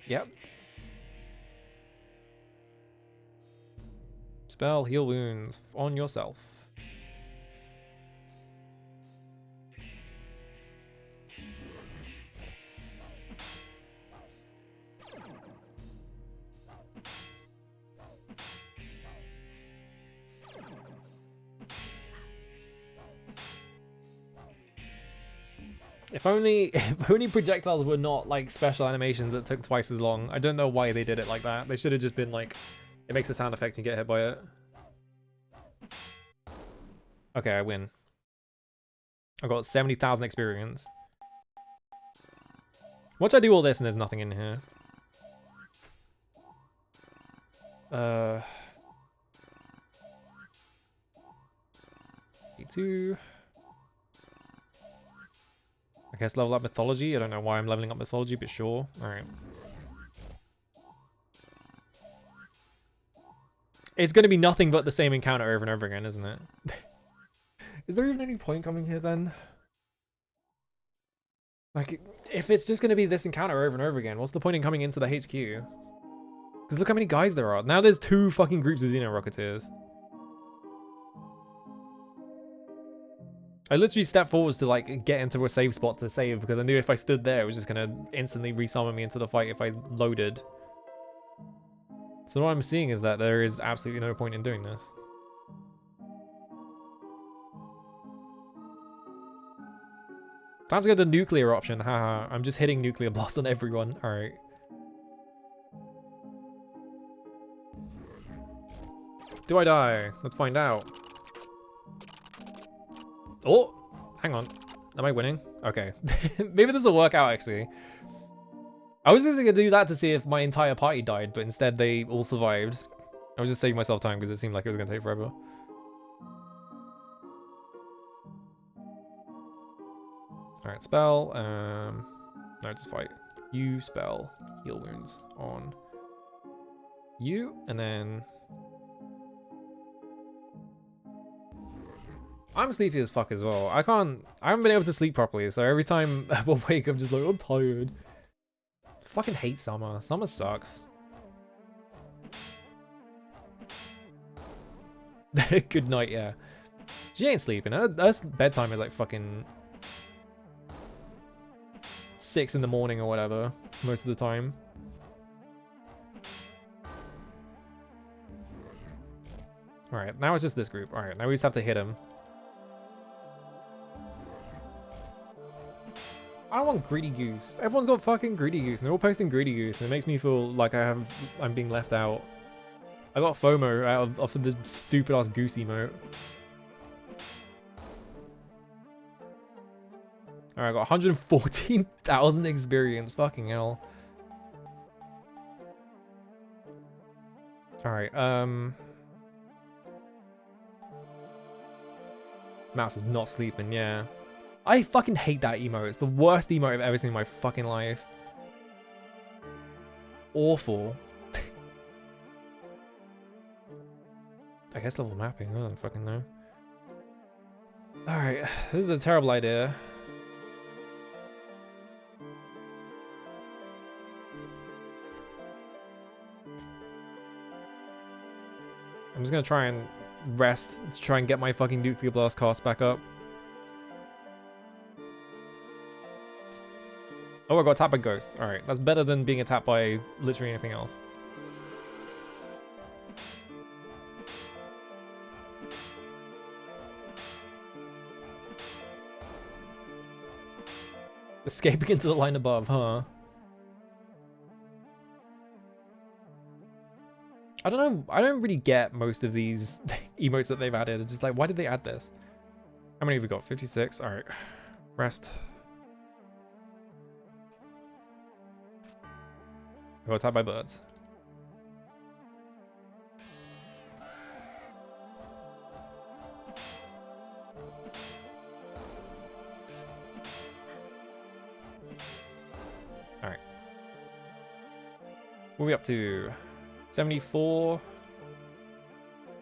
Yep. Spell heal wounds on yourself. If only projectiles were not like special animations that took twice as long. I don't know why they did it like that. They should have just been like, it makes a sound effect and you get hit by it. Okay, I win. I got 70,000 experience. Once I do all this and there's nothing in here. 82. I guess level up mythology. I don't know why I'm leveling up mythology, but sure. Alright. It's going to be nothing but the same encounter over and over again, isn't it? Is there even any point coming here then? Like, if it's just going to be this encounter over and over again, what's the point in coming into the HQ? Because look how many guys there are. Now there's 2 fucking groups of Xeno Rocketeers. I literally stepped forwards to like get into a safe spot to save because I knew if I stood there it was just going to instantly resummon me into the fight if I loaded. So what I'm seeing is that there is absolutely no point in doing this. Time to go to the nuclear option. Haha, I'm just hitting nuclear blast on everyone. Alright. Do I die? Let's find out. Oh, hang on. Am I winning? Okay. Maybe this will work out, actually. I was just going to do that to see if my entire party died, but instead they all survived. I was just saving myself time because it seemed like it was going to take forever. Alright, spell. No, just fight. You spell. Heal wounds on you, and then... I'm sleepy as fuck as well. I haven't been able to sleep properly, so every time I'm awake, I'm just like, I'm tired. Fucking hate summer. Summer sucks. Good night, yeah. She ain't sleeping. Her bedtime is like fucking 6 in the morning or whatever, most of the time. Alright, now it's just this group. Alright, now we just have to hit him. I want Greedy Goose. Everyone's got fucking Greedy Goose, and they're all posting Greedy Goose, and it makes me feel like I'm being left out. I got FOMO out of the stupid ass goose emote. Alright, I got 114,000 experience. Fucking hell. Alright, Mouse is not sleeping, yeah. I fucking hate that emote. It's the worst emote I've ever seen in my fucking life. Awful. I guess level mapping. I don't fucking know. Alright, this is a terrible idea. I'm just gonna try and rest to try and get my fucking nuclear blast cost back up. Oh, I got attacked by ghosts. Alright, that's better than being attacked by literally anything else. Escaping into the line above, huh? I don't know. I don't really get most of these emotes that they've added. It's just like, why did they add this? How many have we got? 56. Alright. Rest. I got attacked by birds. Alright. What are we up to? 74,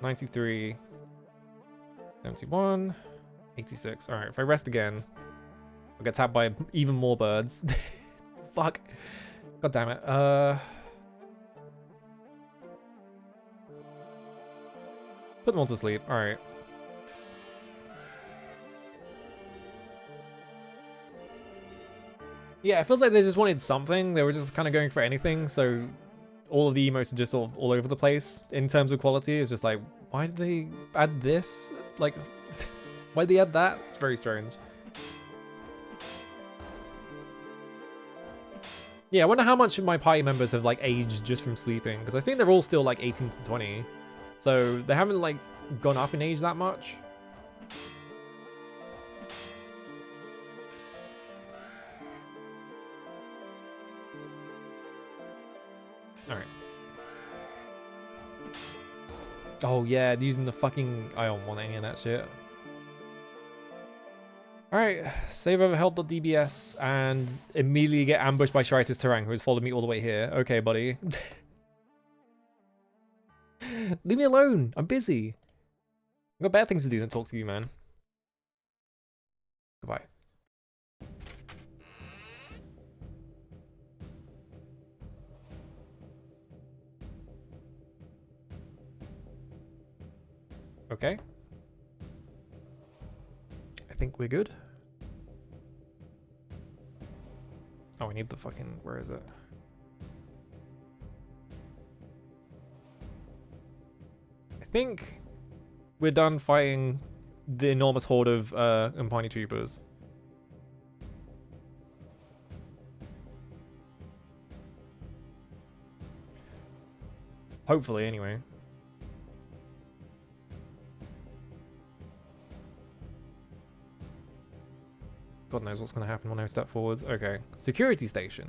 93, 71, 86. Alright, if I rest again, I'll get tapped by even more birds. Fuck. God damn it. Put them all to sleep. Alright. Yeah, it feels like they just wanted something. They were just kind of going for anything, so all of the emotes are just all over the place in terms of quality. It's just like, why did they add this? Like, why did they add that? It's very strange. Yeah, I wonder how much of my party members have like aged just from sleeping, because I think they're all still like 18 to 20. So they haven't like gone up in age that much. Alright. Oh yeah, using the fucking... I don't want any of that shit. Alright, save over help.dbs and immediately get ambushed by Shritus Terang, who has followed me all the way here. Okay, buddy. Leave me alone. I'm busy. I've got better things to do than talk to you, man. Goodbye. Okay. I think we're good. Oh, we need the fucking... Where is it? I think we're done fighting the enormous horde of Impani troopers. Hopefully, anyway. God knows what's going to happen when I step forwards. Okay. Security station.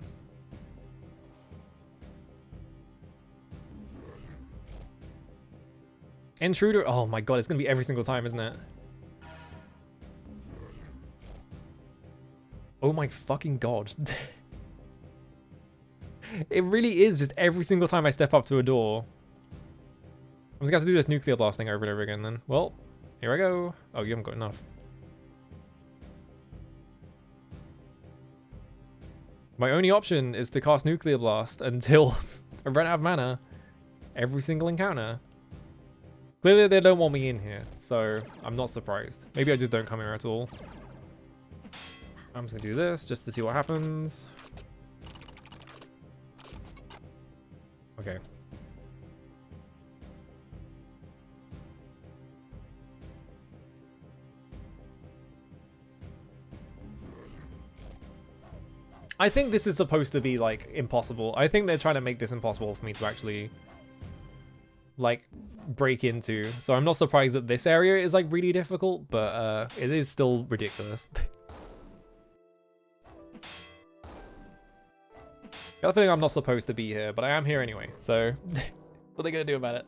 Intruder. Oh my god, it's going to be every single time, isn't it? Oh my fucking god. It really is just every single time I step up to a door. I'm just going to have to do this nuclear blast thing over and over again then. Well, here I go. Oh, you haven't got enough. My only option is to cast Nuclear Blast until I run out of mana every single encounter. Clearly they don't want me in here, so I'm not surprised. Maybe I just don't come here at all. I'm just gonna do this just to see what happens. Okay. I think this is supposed to be, like, impossible. I think they're trying to make this impossible for me to actually, like, break into. So I'm not surprised that this area is, like, really difficult, but it is still ridiculous. I got the feeling I'm not supposed to be here, but I am here anyway, so what are they gonna do about it?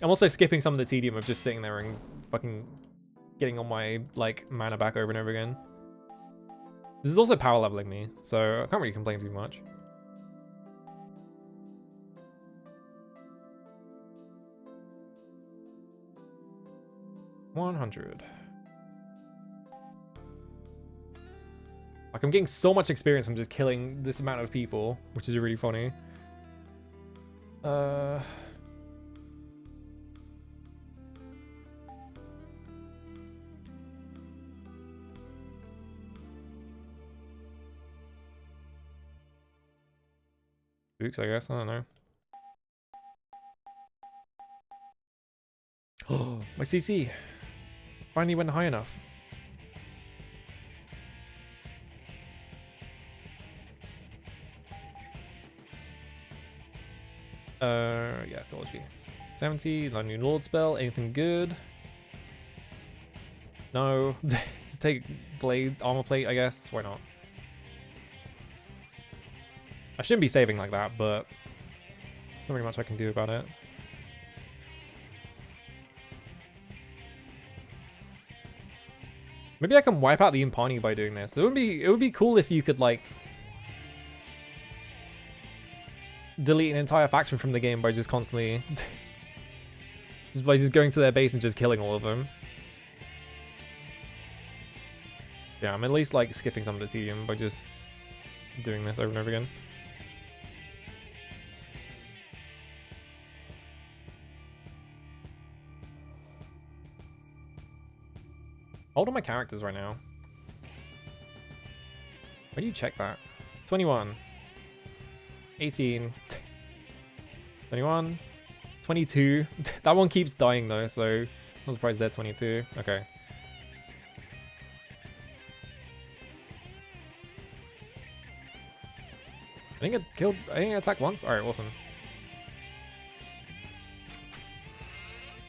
I'm also skipping some of the tedium of just sitting there and fucking getting on my, like, mana back over and over again. This is also power leveling me, so I can't really complain too much. $100. Like, I'm getting so much experience from just killing this amount of people, which is really funny. Oops, I guess. I don't know. Oh, my CC finally went high enough. Yeah, Theology. 70, no new Lord spell, anything good? No. Just take Blade, Armor Plate, I guess. Why not? I shouldn't be saving like that, but not really much I can do about it. Maybe I can wipe out the Impani by doing this. It would be cool if you could, like, delete an entire faction from the game by just constantly just going to their base and just killing all of them. Yeah, I'm at least, like, skipping some of the tedium by just doing this over and over again. How old are my characters right now? Where do you check that? 21. 18. 21. 22. That one keeps dying though, so I'm surprised they're 22. Okay. I didn't get killed. I didn't get attacked once. Alright, awesome.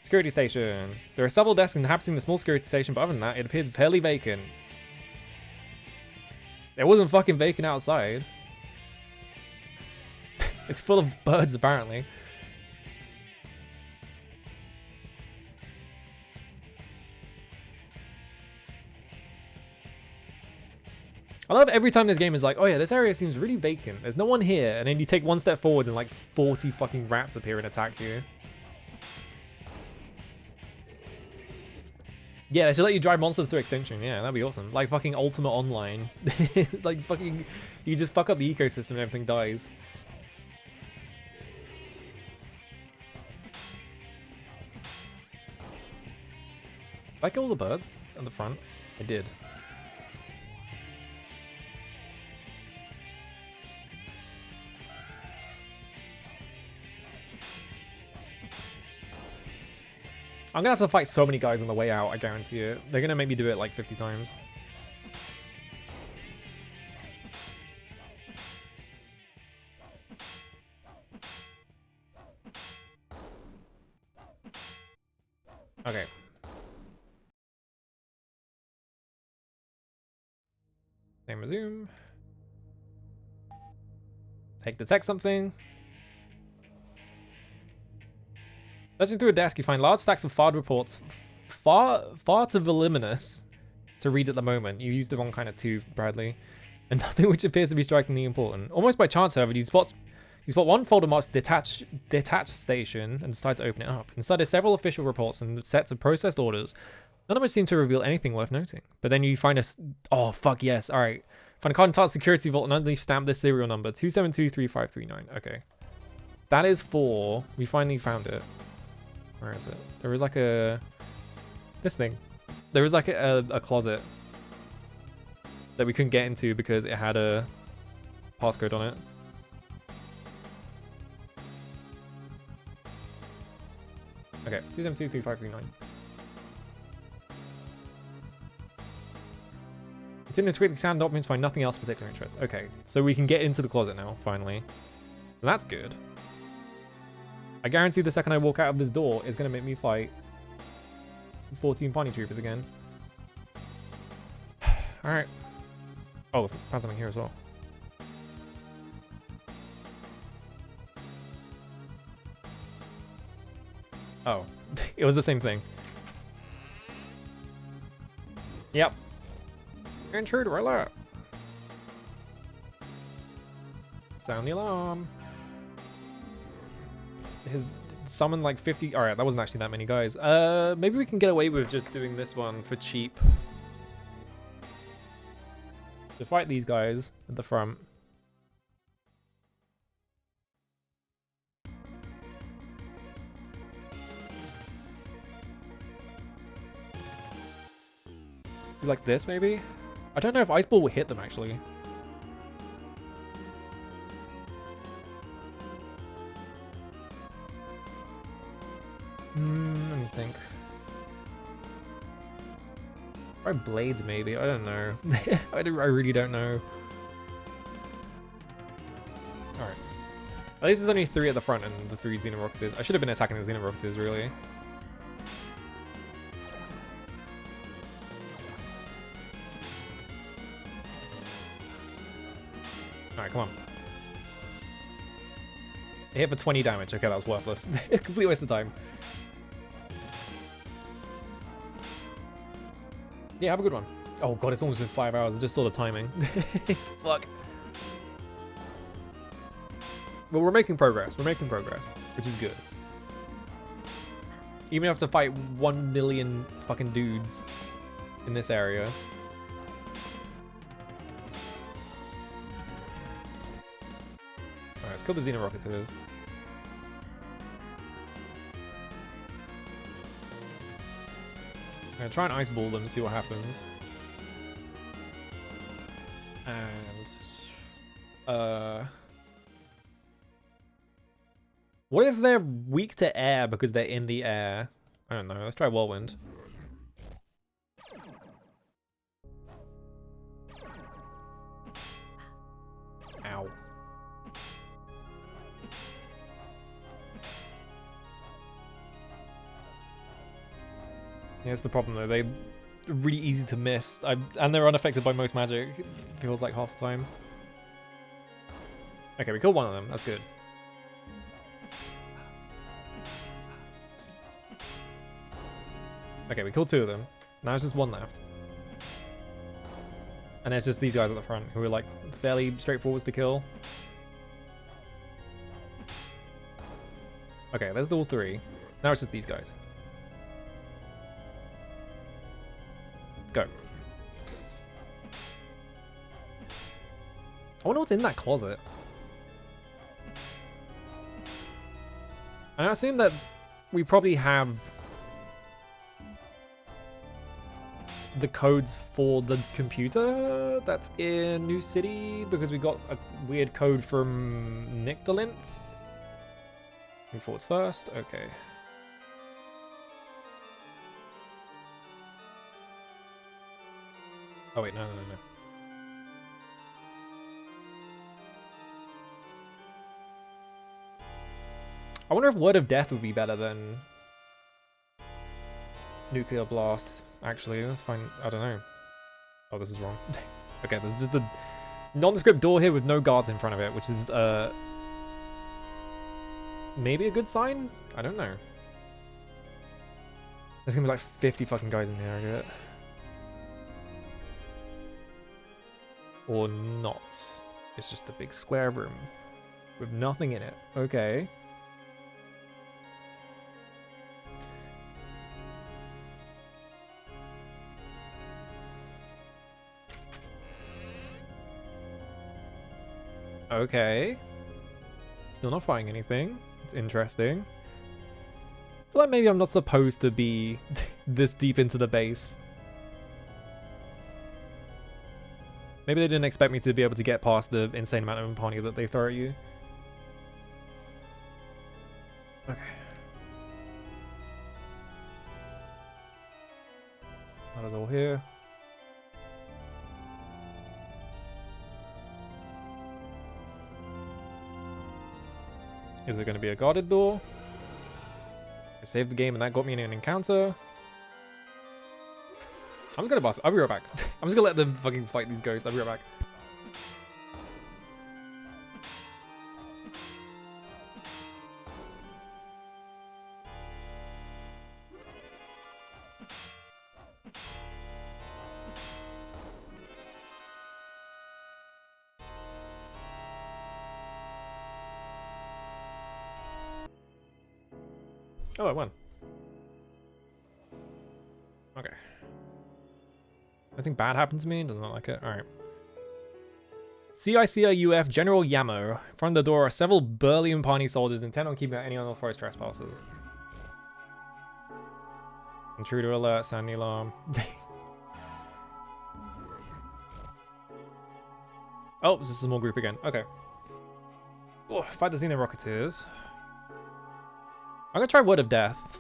Security station. There are several desks inhabiting the small security station, but other than that, it appears fairly vacant. It wasn't fucking vacant outside. It's full of birds, apparently. I love every time this game is like, oh yeah, this area seems really vacant. There's no one here. And then you take one step forwards and like 40 fucking rats appear and attack you. Yeah, they should let you drive monsters to extinction. Yeah, that'd be awesome. Like fucking Ultima Online. Like fucking, you just fuck up the ecosystem and everything dies. Did I kill all the birds at the front? I did. I'm gonna have to fight so many guys on the way out, I guarantee it. They're gonna make me do it like 50 times. Okay. Name resume. Take detect something. Searching through a desk, you find large stacks of FARD reports, far too voluminous to read at the moment. You used the wrong kind of tube, Bradley, and nothing which appears to be strikingly important. Almost by chance, however, you spot one folder marked detached station and decide to open it up. Inside are several official reports and sets of processed orders, none of which seem to reveal anything worth noting. But then you find oh fuck yes, all right. Find a card security vault and underneath stamp this serial number 2723539. Okay, that is for. We finally found it. Where is it? There was like this thing. There was like a closet that we couldn't get into because it had a passcode on it. Okay, 2723539. Continue to quickly scan documents, find nothing else of particular interest. Okay, so we can get into the closet now, finally. So that's good. I guarantee the second I walk out of this door, it's going to make me fight 14 Bunny Troopers again. Alright. Oh, found something here as well. Oh, it was the same thing. Yep. Intruder alert! Sound the alarm. His summon like 50. Alright, that wasn't actually that many guys. Maybe we can get away with just doing this one for cheap. To fight these guys at the front. Like this, maybe? I don't know if Ice Ball will hit them, actually. Let me think. Try blades, maybe. I don't know. I really don't know. Alright. At least there's only 3 at the front and the 3 Xenorocketers. I should have been attacking the Xenorocketers, really. Alright, come on. It hit for 20 damage. Okay, that was worthless. Complete waste of time. Yeah, have a good one. Oh god, it's almost been 5 hours. I just saw the timing. Fuck. Well, we're making progress. We're making progress, which is good. Even if I have to fight 1 million fucking dudes in this area. Alright, let's kill the Xenorocketers. I'm gonna try and ice ball them and see what happens. And what if they're weak to air because they're in the air? I don't know. Let's try Whirlwind. Ow. Yeah, that's the problem though. They're really easy to miss. And they're unaffected by most magic. It feels like half the time. Okay, we killed one of them. That's good. Okay, we killed two of them. Now it's just one left. And it's just these guys at the front who are like fairly straightforward to kill. Okay, there's all three. Now it's just these guys. Go. I wonder what's in that closet. And I assume that we probably have the codes for the computer that's in New City because we got a weird code from Nyctalinth. Move forwards first. Okay. Oh wait, no. I wonder if Word of Death would be better than Nuclear Blast. Actually, let's find. I don't know. Oh, this is wrong. Okay, there's just a nondescript door here with no guards in front of it, which is maybe a good sign. I don't know. There's gonna be like 50 fucking guys in here. I get it. Or not. It's just a big square room with nothing in it. Okay. Okay. Still not finding anything. It's interesting. I feel like maybe I'm not supposed to be this deep into the base. Maybe they didn't expect me to be able to get past the insane amount of Impani that they throw at you. Okay. Another door here. Is it going to be a guarded door? I saved the game and that got me in an encounter. I'm gonna buff. I'll be right back. I'm just gonna let them fucking fight these ghosts. I'll be right back. Oh, I won. Okay. Nothing bad happened to me? Does not like it. Alright. CICIUF General Yamo. In front of the door are several burly Impani soldiers intent on keeping out any unauthorized trespassers. Intruder alert, sound the alarm. Oh, it's just a small group again. Okay. Oh, fight the Xeno Rocketeers. I'm gonna try Word of Death.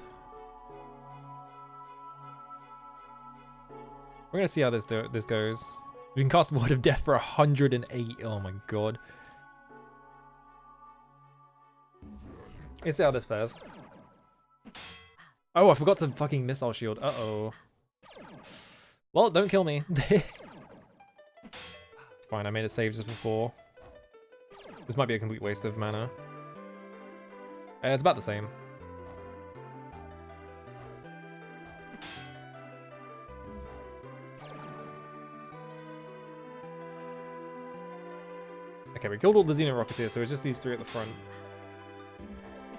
We're gonna see how this goes. We can cast Word of Death for 108. Oh my god. Let's see how this fares. Oh, I forgot to fucking missile shield. Uh-oh. Well, don't kill me. It's fine, I made a save just before. This might be a complete waste of mana. It's about the same. Okay, we killed all the Xeno Rocketeers, so it's just these three at the front.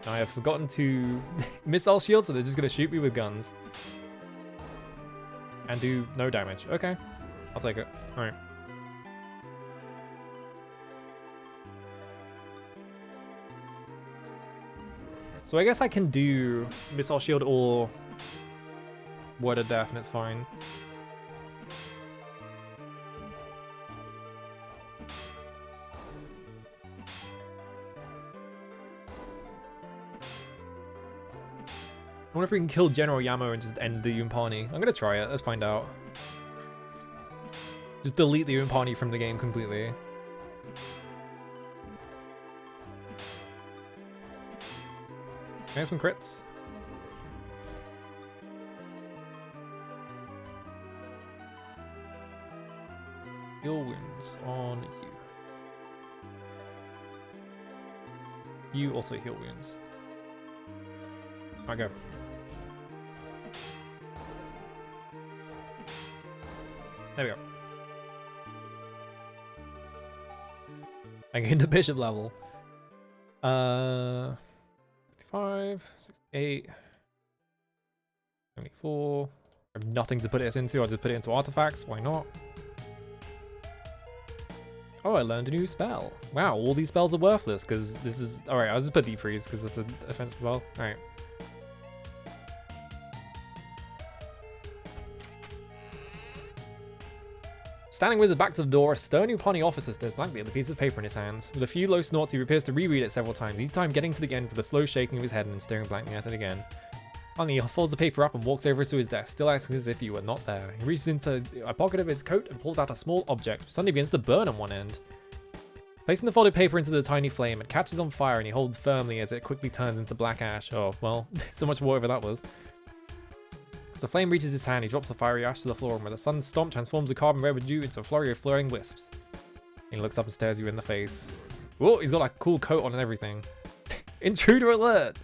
Now I have forgotten to missile shield, so they're just gonna shoot me with guns. And do no damage. Okay, I'll take it. Alright. So I guess I can do missile shield or Word of Death and it's fine. I wonder if we can kill General Yamo and just end the Umpani. I'm gonna try it, let's find out. Just delete the Umpani from the game completely. Can I have some crits? Heal wounds on you. You also heal wounds. Alright, go. There we go. I gained the bishop level. 65, 68, 74. I have nothing to put this into. I'll just put it into artifacts. Why not? Oh, I learned a new spell. Wow, all these spells are worthless because this is... Alright, I'll just put Deep Freeze because it's an offensive spell. Alright. Standing with his back to the door, a stern Upani officer stares blankly at the piece of paper in his hands. With a few low snorts, he appears to reread it several times, each time getting to the end with a slow shaking of his head and staring blankly at it again. Finally, he folds the paper up and walks over to his desk, still acting as if he were not there. He reaches into a pocket of his coat and pulls out a small object, which suddenly begins to burn on one end. Placing the folded paper into the tiny flame, it catches on fire and he holds firmly as it quickly turns into black ash. Oh, well, so much for whatever that was. As the flame reaches his hand, he drops the fiery ash to the floor, and with a sudden stomp, transforms the carbon residue into a flurry of flaring wisps. He looks up and stares you in the face. Whoa, he's got like a cool coat on and everything. Intruder alert!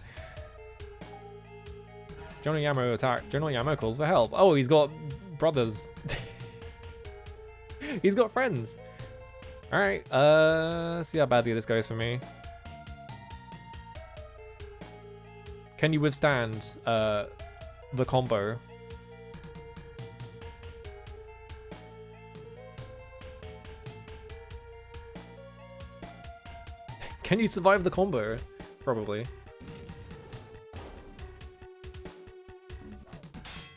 General Yamo attacks. General Yamo calls for help. Oh, he's got brothers. He's got friends. Alright, see how badly this goes for me. Can you withstand the combo? Can you survive the combo? Probably.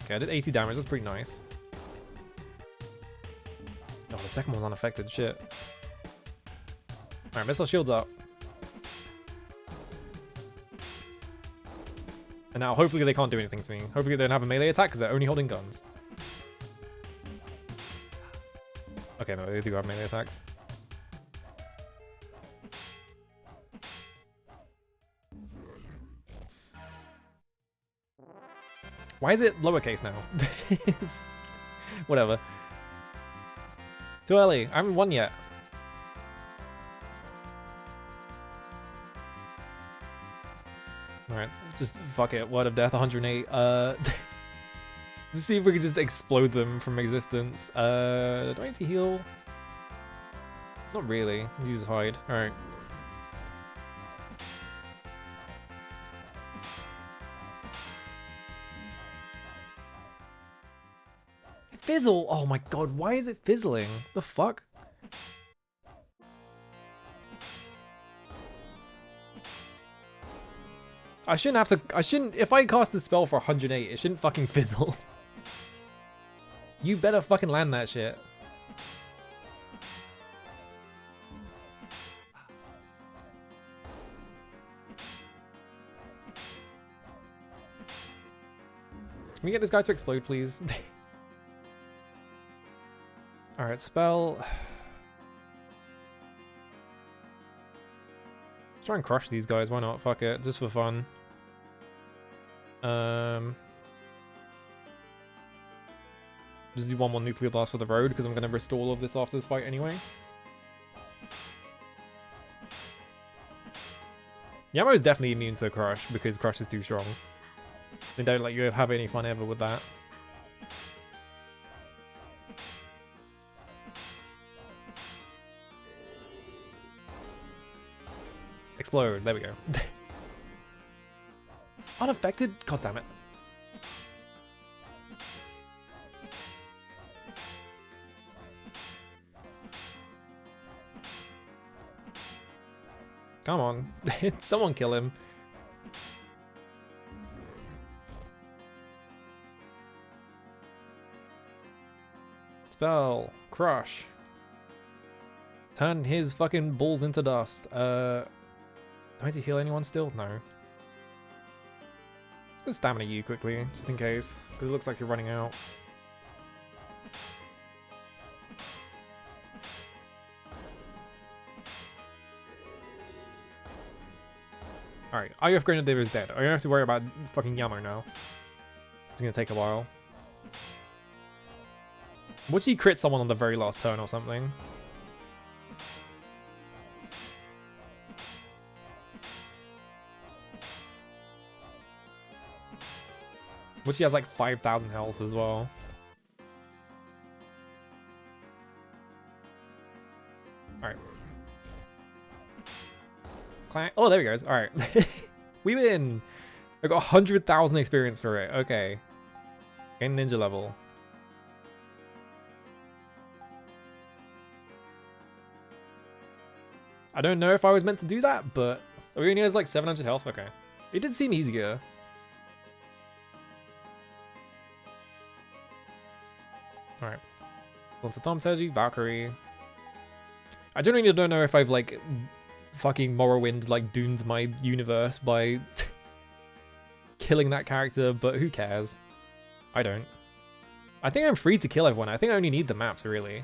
Okay, I did 80 damage, that's pretty nice. Oh, the second one's unaffected, shit. Alright, missile shields up. And now, hopefully they can't do anything to me. Hopefully they don't have a melee attack, because they're only holding guns. Okay, no, they do have melee attacks. Why is it lowercase now? Whatever. Too early. I haven't won yet. Alright, just fuck it. Word of death, 108. Just see if we can just explode them from existence. Do I need to heal? Not really. Use hide. Alright. Fizzle! Oh my god, why is it fizzling? The fuck? I shouldn't have to, if I cast the spell for 108, it shouldn't fucking fizzle. You better fucking land that shit. Can we get this guy to explode, please? Alright, spell. Let's try and crush these guys, why not? Fuck it, just for fun. Just do one more nuclear blast for the road, because I'm going to restore all of this after this fight anyway. Yamo is definitely immune to Crush, because Crush is too strong. They don't let you have any fun ever with that. Explode, there we go. Unaffected? God damn it. Come on. Someone kill him. Spell. Crush. Turn his fucking balls into dust. Do I need to heal anyone still? No. Just stamina you quickly, just in case. Because it looks like you're running out. Alright, IF Grenadier is dead. I don't have to worry about fucking Yamo now. It's gonna take a while. Would she crit someone on the very last turn or something? Which she has like 5,000 health as well. Alright. Clang. Oh, there we go. Alright. We win! I got 100,000 experience for it. Okay. Gain ninja level. I don't know if I was meant to do that, but... Oh, he only has like 700 health? Okay. It did seem easier. Alright. Onto Thaumaturgy, Valkyrie. I genuinely don't know if I've like fucking Morrowind like doomed my universe by killing that character, but who cares? I don't. I think I'm free to kill everyone. I think I only need the maps, really.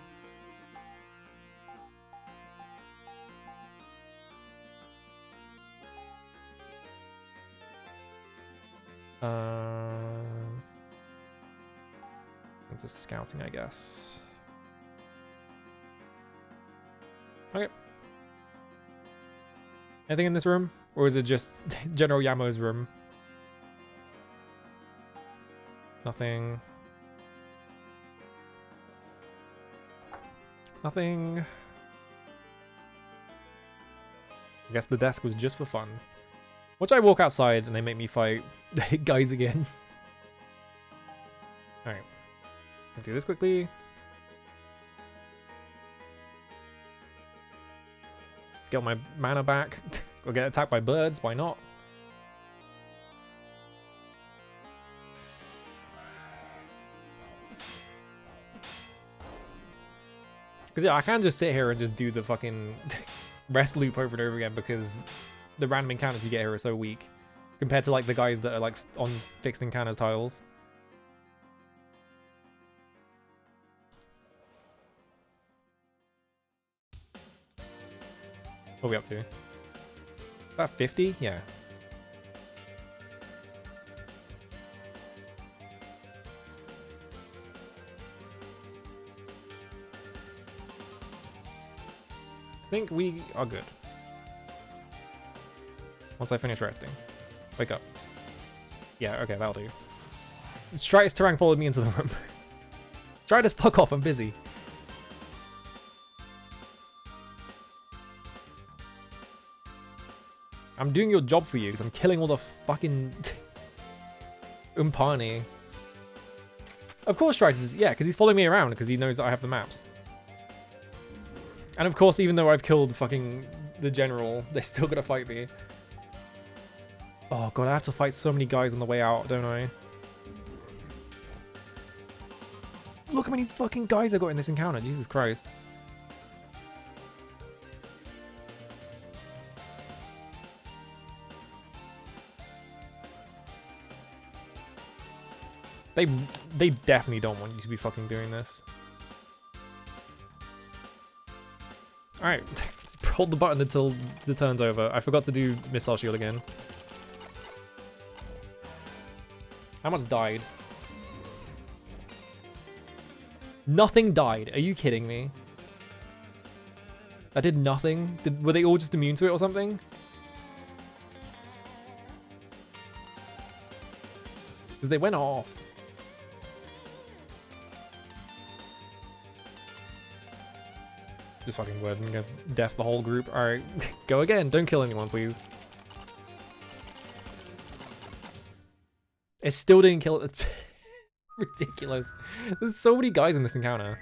Into scouting, I guess. Okay. Anything in this room? Or is it just General Yamo's room? Nothing. Nothing. I guess the desk was just for fun. Watch I walk outside and they make me fight guys again. Alright. Let's do this quickly. Get my mana back. Or get attacked by birds, why not? Because yeah, I can just sit here and just do the fucking rest loop over and over again because the random encounters you get here are so weak compared to like the guys that are like on fixed encounters tiles. What are we up to? About 50? Yeah. I think we are good. Once I finish resting. Wake up. Yeah, okay, that'll do. Stritus Terang followed me into the room. Stritus, fuck off, I'm busy. I'm doing your job for you because I'm killing all the fucking Umpani. Of course Stritus is, yeah, because he's following me around because he knows that I have the maps. And of course, even though I've killed fucking the general, they're still gonna fight me. Oh god, I have to fight so many guys on the way out, don't I? Look how many fucking guys I got in this encounter, Jesus Christ. They definitely don't want you to be fucking doing this. Alright, let's hold the button until the turn's over. I forgot to do Missile Shield again. How much died? Nothing died. Are you kidding me? That did nothing? Were they all just immune to it or something? Because they went off. Just fucking word and go death the whole group. Alright, go again. Don't kill anyone, please. It still didn't kill it. It's ridiculous. There's so many guys in this encounter.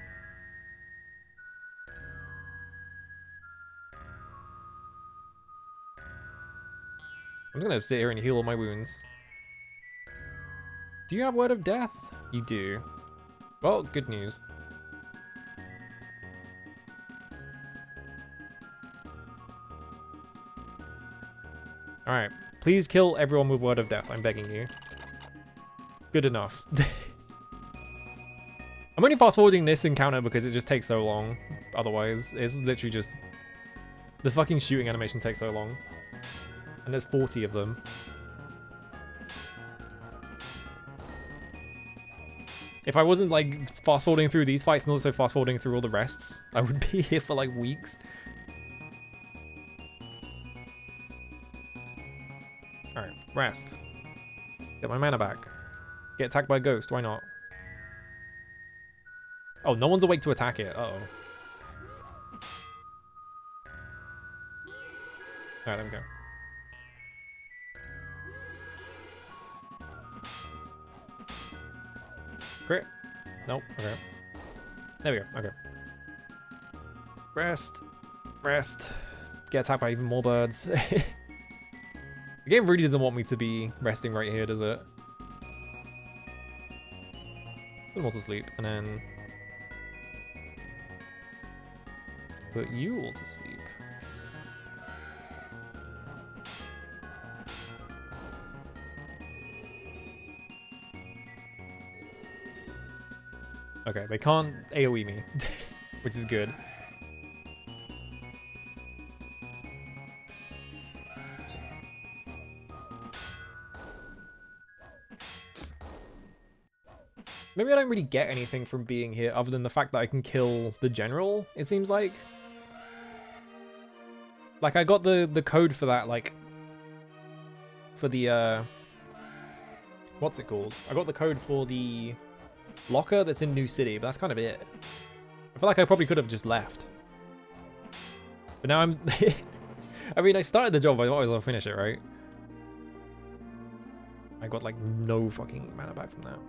I'm just gonna sit here and heal all my wounds. Do you have Word of Death? You do. Well, good news. Alright, please kill everyone with Word of Death, I'm begging you. Good enough. I'm only fast forwarding this encounter because it just takes so long. Otherwise, it's literally just... The fucking shooting animation takes so long. And there's 40 of them. If I wasn't like fast forwarding through these fights and also fast forwarding through all the rests, I would be here for like weeks. Alright, rest. Get my mana back. Get attacked by a ghost, why not? Oh, no one's awake to attack it. Uh-oh. Alright, there we go. Crit. Nope, okay. There we go, okay. Rest. Rest. Get attacked by even more birds. The game really doesn't want me to be resting right here, does it? Put them all to sleep, and then... put you all to sleep. Okay, they can't AoE me, which is good. Maybe I don't really get anything from being here other than the fact that I can kill the general, it seems like. Like, I got the code for that, like, for the, what's it called? I got the code for the locker that's in New City, but that's kind of it. I feel like I probably could have just left. But now I'm... I mean, I started the job, I might as well finish it, right? I got, like, no fucking mana back from that.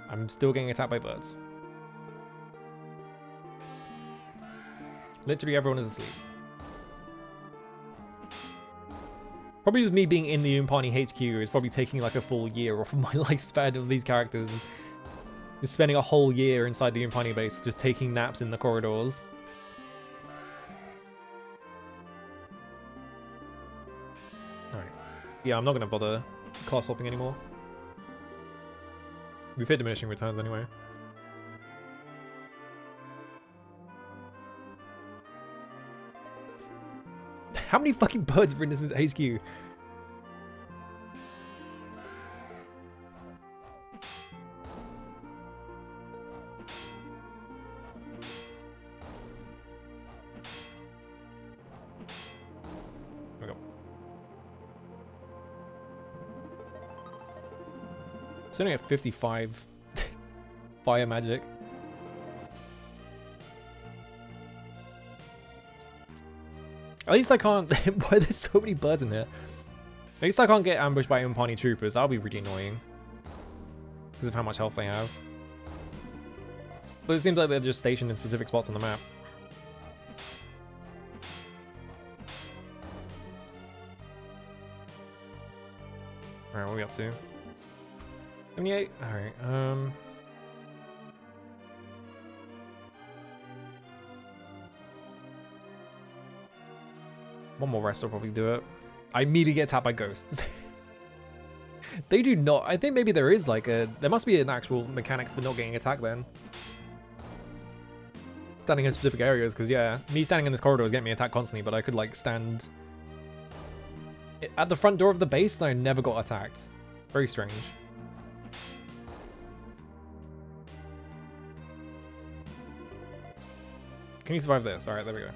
I'm still getting attacked by birds. Literally everyone is asleep. Probably just me being in the Umpani HQ is probably taking like a full year off of my lifespan of these characters. Just spending a whole year inside the Umpani base, just taking naps in the corridors. Alright. Yeah, I'm not gonna bother class swapping anymore. We've hit diminishing returns anyway. How many fucking birds are in this HQ? Here we go. Sitting at 55 fire magic. At least I can't... Why there's so many birds in here? At least I can't get ambushed by Umpani troopers. That'll be really annoying. Because of how much health they have. But it seems like they're just stationed in specific spots on the map. Alright, what are we up to? 78? Alright, one more rest will probably do it. I immediately get tapped by ghosts. They do not. I think maybe there is like a... There must be an actual mechanic for not getting attacked then. Standing in specific areas, because yeah, me standing in this corridor is getting me attacked constantly, but I could like stand at the front door of the base and I never got attacked. Very strange. Can you survive this? Alright, there we go.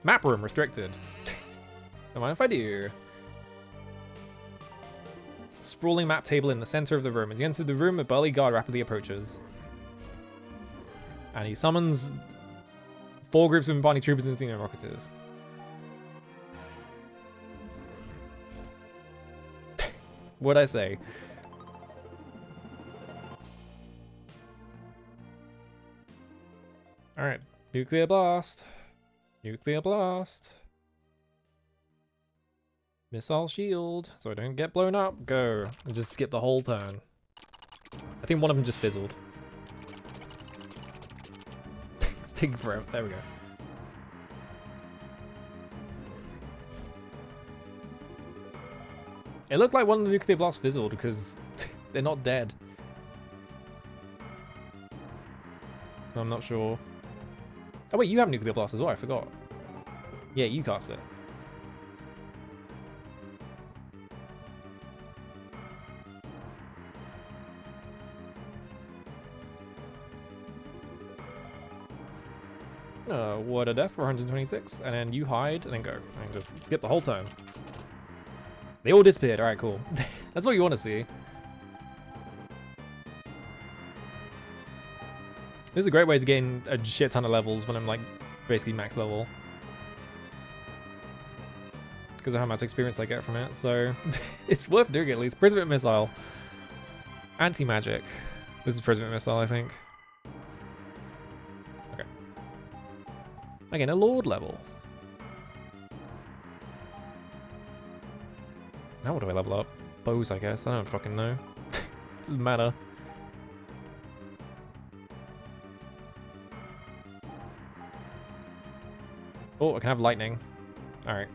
Map room restricted. Don't mind if I do. Sprawling map table in the center of the room. As you enter the room, a burly guard rapidly approaches. And he summons 4 groups of Umpani troopers and Xeno Rocketeers. What'd I say? Alright, nuclear blast. Nuclear blast. Missile shield, so I don't get blown up. Go. And just skip the whole turn. I think one of them just fizzled. It's taking forever. There we go. It looked like one of the nuclear blasts fizzled because they're not dead. I'm not sure. Oh wait, you have nuclear blast as well, I forgot. Yeah, you cast it. Word of death for 126, and then you hide, and then go. And just skip the whole turn. They all disappeared. Alright, cool. That's what you want to see. This is a great way to gain a shit ton of levels when I'm like basically max level. Because of how much experience I get from it, so it's worth doing at least. Prismatic Missile. Anti-magic. This is Prismatic Missile, I think. Okay. Again, a Lord level. Now what do I level up? Bows, I guess. I don't fucking know. Doesn't matter. Oh, I can have lightning. Alright.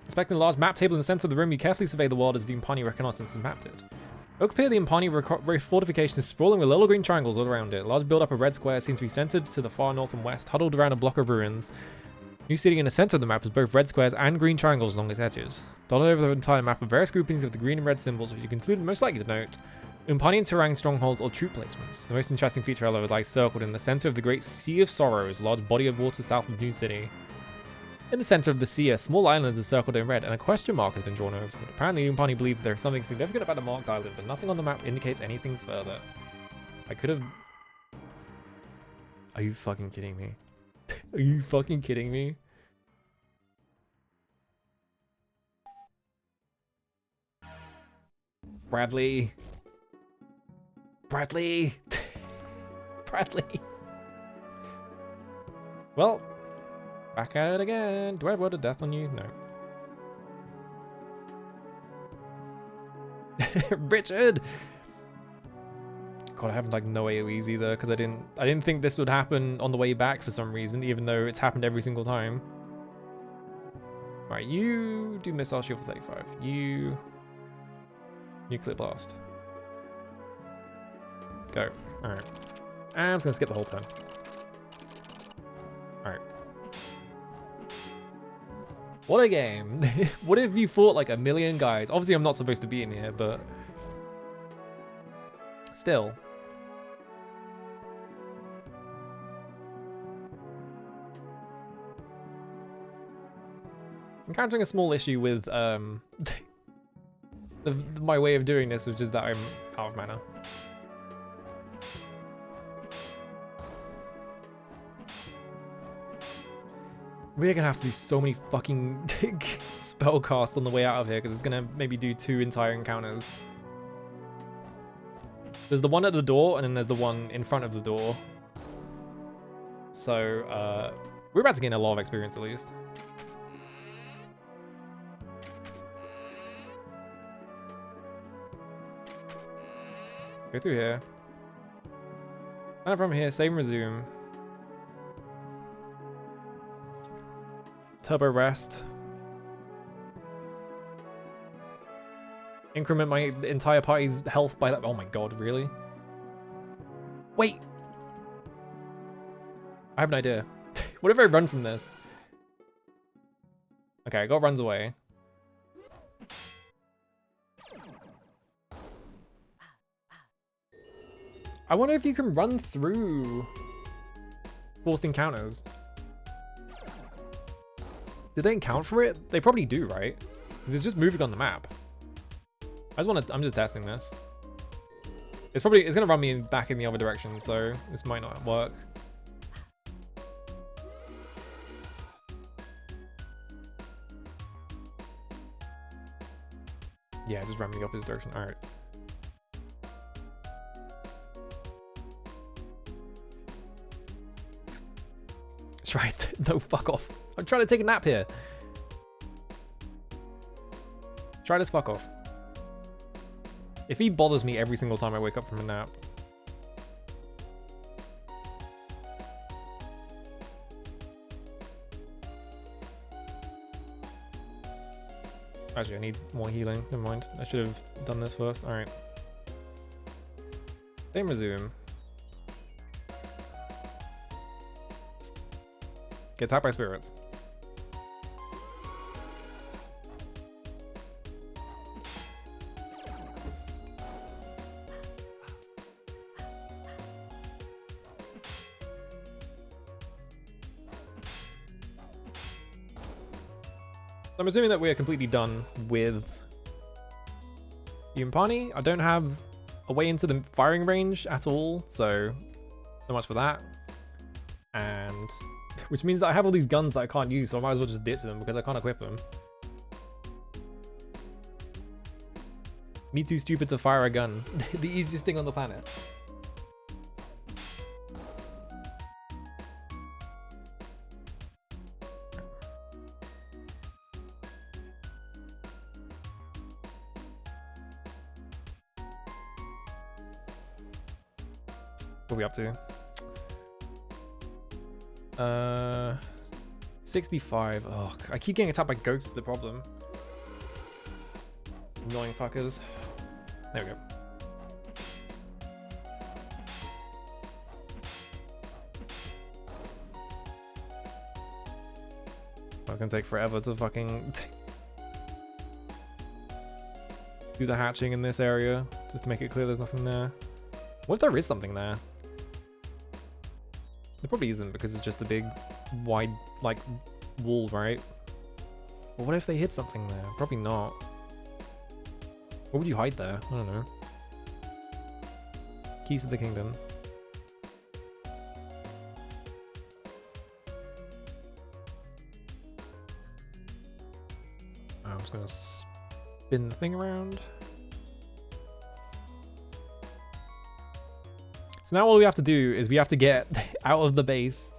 Inspecting the large map table in the center of the room, you carefully survey the world as the Impani reconnaissance is mapped it. Look appear the Impani fortification is sprawling with little green triangles all around it. A large build-up of red squares seems to be centered to the far north and west, huddled around a block of ruins. New sitting in the center of the map is both red squares and green triangles along its edges. Dotted over the entire map are various groupings of the green and red symbols, which you conclude most likely to note Umpanian terrain strongholds or troop placements. The most interesting feature, however, lies circled in the center of the Great Sea of Sorrows, a large body of water south of New City. In the center of the sea, a small island is circled in red, and a question mark has been drawn over it. Apparently, Umpani believe that there is something significant about the marked island, but nothing on the map indicates anything further. I could have... Are you fucking kidding me? Are you fucking kidding me? Bradley. Bradley. Bradley. Well, back at it again. Do I have Word of Death on you? No. Richard. God, I have like no AoEs either because I didn't think this would happen on the way back for some reason, even though it's happened every single time. Right, you do missile shield for 35. You nuclear blast. Go. Alright. I'm just gonna skip the whole turn. Alright. What a game. What if you fought like a million guys? Obviously I'm not supposed to be in here, but still. Encountering a small issue with my way of doing this, which is that I'm out of mana. We're gonna have to do so many fucking spell casts on the way out of here because it's gonna maybe do 2 entire encounters. There's the one at the door and then there's the one in front of the door. So we're about to gain a lot of experience at least. Go through here. And from here, save and resume. Turbo rest. Increment my entire party's health by that. Oh my god, really? Wait! I have an idea. What if I run from this? Okay, God runs away. I wonder if you can run through forced encounters. Did they account for it? They probably do, right? Because it's just moving on the map. I'm just testing this. It's gonna run me back in the other direction, so this might not work. Yeah, just ran me the opposite direction. Alright. No, fuck off. I'm trying to take a nap here. Try this, fuck off. If he bothers me every single time I wake up from a nap. Actually, I need more healing. Never mind. I should have done this first. Alright. Then resume. Get tapped by spirits. I'm assuming that we are completely done with Yumpani. I don't have a way into the firing range at all, so much for that. And which means that I have all these guns that I can't use, so I might as well just ditch them because I can't equip them. Me too stupid to fire a gun. The easiest thing on the planet. What are we up to? 65. Oh, I keep getting attacked by ghosts is the problem. Annoying fuckers. There we go. It's gonna take forever to fucking do the hatching in this area, just to make it clear there's nothing there. What if there is something there? There probably isn't because it's just a big, wide, like, wall, right? But what if they hit something there? Probably not. What would you hide there? I don't know. Keys to the kingdom. I'm just gonna spin the thing around. So now all we have to do is we have to get out of the base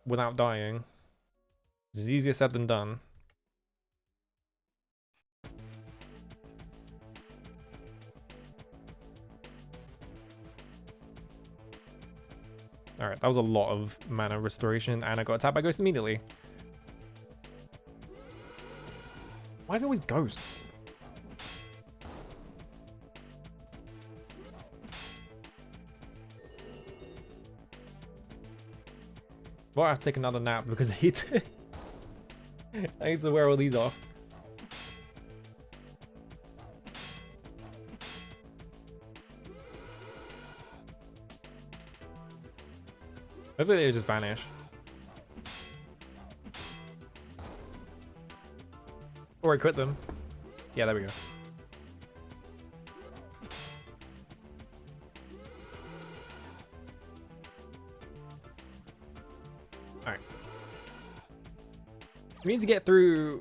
without dying. It's easier said than done. Alright, that was a lot of mana restoration, and I got attacked by ghosts immediately. Why is it always ghosts? Well, I have to take another nap because I need to wear all these off. Hopefully they just vanish. Or I quit them. Yeah, there we go. Alright. We need to get through...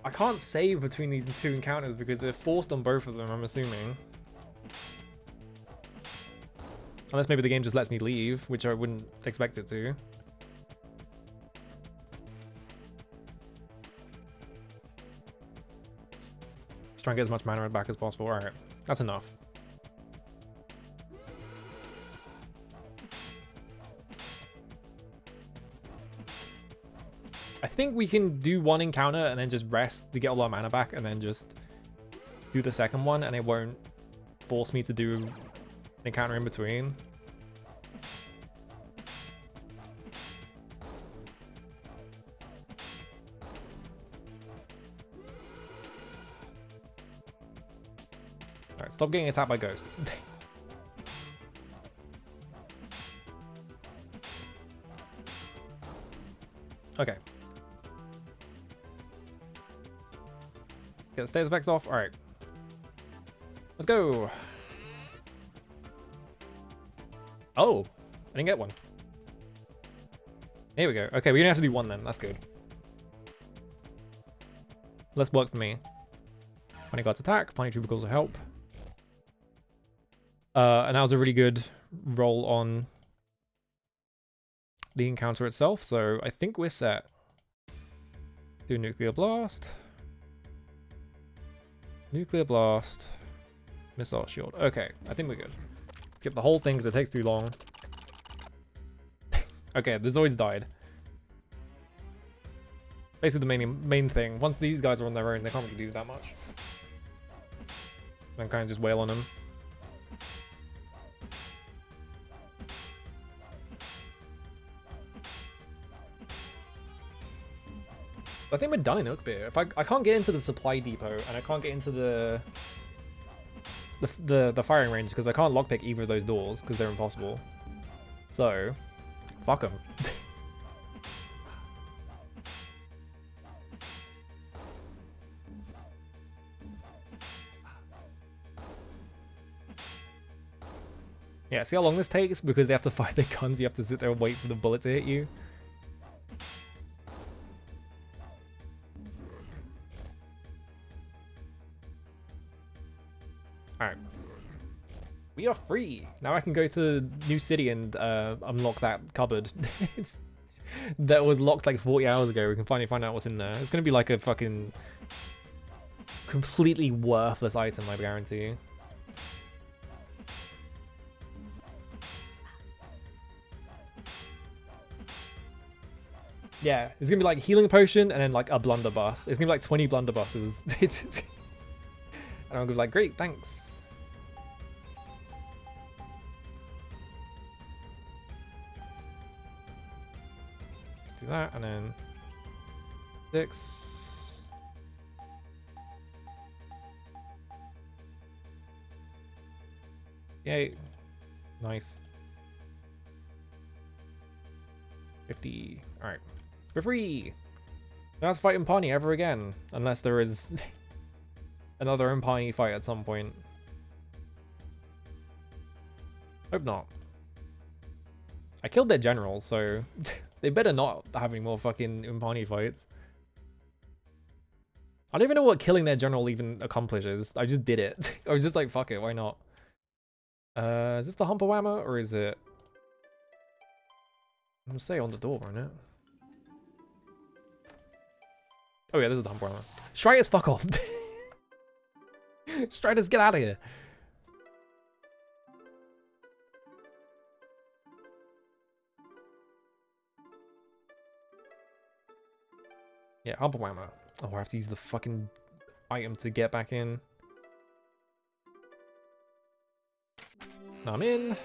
I can't save between these two encounters because they're forced on both of them, I'm assuming. Unless maybe the game just lets me leave, which I wouldn't expect it to. Let's try and get as much mana back as possible. Alright, that's enough. I think we can do one encounter and then just rest to get all our mana back and then just do the second one and it won't force me to do an encounter in between. Alright, stop getting attacked by ghosts. Okay. Get the status effects off. Alright. Let's go. Oh, I didn't get one. Here we go. Okay, we only have to do one then. That's good. Let's work for me. 20 guards attack, 20 trooper calls will help. And that was a really good roll on the encounter itself, so I think we're set. Do nuclear blast. Nuclear blast. Missile shield. Okay, I think we're good. Skip the whole thing because it takes too long. Okay, the Zoids died. Basically the main thing. Once these guys are on their own, they can't really do that much. Then kind of just wail on them. I think we're done in Ukbir. If I can't get into the supply depot and I can't get into the firing range because I can't lockpick either of those doors because they're impossible. So, fuck him. Yeah, see how long this takes? Because they have to fire their guns, you have to sit there and wait for the bullet to hit you. Alright. We are free! Now I can go to New City and unlock that cupboard. That was locked like 40 hours ago. We can finally find out what's in there. It's gonna be like a fucking completely worthless item, I guarantee you. Yeah, it's gonna be like healing potion and then like a blunderbuss. It's gonna be like 20 blunderbusses. And I'm gonna be like, great, thanks. Do that and then 6. Yay. Nice. 50. Alright. We're free! No one's fighting Pawnee ever again. Unless there is another Pawnee fight at some point. Hope not. I killed their general, so they better not have any more fucking Pawnee fights. I don't even know what killing their general even accomplishes. I just did it. I was just like, fuck it, why not? Is this the Humper Whammer, or is it... I'm gonna say on the door, isn't it? Oh yeah, this is the Humper Whammer. Striders, fuck off! Striders, get out of here! Yeah, Humper Whammer. Oh, I have to use the fucking item to get back in. Now I'm in.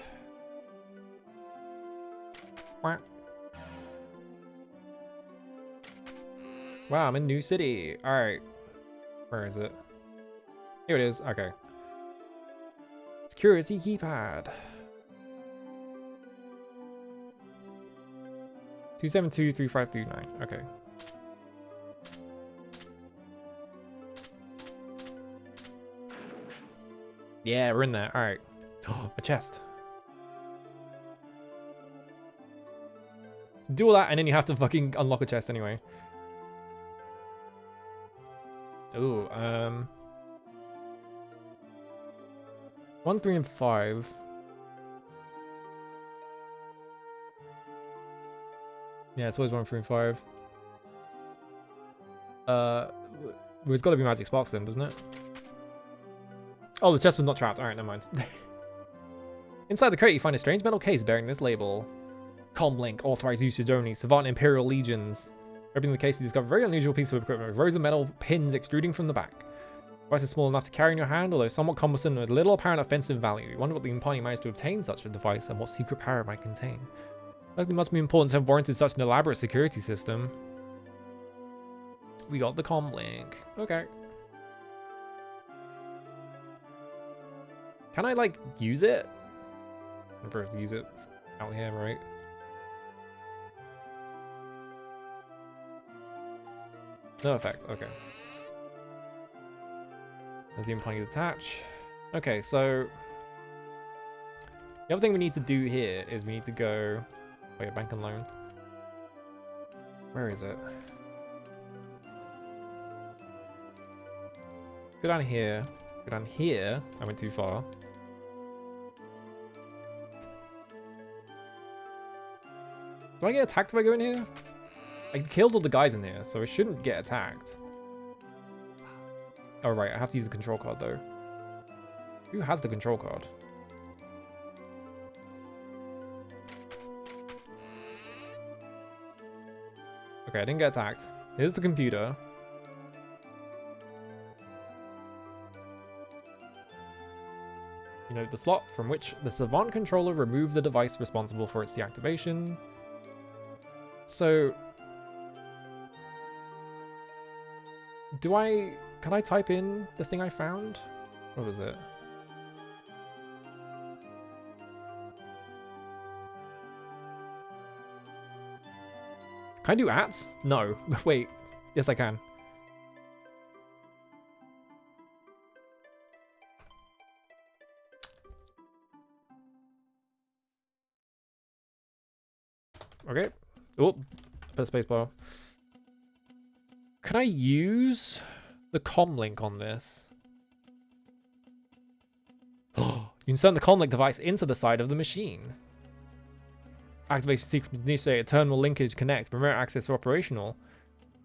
Wow, I'm in New City. Alright. Where is it? Here it is. Okay. Security keypad. 2723539. Okay. Yeah, we're in there. Alright. Oh, a chest. Do all that and then you have to fucking unlock a chest anyway. Ooh, 1, 3, and 5. Yeah, it's always 1, 3, and 5. Well, it's got to be Magic Sparks then, doesn't it? Oh, the chest was not trapped. Alright, never mind. Inside the crate, you find a strange metal case bearing this label. Comlink, authorized usage only, Savant Imperial Legions. Opening the case, you discover a very unusual piece of equipment with rows of metal pins extruding from the back. The device is small enough to carry in your hand, although somewhat cumbersome with little apparent offensive value. You wonder what the Impani managed to obtain such a device and what secret power it might contain. Likely must be important to have warranted such an elaborate security system. We got the comlink. Okay. Can I, like, use it? I'm supposed to use it out here, right? No effect, okay. There's the Impani attach. Okay, so... the other thing we need to do here is we need to go... wait, bank and loan. Where is it? Go down here. Go down here. I went too far. Do I get attacked if I go in here? I killed all the guys in here, so I shouldn't get attacked. Oh right, I have to use the control card though. Who has the control card? Okay, I didn't get attacked. Here's the computer. You know, the slot from which the Savant controller removed the device responsible for its deactivation. So... can I type in the thing I found? What was it? Can I do ats? No. Wait. Yes, I can. Okay. Oh, put a spacebar. Can I use the comm link on this? Oh, you insert the comm link device into the side of the machine. Activation sequence initiate, terminal linkage connect, remote access operational.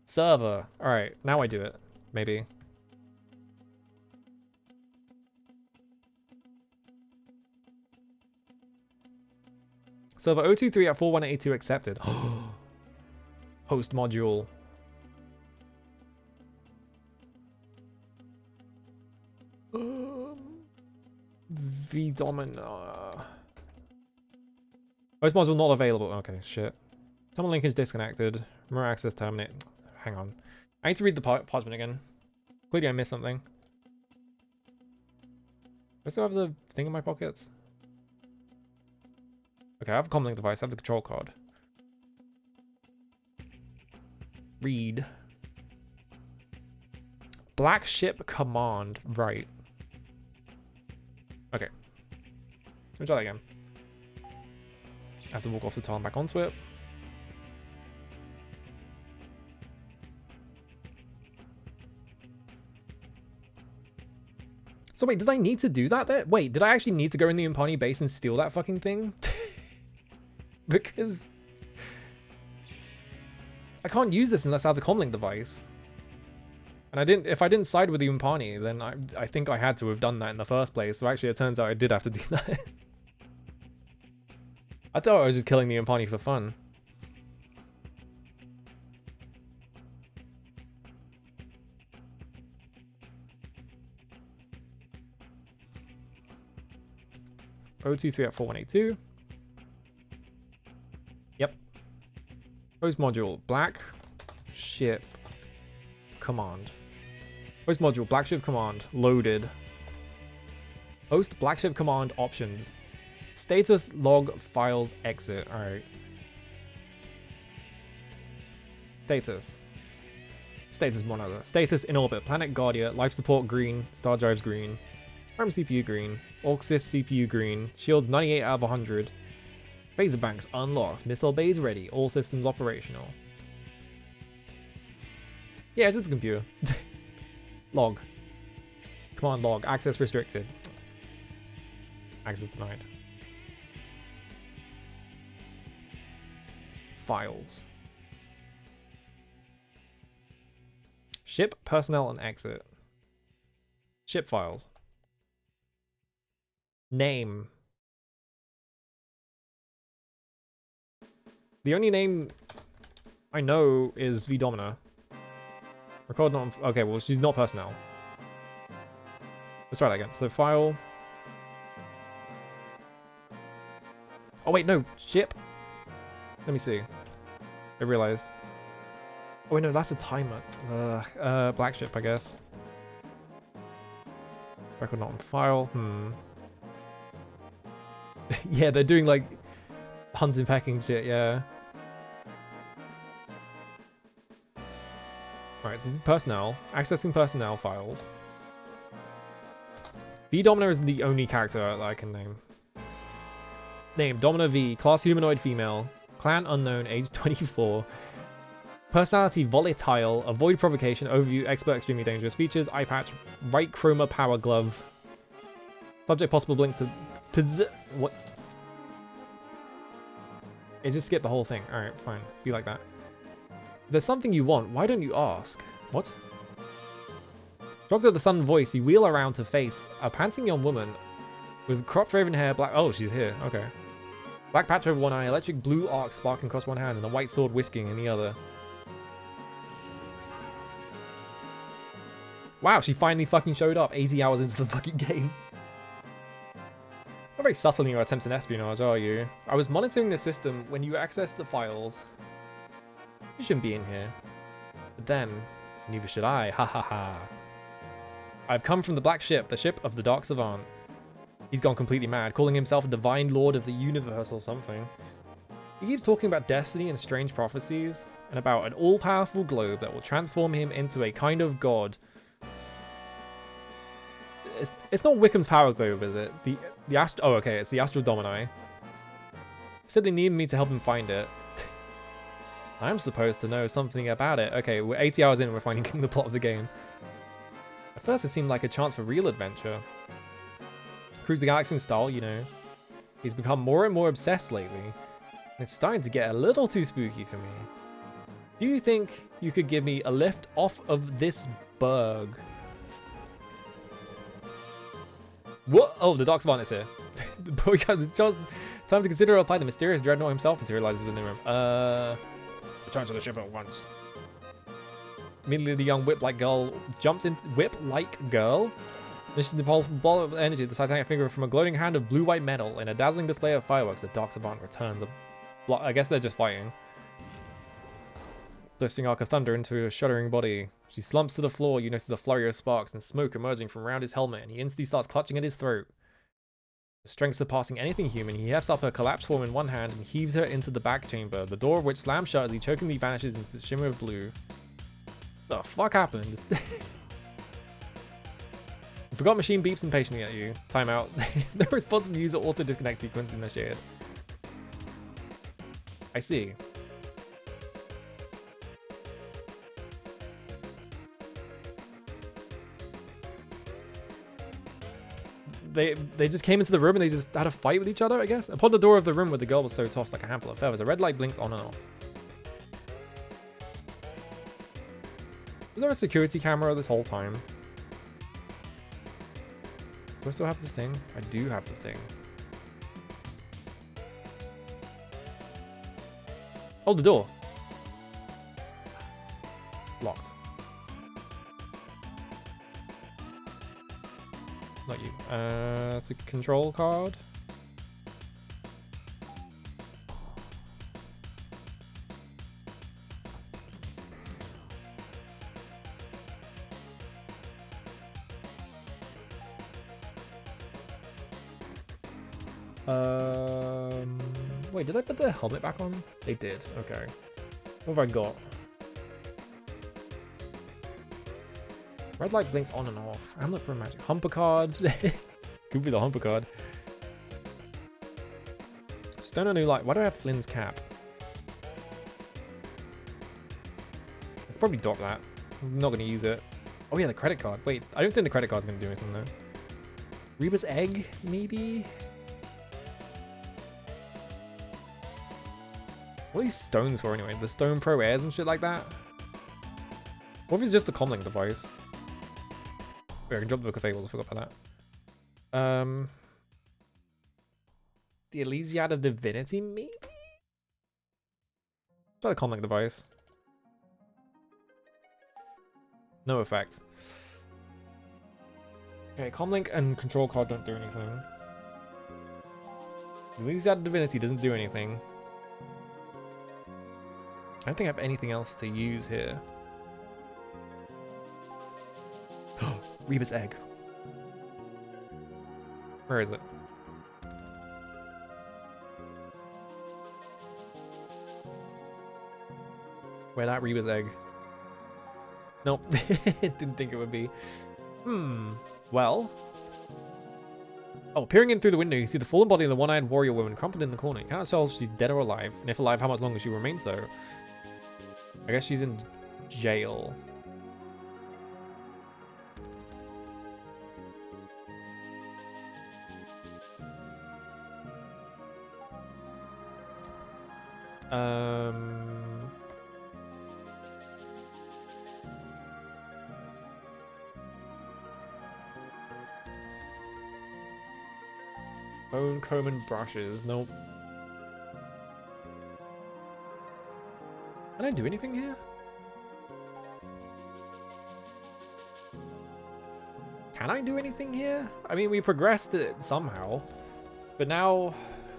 Server. Alright, now I do it. Maybe. Server 023 at 4182 accepted. Host module. VDomina. Host module not available. Okay, shit. Terminal linkage disconnected. Remote access terminate. Hang on. I need to read the parchment again. Clearly I missed something. Do I still have the thing in my pockets? Okay, I have a comm link device. I have the control card. Read. Black ship command. Right. Okay. Let me try that again. I have to walk off the tile and back onto it. So wait, did I need to do that there? Wait, did I actually need to go in the Impani base and steal that fucking thing? Because I can't use this unless I have the comlink device. And I didn't. If I didn't side with the Impani, then I think I had to have done that in the first place. So actually, it turns out I did have to do that. I thought I was just killing the Impani for fun. O23 at 4182. Yep. Host module, black ship command. Host module, black ship command, loaded. Host black ship command options. Status log files exit. Alright. Status. Status one other. Status in orbit. Planet Guardia. Life support green. Star drives green. Prime CPU green. Auxis CPU green. Shields 98 out of 100. Phaser banks unlocked. Missile bays ready. All systems operational. Yeah, it's just a computer. Log. Command log. Access restricted. Access denied. Files. Ship, personnel, and exit. Ship files. Name. The only name I know is VDomina. Record not. Okay, well, she's not personnel. Let's try that again. So, file. Oh, wait, no. Ship. Let me see. I realized. Oh, wait, no, that's a timer. Black ship, I guess. Record not on file. Yeah, they're doing, like, hunting packing shit, yeah. Alright, so this is personnel. Accessing personnel files. V-Domina is the only character that I can name. Name, Domina V. Class humanoid female. Clan unknown, age 24. Personality volatile. Avoid provocation. Overview. Expert extremely dangerous. Features. Eye patch. Right chroma power glove. Subject possible blink to... What? It just skipped the whole thing. Alright, fine. Be like that. If there's something you want, why don't you ask? What? Shocked at the sudden voice, you wheel around to face a panting young woman with cropped raven hair, black... Oh, she's here. Okay. Black patch over one eye, electric blue arc sparking across one hand, and a white sword whisking in the other. Wow, she finally fucking showed up 80 hours into the fucking game. Not very subtle in your attempts at espionage, are you? I was monitoring the system when you accessed the files. You shouldn't be in here. But then, neither should I. Ha ha ha. I've come from the Black Ship, the ship of the Dark Savant. He's gone completely mad, calling himself a divine lord of the universe or something. He keeps talking about destiny and strange prophecies. and about an all-powerful globe that will transform him into a kind of god. It's not Wickham's power globe, is it? Oh, okay, it's the Astral Domini. Said they needed me to help him find it. I'm supposed to know something about it. Okay, we're 80 hours in and we're finding the plot of the game. At first it seemed like a chance for real adventure. Cruise the galaxy in style, you know. He's become more and more obsessed lately. And it's starting to get a little too spooky for me. Do you think you could give me a lift off of this berg? What? Oh, the Dark Savant is here. The boy has a chance. Time to consider apply the mysterious dreadnought himself until he realizes within the room. Return to the ship at once. Immediately, the young whip-like girl jumps in. Whip-like girl? Missions the ball of energy, the Titanic figure from a gloating hand of blue-white metal. In a dazzling display of fireworks, the Dark Savant returns. I guess they're just fighting. Bursting arc of thunder into a shuddering body. She slumps to the floor. You notice a flurry of sparks and smoke emerging from around his helmet, and he instantly starts clutching at his throat. With strength surpassing anything human, he hefts up her collapsed form in one hand and heaves her into the back chamber, the door of which slams shut as he chokingly vanishes into the shimmer of blue. The fuck happened? Forgot machine beeps impatiently at you. Timeout. The responsive user auto disconnect sequence initiated. I see. They just came into the room and they just had a fight with each other, I guess. Upon the door of the room where the girl was so tossed like a handful of feathers, a red light blinks on and off. Was there a security camera this whole time? Do I still have the thing? I do have the thing. Oh, the door. Locked. Not you. It's a control card. Wait, did I put the helmet back on? They did. Okay. What have I got? Red light blinks on and off. Amulet for magic. Humper card. Could be the humper card. Stone on new light. Why do I have Flynn's cap? I could probably dock that. I'm not going to use it. Oh yeah, the credit card. Wait, I don't think the credit card's going to do anything though. Reba's egg, maybe? What are these stones for anyway? The Stone Pro Airs and shit like that? What if it's just the comlink device? Wait, I can drop the Book of Fables, I forgot about that. The Elysiad of Divinity, maybe? Try the comlink device. No effect. Okay, comlink and control card don't do anything. The Elysiad of Divinity doesn't do anything. I don't think I have anything else to use here. Reba's egg. Where is it? Where that Reba's egg? Nope. Didn't think it would be. Well. Oh, peering in through the window, you see the fallen body of the one-eyed warrior woman crumpled in the corner. You cannot tell if she's dead or alive, and if alive, how much longer she remains so. I guess she's in jail. Bone comb and brushes. Nope. Can I do anything here? Can I do anything here? I mean, we progressed it somehow. But now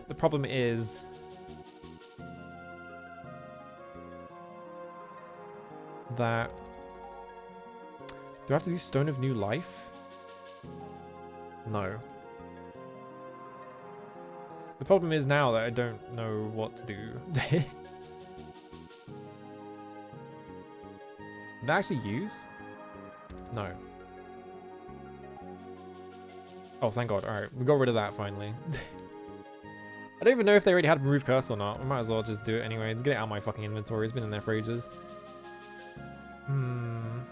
the problem is that... Do I have to do Stone of New Life? No. The problem is now that I don't know what to do. Did I actually use? No. Oh, thank God. Alright, we got rid of that finally. I don't even know if they already had remove curse or not. We might as well just do it anyway. Just get it out of my fucking inventory. It's been in there for ages. Can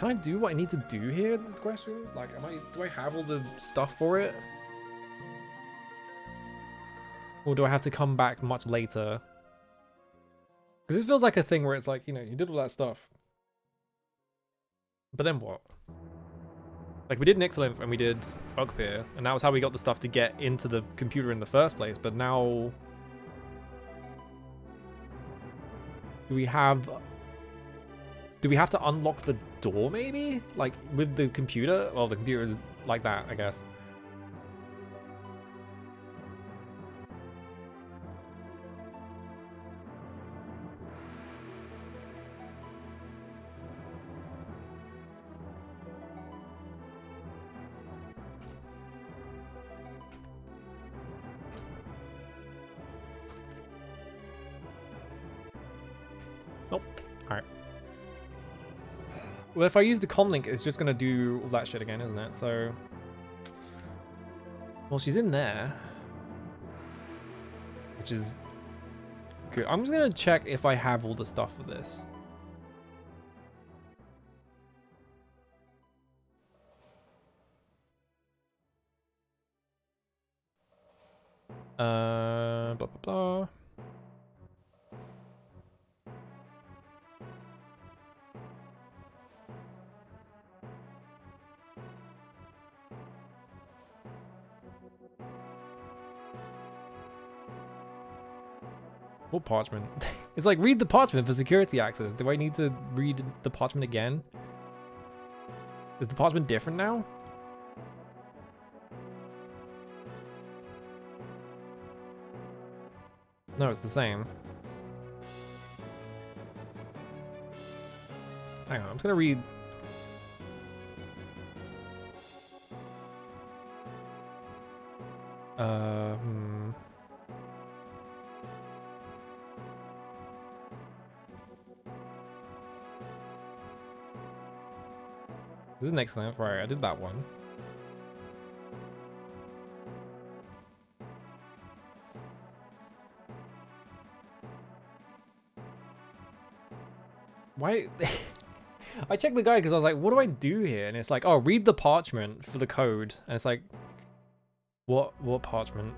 I do what I need to do here? Is the question. Like, do I have all the stuff for it? Or do I have to come back much later? Because this feels like a thing where it's like, you know, you did all that stuff. But then what? Like, we did Nixalinth and we did Uckpier, and that was how we got the stuff to get into the computer in the first place, but now... Do we have to unlock the door, maybe? Like, with the computer? Well, the computer is like that, I guess. Nope. Alright. Well, if I use the comlink, it's just going to do all that shit again, isn't it? So... Well, she's in there. Which is... good. I'm just going to check if I have all the stuff for this. Blah, blah, blah. What parchment? It's like, read the parchment for security access. Do I need to read the parchment again? Is the parchment different now? No, it's the same. Hang on, I'm just gonna read... This is an excellent. Right, I did that one. Why? I checked the guide because I was like, what do I do here? And it's like, oh, read the parchment for the code. And it's like, what parchment?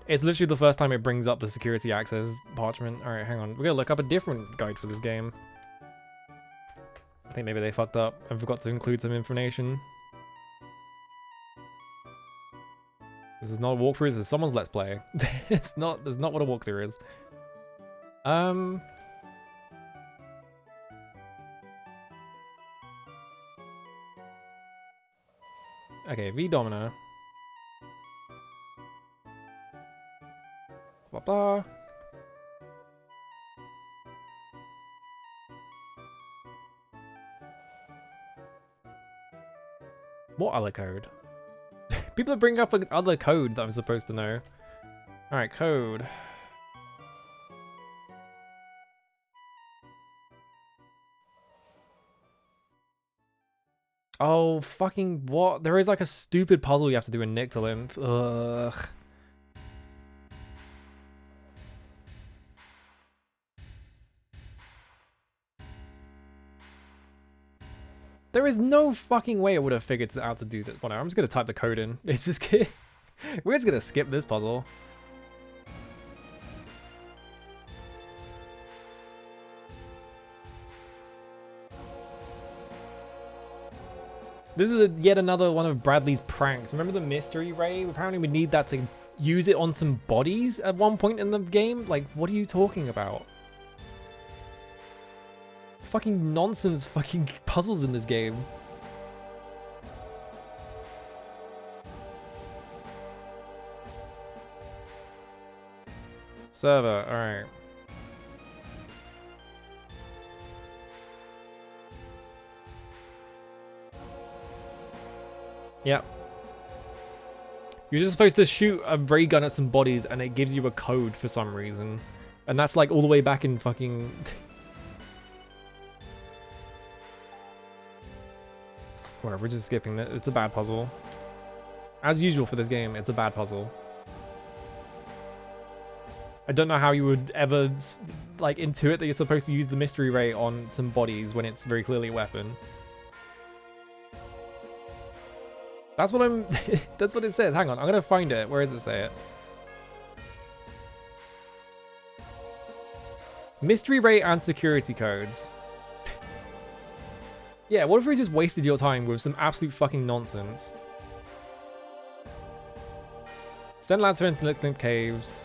It's literally the first time it brings up the security access parchment. All right, hang on. We're gonna look up a different guide for this game. I think maybe they fucked up and forgot to include some information. This is not a walkthrough, this is someone's let's play. That's not what a walkthrough is. Okay, V Domina. Blah blah. What other code? People are bringing up other code that I'm supposed to know. Alright, code. Oh, fucking what? There is like a stupid puzzle you have to do in Nixalinth. Ugh. There is no fucking way I would have figured out to do this. Whatever, I'm just gonna type the code in. It's just we're just gonna skip this puzzle. This is yet another one of Bradley's pranks. Remember the mystery ray? Apparently we need that to use it on some bodies at one point in the game? Like, what are you talking about? Fucking nonsense fucking puzzles in this game. Server, alright. Yep. You're just supposed to shoot a ray gun at some bodies and it gives you a code for some reason. And that's like all the way back in fucking... Whatever, we're just skipping it. It's a bad puzzle. As usual for this game, it's a bad puzzle. I don't know how you would ever, like, intuit that you're supposed to use the mystery ray on some bodies when it's very clearly a weapon. That's what I'm... That's what it says. Hang on, I'm gonna find it. Where does it say it? Mystery ray and security codes. Yeah, what if we just wasted your time with some absolute fucking nonsense? Send lads to interlinked caves.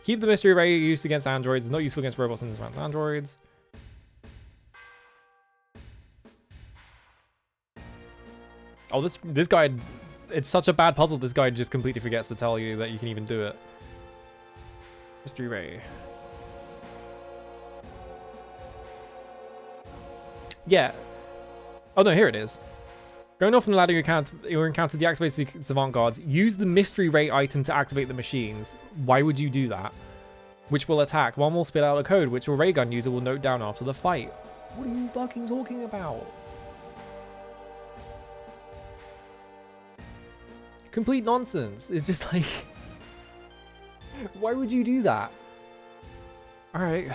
Keep the mystery ray used against androids. It's not useful against robots and against androids. Oh, this guy... It's such a bad puzzle, this guy just completely forgets to tell you that you can even do it. Mystery ray. Yeah. Oh no, here it is. Going off on the ladder, you encounter the activated savant guards. Use the mystery ray item to activate the machines. Why would you do that? Which will attack. One will spit out a code, which your ray gun user will note down after the fight. What are you fucking talking about? Complete nonsense. It's just like... Why would you do that? Alright.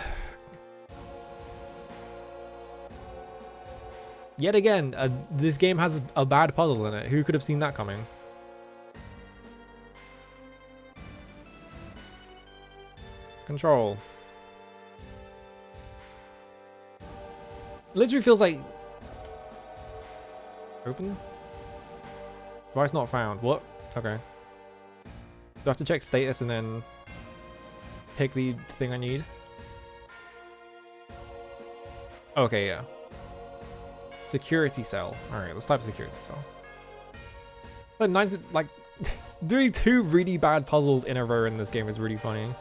Yet again, this game has a bad puzzle in it. Who could have seen that coming? Control. Literally feels like... Open? Device not found. What? Okay. Do I have to check status and then pick the thing I need? Okay, yeah. Security cell. Alright, let's type security cell. But nice, like, doing two really bad puzzles in a row in this game is really funny.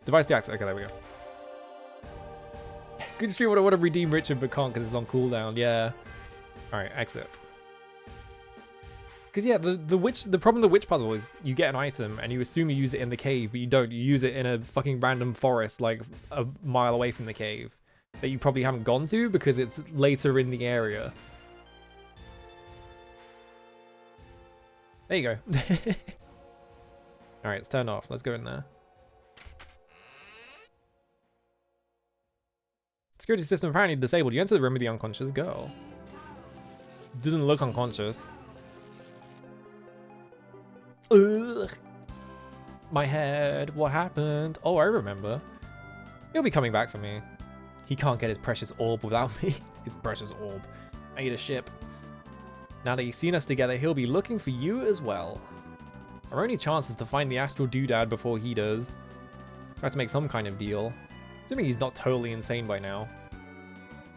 Device deactivated. Okay, there we go. Good stream. What I want to redeem Richard, but can't because it's on cooldown. Yeah. Alright, exit. Because yeah, the problem with the witch puzzle is you get an item and you assume you use it in the cave, but you don't. You use it in a fucking random forest like a mile away from the cave that you probably haven't gone to because it's later in the area. There you go. Alright, it's turned off. Let's go in there. Security system apparently disabled. You enter the room with the unconscious girl. Doesn't look unconscious. Ugh. My head. What happened? Oh, I remember. He'll be coming back for me. He can't get his precious orb without me. His precious orb. I need a ship. Now that he's seen us together, he'll be looking for you as well. Our only chance is to find the astral doodad before he does. Try to make some kind of deal. Assuming he's not totally insane by now.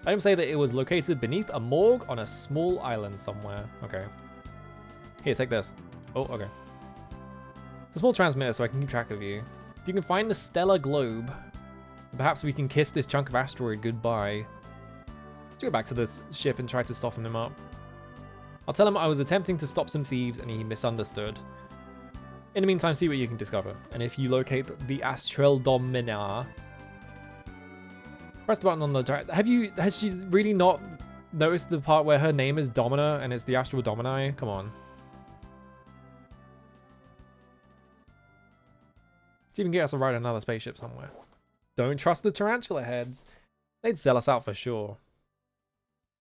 Items say that it was located beneath a morgue on a small island somewhere. Okay. Here, take this. Oh, okay. It's a small transmitter so I can keep track of you. If you can find the stellar globe, perhaps we can kiss this chunk of asteroid goodbye. Let's go back to the ship and try to soften him up. I'll tell him I was attempting to stop some thieves and he misunderstood. In the meantime, see what you can discover. And if you locate the Astral Domina, press the button on the direct. Has she really not noticed the part where her name is Domina and it's the Astral Domini? Come on. Let's even get us to ride another spaceship somewhere. Don't trust the tarantula heads. They'd sell us out for sure.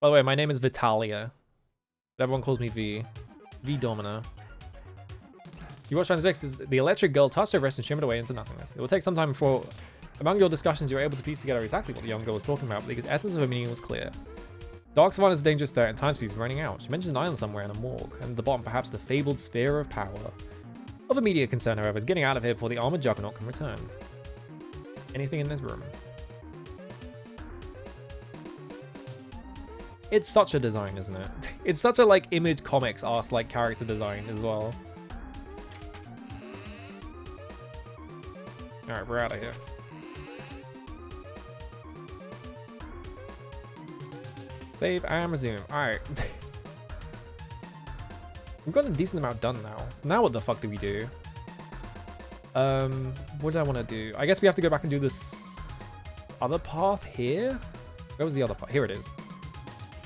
By the way, my name is Vitalia. But everyone calls me V. V Domina. You watch Transfix as the electric girl touched her wrist and shimmered away into nothingness. It will take some time before, among your discussions, you're able to piece together exactly what the young girl was talking about, because the essence of her meaning was clear. Dark Savannah is a dangerous threat and time speed is running out. She mentions an island somewhere in a morgue, and at the bottom perhaps the fabled sphere of power. Of immediate concern, however, is getting out of here before the armored juggernaut can return. Anything in this room? It's such a design, isn't it? It's such a like Image Comics arse like character design as well. Alright, we're out of here. Save and resume. Alright. We've got a decent amount done now. So now what the fuck do we do? What do I want to do? I guess we have to go back and do this other path here? Where was the other path? Here it is.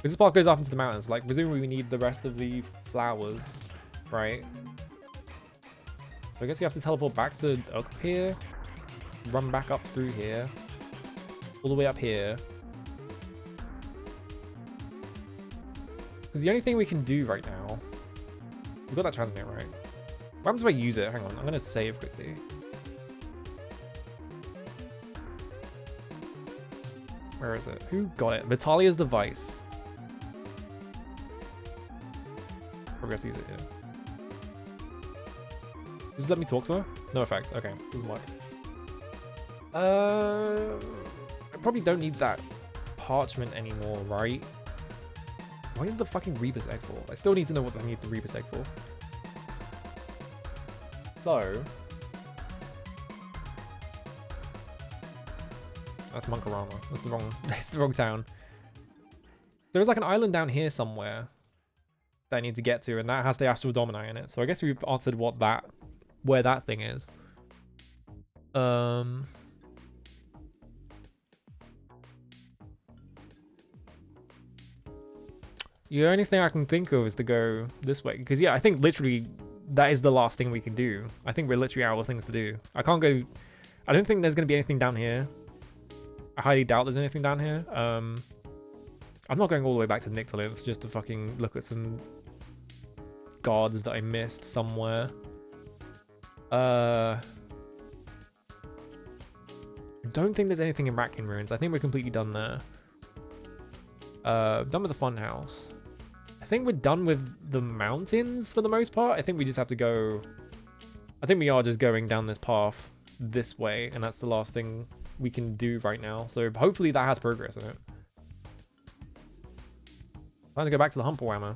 This path goes up into the mountains. Like, presumably we need the rest of the flowers, right? So I guess we have to teleport back to up here. Run back up through here. All the way up here. Because the only thing we can do right now... We've got that transmit, right? What happens if I use it? Hang on, I'm going to save quickly. Where is it? Who got it? Vitalia's device. Probably have to use it here. Just let me talk to her? No effect. Okay, doesn't work. I probably don't need that parchment anymore, right? Why need the fucking Rebus egg for? I still need to know what I need the Rebus egg for. So... That's Monkarama. That's the wrong town. There's like an island down here somewhere that I need to get to, and that has the Astral Domini in it. So I guess we've answered where that thing is. The only thing I can think of is to go this way. Because yeah, I think literally that is the last thing we can do. I think we're literally out of things to do. I can't go... I don't think there's going to be anything down here. I highly doubt there's anything down here. I'm not going all the way back to Nyctalith just to fucking look at some guards that I missed somewhere. I don't think there's anything in Ratkin Ruins. I think we're completely done there. Done with the fun house. I think we're done with the mountains for the most part. I think we just have to go... I think we are just going down this path this way, and that's the last thing we can do right now. So hopefully that has progress in it. Time to go back to the Humperwhammer.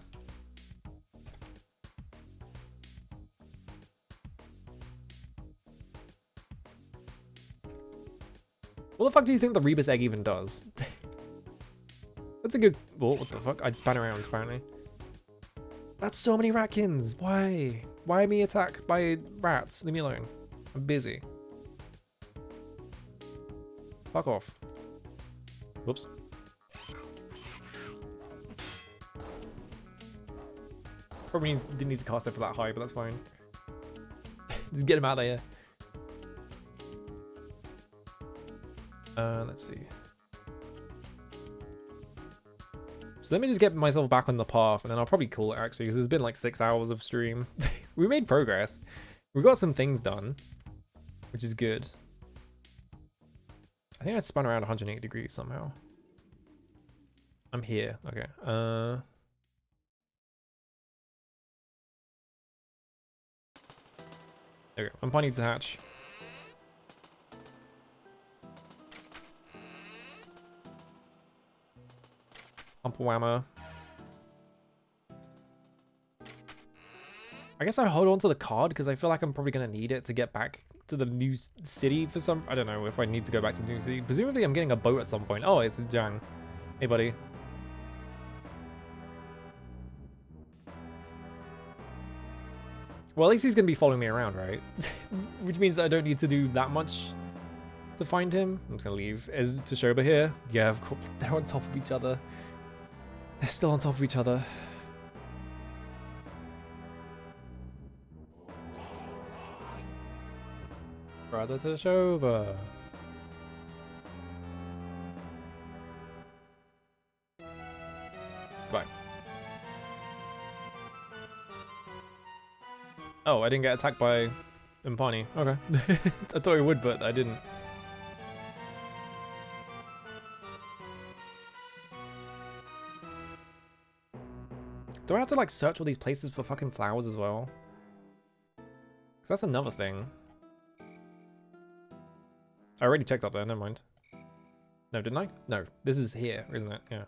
What the fuck do you think the Rebus egg even does? That's a good... Oh, what the fuck? I just span around, apparently. That's so many ratkins. Why? Why me attacked by rats? Leave me alone. I'm busy. Fuck off. Whoops. Probably didn't need to cast it for that high, but that's fine. Just get him out of here. Let's see. So let me just get myself back on the path, and then I'll probably call it actually, because it's been like 6 hours of stream. We made progress. We got some things done, which is good. I think I spun around 180 degrees somehow. I'm here. Okay. There we go. I'm planning to hatch. Humperwhammer. I guess I hold on to the card because I feel like I'm probably going to need it to get back to the new city for some... I don't know if I need to go back to the new city. Presumably I'm getting a boat at some point. Oh, it's Jang. Hey, buddy. Well, at least he's going to be following me around, right? Which means that I don't need to do that much to find him. I'm just going to leave. Is Toshoba here? Yeah, of course. They're on top of each other. They're still on top of each other. Brother Toshoba. Bye. Oh, I didn't get attacked by Impani. Okay. I thought it would, but I didn't. Do I have to like search all these places for fucking flowers as well? Because that's another thing. I already checked up there, never mind. No, didn't I? No, this is here, isn't it? Yeah.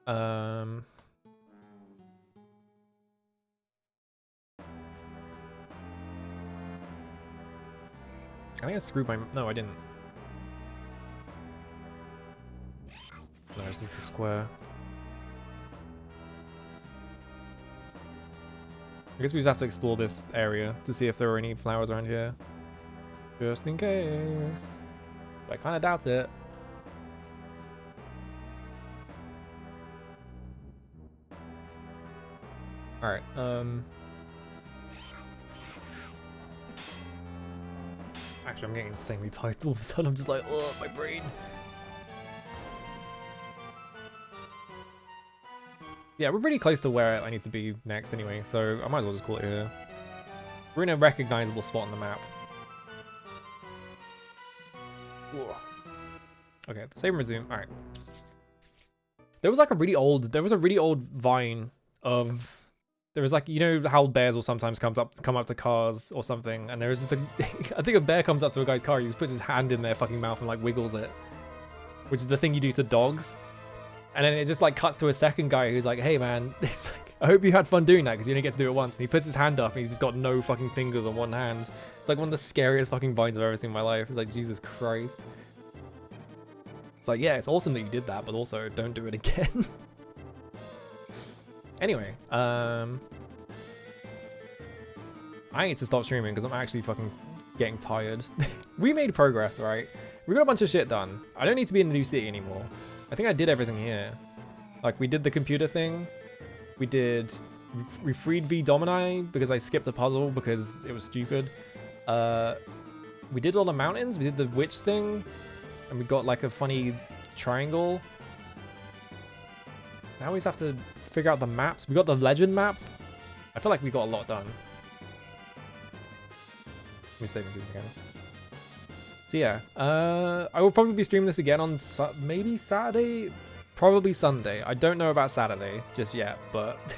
I think I screwed my... No, I didn't. No, it's just a square. I guess we just have to explore this area to see if there are any flowers around here. Just in case. But I kind of doubt it. Alright, actually, I'm getting insanely tired all of a sudden. I'm just like, oh, my brain. Yeah, we're pretty close to where I need to be next anyway, so I might as well just call it here. We're in a recognizable spot on the map. Ooh. Okay, save and resume. Alright. There was like a really old vine of... There was like, you know how bears will sometimes come up to cars or something, and there was just a... I think a bear comes up to a guy's car, he just puts his hand in their fucking mouth and like wiggles it. Which is the thing you do to dogs. And then it just like cuts to a second guy who's like, hey man, it's like, I hope you had fun doing that because you only get to do it once. And he puts his hand up and he's just got no fucking fingers on one hand. It's like one of the scariest fucking vines I've ever seen in my life. It's like, Jesus Christ. It's like, yeah, it's awesome that you did that, but also don't do it again. Anyway, I need to stop streaming because I'm actually fucking getting tired. We made progress, right? We got a bunch of shit done. I don't need to be in the new city anymore. I think I did everything here. Like, we did the computer thing. We freed V Domini because I skipped a puzzle because it was stupid. We did all the mountains. We did the witch thing. And we got like a funny triangle. Now we just have to figure out the maps. We got the legend map. I feel like we got a lot done. Let me save this again. So yeah, I will probably be streaming this again on maybe Saturday, probably Sunday. I don't know about Saturday just yet, but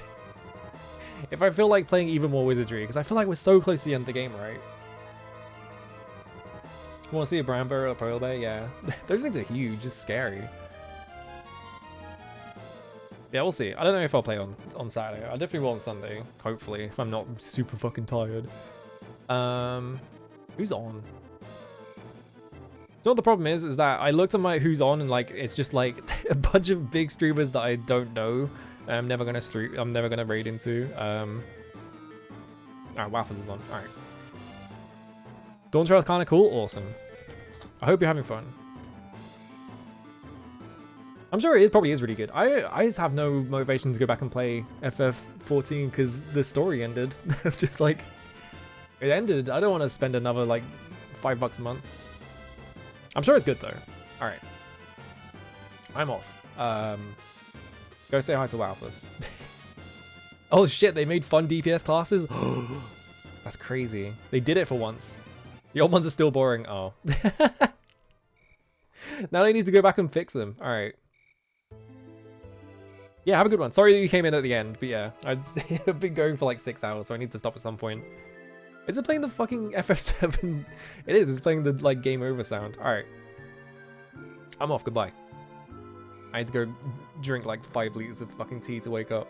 if I feel like playing even more Wizardry, because I feel like we're so close to the end of the game, right? Want to see a brown bear or a polar bear? Yeah, those things are huge. It's scary. Yeah, we'll see. I don't know if I'll play on Saturday. I definitely will on Sunday, hopefully, if I'm not super fucking tired. Who's on? So what the problem is that I looked at my who's on and like it's just like a bunch of big streamers that I don't know. I'm never gonna raid into. Alright, Waffles is on. Alright. Dawn Trail's kinda cool, awesome. I hope you're having fun. I'm sure it probably is really good. I just have no motivation to go back and play FF14 because the story ended. Just like it ended. I don't want to spend another like $5 a month. I'm sure it's good though. All right, I'm off. Go say hi to Walthus. Oh shit, they made fun DPS classes. That's crazy. They did it for once. The old ones are still boring. Oh. Now they need to go back and fix them. All right. Yeah, have a good one. Sorry that you came in at the end, but yeah, I've been going for like 6 hours, so I need to stop at some point. Is it playing the fucking FF7? It is. It's playing the like game over sound. All right. I'm off. Goodbye. I need to go drink like 5 liters of fucking tea to wake up.